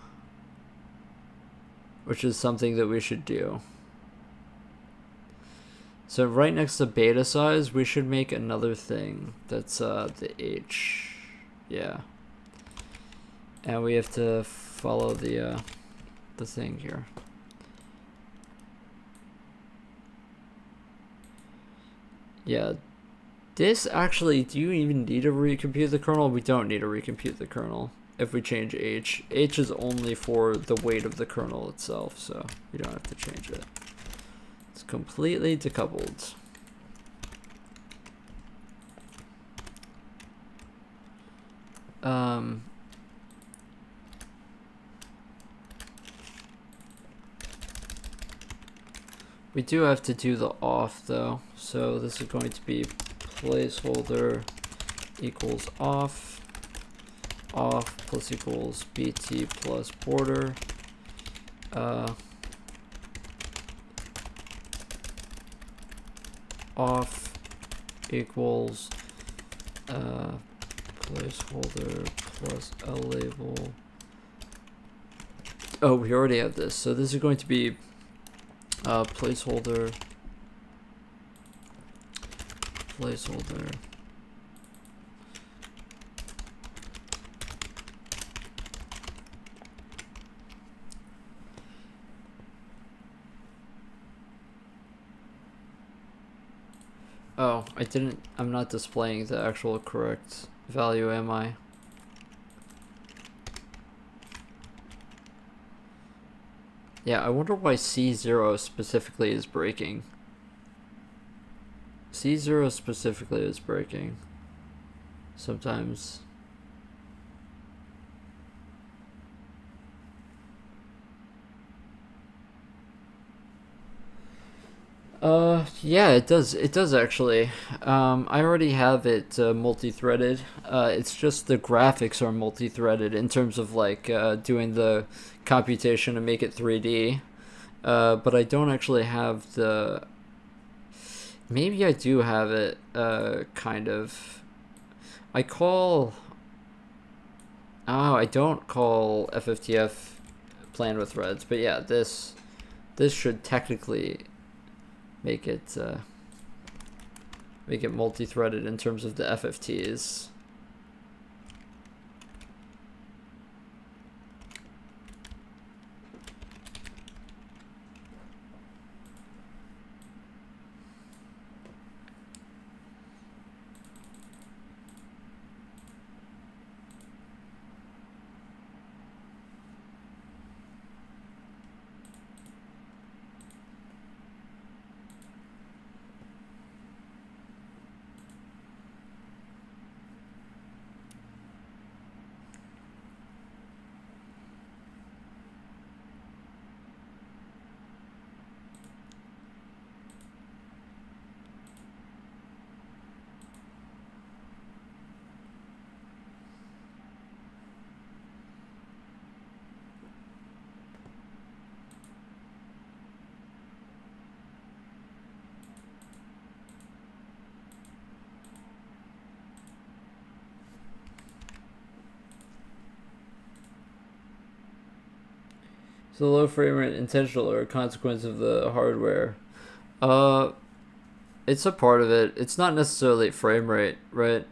which is something that we should do. So right next to beta size, we should make another thing that's the H. Yeah. And we have to follow the thing here. Yeah. This actually, do you even need to recompute the kernel? We don't need to recompute the kernel if we change H. H is only for the weight of the kernel itself, so we don't have to change it. It's completely decoupled. We do have to do the off though, so this is going to be placeholder equals off plus equals bt plus border off equals placeholder plus L label. Oh, we already have this, so this is going to be placeholder Oh, I'm not displaying the actual correct value, am I? Yeah, I wonder why C0 specifically is breaking. C0 specifically is breaking. Sometimes. Yeah, it does. It does actually. I already have it multi-threaded. It's just the graphics are multi-threaded in terms of like doing the computation to make it 3D. But I don't actually have the. Maybe I do have it. Kind of. I call. Oh, I don't call FFTF plan with threads, but yeah, this should technically make it multi-threaded in terms of the FFTs. So low frame rate intentional or a consequence of the hardware? It's a part of it. It's not necessarily frame rate, right?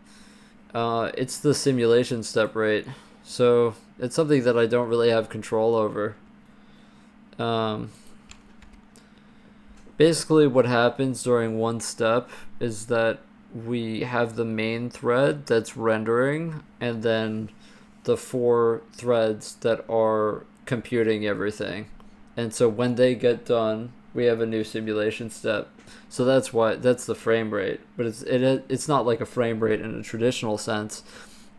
It's the simulation step rate. So it's something that I don't really have control over. Basically what happens during one step is that we have the main thread that's rendering and then the 4 threads that are computing everything. And so when they get done, we have a new simulation step. So that's why that's the frame rate, but it's not like a frame rate in a traditional sense.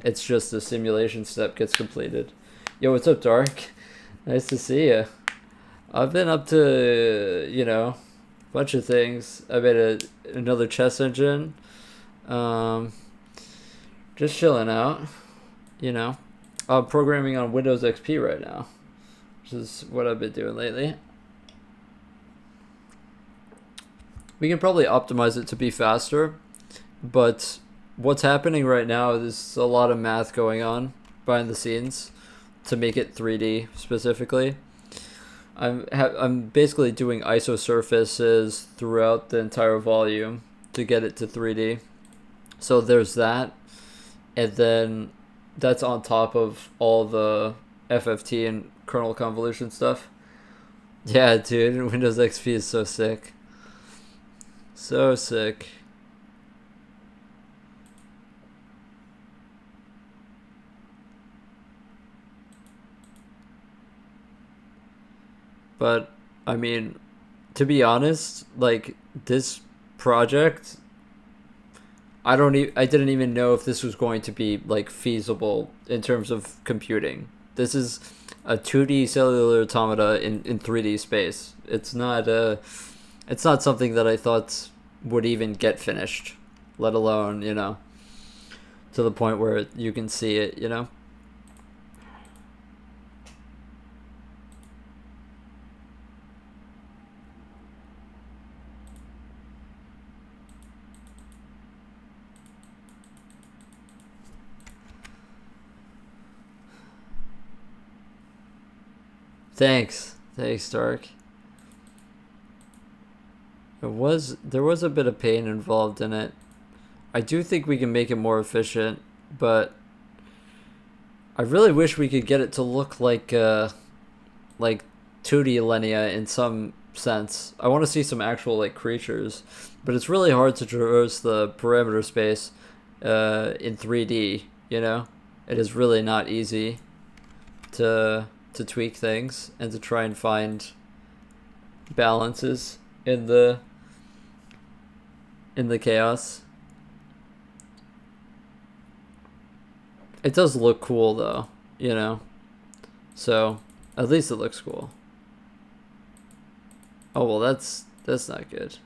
It's just the simulation step gets completed. Yo, what's up, Dark? Nice to see you. I've been up to, a bunch of things. I made another chess engine. Just chilling out, I'm programming on Windows XP right now, which is what I've been doing lately. We can probably optimize it to be faster, but what's happening right now is a lot of math going on behind the scenes to make it 3D specifically. I'm basically doing ISO surfaces throughout the entire volume to get it to 3D. So there's that, and then that's on top of all the FFT and kernel convolution stuff. Yeah, dude, Windows XP is so sick. So sick. But, I mean, to be honest, like, this project, I didn't even know if this was going to be, like, feasible in terms of computing. This is a 2D cellular automata in 3D space. It's not something that I thought would even get finished, let alone, to the point where you can see it, Thanks, Dark. There was a bit of pain involved in it. I do think we can make it more efficient, but I really wish we could get it to look like 2D Linear in some sense. I want to see some actual like creatures, but it's really hard to traverse the parameter space in 3D, It is really not easy to tweak things and to try and find balances in the chaos. It does look cool though, so at least it looks cool. Oh well, that's not good.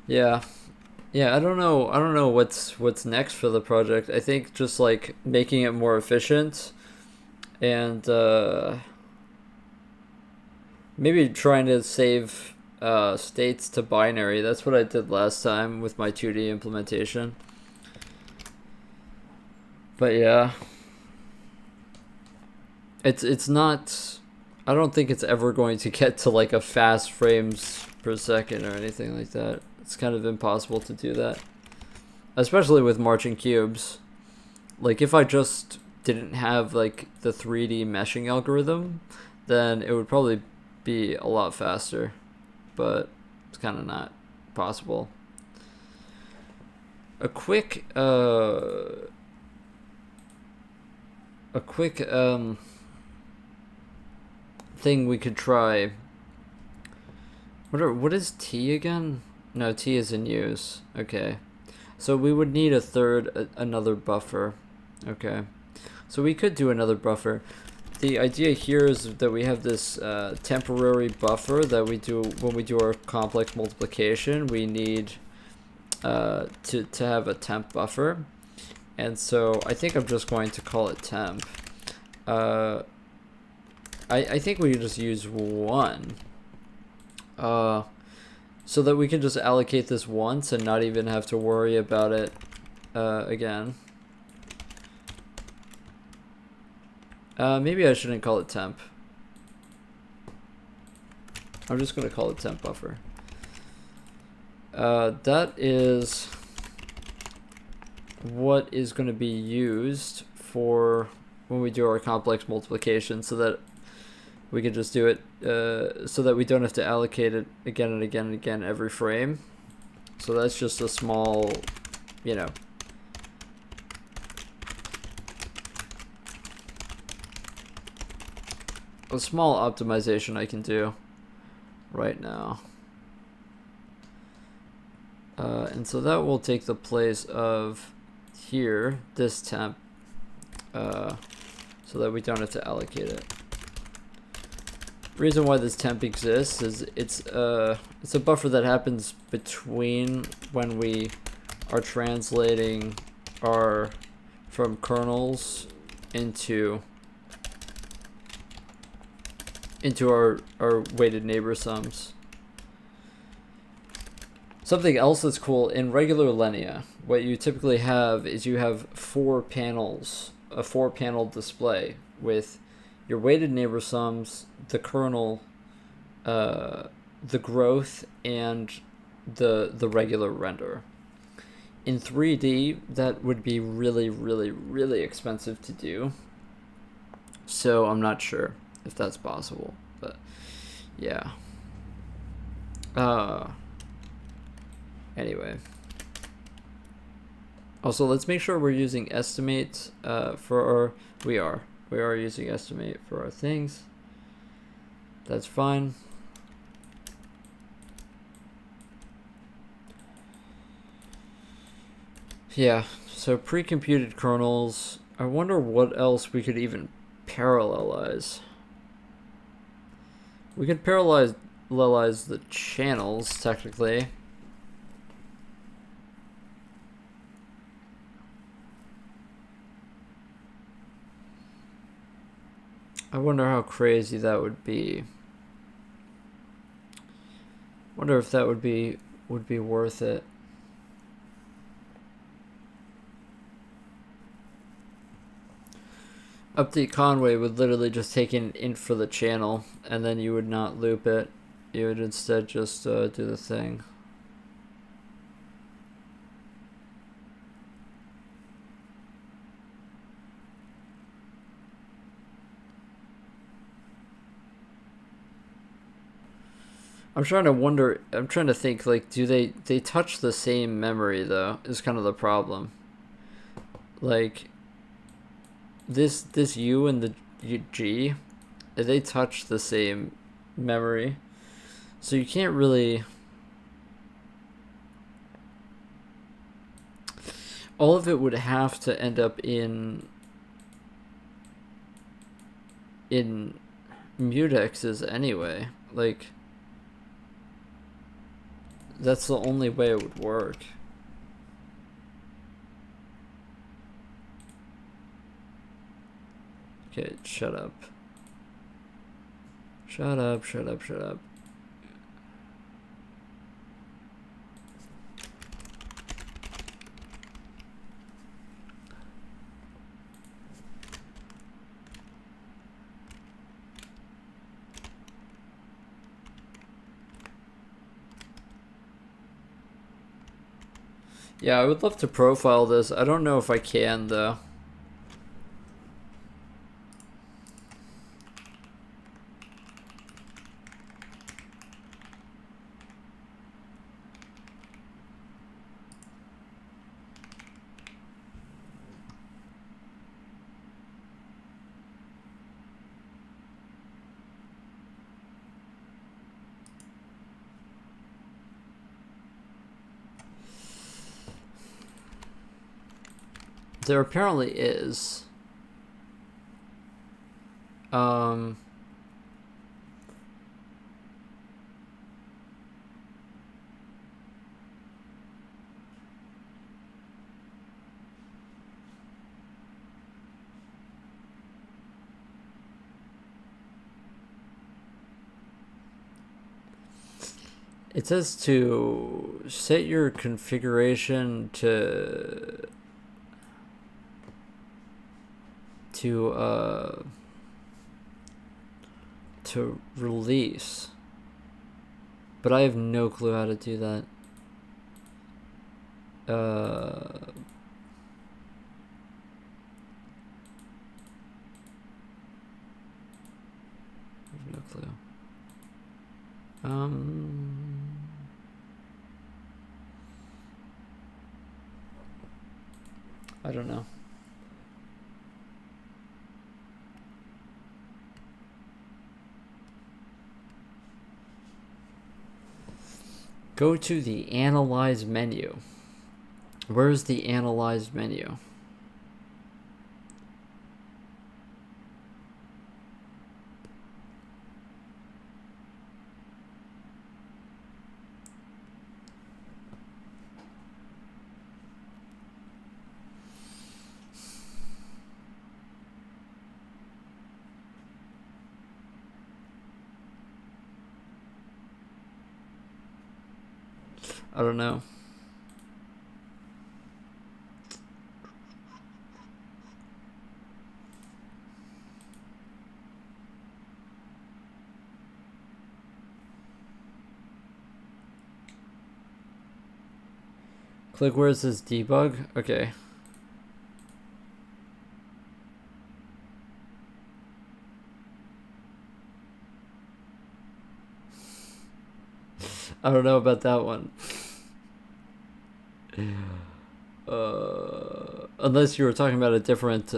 Yeah. Yeah, I don't know what's next for the project. I think just like making it more efficient and maybe trying to save states to binary. That's what I did last time with my 2D implementation. But yeah. It's not, I don't think it's ever going to get to like a fast frames per second or anything like that. It's kind of impossible to do that, especially with marching cubes. Like if I just didn't have like the 3D meshing algorithm, then it would probably be a lot faster, but it's kind of not possible. A quick thing we could try. What is T again? No, T is in use. Okay. So we would need another buffer. Okay. So we could do another buffer. The idea here is that we have this temporary buffer that we do when we do our complex multiplication. We need to have a temp buffer. And so I think I'm just going to call it temp. I think we just use 1. So that we can just allocate this once and not even have to worry about it again. Maybe I shouldn't call it temp. I'm just going to call it temp buffer. That is what is going to be used for when we do our complex multiplication, so that we could just do it so that we don't have to allocate it again and again and again every frame. So that's just a small, you know, a small optimization I can do right now. And so that will take the place of here, this temp, so that we don't have to allocate it. The reason why this temp exists is it's a buffer that happens between when we are translating from kernels into our weighted neighbor sums. Something else that's cool, in regular linear, what you typically have is you have 4 panels, a 4-panel display with your weighted neighbor sums, the kernel, the growth, and the regular render. In 3D, that would be really, really, really expensive to do. So I'm not sure if that's possible, but yeah. Anyway. Also, let's make sure we're using estimate for our... We are using estimate for our things. That's fine. Yeah, so pre-computed kernels. I wonder what else we could even parallelize. We could parallelize the channels, technically. I wonder how crazy that would be. Wonder if that would be worth it. Update Conway would literally just take an int for the channel, and then you would not loop it. You would instead just do the thing. I'm trying to think, like, do they touch the same memory, though, is kind of the problem. Like, this U and the G, they touch the same memory. So you can't really... All of it would have to end up in mutexes anyway. Like... That's the only way it would work. Okay, shut up. Shut up, shut up, shut up. Yeah, I would love to profile this. I don't know if I can, though. There apparently is. It says to set your configuration to release, but I have no clue how to do that. no clue. I don't know. Go to the Analyze menu. Where's the Analyze menu? I don't know. Click where it says debug. Okay. I don't know about that one. Unless you were talking about a different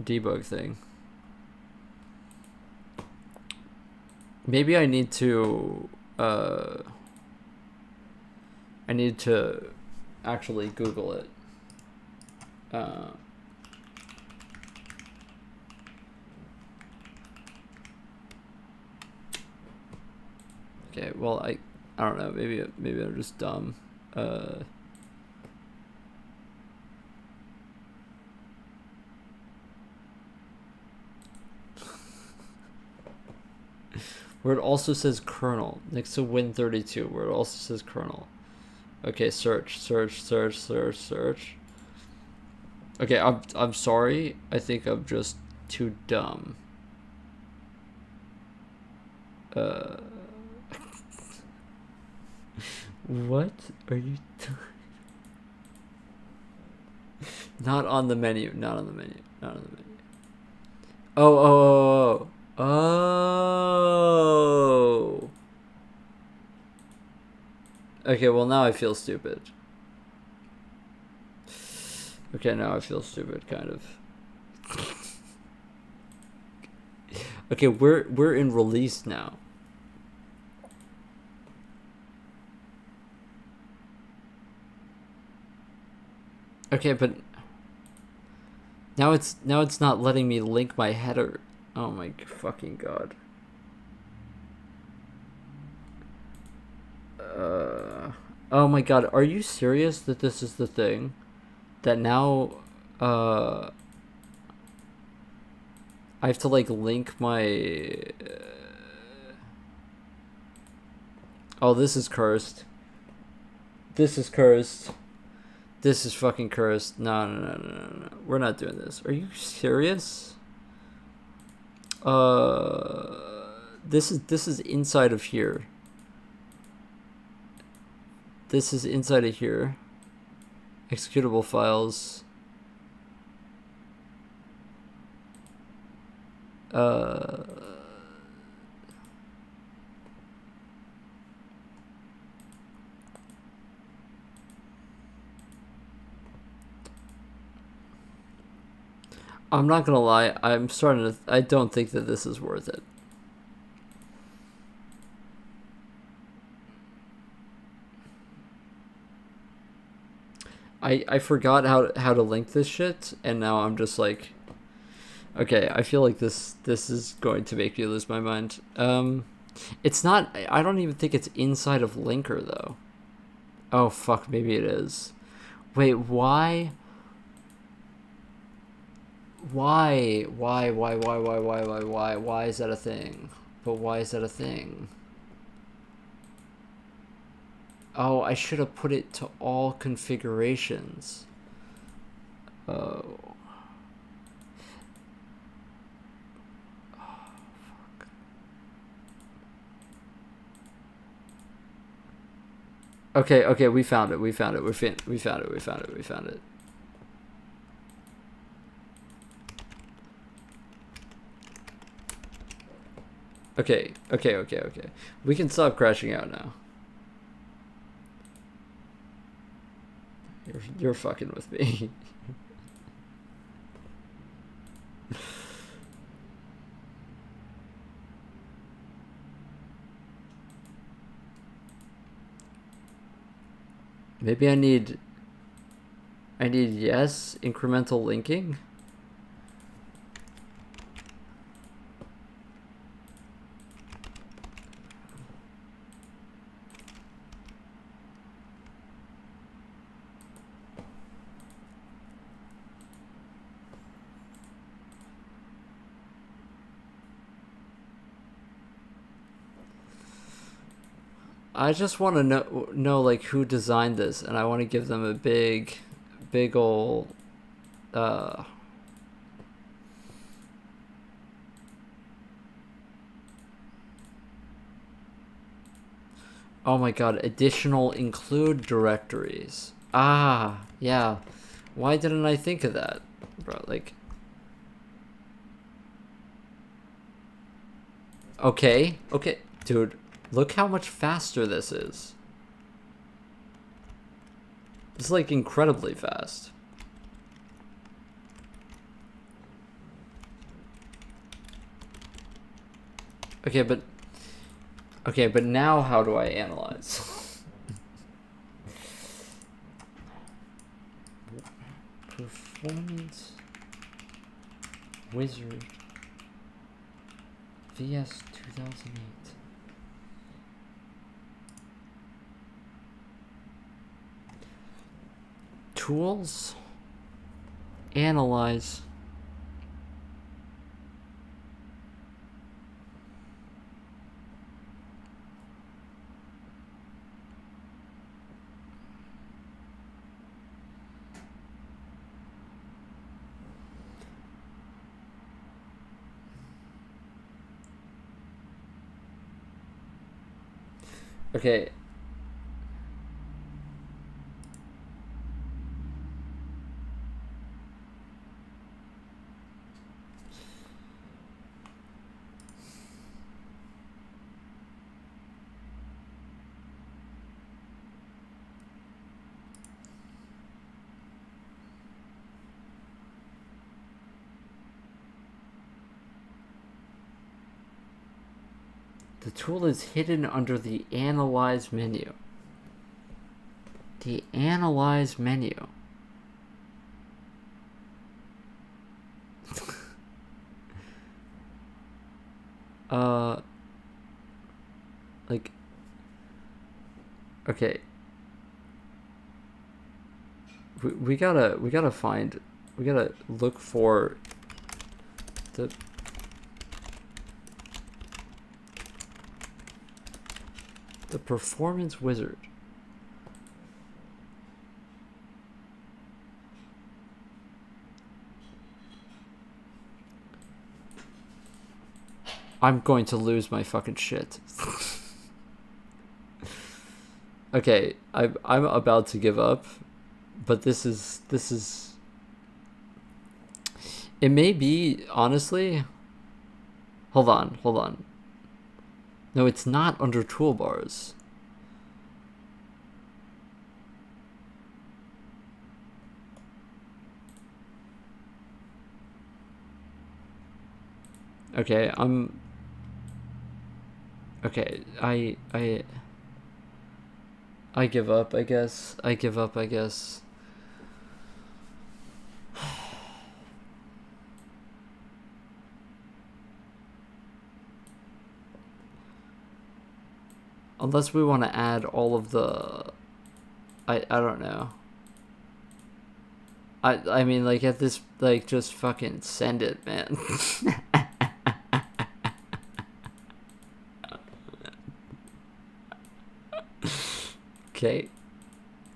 debug thing. Maybe I need to actually Google it. Okay, well I don't know. Maybe I'm just dumb. Where it also says kernel next to Win32, where it also says kernel. Okay, search. Okay, I'm sorry. I think I'm just too dumb. What are you doing? Not on the menu. Oh. Okay, well now I feel stupid. Okay, now I feel stupid, kind of. Okay, we're in release now. Okay, but now it's not letting me link my header. Oh my fucking god. Oh my god, are you serious that this is the thing? That now I have to like link my Oh, this is cursed. This is fucking cursed. No. We're not doing this. Are you serious? This is inside of here. This is inside of here. Executable files. I'm not gonna lie, I don't think that this is worth it. I forgot how to link this shit, and now I'm just like, okay, I feel like this is going to make me lose my mind. It's not, I don't even think it's inside of linker though. Oh fuck, maybe it is. Wait, why? Why is that a thing? But why is that a thing? Oh, I should have put it to all configurations. Oh. Oh, fuck. Okay, we found it. We found it. Okay. We can stop crashing out now. You're fucking with me. Maybe I need yes, incremental linking. I just want to know like who designed this, and I want to give them a big ol' oh my god, additional include directories. Ah, yeah. Why didn't I think of that? Bro, like okay, dude, look how much faster this is. It's like incredibly fast. Okay, but now how do I analyze? Performance Wizard VS 2008. Tools, analyze. Okay. The tool is hidden under the Analyze menu. The Analyze menu. Like, okay. We gotta find, we gotta look for the performance wizard. I'm going to lose my fucking shit. Okay, I'm about to give up, but this is it may be, honestly. Hold on. No, it's not under toolbars. Okay, okay, I give up, I guess. Unless we want to add all of the... I don't know. I mean, like, at this, like, just fucking send it, man.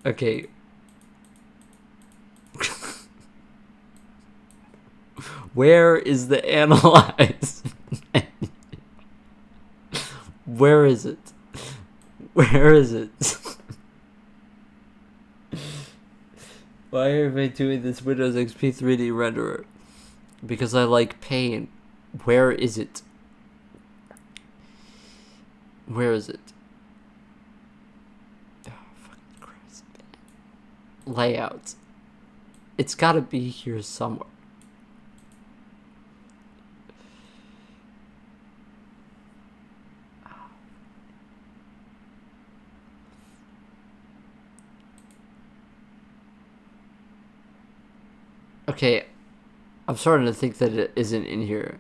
Okay. Where is the analyze? Where is it? Why am I doing this Windows XP 3D renderer? Because I like pain. Where is it? Where is it? Oh, fucking Christ. Layout. It's gotta be here somewhere. Okay, I'm starting to think that it isn't in here.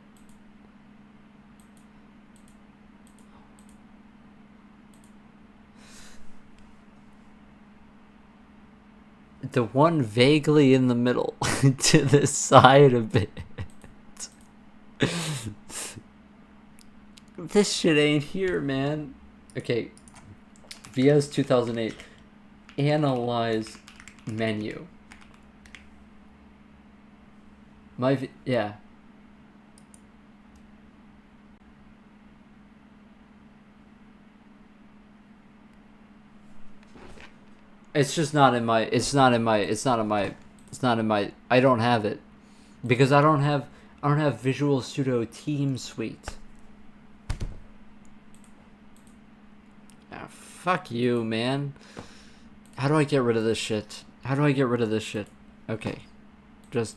The one vaguely in the middle, to the side of it. This shit ain't here, man. Okay, VS 2008. Analyze menu. Yeah. It's just not in my. It's not in my. It's not in my. It's not in my. I don't have it because I don't have. I don't have Visual Studio Team Suite. Ah, fuck you, man. How do I get rid of this shit? How do I get rid of this shit? Okay, just.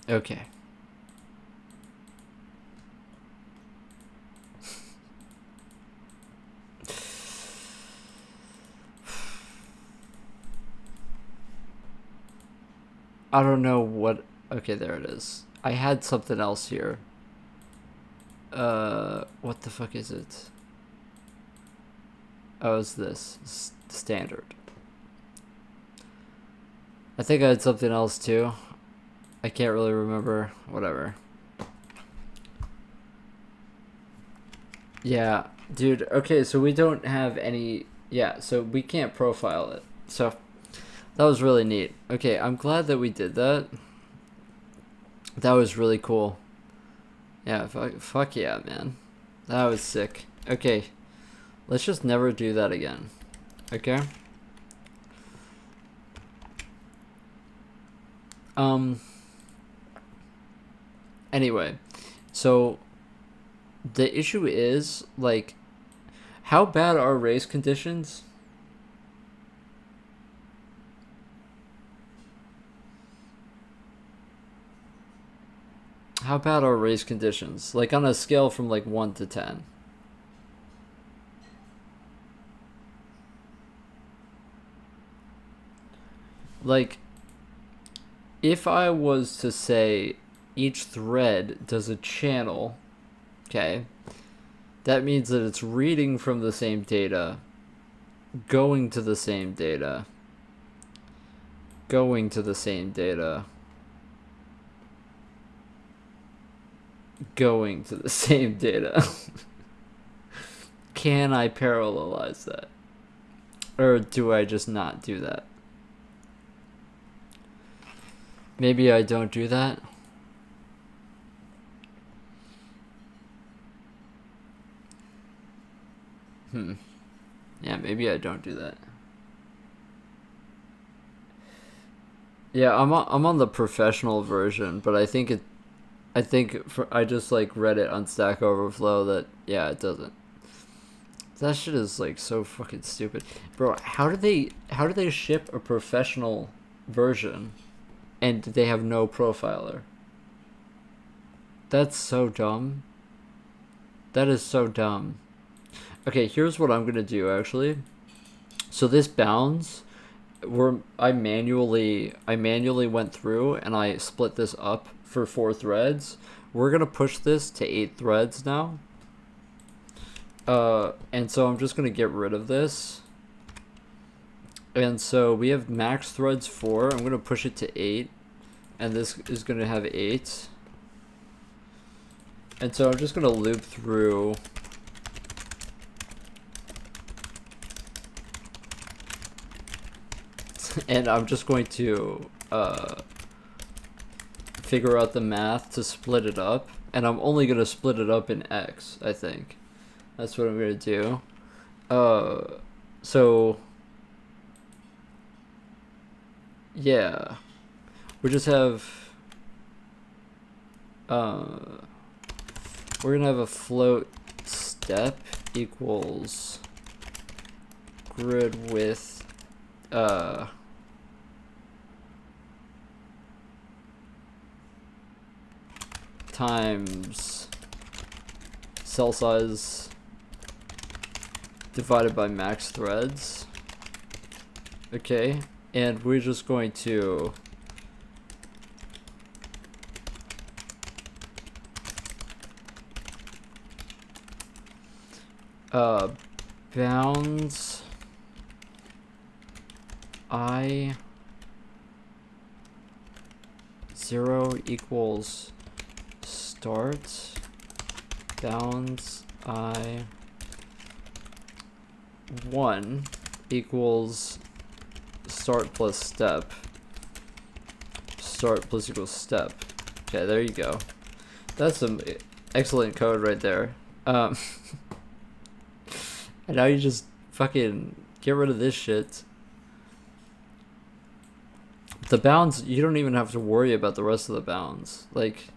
Okay. I don't know what. Okay, there it is. I had something else here. What the fuck is it? Oh, it's this. Standard. I think I had something else too. I can't really remember. Whatever. Yeah, dude. Okay, so we don't have any. Yeah, so we can't profile it. So that was really neat. Okay, I'm glad that we did that. That was really cool. Yeah, fuck yeah, man. That was sick. Okay, let's just never do that again. Okay? Anyway, so the issue is, like, how bad are race conditions? How bad are race conditions? Like, on a scale from, like, 1 to 10. Like, if I was to say each thread does a channel, okay, that means that it's reading from the same data, going to the same data, going to the same data, going to the same data. Can I parallelize that? Or do I just not do that? Maybe I don't do that. Yeah, maybe I don't do that. Yeah, I'm on the professional version, but I think I just like read it on Stack Overflow that yeah, it doesn't. That shit is like so fucking stupid. Bro, how do they ship a professional version and they have no profiler? That's so dumb. That is so dumb. Okay, here's what I'm gonna do actually. So this bounds, I manually went through and I split this up for 4 threads. We're gonna push this to 8 threads now. And so I'm just gonna get rid of this. And so we have max threads 4. I'm gonna push it to 8, and this is gonna have 8. And so I'm just gonna loop through. And I'm just going to figure out the math to split it up. And I'm only going to split it up in X, I think. That's what I'm going to do. So, yeah. We just have... we're gonna have a float step equals grid width times cell size divided by max threads. Okay, and we're just going to bounds I 0 equals start, bounds I 1 equals start plus step, start plus equals step. Okay, there you go. That's some excellent code right there. And now you just fucking get rid of this shit. The bounds, you don't even have to worry about the rest of the bounds. Like,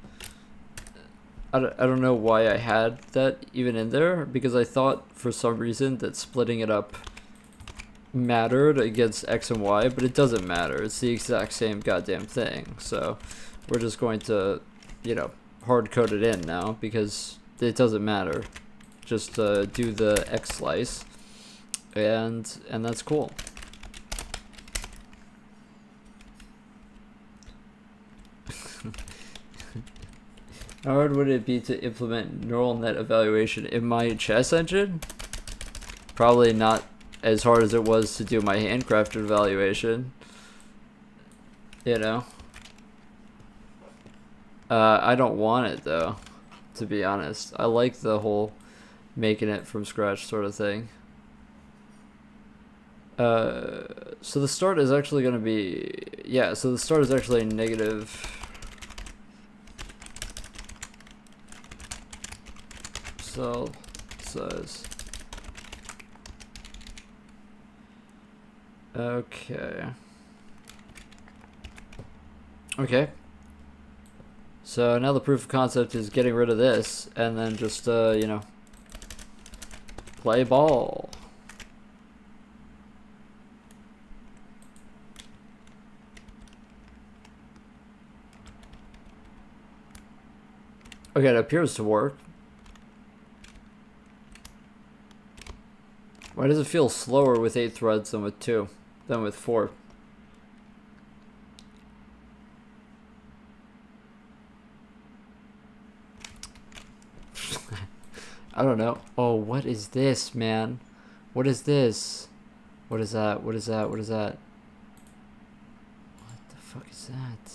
I don't know why I had that even in there, because I thought for some reason that splitting it up mattered against X and Y, but it doesn't matter. It's the exact same goddamn thing. So we're just going to, you know, hard code it in now because it doesn't matter. Just do the X slice, and that's cool. How hard would it be to implement neural net evaluation in my chess engine? Probably not as hard as it was to do my handcrafted evaluation. You know? I don't want it though, to be honest. I like the whole making it from scratch sort of thing. So the start is actually going to be, yeah, so the start is actually negative cell size. Okay. Okay. So now the proof of concept is getting rid of this and then just, you know, play ball. Okay, it appears to work. Why does it feel slower with 8 threads than with 2, than with 4? I don't know. Oh, what is this, man? What is this? What is that? What is that? What is that? What the fuck is that?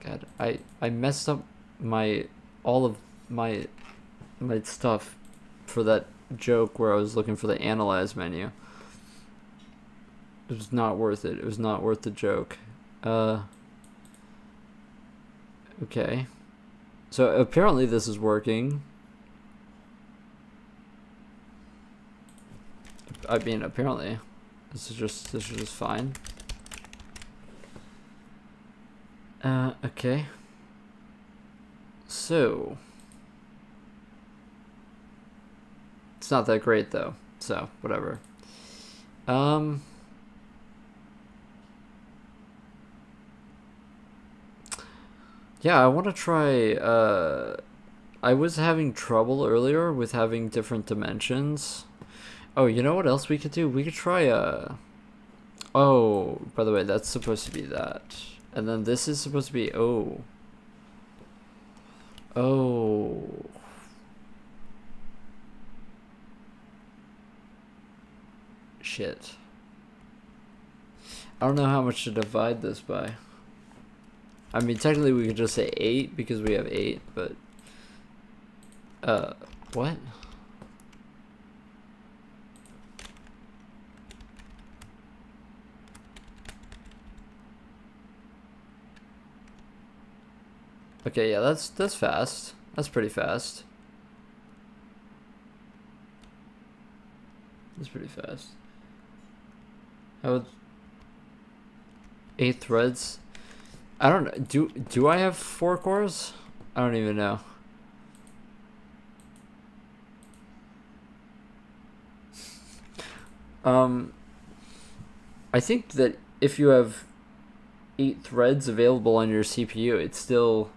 God, I messed up all of my stuff for that joke where I was looking for the analyze menu. It was not worth it. It was not worth the joke. Okay. So apparently this is working. I mean, apparently this is just fine. Okay. So it's not that great though. So whatever. Yeah, I want to try, I was having trouble earlier with having different dimensions. Oh, you know what else we could do? We could try, oh, by the way, that's supposed to be that. And then this is supposed to be, oh. Oh. Shit. I don't know how much to divide this by. I mean, technically we could just say 8 because we have 8, but... what? Okay, yeah, that's fast. That's pretty fast. That's pretty fast. How would... 8 threads? I don't know. Do I have 4 cores? I don't even know. I think that if you have 8 threads available on your CPU, it's still,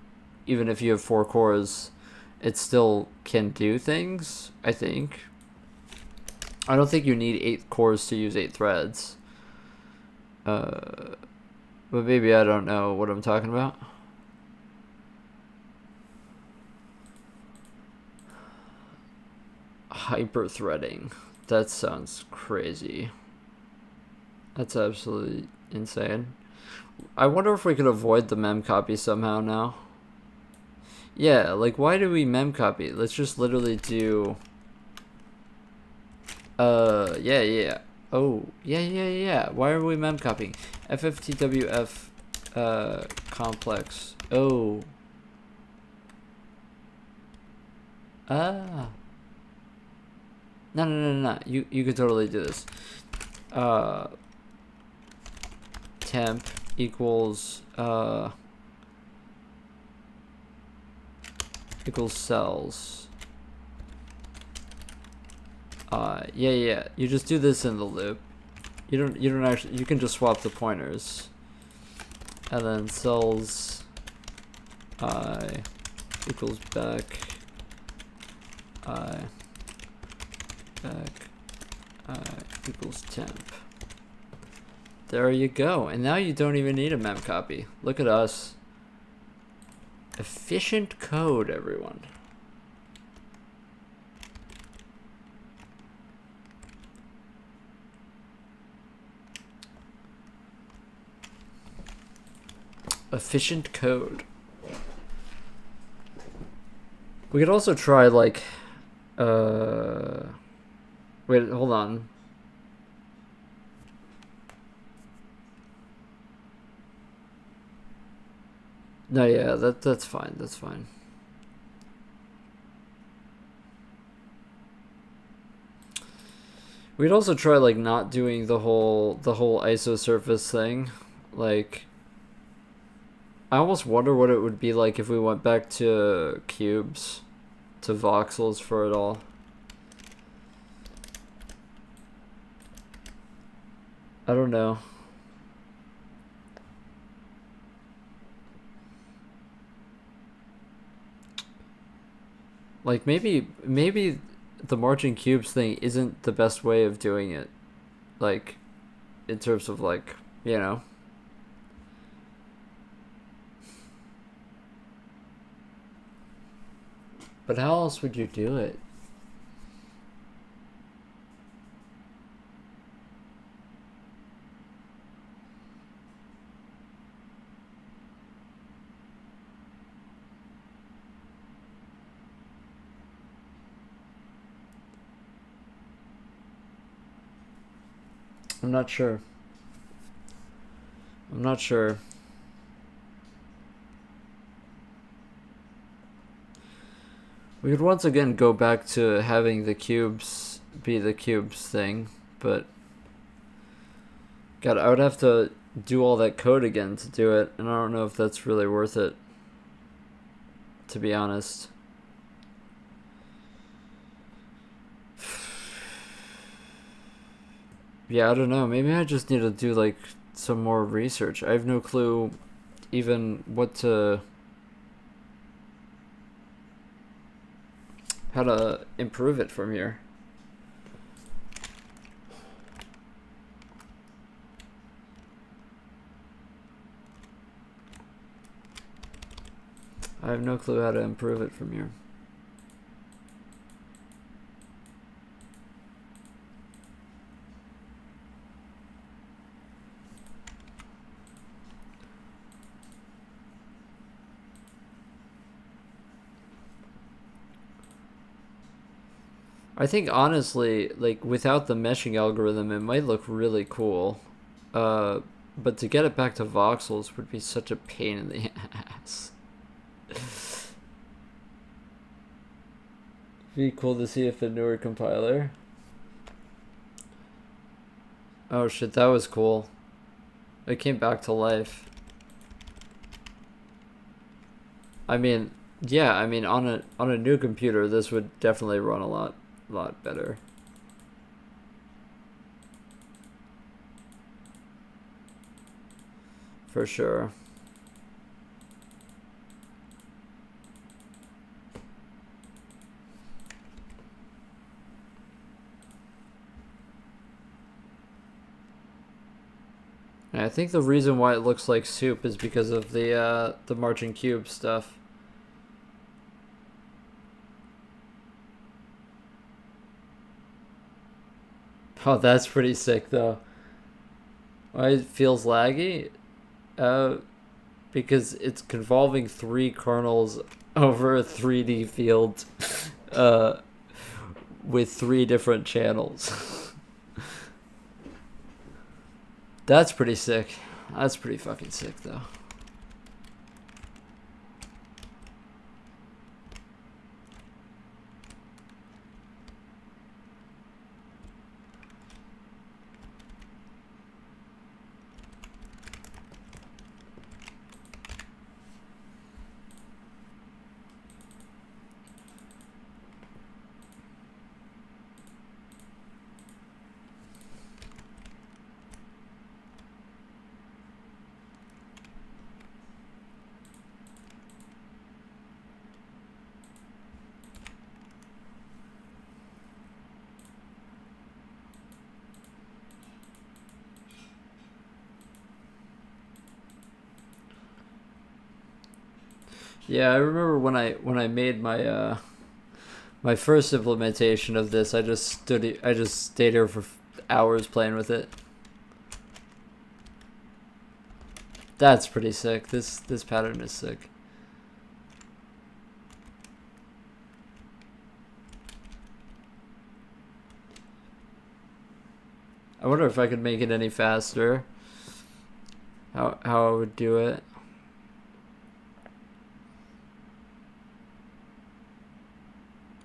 even if you have 4 cores, it still can do things, I think. I don't think you need 8 cores to use 8 threads. But maybe I don't know what I'm talking about. Hyper-threading. That sounds crazy. That's absolutely insane. I wonder if we could avoid the mem copy somehow now. Yeah, like why do we mem copy? Let's just literally do... yeah. Oh, yeah. Why are we mem copying? FFTWF, complex. Oh. Ah. No. You could totally do this. Temp equals equals cells. Yeah. You just do this in the loop. You don't actually, you can just swap the pointers. And then cells I equals back I equals temp. There you go. And now you don't even need a mem copy. Look at us. Efficient code, everyone. Efficient code. We could also try like wait, hold on. No, yeah, that's fine. That's fine. We'd also try like not doing the whole isosurface thing. Like I almost wonder what it would be like if we went back to cubes, to voxels for it all. I don't know. Like maybe the marching cubes thing isn't the best way of doing it. Like in terms of like, you know. But how else would you do it? I'm not sure. We could once again go back to having the cubes be the cubes thing, but God, I would have to do all that code again to do it, and I don't know if that's really worth it, to be honest. Yeah, I don't know. Maybe I just need to do like some more research. I have no clue even how to improve it from here. I have no clue how to improve it from here. I think honestly, like without the meshing algorithm, it might look really cool. But to get it back to voxels would be such a pain in the ass. Be cool to see if a newer compiler. Oh shit, that was cool. It came back to life. I mean, yeah, I mean on a new computer this would definitely run a lot better. For sure. And I think the reason why it looks like soup is because of the marching cube stuff. Oh, that's pretty sick though. Why it feels laggy? Uh, because it's convolving three kernels over a 3D field, uh, with three different channels. That's pretty sick. That's pretty fucking sick though. Yeah, I remember when I made my first implementation of this, I just stayed here for hours playing with it. That's pretty sick. This pattern is sick. I wonder if I could make it any faster. How I would do it.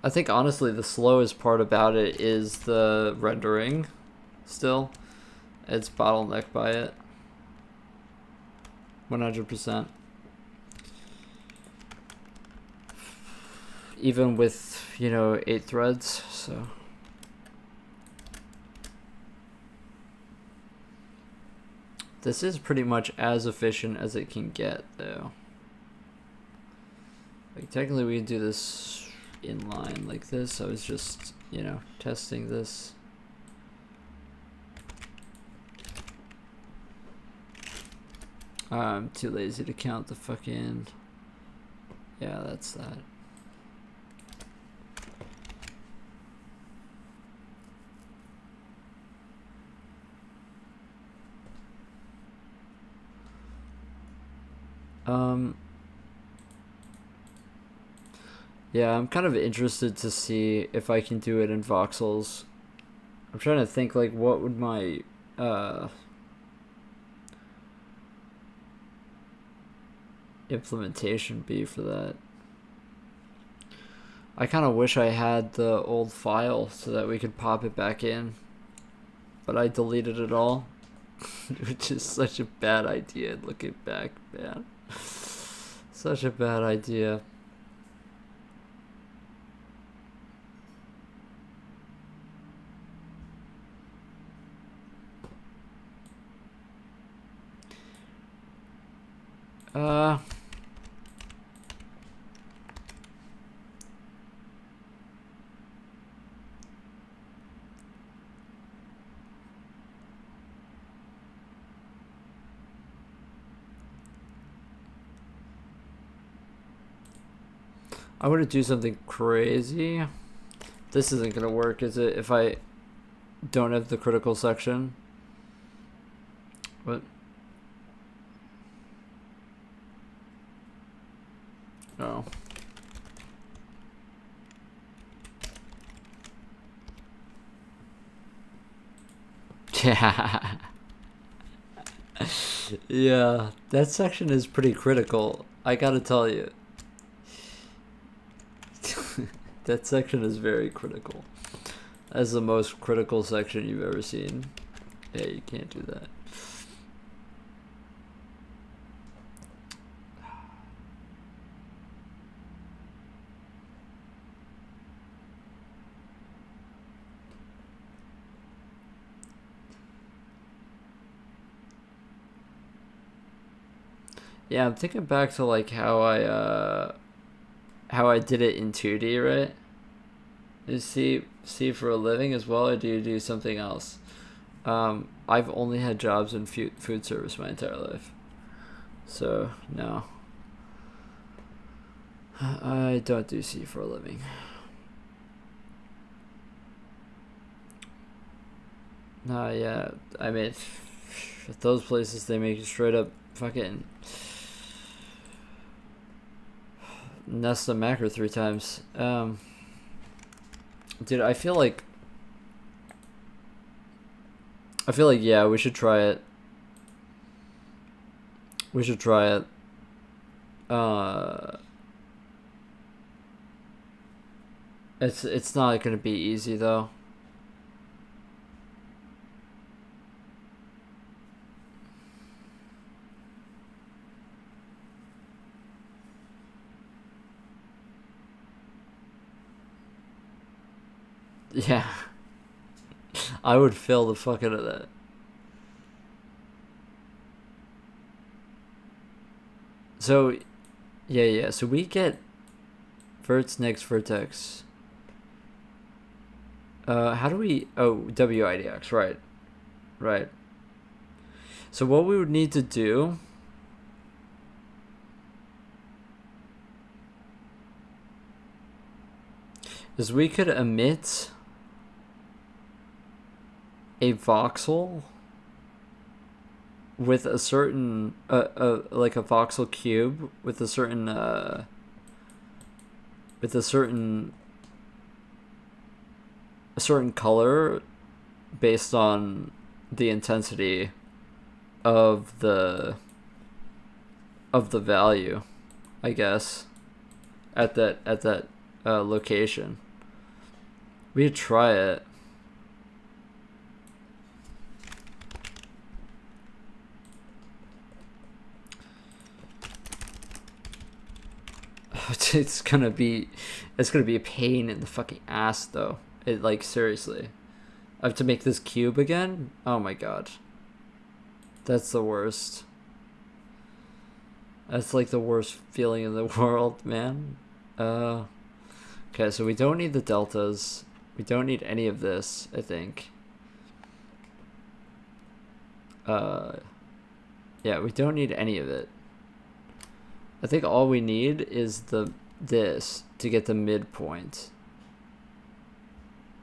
I think honestly the slowest part about it is the rendering still. It's bottlenecked by it. 100%. Even with, 8 threads, so. This is pretty much as efficient as it can get, though. Like, technically we can do this inline like this. I was just, testing this. I'm too lazy to count the fucking... Yeah, that's that. Yeah, I'm kind of interested to see if I can do it in voxels. I'm trying to think, like, what would my, implementation be for that. I kind of wish I had the old file so that we could pop it back in, but I deleted it all, which is such a bad idea looking back, man. Such a bad idea. I want to do something crazy. This isn't gonna work, is it? If I don't have the critical section. What? Oh. Yeah. Yeah, that section is pretty critical. I gotta tell you. That section is very critical. That's the most critical section you've ever seen. Yeah, you can't do that. Yeah, I'm thinking back to like how I did it in 2D, right? You see for a living as well, or do you do something else? I've only had jobs in food service my entire life, so no, I don't do C for a living. No, yeah, I mean, at those places they make you straight up fucking nest a macro 3 times. Dude, I feel like yeah, we should try it. We should try it. Uh, it's not gonna be easy though. Yeah, I would fill the fuck out of that. So, yeah. So we get verts next vertex. How do we? Oh, WIDX. Right, right. So what we would need to do is we could emit a voxel with a certain like a voxel cube with a certain a certain color based on the intensity of the value, I guess, at that location. We could try it. It's gonna be a pain in the fucking ass though. It like seriously. I have to make this cube again? Oh my god. That's the worst. That's like the worst feeling in the world, man. Okay, so we don't need the deltas. We don't need any of this, I think. Yeah, we don't need any of it. I think all we need is this to get the midpoint.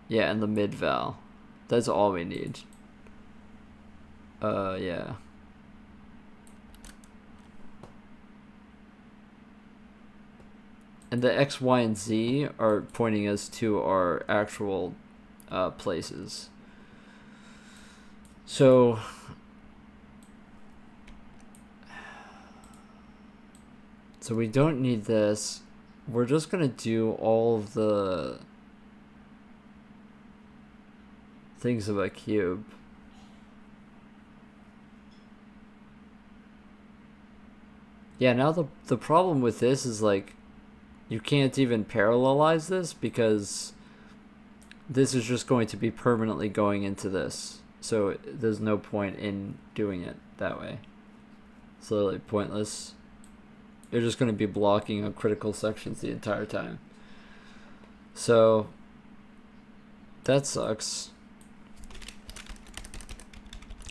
Yeah, and the mid val. That's all we need. Yeah. And the X, Y, and Z are pointing us to our actual places. So we don't need this. We're just gonna do all of the things of a cube. Yeah, now the problem with this is like you can't even parallelize this because this is just going to be permanently going into this. So there's no point in doing it that way. It's literally pointless. You're just going to be blocking on critical sections the entire time. So that sucks.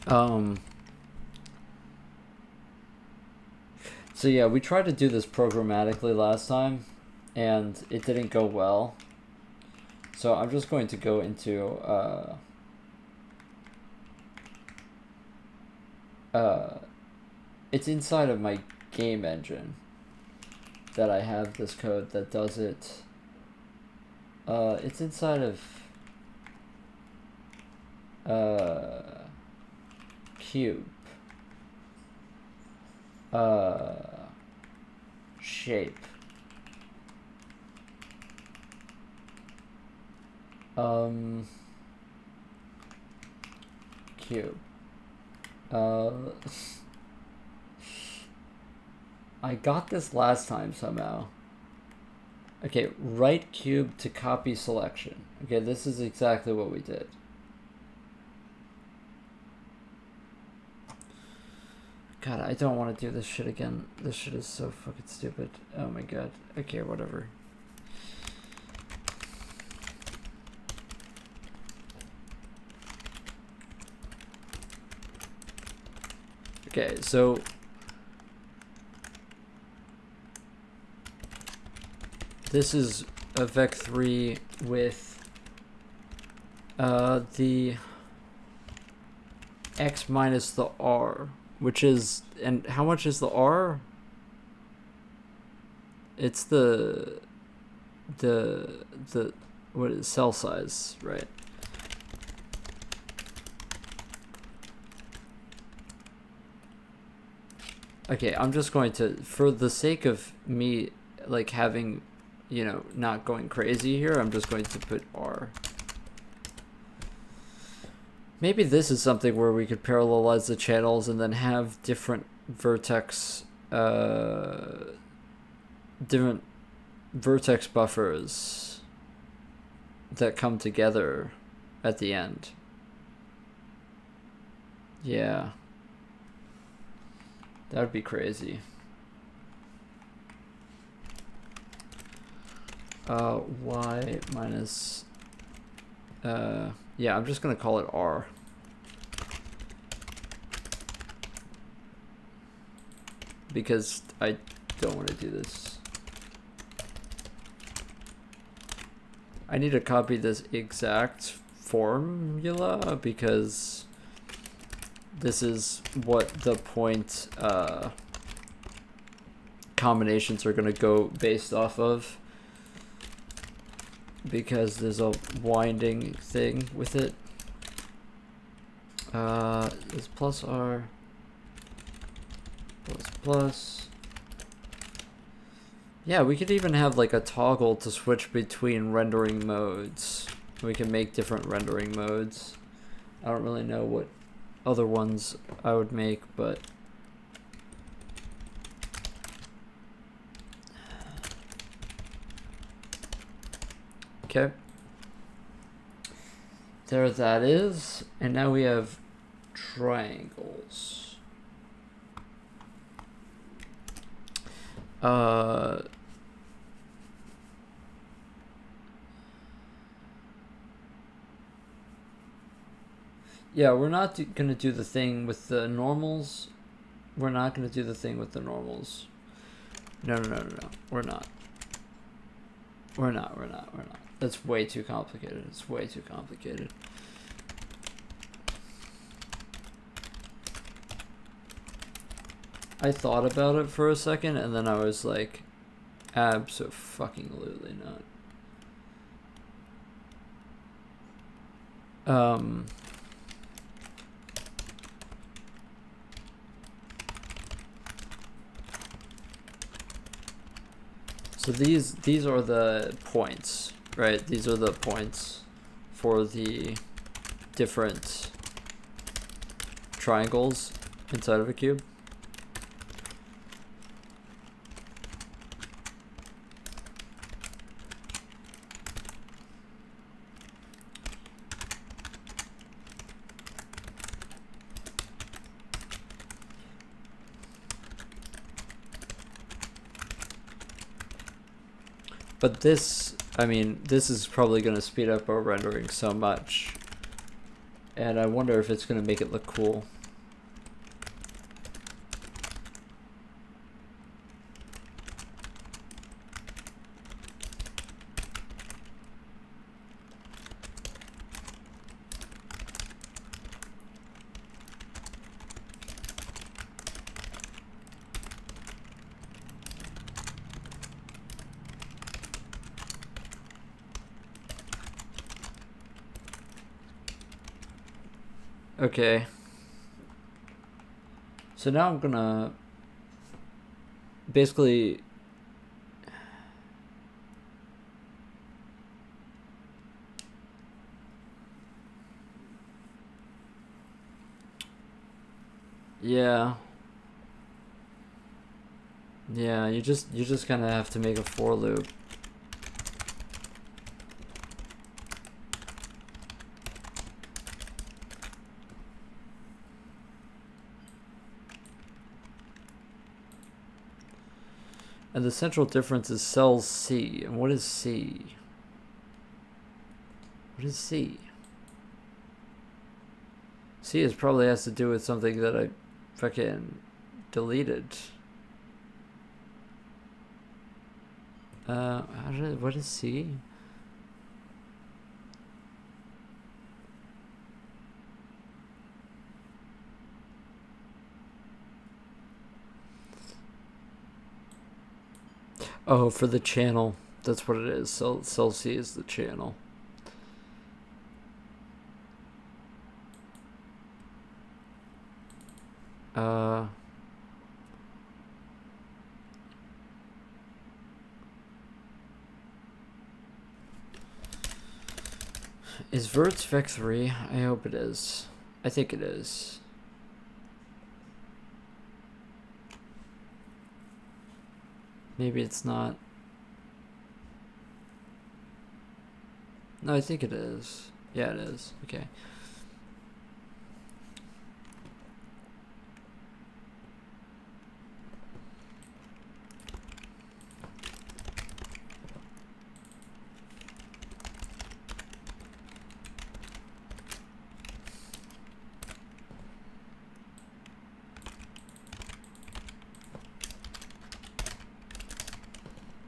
So yeah, we tried to do this programmatically last time and it didn't go well. So I'm just going to go into it's inside of my game engine that I have this code that does it. It's inside of cube, shape, cube, I got this last time somehow. Okay, right cube to copy selection. Okay, this is exactly what we did. God, I don't want to do this shit again. This shit is so fucking stupid. Oh my god. Okay, whatever. Okay, so this is a vec3 with the x minus the r, which is, and how much is the r? It's the what is cell size, right? Okay, I'm just going to, for the sake of me like having, you know, not going crazy here, I'm just going to put r. Maybe this is something where we could parallelize the channels and then have different vertex buffers that come together at the end. Yeah. That would be crazy. Y minus yeah, I'm just gonna call it R. Because I don't want to do this. I need to copy this exact formula because this is what the point combinations are going to go based off of, because there's a winding thing with it. Is plus R plus. Yeah, we could even have like a toggle to switch between rendering modes. We can make different rendering modes. I don't really know what other ones I would make, but okay. There that is. And now we have triangles. Yeah, we're not gonna do the thing with the normals. We're not gonna do the thing with the normals. No. We're not. We're not. That's way too complicated. It's way too complicated. I thought about it for a second, and then I was like, abso-fucking-lutely not. So these are the points, right? These are the points for the different triangles inside of a cube. But this, I mean, this is probably going to speed up our rendering so much. And I wonder if it's going to make it look cool. Okay. So now I'm gonna basically yeah, you just kind of have to make a for loop. And the central difference is cell C. And what is C? What is C? C is probably has to do with something that I fucking deleted. What is C? Oh, for the channel. That's what it is. Cell C is the channel. Is verts vec3? I hope it is. I think it is. Maybe it's not. No, I think it is. Yeah, it is. Okay.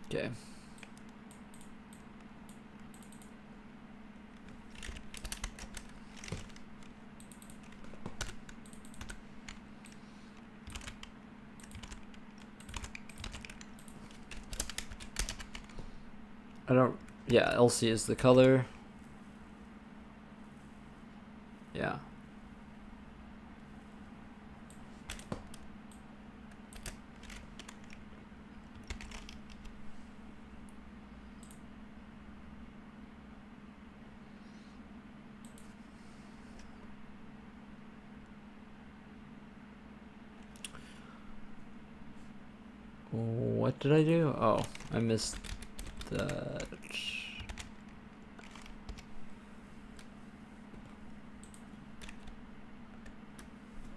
Okay. I don't. Yeah, LC is the color. Yeah. What did I do? Oh, I missed that.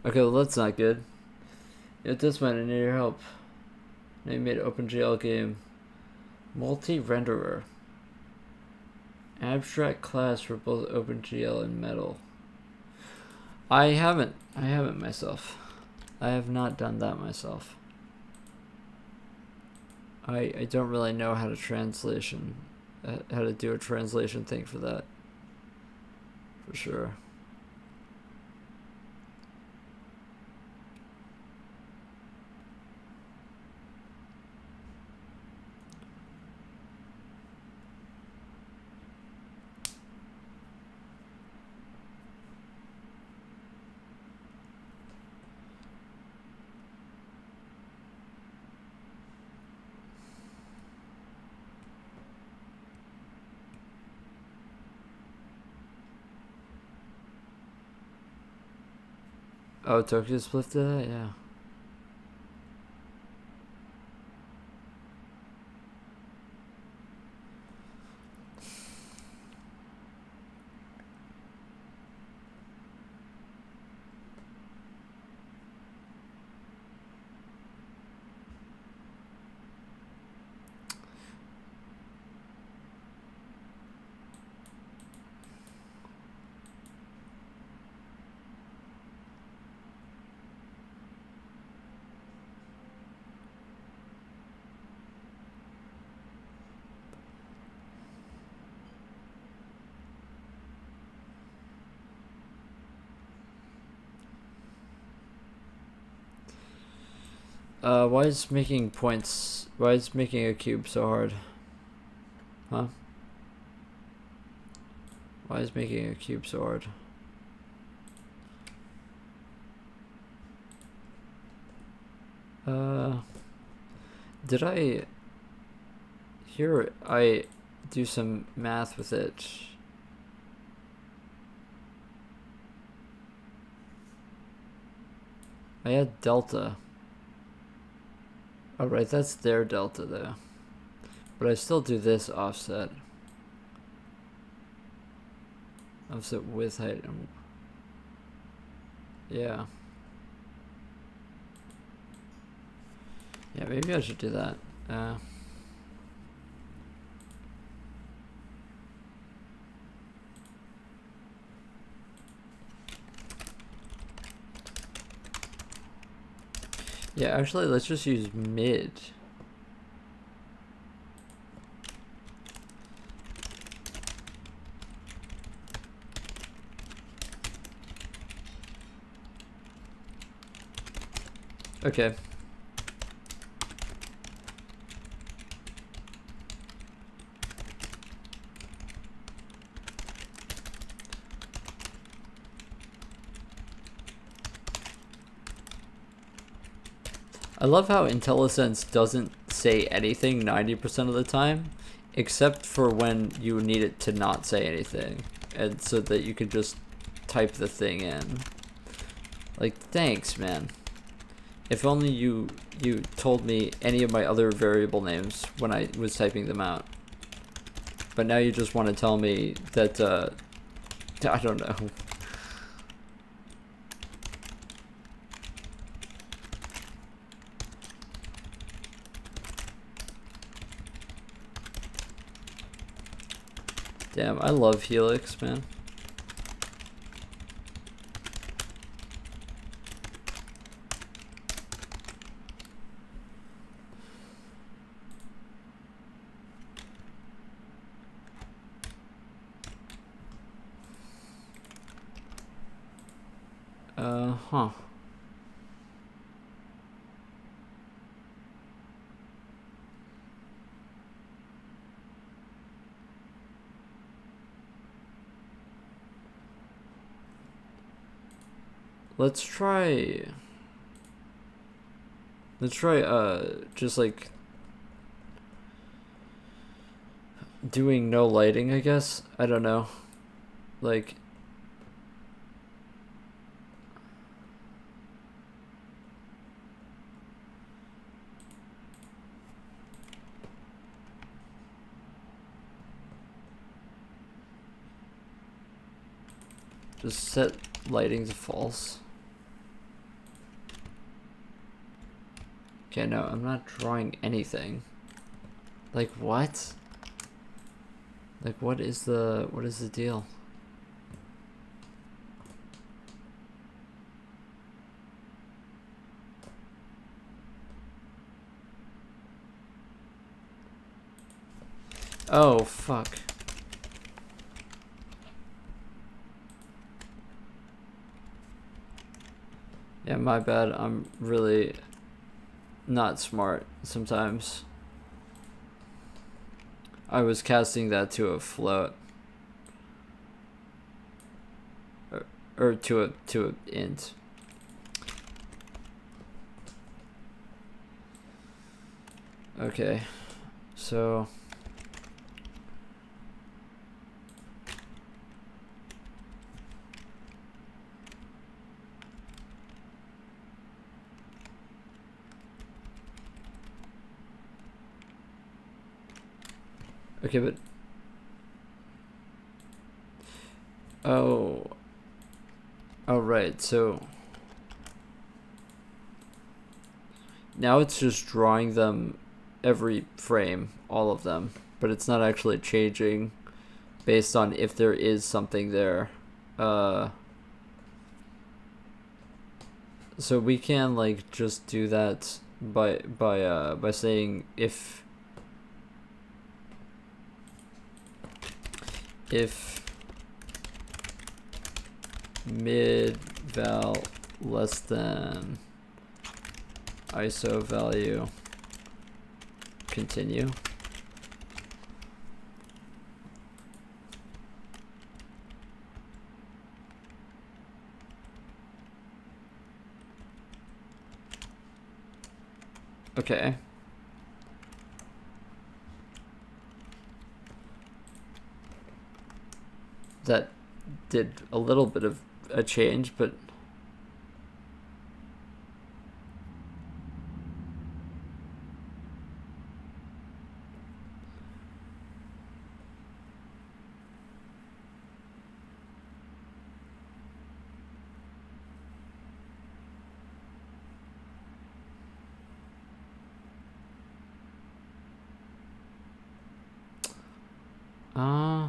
Okay, well that's not good. At this point, I need your help. Now you made an OpenGL game. Multi-renderer. Abstract class for both OpenGL and Metal. I haven't myself. I have not done that myself. I don't really know how to how to do a translation thing for that. For sure. Oh, Tokyo Split did that? Yeah. Why is making a cube so hard? Huh? Why is making a cube so hard? Did I do some math with it? I had delta. Oh, right, that's their delta though. But I still do this offset. Offset with height. Yeah. Yeah, maybe I should do that. Uh, yeah, actually, let's just use mid. Okay. I love how IntelliSense doesn't say anything 90% of the time, except for when you need it to not say anything, and so that you can just type the thing in. Like, thanks, man. If only you told me any of my other variable names when I was typing them out. But now you just want to tell me that, I don't know. Damn, I love Helix, man. Huh. Let's try, just like doing no lighting, I guess. I don't know. Like, just set lighting to false. Okay, no, I'm not drawing anything. Like, what? Like, what is the deal? Oh, fuck. Yeah, my bad. I'm really not smart sometimes. I was casting that to a float. Or to a int. Okay. So okay, but oh right, so now it's just drawing them every frame, all of them, but it's not actually changing based on if there is something there. So we can like just do that by saying if mid val less than ISO value, continue. Okay. That did a little bit of a change, but Uh,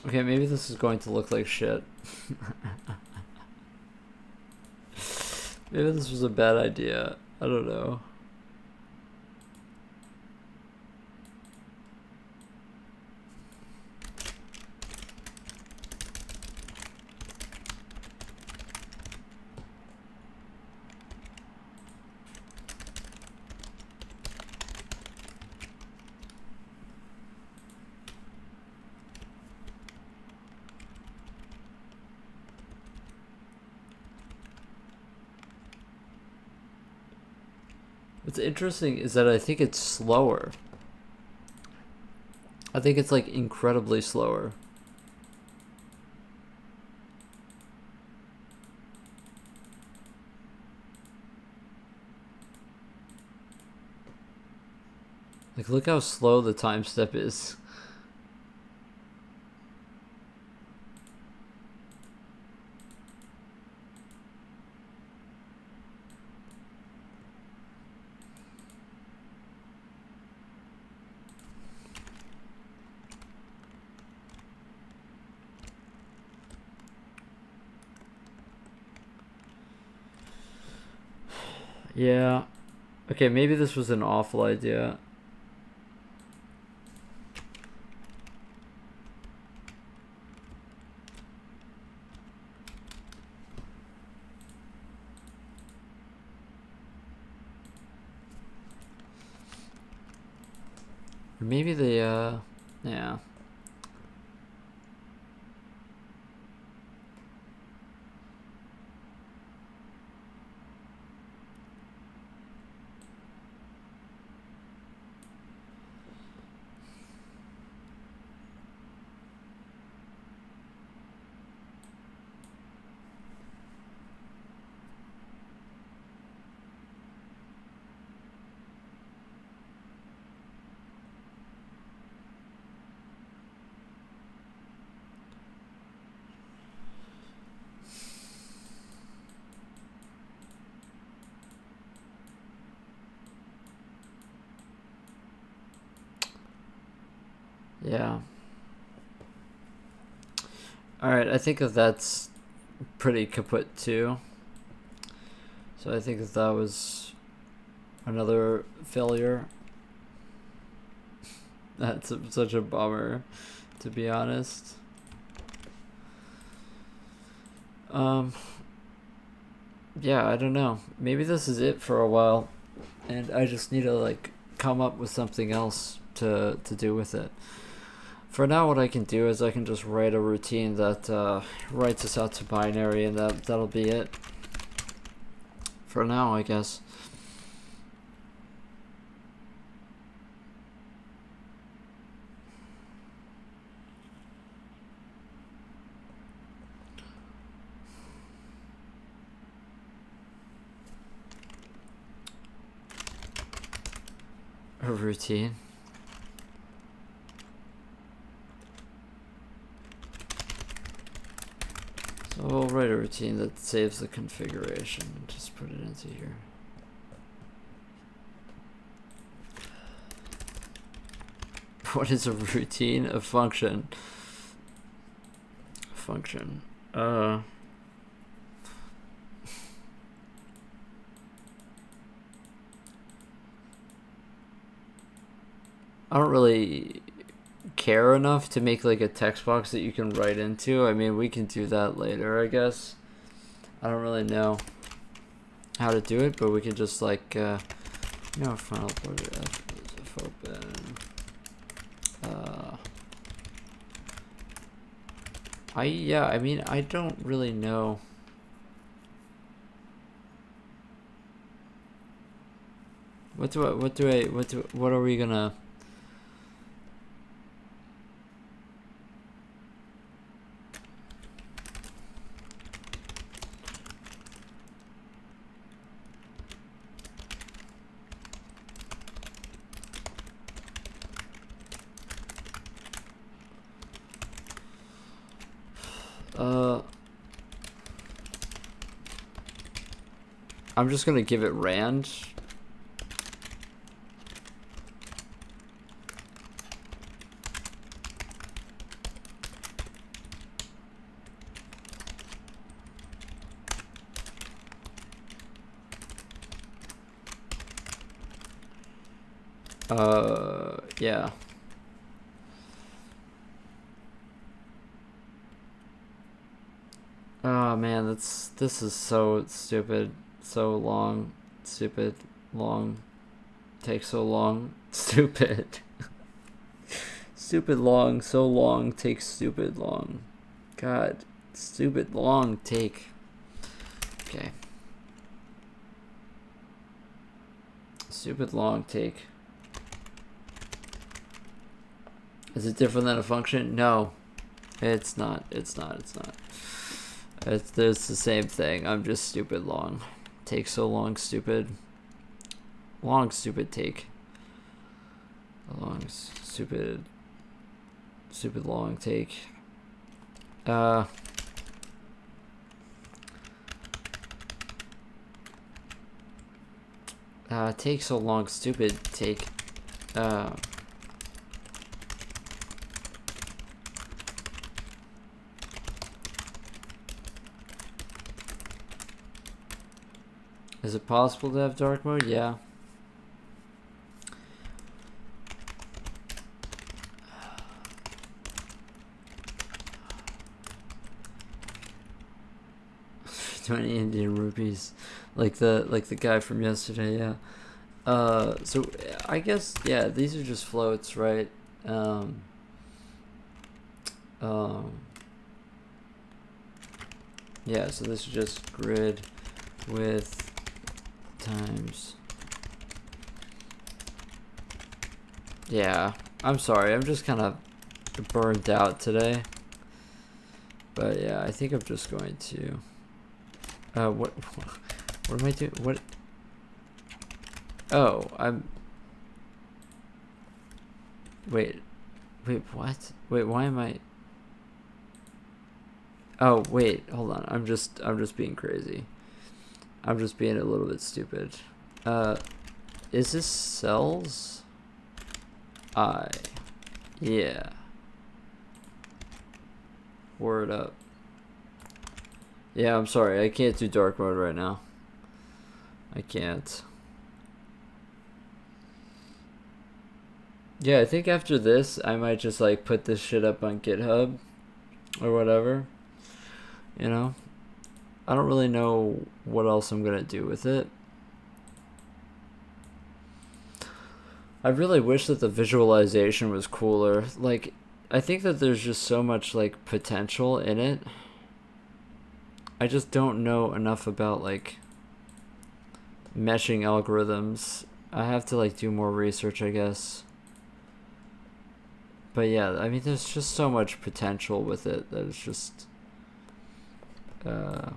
okay, maybe this is going to look like shit. Maybe this was a bad idea. I don't know. What's interesting is that I think it's slower. I think it's like incredibly slower. Like, look how slow the time step is. Yeah. Okay, maybe this was an awful idea. Maybe the, yeah. Yeah. Alright, I think that's pretty kaput too. So I think that was another failure. That's such a bummer, to be honest. Yeah, I don't know. Maybe this is it for a while, and I just need to like come up with something else to do with it. For now, what I can do is I can just write a routine that writes us out to binary, and that'll be it. For now, I guess. A routine. So we'll write a routine that saves the configuration and just put it into here. What is a routine? A function. Function. I don't really care enough to make like a text box that you can write into. I mean, we can do that later, I guess. I don't really know how to do it, but we can just like, final order F open. I mean, I don't really know what are we gonna? I'm just gonna give it rand. Yeah. Oh man, this is so stupid, so long, stupid, long, takes so long, stupid, stupid long, so long, takes stupid long, God, stupid long take. Okay. Stupid long take. Is it different than a function? No, it's not. It's not. It's the same thing. I'm just stupid long. Take so long, stupid. Long, stupid take. Long, stupid. Stupid long take. Take so long, stupid take. Is it possible to have dark mode? Yeah. $20 Indian rupees, like the guy from yesterday. Yeah. So I guess yeah, these are just floats, right? Yeah. So this is just grid width times. Yeah, I'm sorry, I'm just kind of burned out today, but yeah, I think I'm just going to what am I doing? What? Oh, wait, what? Wait, why am I? Oh wait, hold on, I'm just being crazy. I'm just being a little bit stupid. Is this cells? Yeah. Word up. Yeah, I'm sorry, I can't do dark mode right now. I can't. Yeah, I think after this, I might just like put this shit up on GitHub or whatever. You know? I don't really know what else I'm gonna do with it. I really wish that the visualization was cooler. Like, I think that there's just so much like potential in it. I just don't know enough about like meshing algorithms. I have to like do more research, I guess. But yeah, I mean, there's just so much potential with it that it's just oh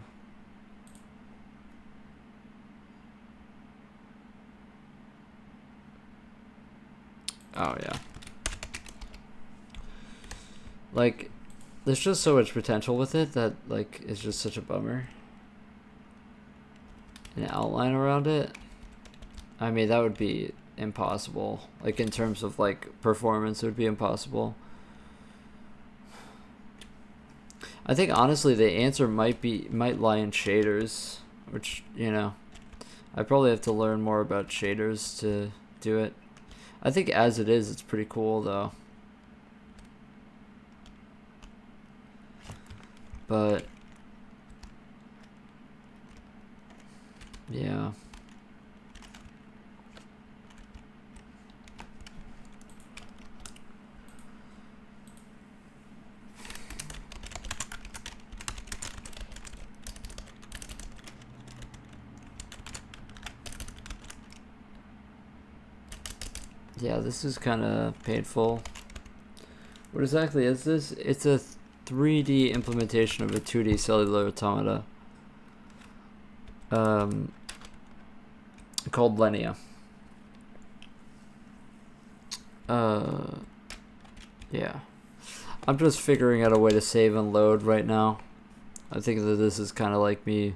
yeah. Like, there's just so much potential with it that like it's just such a bummer. An outline around it, I mean, that would be impossible. Like in terms of like performance, it would be impossible. I think honestly the answer might lie in shaders, which, you know, I probably have to learn more about shaders to do it. I think as it is, it's pretty cool though. But yeah. Yeah, this is kind of painful. What exactly is this? It's a 3D implementation of a 2D cellular automata. Called Lenia. Yeah. I'm just figuring out a way to save and load right now. I think that this is kind of like me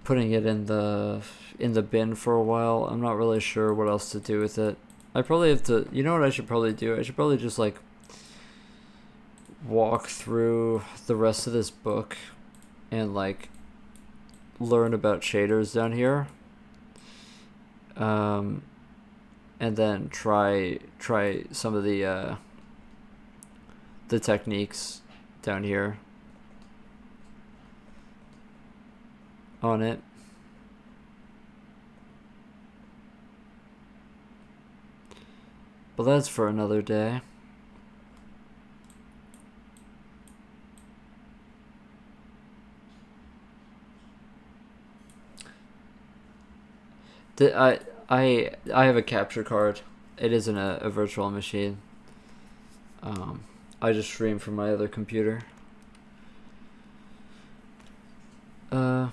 putting it in the bin for a while. I'm not really sure what else to do with it. I probably have to, you know what I should probably do? I should probably just like walk through the rest of this book and like learn about shaders down here. And then try some of the techniques down here on it. But that's for another day. I have a capture card. It isn't a virtual machine. I just stream from my other computer. I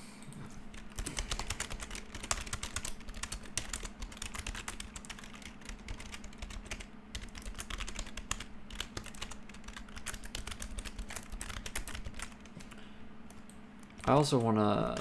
also want to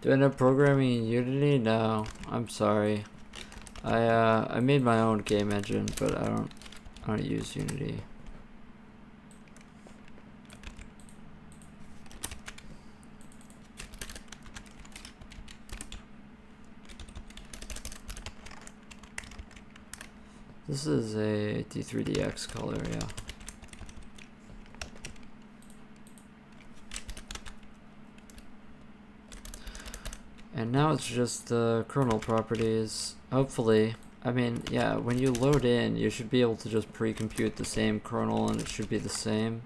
do I end up programming in Unity? No, I'm sorry. I made my own game engine, but I don't use Unity. This is a D3DX color, yeah. And now it's just the kernel properties. Hopefully, I mean, yeah, when you load in, you should be able to just pre-compute the same kernel and it should be the same.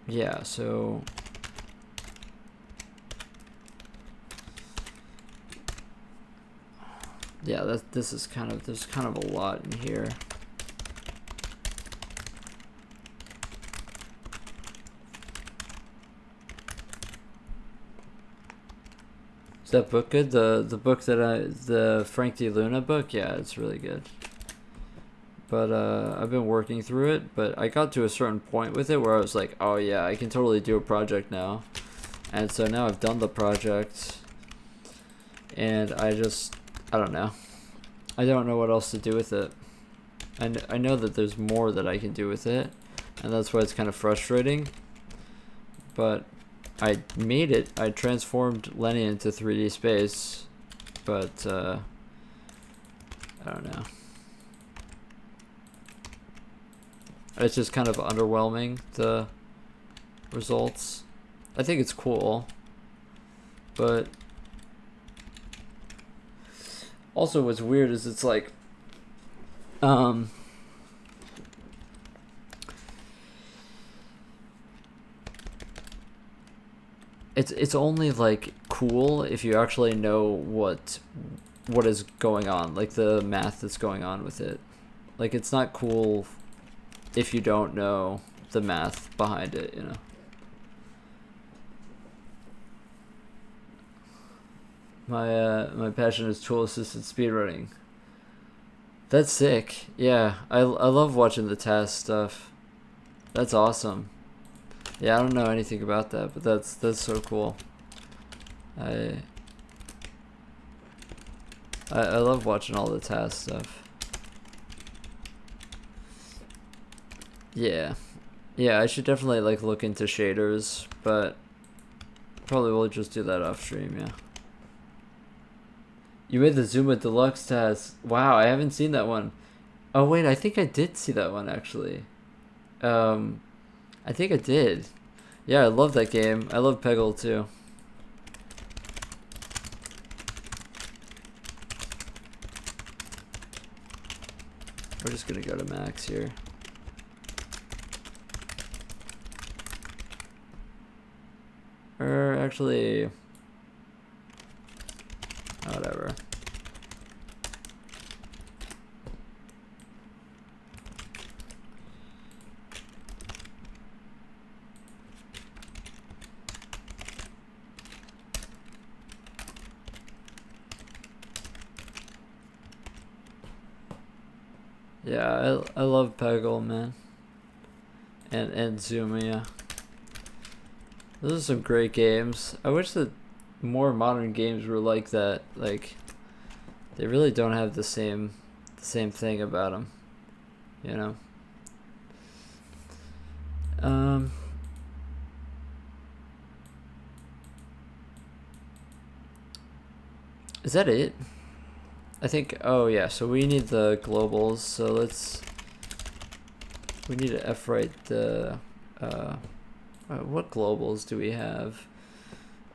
Yeah, so yeah, this is kind of, there's kind of a lot in here. Is that book good? The book that the Frank D. Luna book? Yeah, it's really good. But I've been working through it, but I got to a certain point with it where I was like, oh yeah, I can totally do a project now. And so now I've done the project, and I don't know. I don't know what else to do with it. I know that there's more that I can do with it, and that's why it's kind of frustrating. But I made it. I transformed Lenny into 3D space, but I don't know. It's just kind of underwhelming, the results. I think it's cool, but also what's weird is it's like it's only like cool if you actually know what is going on, like the math that's going on with it. Like it's not cool if you don't know the math behind it, you know. My passion is tool assisted speedrunning. That's sick. Yeah, I love watching the task stuff. That's awesome. Yeah, I don't know anything about that, but that's so cool. I love watching all the task stuff. Yeah. Yeah, I should definitely like look into shaders, but probably will just do that off stream, yeah. You made the Zuma Deluxe task. Wow, I haven't seen that one. Oh wait, I think I did see that one actually. I think I did. Yeah, I love that game. I love Peggle too. We're just gonna go to max here. Or actually, whatever. Yeah, I love Peggle, man. And Zumia. Those are some great games. I wish that more modern games were like that. Like, they really don't have the same thing about them, you know. Is that it? I think. Oh yeah. So we need the globals. So we need to f-write the. What globals do we have?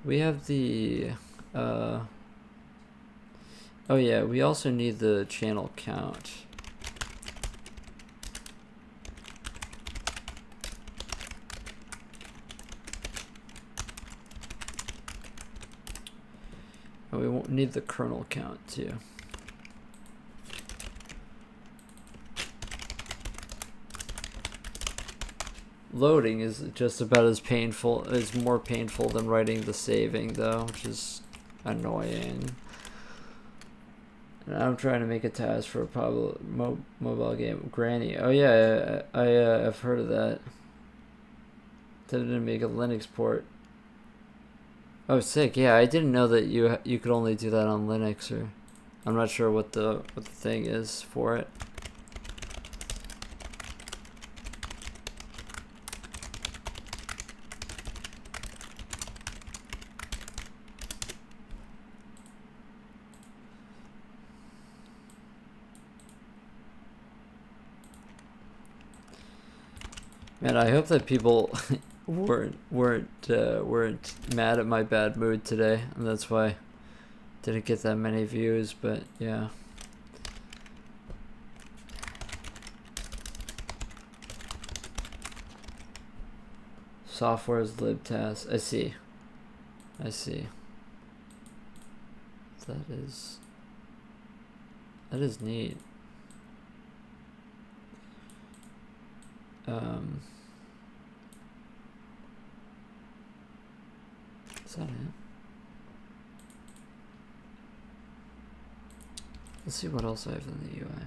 We have the. Oh yeah. We also need the channel count. And we won't need the kernel count too. Loading is just about as painful, is more painful than writing the saving though, which is annoying. And I'm trying to make a task for a mobile game. Granny. Oh yeah, I've heard of that. Didn't make a Linux port. Oh, sick. Yeah, I didn't know that you could only do that on Linux, or I'm not sure what the thing is for it. Man, I hope that people weren't mad at my bad mood today, and that's why I didn't get that many views. But yeah. Software is libtask. I see. That is neat. Is that it? Let's see what else I have in the UI.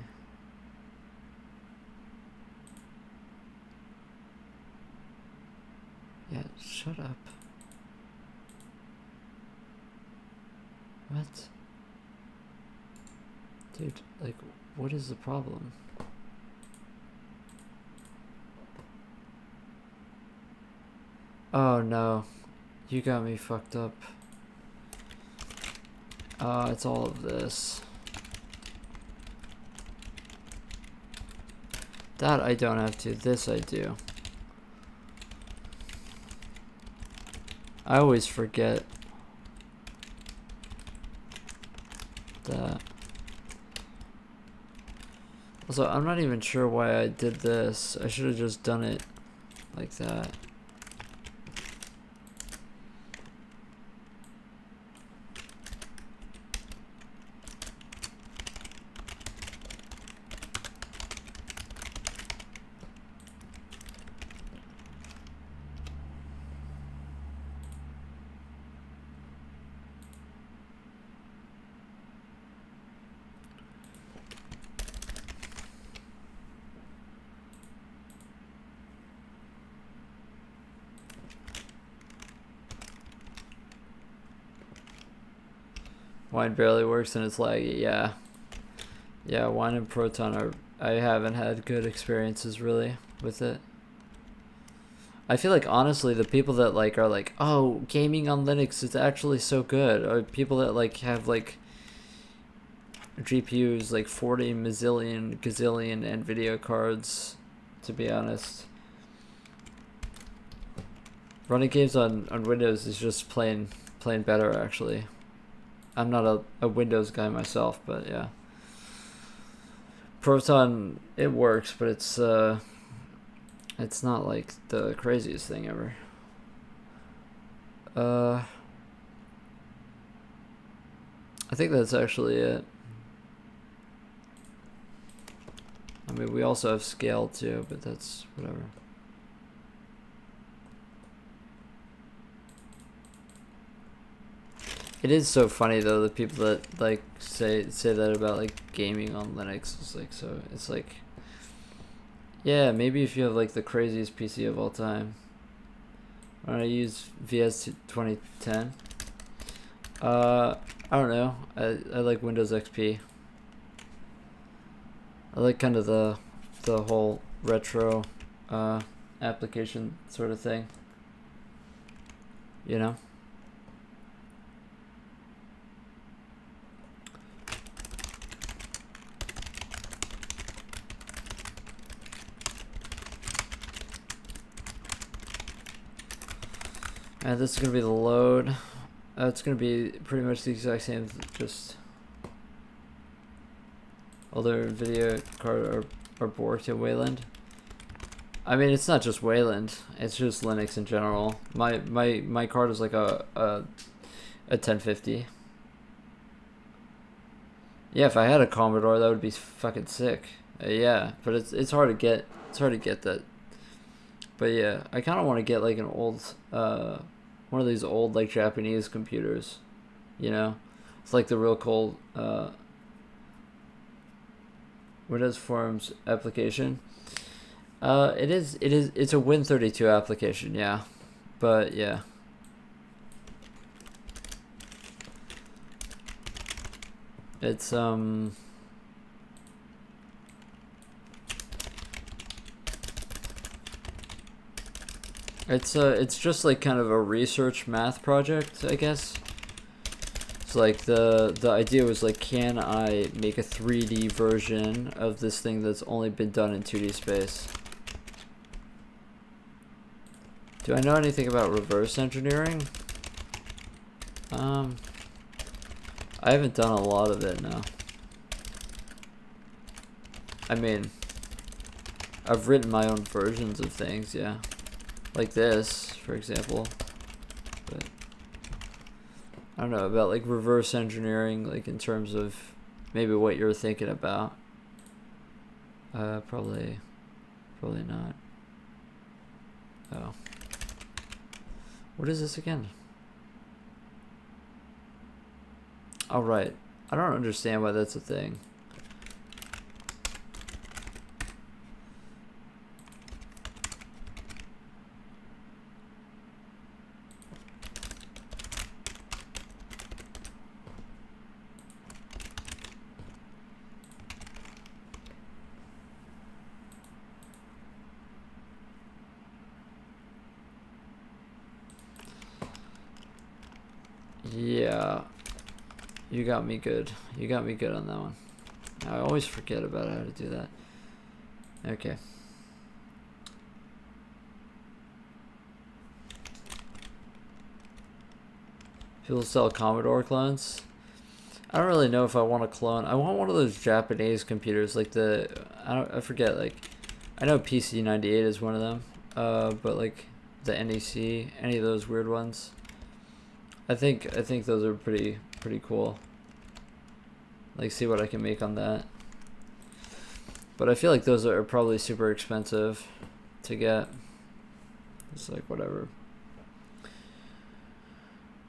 Yeah, shut up. What? Dude, like, what is the problem? Oh no, you got me fucked up. It's all of this. That I don't have to, this I do. I always forget that. Also, I'm not even sure why I did this. I should have just done it like that. Wine barely works and it's laggy. Yeah, Wine and Proton are. I haven't had good experiences really with it. I feel like honestly the people that like are like, oh, gaming on Linux is actually so good, or people that like have like GPUs like 40 mazillion gazillion NVIDIA cards, to be honest. Running games on Windows is just plain better, actually. I'm not a Windows guy myself, but yeah. Proton, it works, but it's not like the craziest thing ever. I think that's actually it. I mean, we also have scale too, but that's whatever. It is so funny though, the people that like say that about like gaming on Linux. It's like, so it's like, yeah, maybe if you have like the craziest PC of all time. When I use VS 2010, I don't know. I like Windows XP. I like kind of the whole retro application sort of thing. You know? And this is going to be the load. It's going to be pretty much the exact same, just older video card or board to Wayland. I mean, it's not just Wayland, it's just Linux in general. My card is like a 1050. Yeah, if I had a Commodore, that would be fucking sick. Yeah, but it's hard to get. It's hard to get that. But yeah, I kind of want to get like an old one of these old like Japanese computers, you know. It's like the real cool Windows Forms application. It's a Win32 application, yeah. But yeah. It's it's just like kind of a research math project, I guess. So like the idea was like, can I make a 3D version of this thing that's only been done in 2D space? Do I know anything about reverse engineering? I haven't done a lot of it, no. I mean, I've written my own versions of things, yeah. Like this, for example. But I don't know about like reverse engineering, like in terms of maybe what you're thinking about. Probably not. Oh. What is this again? Oh, right. I don't understand why that's a thing. Yeah. You got me good. You got me good on that one. I always forget about how to do that. Okay. People sell Commodore clones. I don't really know if I want a clone. I want one of those Japanese computers, like I forget, like, I know PC98 is one of them, but like the NEC, any of those weird ones. I think those are pretty cool. Like, see what I can make on that. But I feel like those are probably super expensive to get. It's like whatever.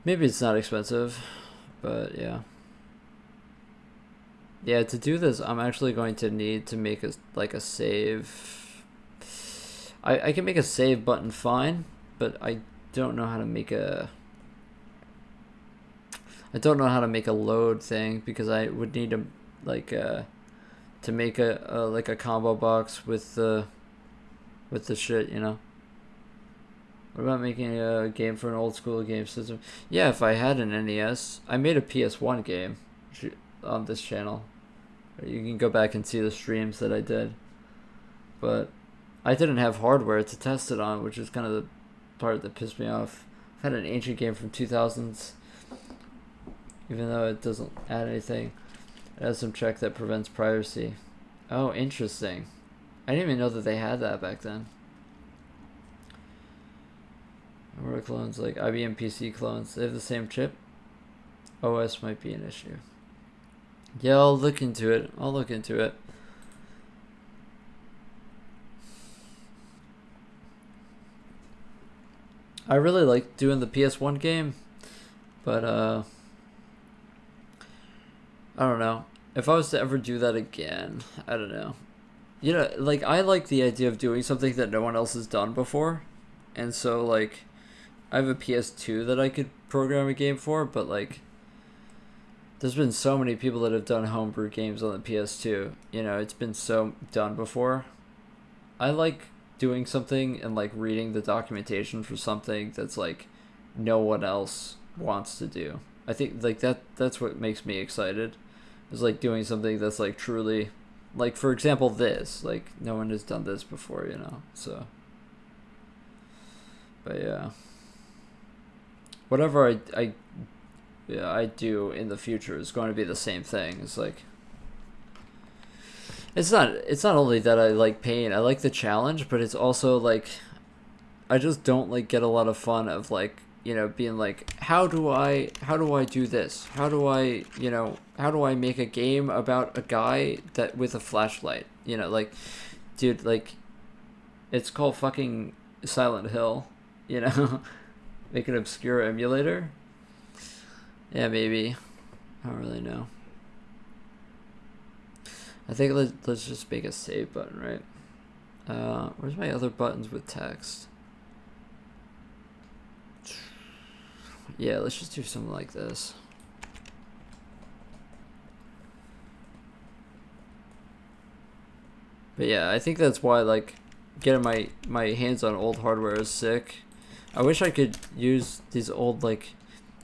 Maybe it's not expensive, but yeah. Yeah, to do this, I'm actually going to need to make a save. I can make a save button fine, but I don't know how to make a. I don't know how to make a load thing, because I would need to to make a like a combo box with the shit, you know. What about making a game for an old school game system? Yeah, if I had an NES, I made a PS1 game on this channel. You can go back and see the streams that I did. But I didn't have hardware to test it on, which is kind of part that pissed me off. I've had an ancient game from 2000s, even though it doesn't add anything. It has some check that prevents piracy. Oh, interesting. I didn't even know that they had that back then. Aurora clones, like IBM PC clones, they have the same chip. OS might be an issue. Yeah, I'll look into it. I really like doing the PS1 game, but I don't know. If I was to ever do that again, I don't know. You know, like, I like the idea of doing something that no one else has done before. And so, like, I have a PS2 that I could program a game for, but, like, there's been so many people that have done homebrew games on the PS2. You know, it's been so done before. I like doing something and, like, reading the documentation for something that's, like, no one else wants to do. I think, like, that's what makes me excited. Is, like, doing something that's, like, truly... Like, for example, this. Like, no one has done this before, you know? So... But, yeah. Whatever I do in the future is going to be the same thing. It's like... It's not only that I like pain, I like the challenge, but it's also, like... I just don't, like, get a lot of fun of, like, you know, being like, how do I do this? How do I make a game about a guy that with a flashlight? You know, like, dude, like, it's called fucking Silent Hill, you know? Make an obscure emulator? Yeah, maybe. I don't really know. I think let's just make a save button, right? Where's my other buttons with text? Yeah, let's just do something like this. But yeah, I think that's why, like, getting my hands on old hardware is sick. I wish I could use these old, like,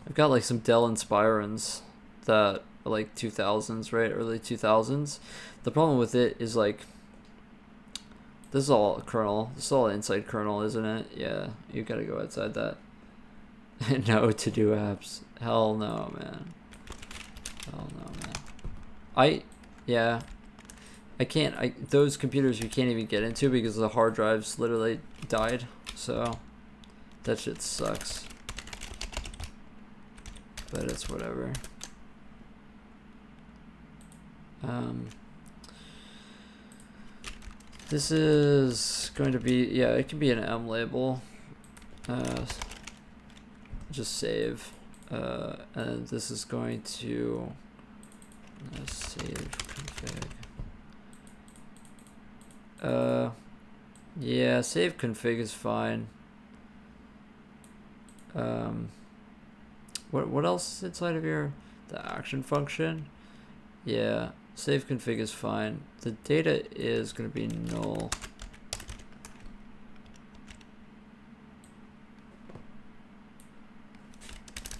I've got, like, some Dell Inspirons that are, like, 2000s, right? Early 2000s. The problem with it is, like, this is all a kernel. This is all inside kernel, isn't it? Yeah, you gotta go outside that. No to-do apps. Hell no, man. Hell no, man. Yeah. I can't, those computers you can't even get into because the hard drives literally died. So, that shit sucks. But it's whatever. This is going to be, yeah, it can be an M label. Just save, and this is going to save config. Yeah, save config is fine. What else is inside of here? The action function. Yeah, save config is fine. The data is going to be null.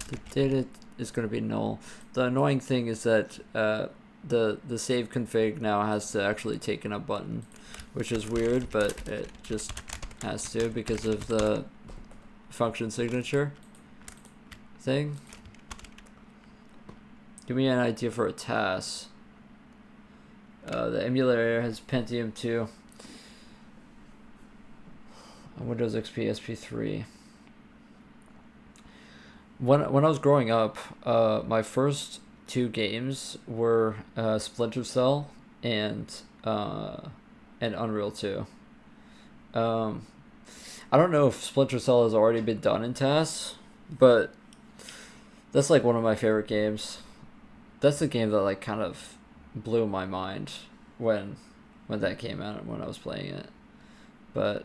The data is going to be null. The annoying thing is that the save config now has to actually take in a button, which is weird, but it just has to because of the function signature thing. Give me an idea for a task. The emulator has Pentium 2. Windows XP SP3. When I was growing up, my first two games were Splinter Cell and Unreal 2. I don't know if Splinter Cell has already been done in TAS, but that's like one of my favorite games. That's the game that like kind of blew my mind when that came out and when I was playing it. But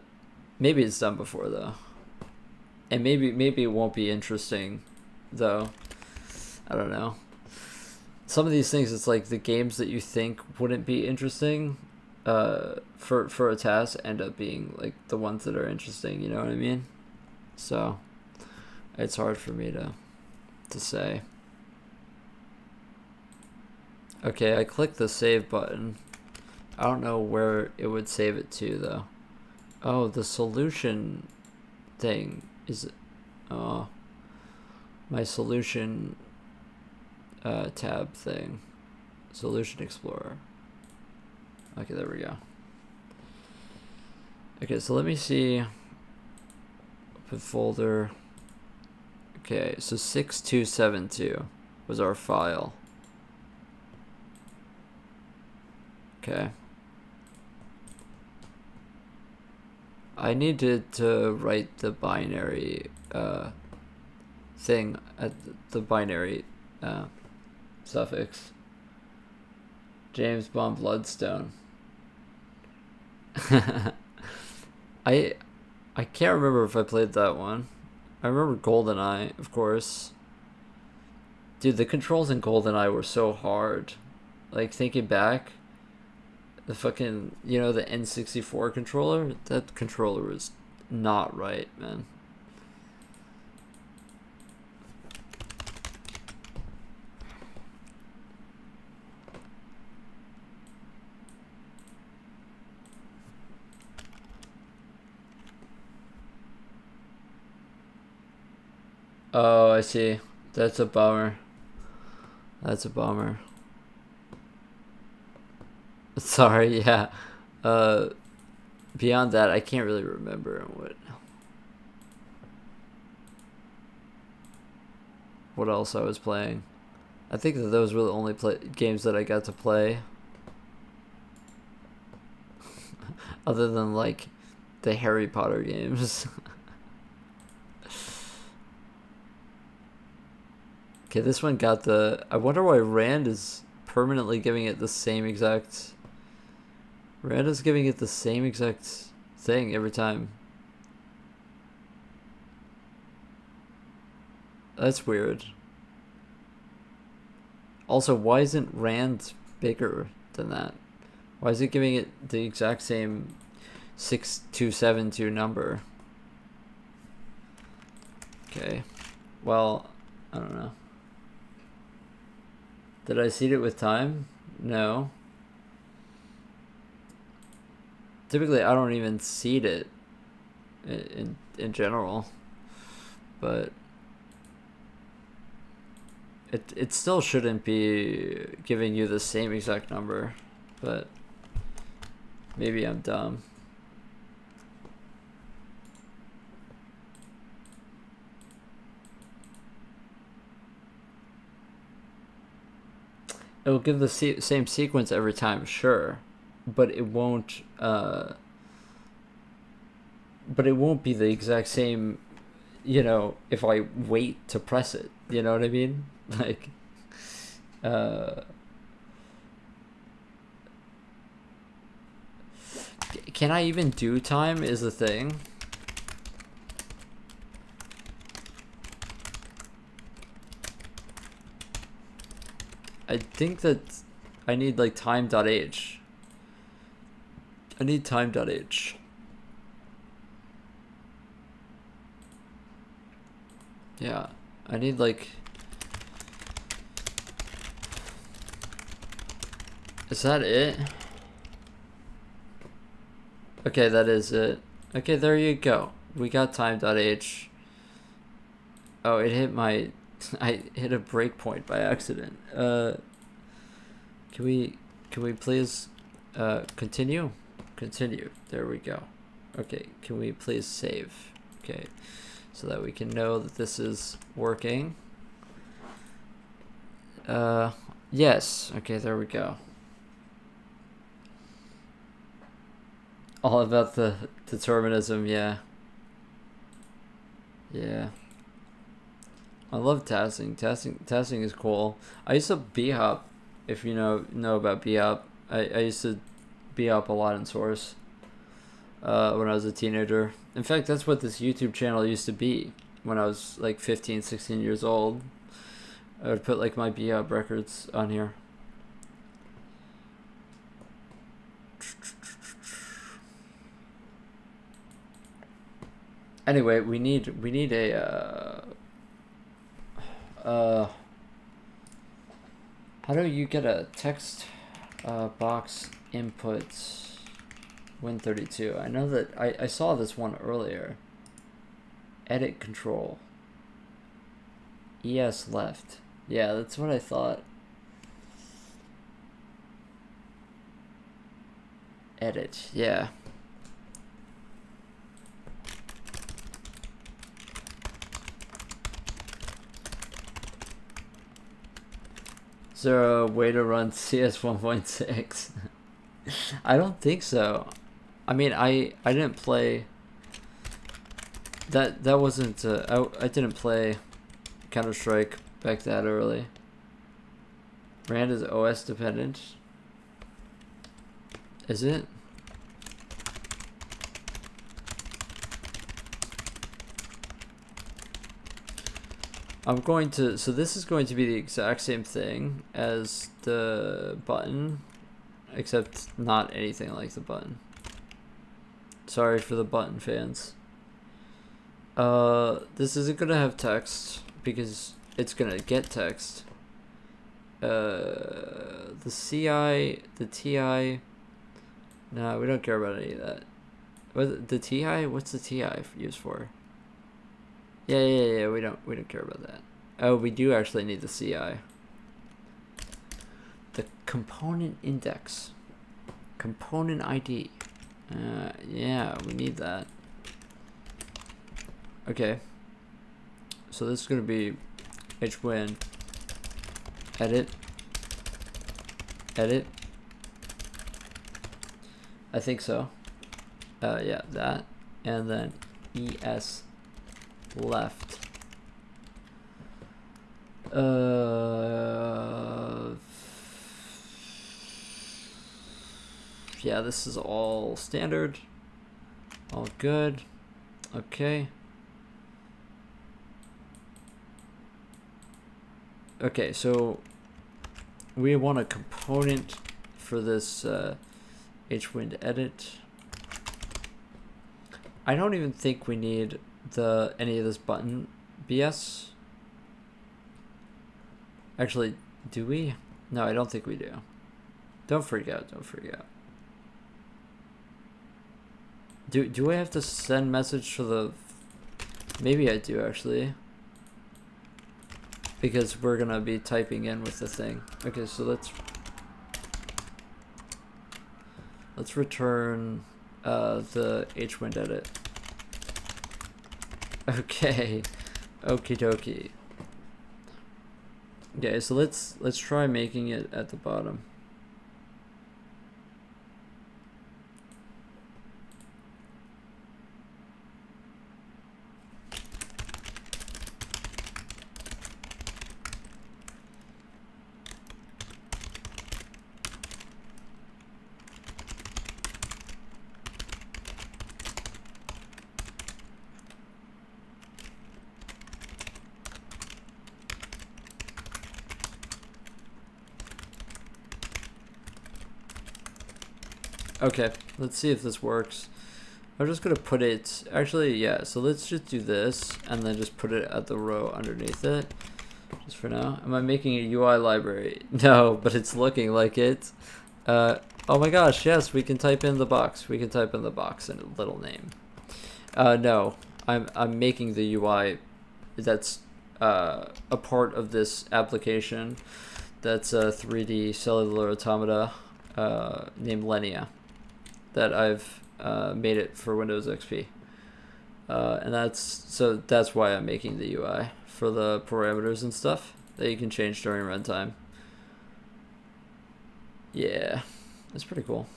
maybe it's done before though. And maybe it won't be interesting, though. I don't know. Some of these things, it's like the games that you think wouldn't be interesting for a task end up being like the ones that are interesting, you know what I mean? So it's hard for me to say. Okay, I clicked the save button. I don't know where it would save it to, though. Oh, the solution thing is it? Oh, my solution tab thing. Solution Explorer. Okay, there we go. Okay, so let me see. Open folder. Okay, so 6272 was our file. Okay. I needed to write the binary thing at the binary suffix. James Bond Bloodstone. I can't remember if I played that one. I remember GoldenEye, of course. Dude, the controls in GoldenEye were so hard. Like, thinking back, the fucking, you know, the N64 controller? That controller was not right, man. Oh, I see. That's a bummer. That's a bummer. Sorry, yeah. Beyond that, I can't really remember what else I was playing. I think that those were the only games that I got to play. Other than, like, the Harry Potter games. Okay, this one got the... I wonder why Rand is permanently giving it the same exact... Rand is giving it the same exact thing every time. That's weird. Also, why isn't Rand bigger than that? Why is it giving it the exact same 6272 number? Okay. Well, I don't know. Did I seed it with time? No. Typically, I don't even seed it in general, but it still shouldn't be giving you the same exact number, but maybe I'm dumb. It will give the same sequence every time, sure, but it won't. But it won't be the exact same. You know, if I wait to press it, you know what I mean? Like, can I even do time? Is the thing. I think that I need like time.h. I need time.h. Yeah, I need like... Is that it? Okay, that is it. Okay, there you go. We got time.h. Oh, it hit my... I hit a breakpoint by accident. Can we please continue? Continue. There we go. Okay, can we please save? Okay, so that we can know that this is working. Yes. Okay, there we go. All about the determinism, yeah. Yeah. I love tasking. Tasking is cool. I used to b-hop, if you know about b-hop. I used to b-hop a lot in Source when I was a teenager. In fact, that's what this YouTube channel used to be when I was like 15, 16 years old. I would put like my b-hop records on here. Anyway, we need a how do you get a text box input Win32? I know that I saw this one earlier, Edit control. ES left. Yeah, that's what I thought. Edit, yeah. Is there a way to run CS 1.6? I don't think so. I mean, I didn't play... That wasn't... I didn't play Counter-Strike back that early. Rand is OS dependent. Is it? I'm going to... So this is going to be the exact same thing as the button, except not anything like the button. Sorry for the button fans. This isn't gonna have text because it's gonna get text. The CI, the TI. No, we don't care about any of that. What the TI? What's the TI used for? Yeah. We don't care about that. Oh, we do actually need the CI. The component index, component ID. Yeah, we need that. Okay. So this is gonna be hwin edit. I think so. Yeah, that, and then ES left. Yeah, this is all standard. All good. Okay. Okay, so we want a component for this hwin edit. I don't even think we need any of this button BS. Actually, do we? No, I don't think we do. Don't freak out, don't freak out. Do I have to send message to the... Maybe I do, actually. Because we're gonna be typing in with the thing. Okay, so let's return the hwin edit. Okay, okie dokie. Okay, so let's try making it at the bottom. Okay, let's see if this works. I'm just gonna put it, actually, yeah, so let's just do this and then just put it at the row underneath it, just for now. Am I making a UI library? No, but it's looking like it. Oh my gosh, yes, we can type in the box. We can type in the box and a little name. No, I'm making the UI that's a part of this application that's a 3D cellular automata named Lenia, that I've made it for Windows XP, and that's why I'm making the UI for the parameters and stuff that you can change during runtime. Yeah, that's pretty cool.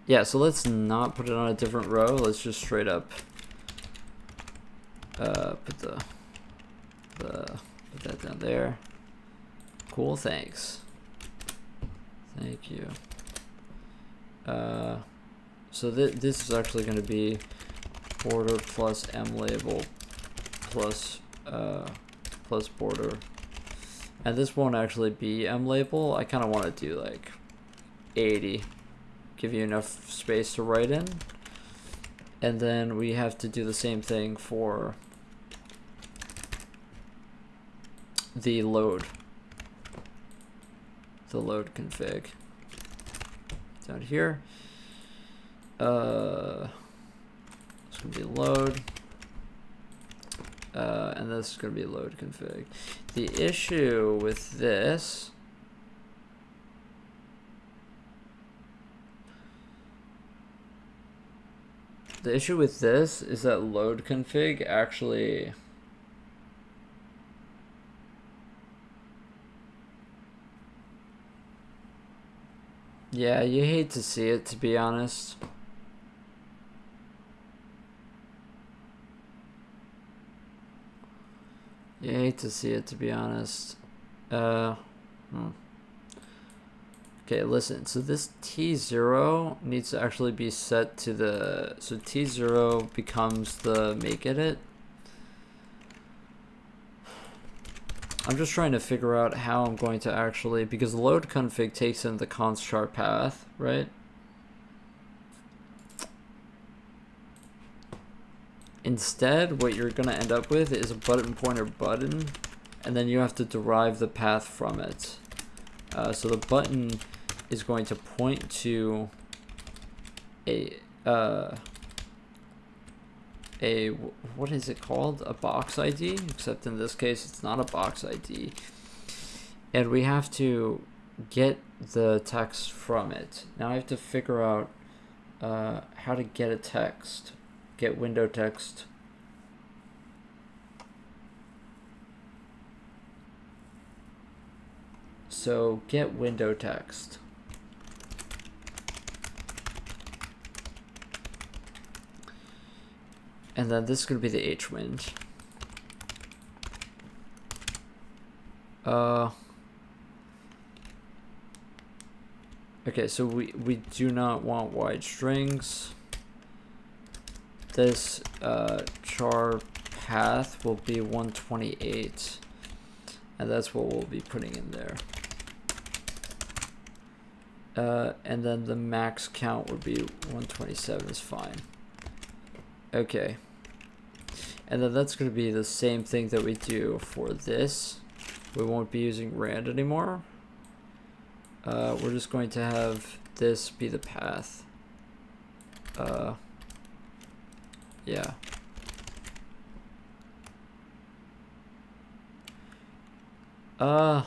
Yeah, so let's not put it on a different row. Let's just straight up put that down there. Cool, thanks. Thank you. So this is actually going to be border plus M label plus border, and this won't actually be M label. I kind of want to do like 80. Give you enough space to write in, and then we have to do the same thing for, yeah, so let's just do this, actually, yeah, so let's just put it at the row underneath it, just for now. Am I making a UI library? No, but it's looking like it. Okay, so let's try making it at the bottom. the load config down here. It's gonna be load, and this is gonna be load config. The issue with this is that load config actually yeah, you hate to see it, to be honest. You hate to see it, to be honest. Okay, listen. So this T0 needs to actually be set to the... So T0 becomes the make edit. I'm just trying to figure out how I'm going to actually... Because load config takes in the const char path, right? Instead, what you're going to end up with is a button pointer button, and then you have to derive the path from it. So the button is going to point to a what is it called? A box ID, except in this case it's not a box ID. And we have to get the text from it. Now I have to figure out how to get a text. Get window text. So get window text. And then this is going to be the hwind. Okay, so we do not want wide strings. This char path will be 128, and that's what we'll be putting in there. And then the max count would be 127 is fine. Okay. And then that's going to be the same thing that we do for this. We won't be using rand anymore. We're just going to have this be the path. Yeah. The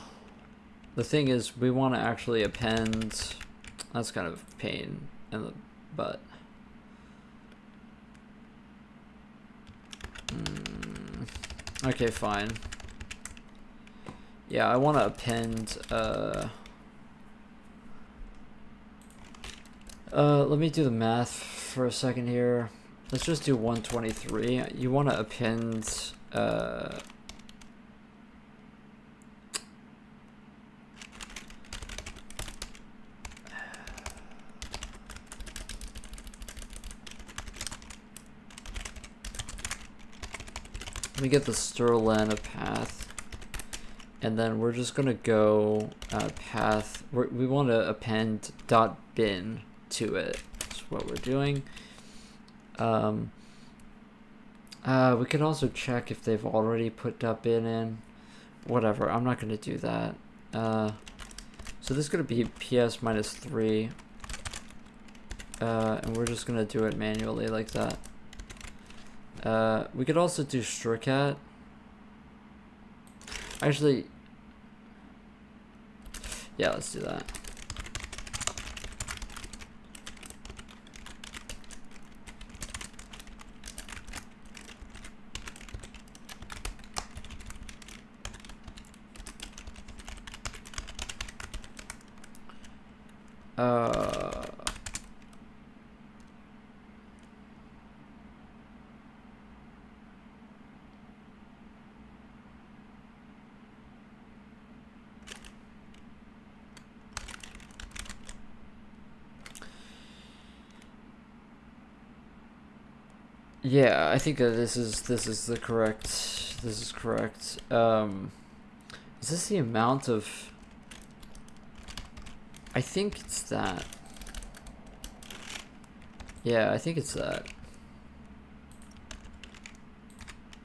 thing is, we want to actually append. That's kind of a pain in the butt. Okay, fine. Yeah, I want to append. Let me do the math for a second here. Let's just do 123. You want to append. Let me get the strlen of path, and then we're just gonna go path. We want to append .bin to it. That's what we're doing. We could also check if they've already put .bin in. Whatever. I'm not gonna do that. So this is gonna be ps -3, and we're just gonna do it manually like that. We could also do strcat. Actually, yeah, let's do that. Yeah, I think that this is the correct. This is correct. Is this the amount of? I think it's that. Yeah, I think it's that.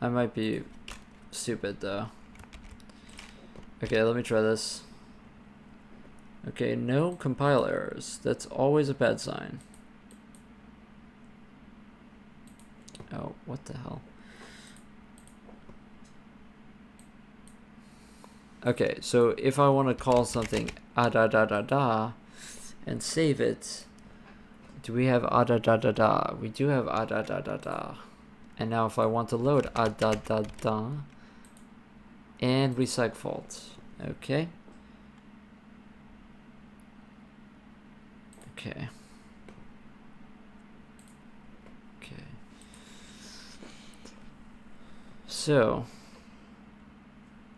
I might be stupid though. Okay, let me try this. Okay, no compile errors. That's always a bad sign. Oh, what the hell? Okay, so if I want to call something da da da da and save it, do we have da da da da? We do have da da da da. And now if I want to load da da da and recycle fault. Okay. Okay. Okay. So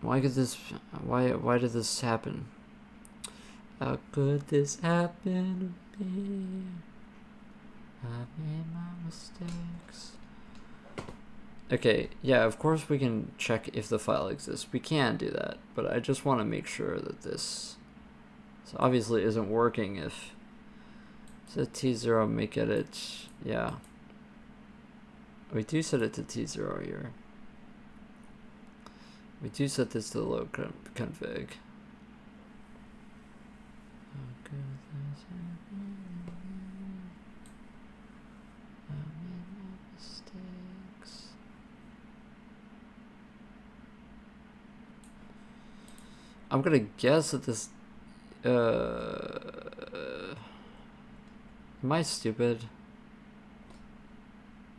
why did this happen? How could this happen to me? I made my mistakes. Okay, yeah, of course we can check if the file exists. We can do that, but I just want to make sure that this obviously isn't working if set T0 make edit. Yeah. We do set it to T0 here. We do set this to load config. I'm gonna guess that this. Am I stupid?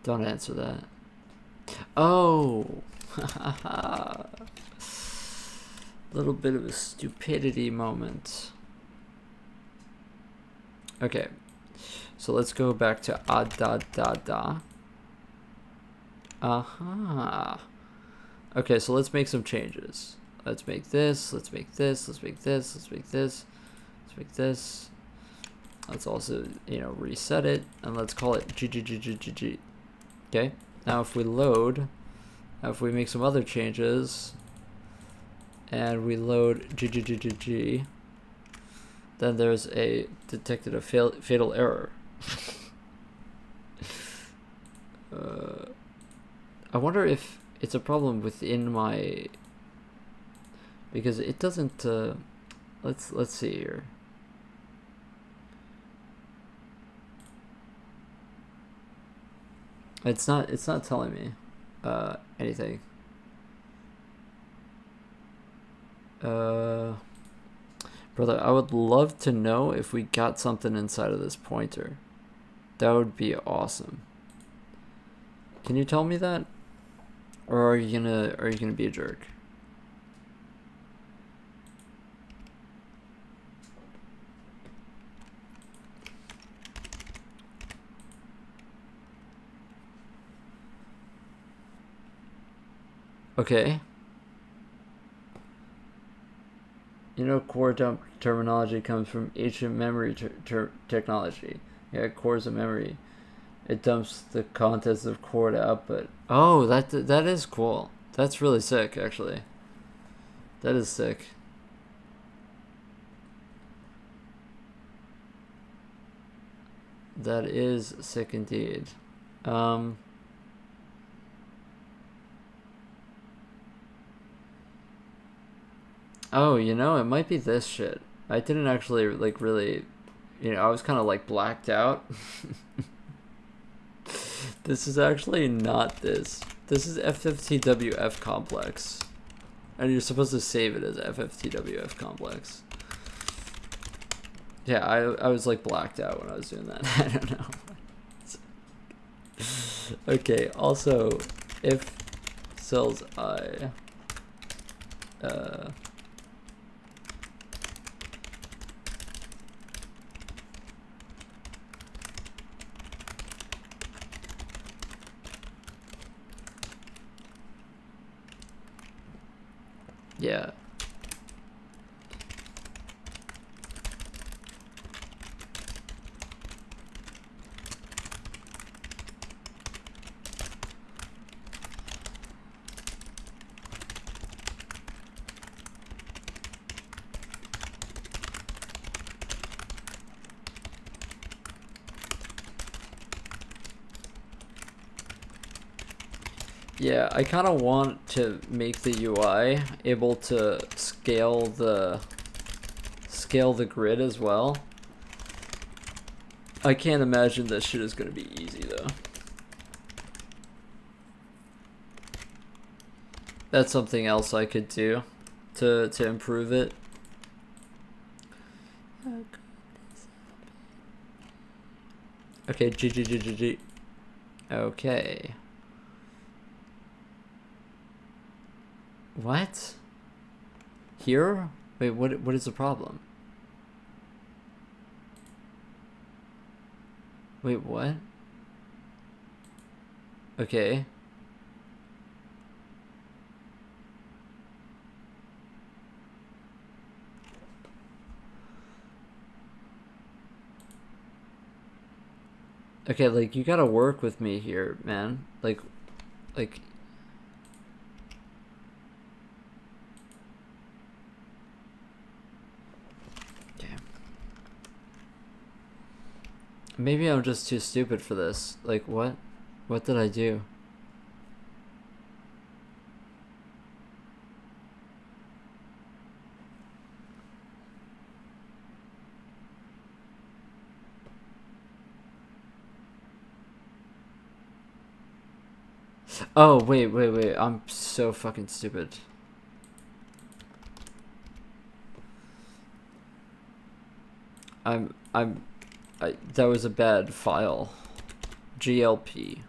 Don't answer that. Oh! Little bit of a stupidity moment. Okay. So let's go back to da da da. Aha. Okay, so let's make some changes. Let's make this, let's make this, let's make this, let's make this, let's make this. Let's also, reset it, and let's call it GGGGGG. Okay, now if we load, if we make some other changes, and we load GGGGG, then there's a detected a fatal error. I wonder if it's a problem within my, because it doesn't. Let's see here. It's not telling me anything. Brother, I would love to know if we got something inside of this pointer. That would be awesome. Can you tell me that? Or are you gonna be a jerk? Okay. Core dump terminology comes from ancient memory technology. Yeah, cores of memory. It dumps the contents of core to output. Oh, that is cool. That's really sick, actually. That is sick. That is sick indeed. Oh, it might be this shit. I didn't actually, really, I was kind of, blacked out. This is actually not this. This is FFTWF complex. And you're supposed to save it as FFTWF complex. Yeah, I was, blacked out when I was doing that. I don't know. Okay, also, if cells I... yeah. Yeah, I kind of want to make the UI able to scale the grid as well. I can't imagine this shit is gonna be easy though. That's something else I could do to improve it. Okay, G. Okay. What? Here? Wait, what is the problem? Wait, what? Okay. Okay, like, you gotta work with me here, man. Like... Okay. Maybe I'm just too stupid for this. Like, what? What did I do? Oh, wait. I'm so fucking stupid. That was a bad file. GLP.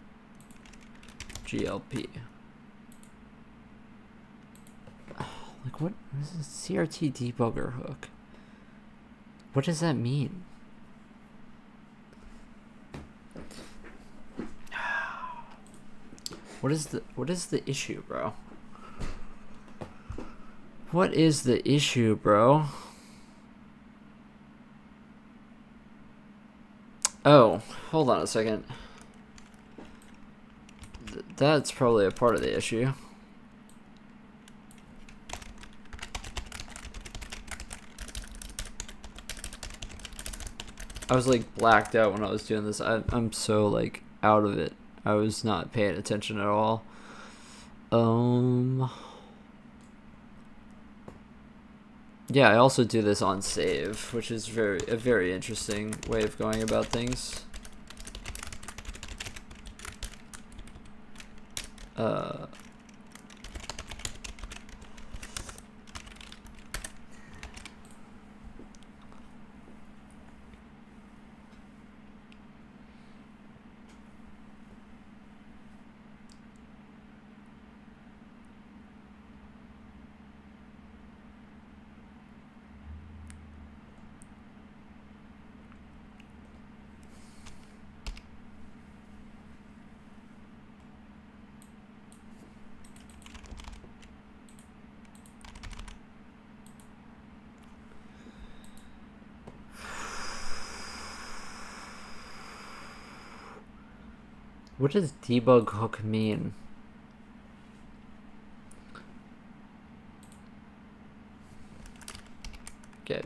Like, what is this CRT debugger hook? What does that mean? What is the issue, bro? What is the issue, bro? Oh, hold on a second. That's probably a part of the issue. I was like blacked out when I was doing this. I'm so like out of it. I was not paying attention at all. Yeah, I also do this on save, which is a very interesting way of going about things. What does debug hook mean? Okay.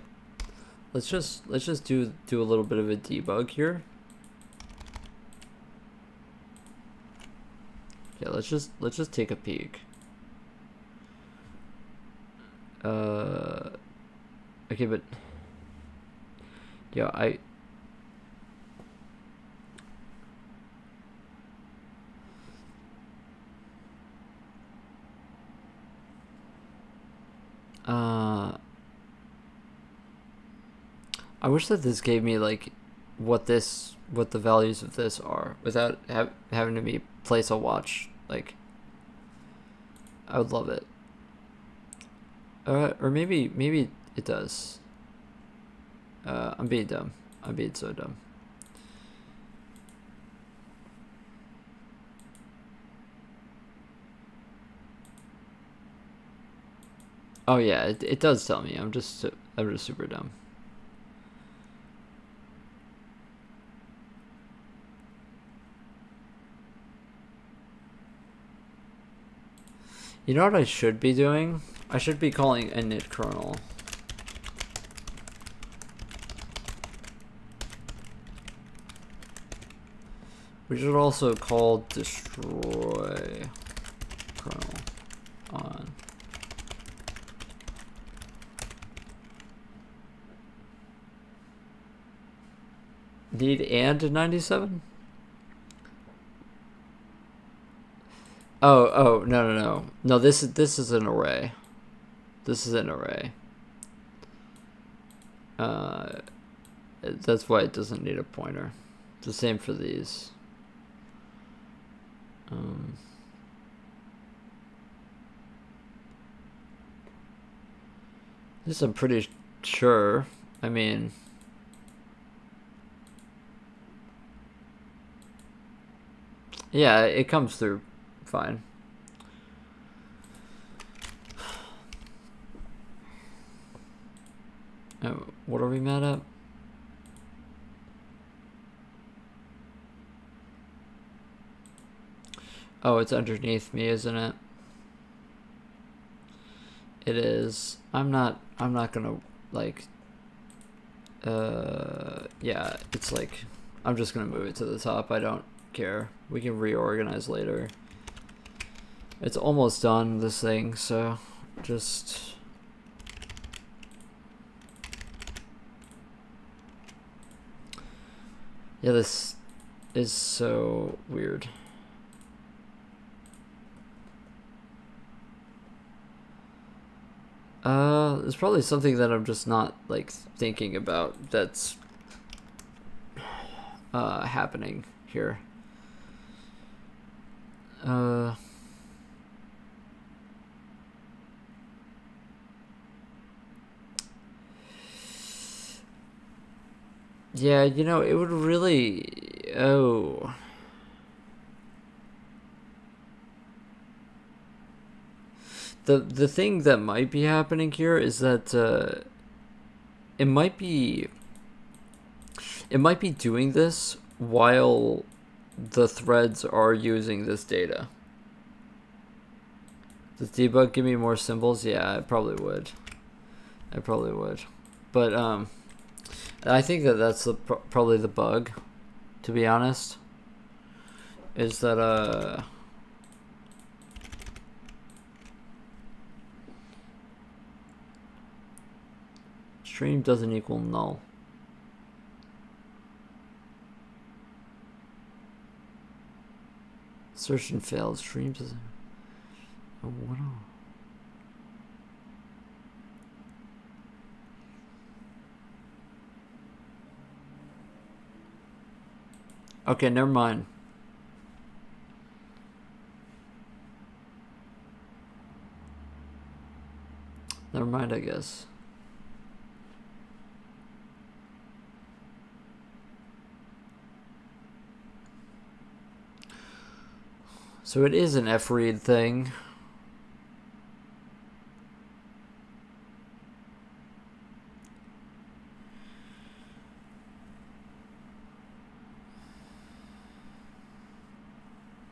Let's just do a little bit of a debug here. Yeah, let's just take a peek. Okay, but yeah, I wish that this gave me like what the values of this are without having to be place a watch. Like, I would love it. Or maybe it does. I'm being dumb. I'm being so dumb. Oh yeah, it does tell me. I'm just super dumb. You know what I should be doing? I should be calling init kernel. We should also call destroy. kernel on. Need and 97? Oh, no. No, this is an array. This is an array. That's why it doesn't need a pointer. It's the same for these. This I'm pretty sure. I mean, yeah, it comes through fine. What are we mad at? Oh, it's underneath me, isn't it? It is. I'm not gonna, like, yeah, it's like, I'm just gonna move it to the top. I don't care. We can reorganize later. It's almost done, this thing, so just... Yeah, this is so weird. It's probably something that I'm just not, like, thinking about that's happening here. Yeah, you know, it would really... Oh... The thing that might be happening here is that it might be doing this while the threads are using this data. Does debug give me more symbols? Yeah, it probably would. I probably would. But I think that that's probably the bug, to be honest. Is that stream doesn't equal null. Assertion failed. Stream doesn't. Oh, what? Okay, never mind. Never mind, I guess. So it is an f-read thing.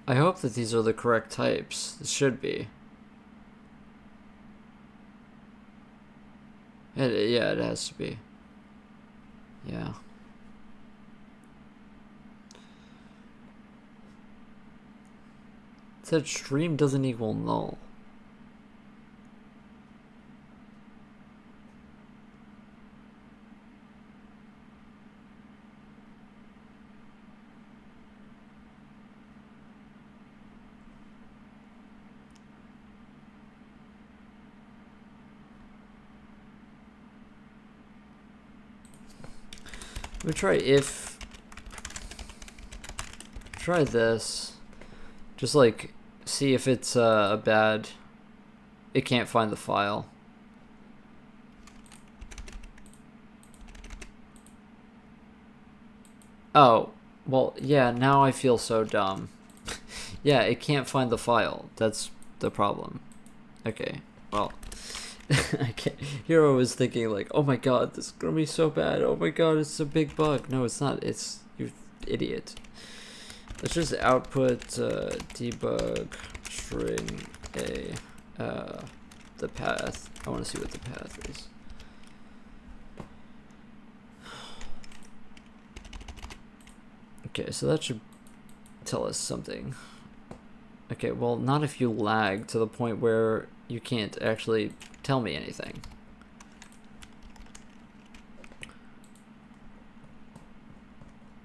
I hope that these are the correct types. This should be. Yeah, it has to be. Yeah. It said stream doesn't equal null. Let me try if... Try this. Just like, see if it's a bad... It can't find the file. Oh, well, yeah, now I feel so dumb. Yeah, it can't find the file. That's the problem. Okay, well... Here I was thinking like, oh my god, this is gonna be so bad. Oh my god, it's a big bug. No, it's not. It's, you idiot. Let's just output debug string a the path. I want to see what the path is. Okay, so that should tell us something. Okay, well, not if you lag to the point where you can't actually tell me anything.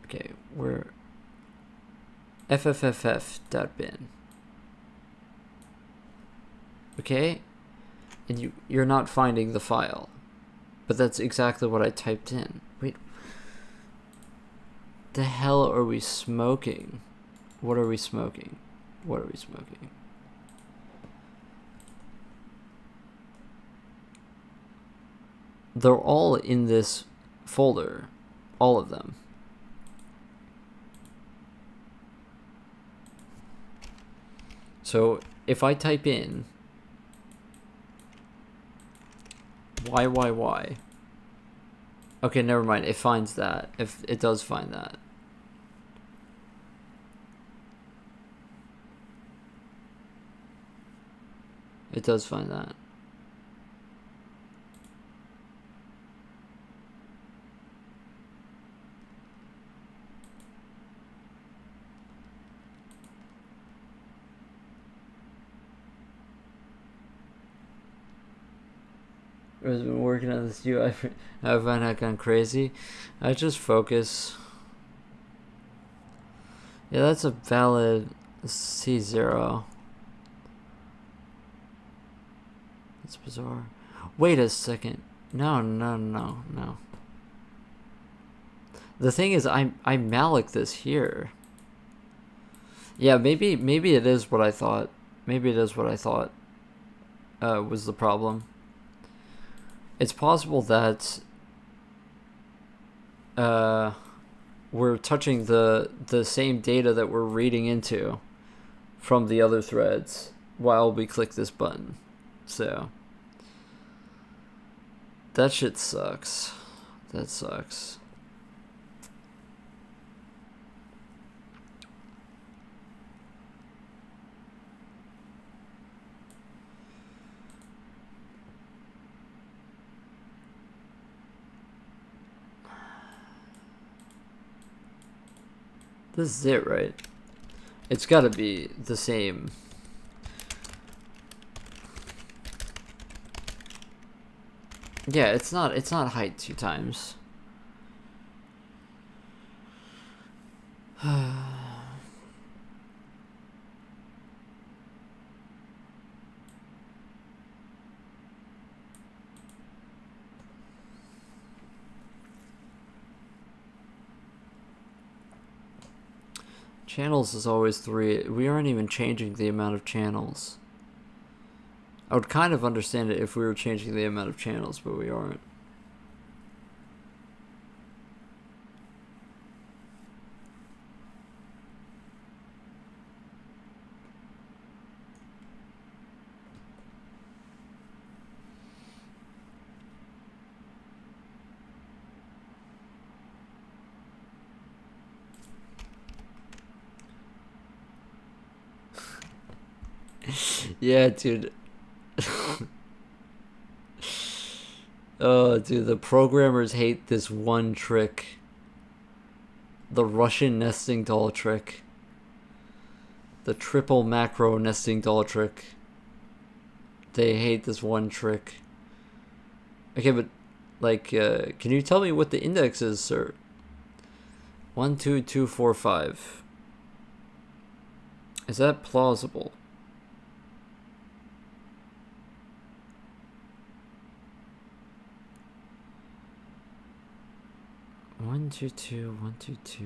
Okay, we're ffff.bin. Okay, and you're not finding the file, but that's exactly what I typed in. Wait, the hell are we smoking? What are we smoking? What are we smoking? They're all in this folder, all of them. So if I type in why, okay, never mind. It finds that. If it does find that. It does find that. I've been working on this UI. I've gone crazy. I just focus. Yeah, that's a valid C0. That's bizarre. Wait a second. No. The thing is, I malloc this here. Yeah, maybe it is what I thought. Maybe it is what I thought was the problem. It's possible that we're touching the same data that we're reading into from the other threads while we click this button. So that shit sucks. That sucks. This is it, right? It's gotta be the same. Yeah, it's not height 2 times. Channels is always 3. We aren't even changing the amount of channels. I would kind of understand it if we were changing the amount of channels, but we aren't. Yeah, dude. Oh, dude, the programmers hate this one trick. The Russian nesting doll trick. The triple macro nesting doll trick. They hate this one trick. Okay, but, like, can you tell me what the index is, sir? 12245. Is that plausible? One, two, two, 1, 2, 2.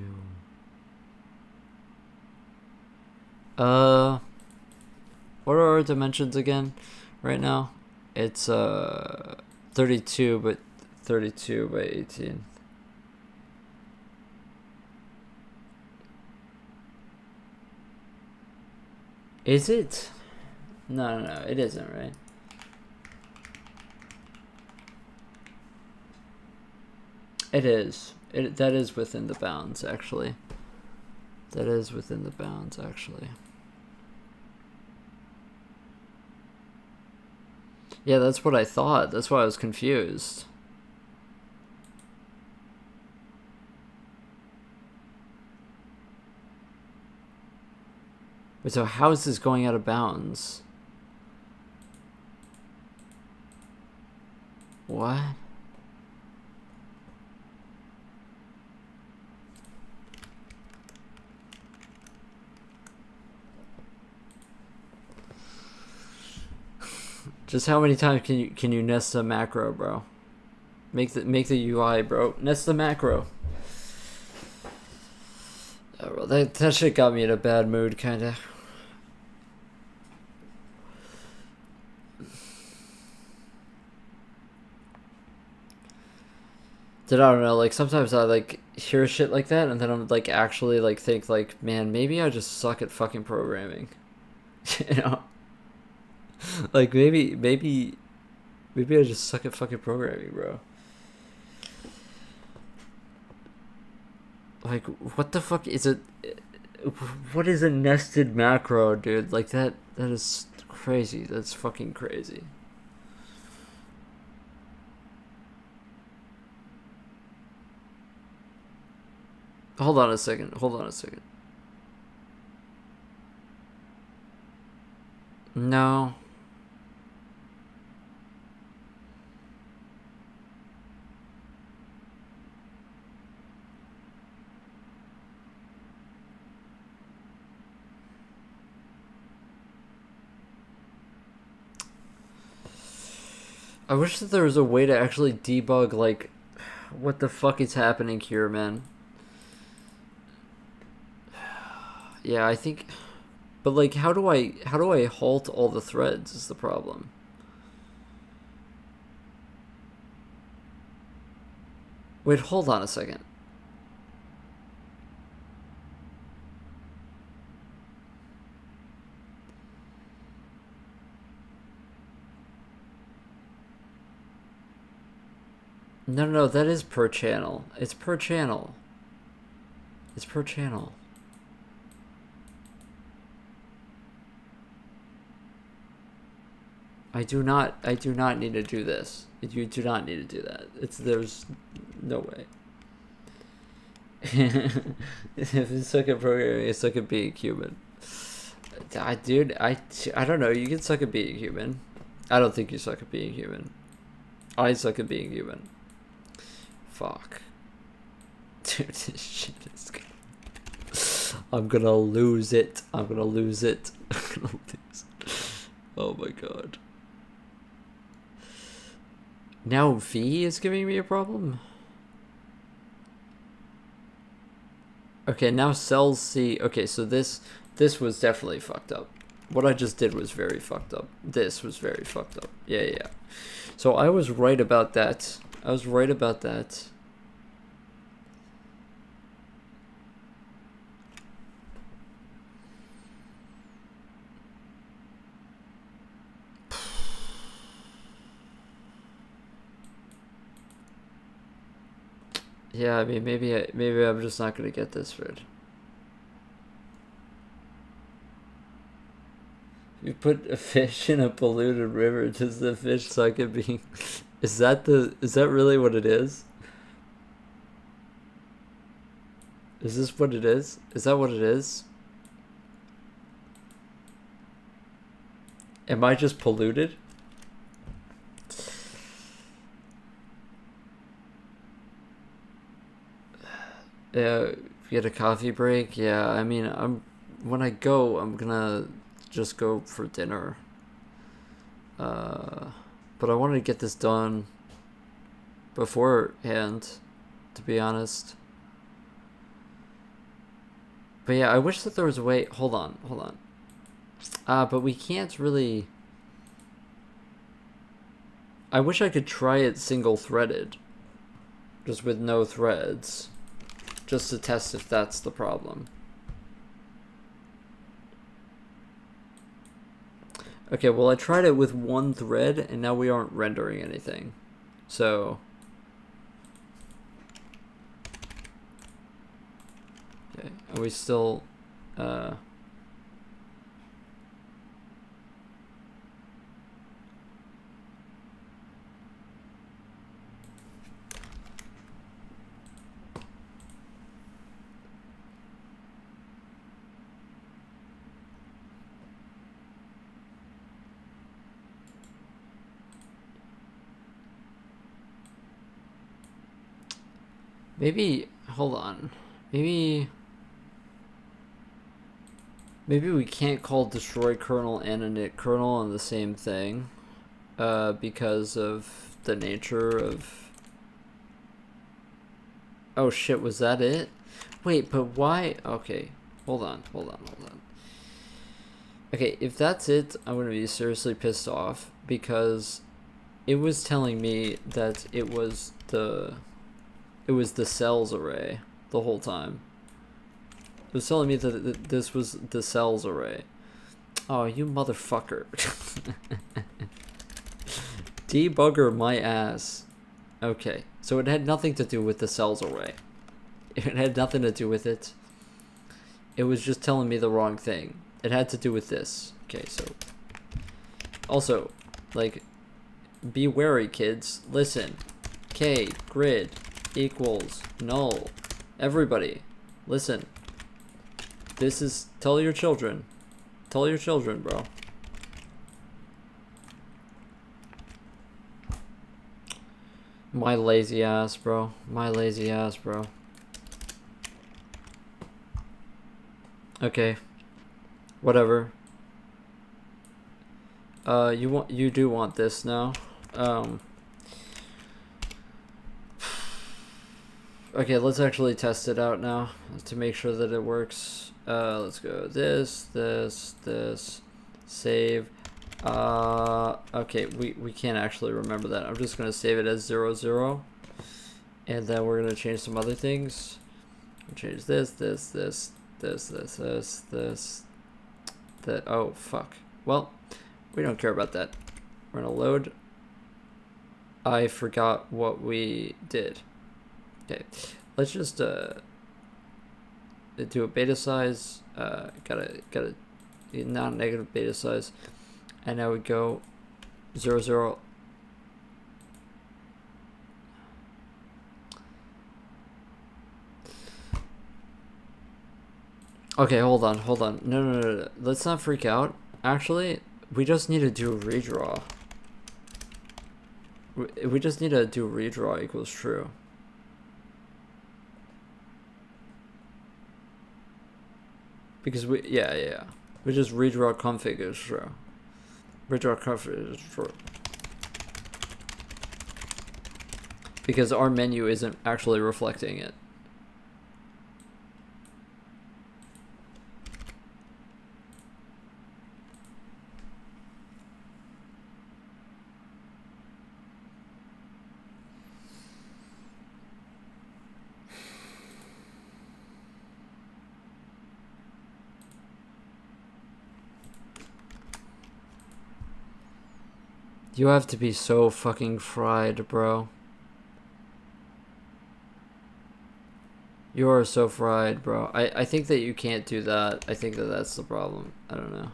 What are our dimensions again? Right now, it's 32, but 32 by 18. Is it? No, it isn't, right? It is. That is within the bounds, actually. That is within the bounds, actually. Yeah, that's what I thought. That's why I was confused. Wait, so how is this going out of bounds? What? Just how many times can you nest a macro, bro? Make the UI, bro. Nest the macro. Oh, well, that shit got me in a bad mood, kinda. I don't know, like sometimes I like hear shit like that and then I'm like actually like think like, man, maybe I just suck at fucking programming. You know? Like maybe I just suck at fucking programming, bro. Like what the fuck is it? What is a nested macro, dude? Like that is crazy. That's fucking crazy. Hold on a second. Hold on a second. No. I wish that there was a way to actually debug like what the fuck is happening here, man. Yeah, I think, but like how do I halt all the threads is the problem. Wait, hold on a second. No, that is per channel. It's per channel. It's per channel. I do not need to do this. You do not need to do that. There's no way. If you suck at programming, you suck at being human. Dude, I don't know. You can suck at being human. I don't think you suck at being human. I suck at being human. Fuck. Dude, this shit is good. I'm gonna lose it. I'm gonna lose it. I'm gonna lose it. Oh my god. Now V is giving me a problem? Okay, now cells C. Okay, so this was definitely fucked up. What I just did was very fucked up. This was very fucked up. Yeah. So I was right about that. I was right about that. Yeah, I mean, maybe I'm just not gonna get this right. You put a fish in a polluted river. Does the fish suck at being? Is that really what it is? Is this what it is? Is that what it is? Am I just polluted? Yeah, get a coffee break. Yeah, I mean, when I go, I'm gonna just go for dinner. But I wanted to get this done beforehand, to be honest. But yeah, I wish that there was a way. Hold on. But we can't really. I wish I could try it single threaded, just with no threads, just to test if that's the problem. Okay, well I tried it with one thread and now we aren't rendering anything. So okay, and we still Maybe, hold on. Maybe we can't call destroy kernel and init kernel on the same thing, because of the nature of... Oh shit, was that it? Wait, but why? Okay, hold on. Okay, if that's it, I'm gonna be seriously pissed off, because it was telling me that it was the cells array the whole time. It was telling me that this was the cells array. Oh, you motherfucker. Debugger my ass. Okay, so it had nothing to do with the cells array. It had nothing to do with it. It was just telling me the wrong thing. It had to do with this. Okay, so... Also, like, be wary, kids. Listen. K, grid, equals, null. Everybody, listen. This is... Tell your children. Tell your children, bro. My lazy ass, bro. My lazy ass, bro. Okay. Whatever. You do want this now. Okay, let's actually test it out now to make sure that it works. Let's go this, save. Okay, we can't actually remember that. I'm just gonna save it as 0, 0. And then we're gonna change some other things. We'll change this, that. Oh, fuck. Well, we don't care about that. We're gonna load. I forgot what we did. Okay, let's just do a beta size. Got a non-negative beta size, and now we go 0, 0. Okay, hold on. No. Let's not freak out. Actually, we just need to do a redraw. We just need to do redraw equals true. Because we just redraw config is true. Redraw config is true. Because our menu isn't actually reflecting it. You have to be so fucking fried, bro. You are so fried, bro. I think that you can't do that. I think that that's the problem. I don't know.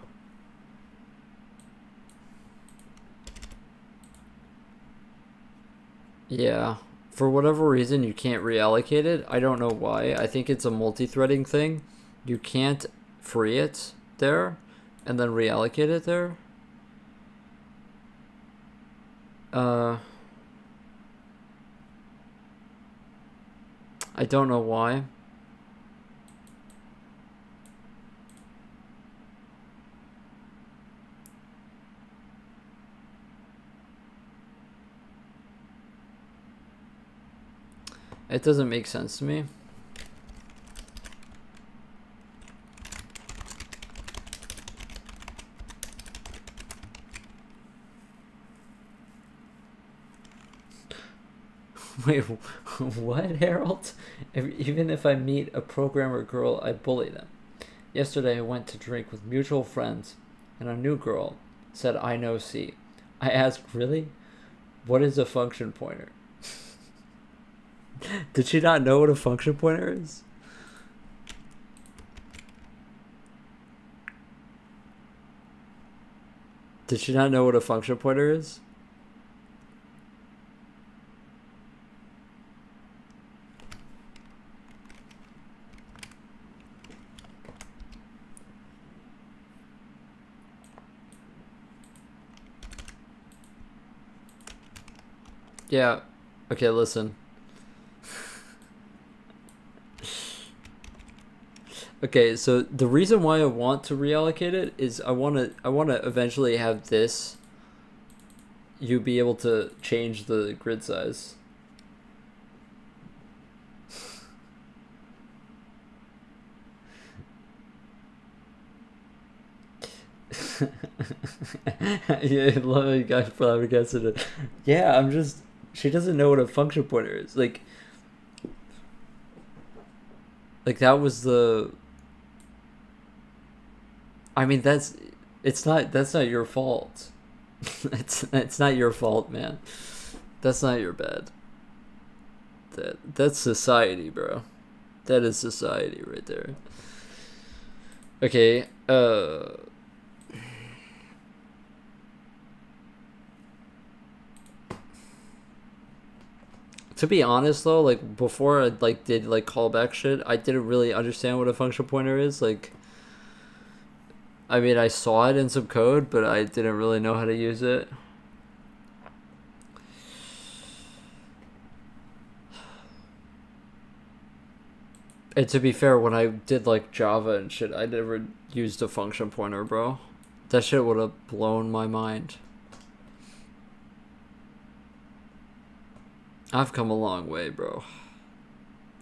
Yeah. For whatever reason, you can't reallocate it. I don't know why. I think it's a multi-threading thing. You can't free it there and then reallocate it there. I don't know why. It doesn't make sense to me. Wait, what, Harold? Even if I meet a programmer girl, I bully them. Yesterday I went to drink with mutual friends, and a new girl said, I know C. I asked, really? What is a function pointer? Did she not know what a function pointer is? Did she not know what a function pointer is? Yeah. Okay, listen. Okay, so the reason why I want to reallocate it is I want to eventually have this you be able to change the grid size. Yeah, I love you guys flabbergasted it. Yeah, I'm just she doesn't know what a function pointer is. Like that was the I mean that's not your fault. It's not your fault, man. That's not your bad. That's society, bro. That is society right there. Okay, to be honest though, like before I like did like callback shit, I didn't really understand what a function pointer is. Like I mean I saw it in some code, but I didn't really know how to use it. And to be fair, when I did like Java and shit, I never used a function pointer, bro. That shit would have blown my mind. I've come a long way, bro.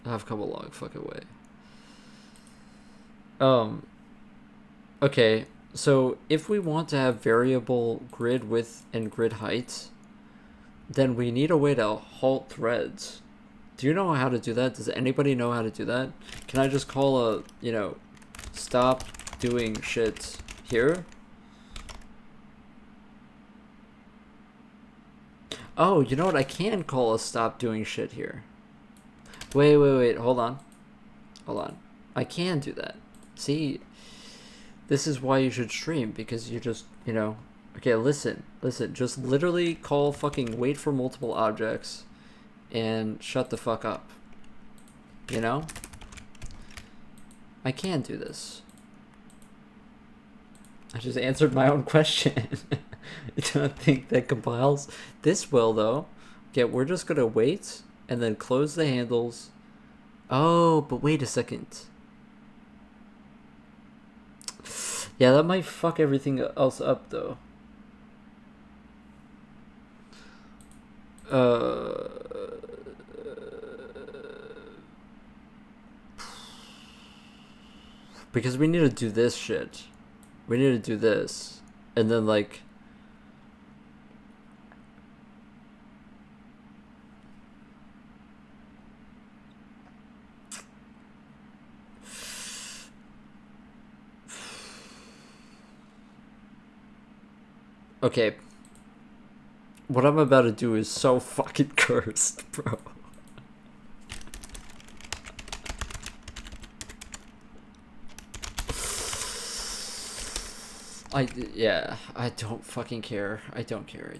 I've come a long fucking way. Um, okay, so if we want to have variable grid width and grid height, then we need a way to halt threads. Do you know how to do that? Does anybody know how to do that? Can I just call a, stop doing shit here? Oh, you know what? I can call a stop doing shit here. Wait. Hold on. Hold on. I can do that. See, this is why you should stream, because you just, okay, listen. Just literally call fucking wait for multiple objects and shut the fuck up. You know? I can do this. I just answered my own question. I don't think that compiles. This will, though. Okay, we're just gonna wait and then close the handles. Oh, but wait a second. Yeah, that might fuck everything else up, though. Because we need to do this shit. We need to do this. And then, like... Okay. What I'm about to do is so fucking cursed, bro. Yeah, I don't fucking care. I don't care.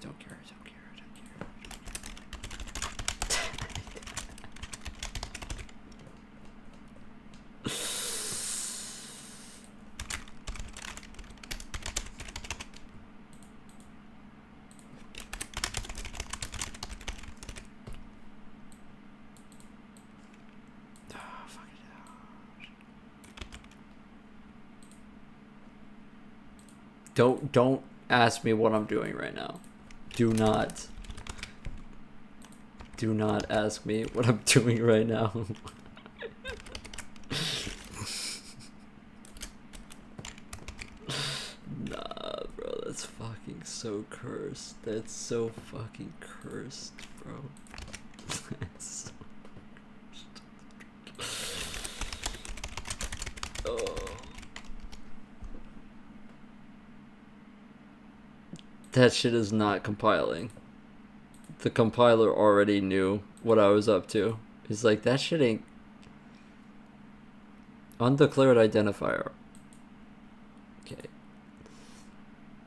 Don't ask me what I'm doing right now. Do not ask me what I'm doing right now. Nah, bro, that's fucking so cursed. That's so fucking cursed, bro. That's so cursed. Oh. That shit is not compiling. The compiler already knew what I was up to. He's like, that shit ain't... Undeclared identifier. Okay.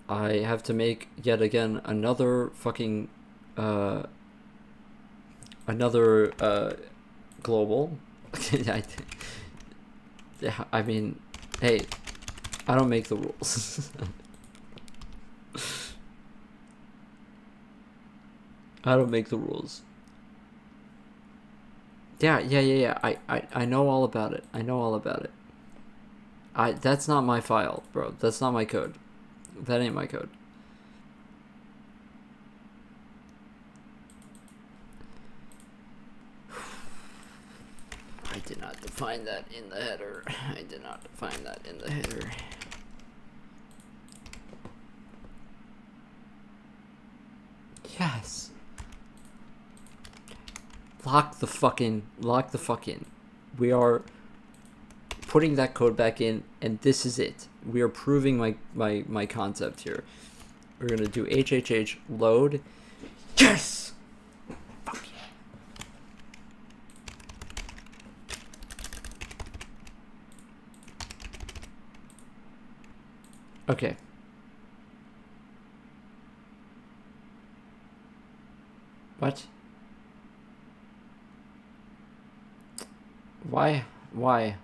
I have to make, yet again, another fucking... global. I mean, hey, I don't make the rules. I don't make the rules. Yeah. I know all about it. That's not my file, bro. That's not my code. That ain't my code. I did not define that in the header. I did not define that in the header. Yes. Lock the fuck in. We are putting that code back in, and this is it. We are proving my concept here. We're gonna do HHH load. Yes! Fuck yeah. Okay. What? Why? Why?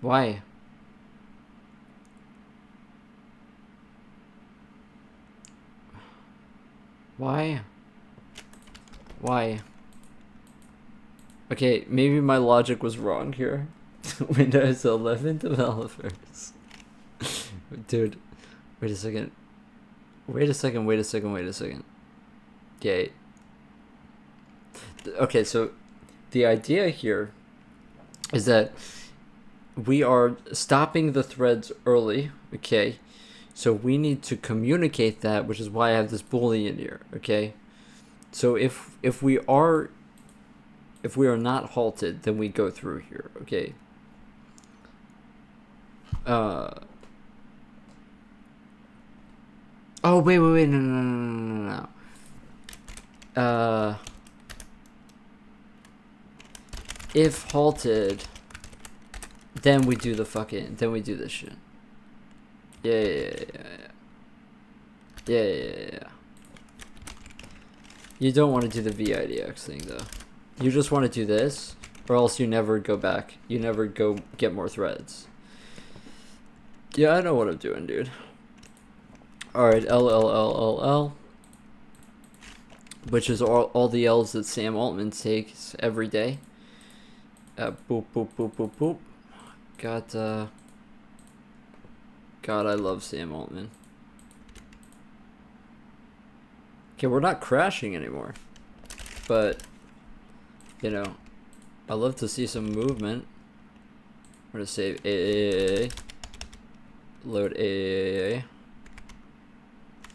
Why? Why? Why? Okay, maybe my logic was wrong here. Windows 11 developers. Dude, wait a second. Wait a second. Okay. Okay, so the idea here is that we are stopping the threads early, okay? So we need to communicate that, which is why I have this boolean here, okay? So if we are not halted, then we go through here, okay? Oh, wait, no. If halted, then we do this shit. Yeah. You don't want to do the VIDX thing, though. You just want to do this, or else you never go back. You never go get more threads. Yeah, I know what I'm doing, dude. Alright, L, which is all the L's that Sam Altman takes every day. Boop. God, I love Sam Altman. Okay, we're not crashing anymore. But, you know, I love to see some movement. We're gonna save AAA. Load AAA.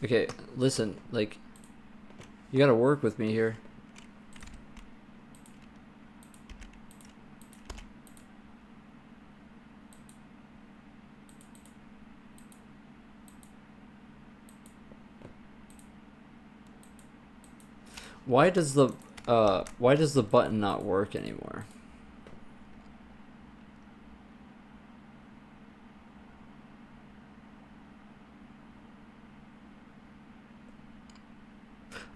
Okay, listen, like, you gotta work with me here. Why does the button not work anymore?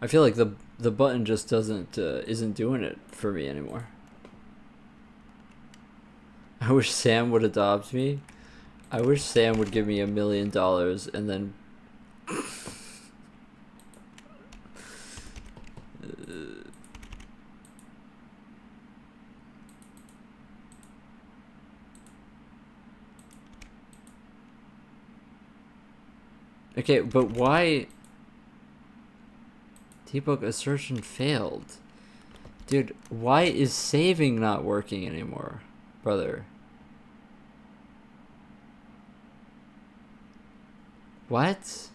I feel like the button just isn't doing it for me anymore. I wish Sam would adopt me. I wish Sam would give me $1 million and then okay, but why? Debug assertion failed. Dude, why is saving not working anymore, brother? What?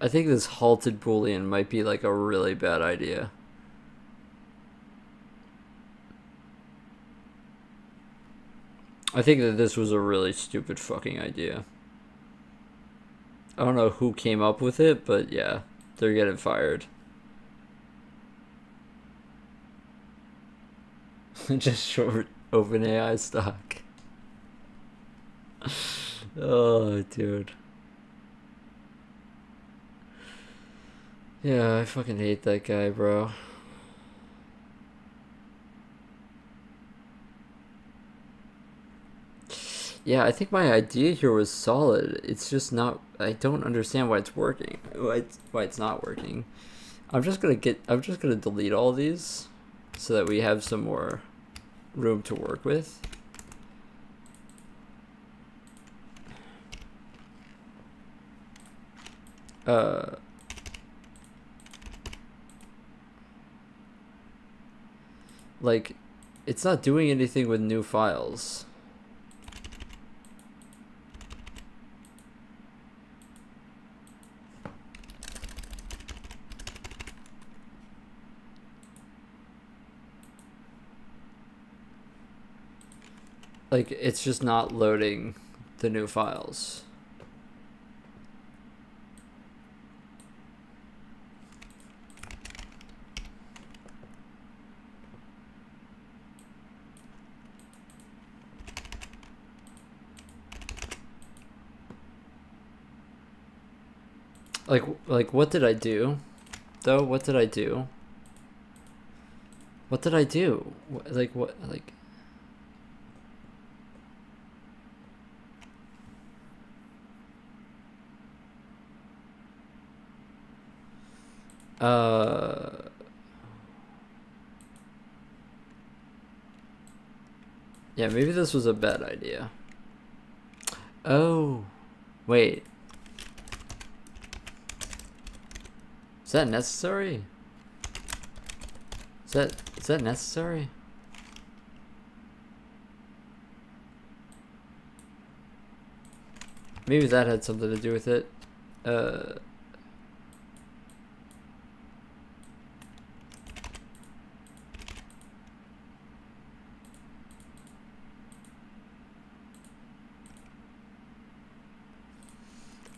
I think this halted boolean might be like a really bad idea. I think that this was a really stupid fucking idea. I don't know who came up with it, but yeah, they're getting fired. Just short OpenAI stock. Oh, dude. Yeah, I fucking hate that guy, bro. Yeah, I think my idea here was solid. It's just not. I don't understand why it's working. Why it's not working. I'm just gonna delete all these, so that we have some more room to work with. Like, it's not doing anything with new files. Like, it's just not loading the new files. Like what did I do? Though, what did I do? What did I do? Like, what, like... Yeah, maybe this was a bad idea. Oh, wait. Is that necessary? Is that necessary? Maybe that had something to do with it.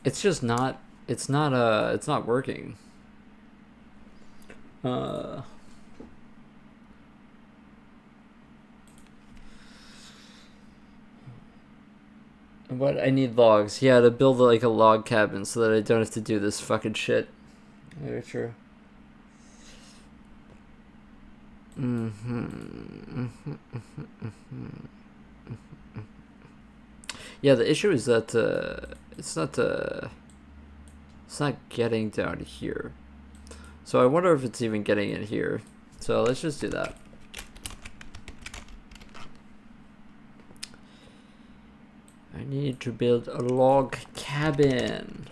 It's just not. It's not. It's not working. What, I need logs. Yeah, to build like a log cabin so that I don't have to do this fucking shit. Very true. Yeah, the issue is that it's not getting down here. So I wonder if it's even getting in here. So let's just do that. I need to build a log cabin.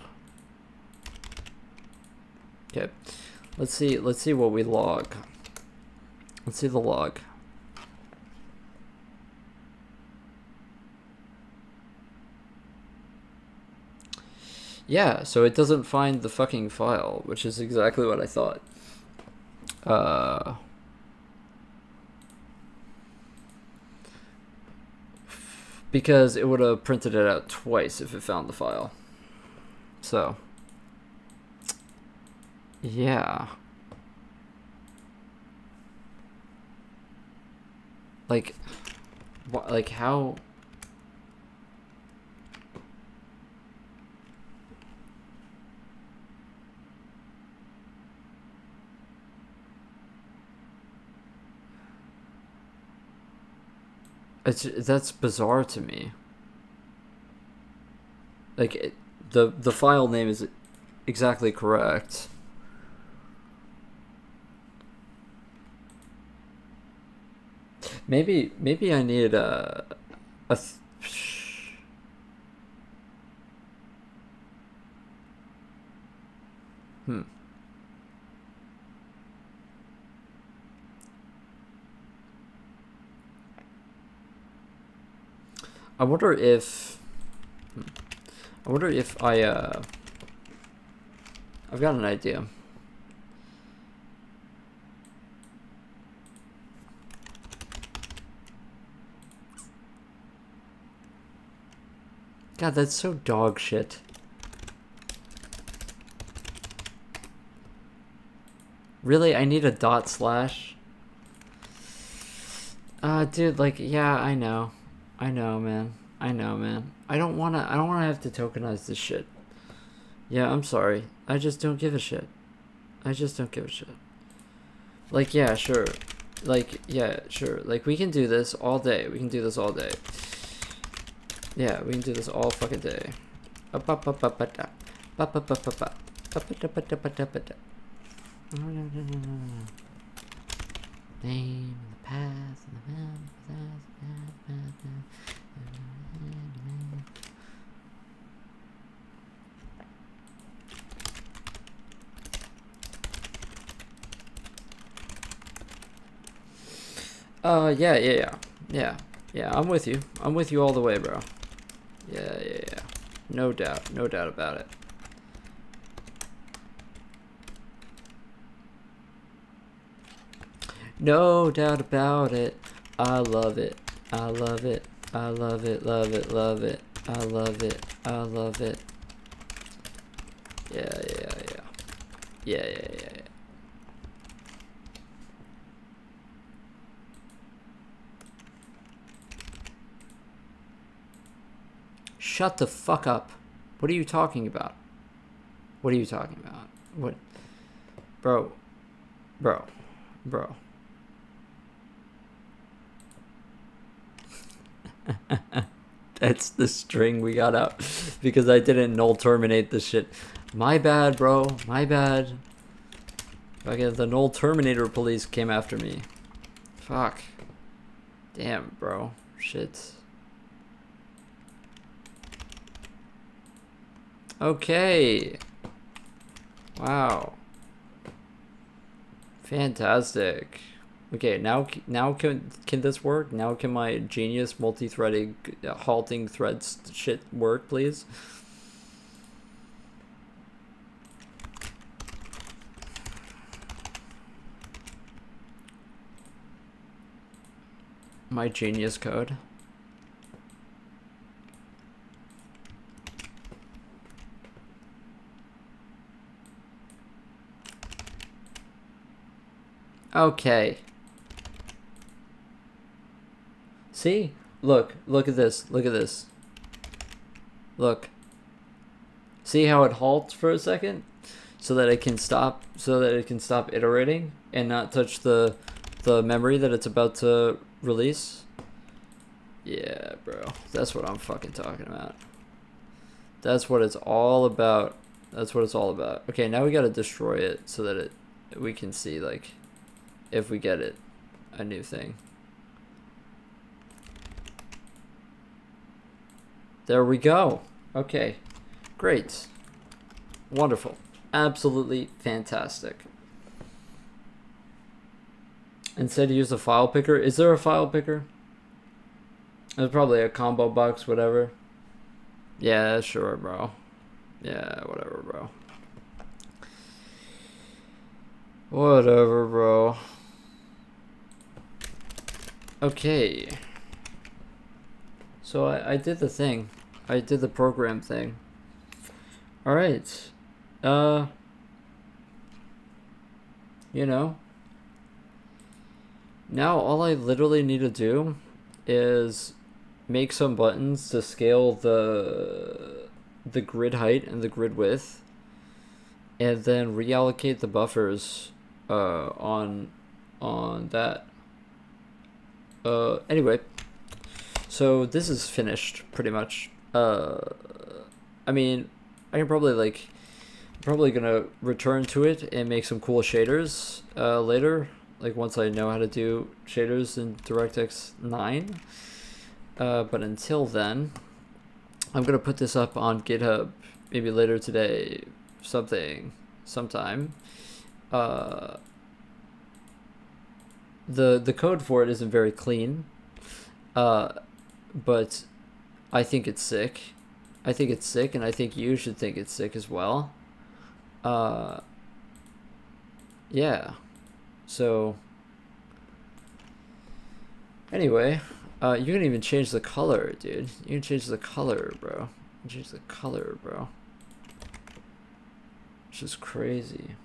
Okay, let's see what we log. Let's see the log. Yeah, so it doesn't find the fucking file, which is exactly what I thought. Because it would have printed it out twice if it found the file. So, yeah. Like how... that's bizarre to me. Like, the file name is exactly correct. Maybe I need a I wonder if I've got an idea. God, that's so dog shit. Really, I need a dot slash? Dude, like, yeah, I know, man. I don't wanna have to tokenize this shit. Yeah, I'm sorry. I just don't give a shit. I just don't give a shit. Like, yeah, sure. Like, yeah, sure. Like, we can do this all day. We can do this all day. Yeah, we can do this all fucking day. Name the path and the yeah, I'm with you. I'm with you all the way, bro. Yeah. No doubt about it. No doubt about it. I love it. I love it. I love it. Love it. Love it. I love it. I love it. Yeah. Shut the fuck up. What are you talking about? What are you talking about? What? Bro. That's the string we got out because I didn't null terminate the shit. My bad, bro. My bad. Fucking the null terminator police came after me. Fuck. Damn, bro. Shit. Okay. Wow. Fantastic. Okay, now can this work? Now can my genius multi-threading halting threads shit work, please? My genius code. Okay. See? Look at this. Look at this. Look. See how it halts for a second? So that it can stop iterating and not touch the memory that it's about to release. Yeah, bro. That's what I'm fucking talking about. That's what it's all about. That's what it's all about. Okay, now we gotta destroy it so that we can see, like, if we get it, a new thing. There we go. Okay, great. Wonderful. Absolutely fantastic. Instead, use a file picker. Is there a file picker? There's probably a combo box, whatever. Yeah, sure, bro. Yeah, whatever, bro. Whatever, bro. Okay. So I did the thing. I did the program thing. Alright. You know, now all I literally need to do is make some buttons to scale the grid height and the grid width, and then reallocate the buffers on that. Anyway, so this is finished pretty much. I mean, I can probably gonna return to it and make some cool shaders later, like once I know how to do shaders in DirectX 9. But until then, I'm gonna put this up on GitHub maybe later today, sometime. The code for it isn't very clean, but I think it's sick. I think it's sick, and I think you should think it's sick as well. Yeah. So anyway, you can even change the color, dude. You can change the color, bro. Change the color, bro. Which is crazy.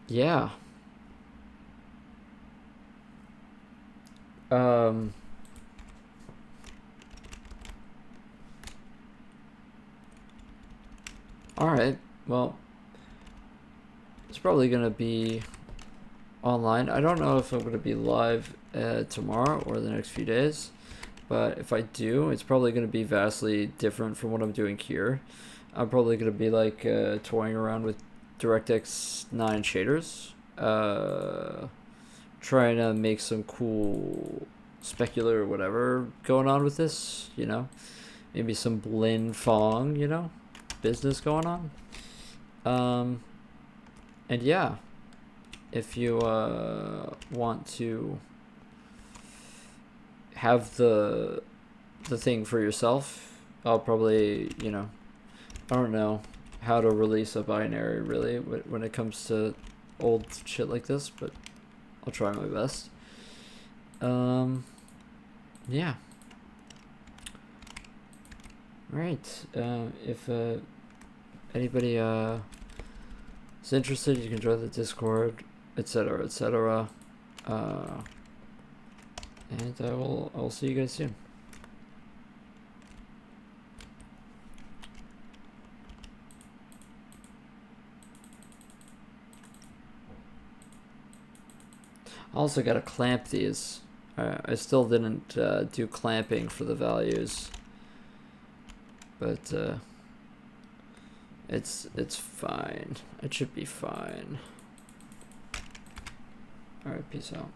Yeah. Alright, well, it's probably going to be online. I don't know if I'm going to be live tomorrow or the next few days, but if I do, it's probably going to be vastly different from what I'm doing here. I'm probably going to be like toying around with DirectX 9 shaders, trying to make some cool specular or whatever going on with this, you know, maybe some Blin Fong, you know, business going on. And yeah, if you want to have the thing for yourself, I'll probably, you know, I don't know how to release a binary really when it comes to old shit like this, but I'll try my best. Yeah. Right. If anybody is interested, you can join the Discord, etc., etc. And I'll see you guys soon. I also gotta clamp these. I still didn't do clamping for the values, but it's fine. It should be fine. All right, peace out.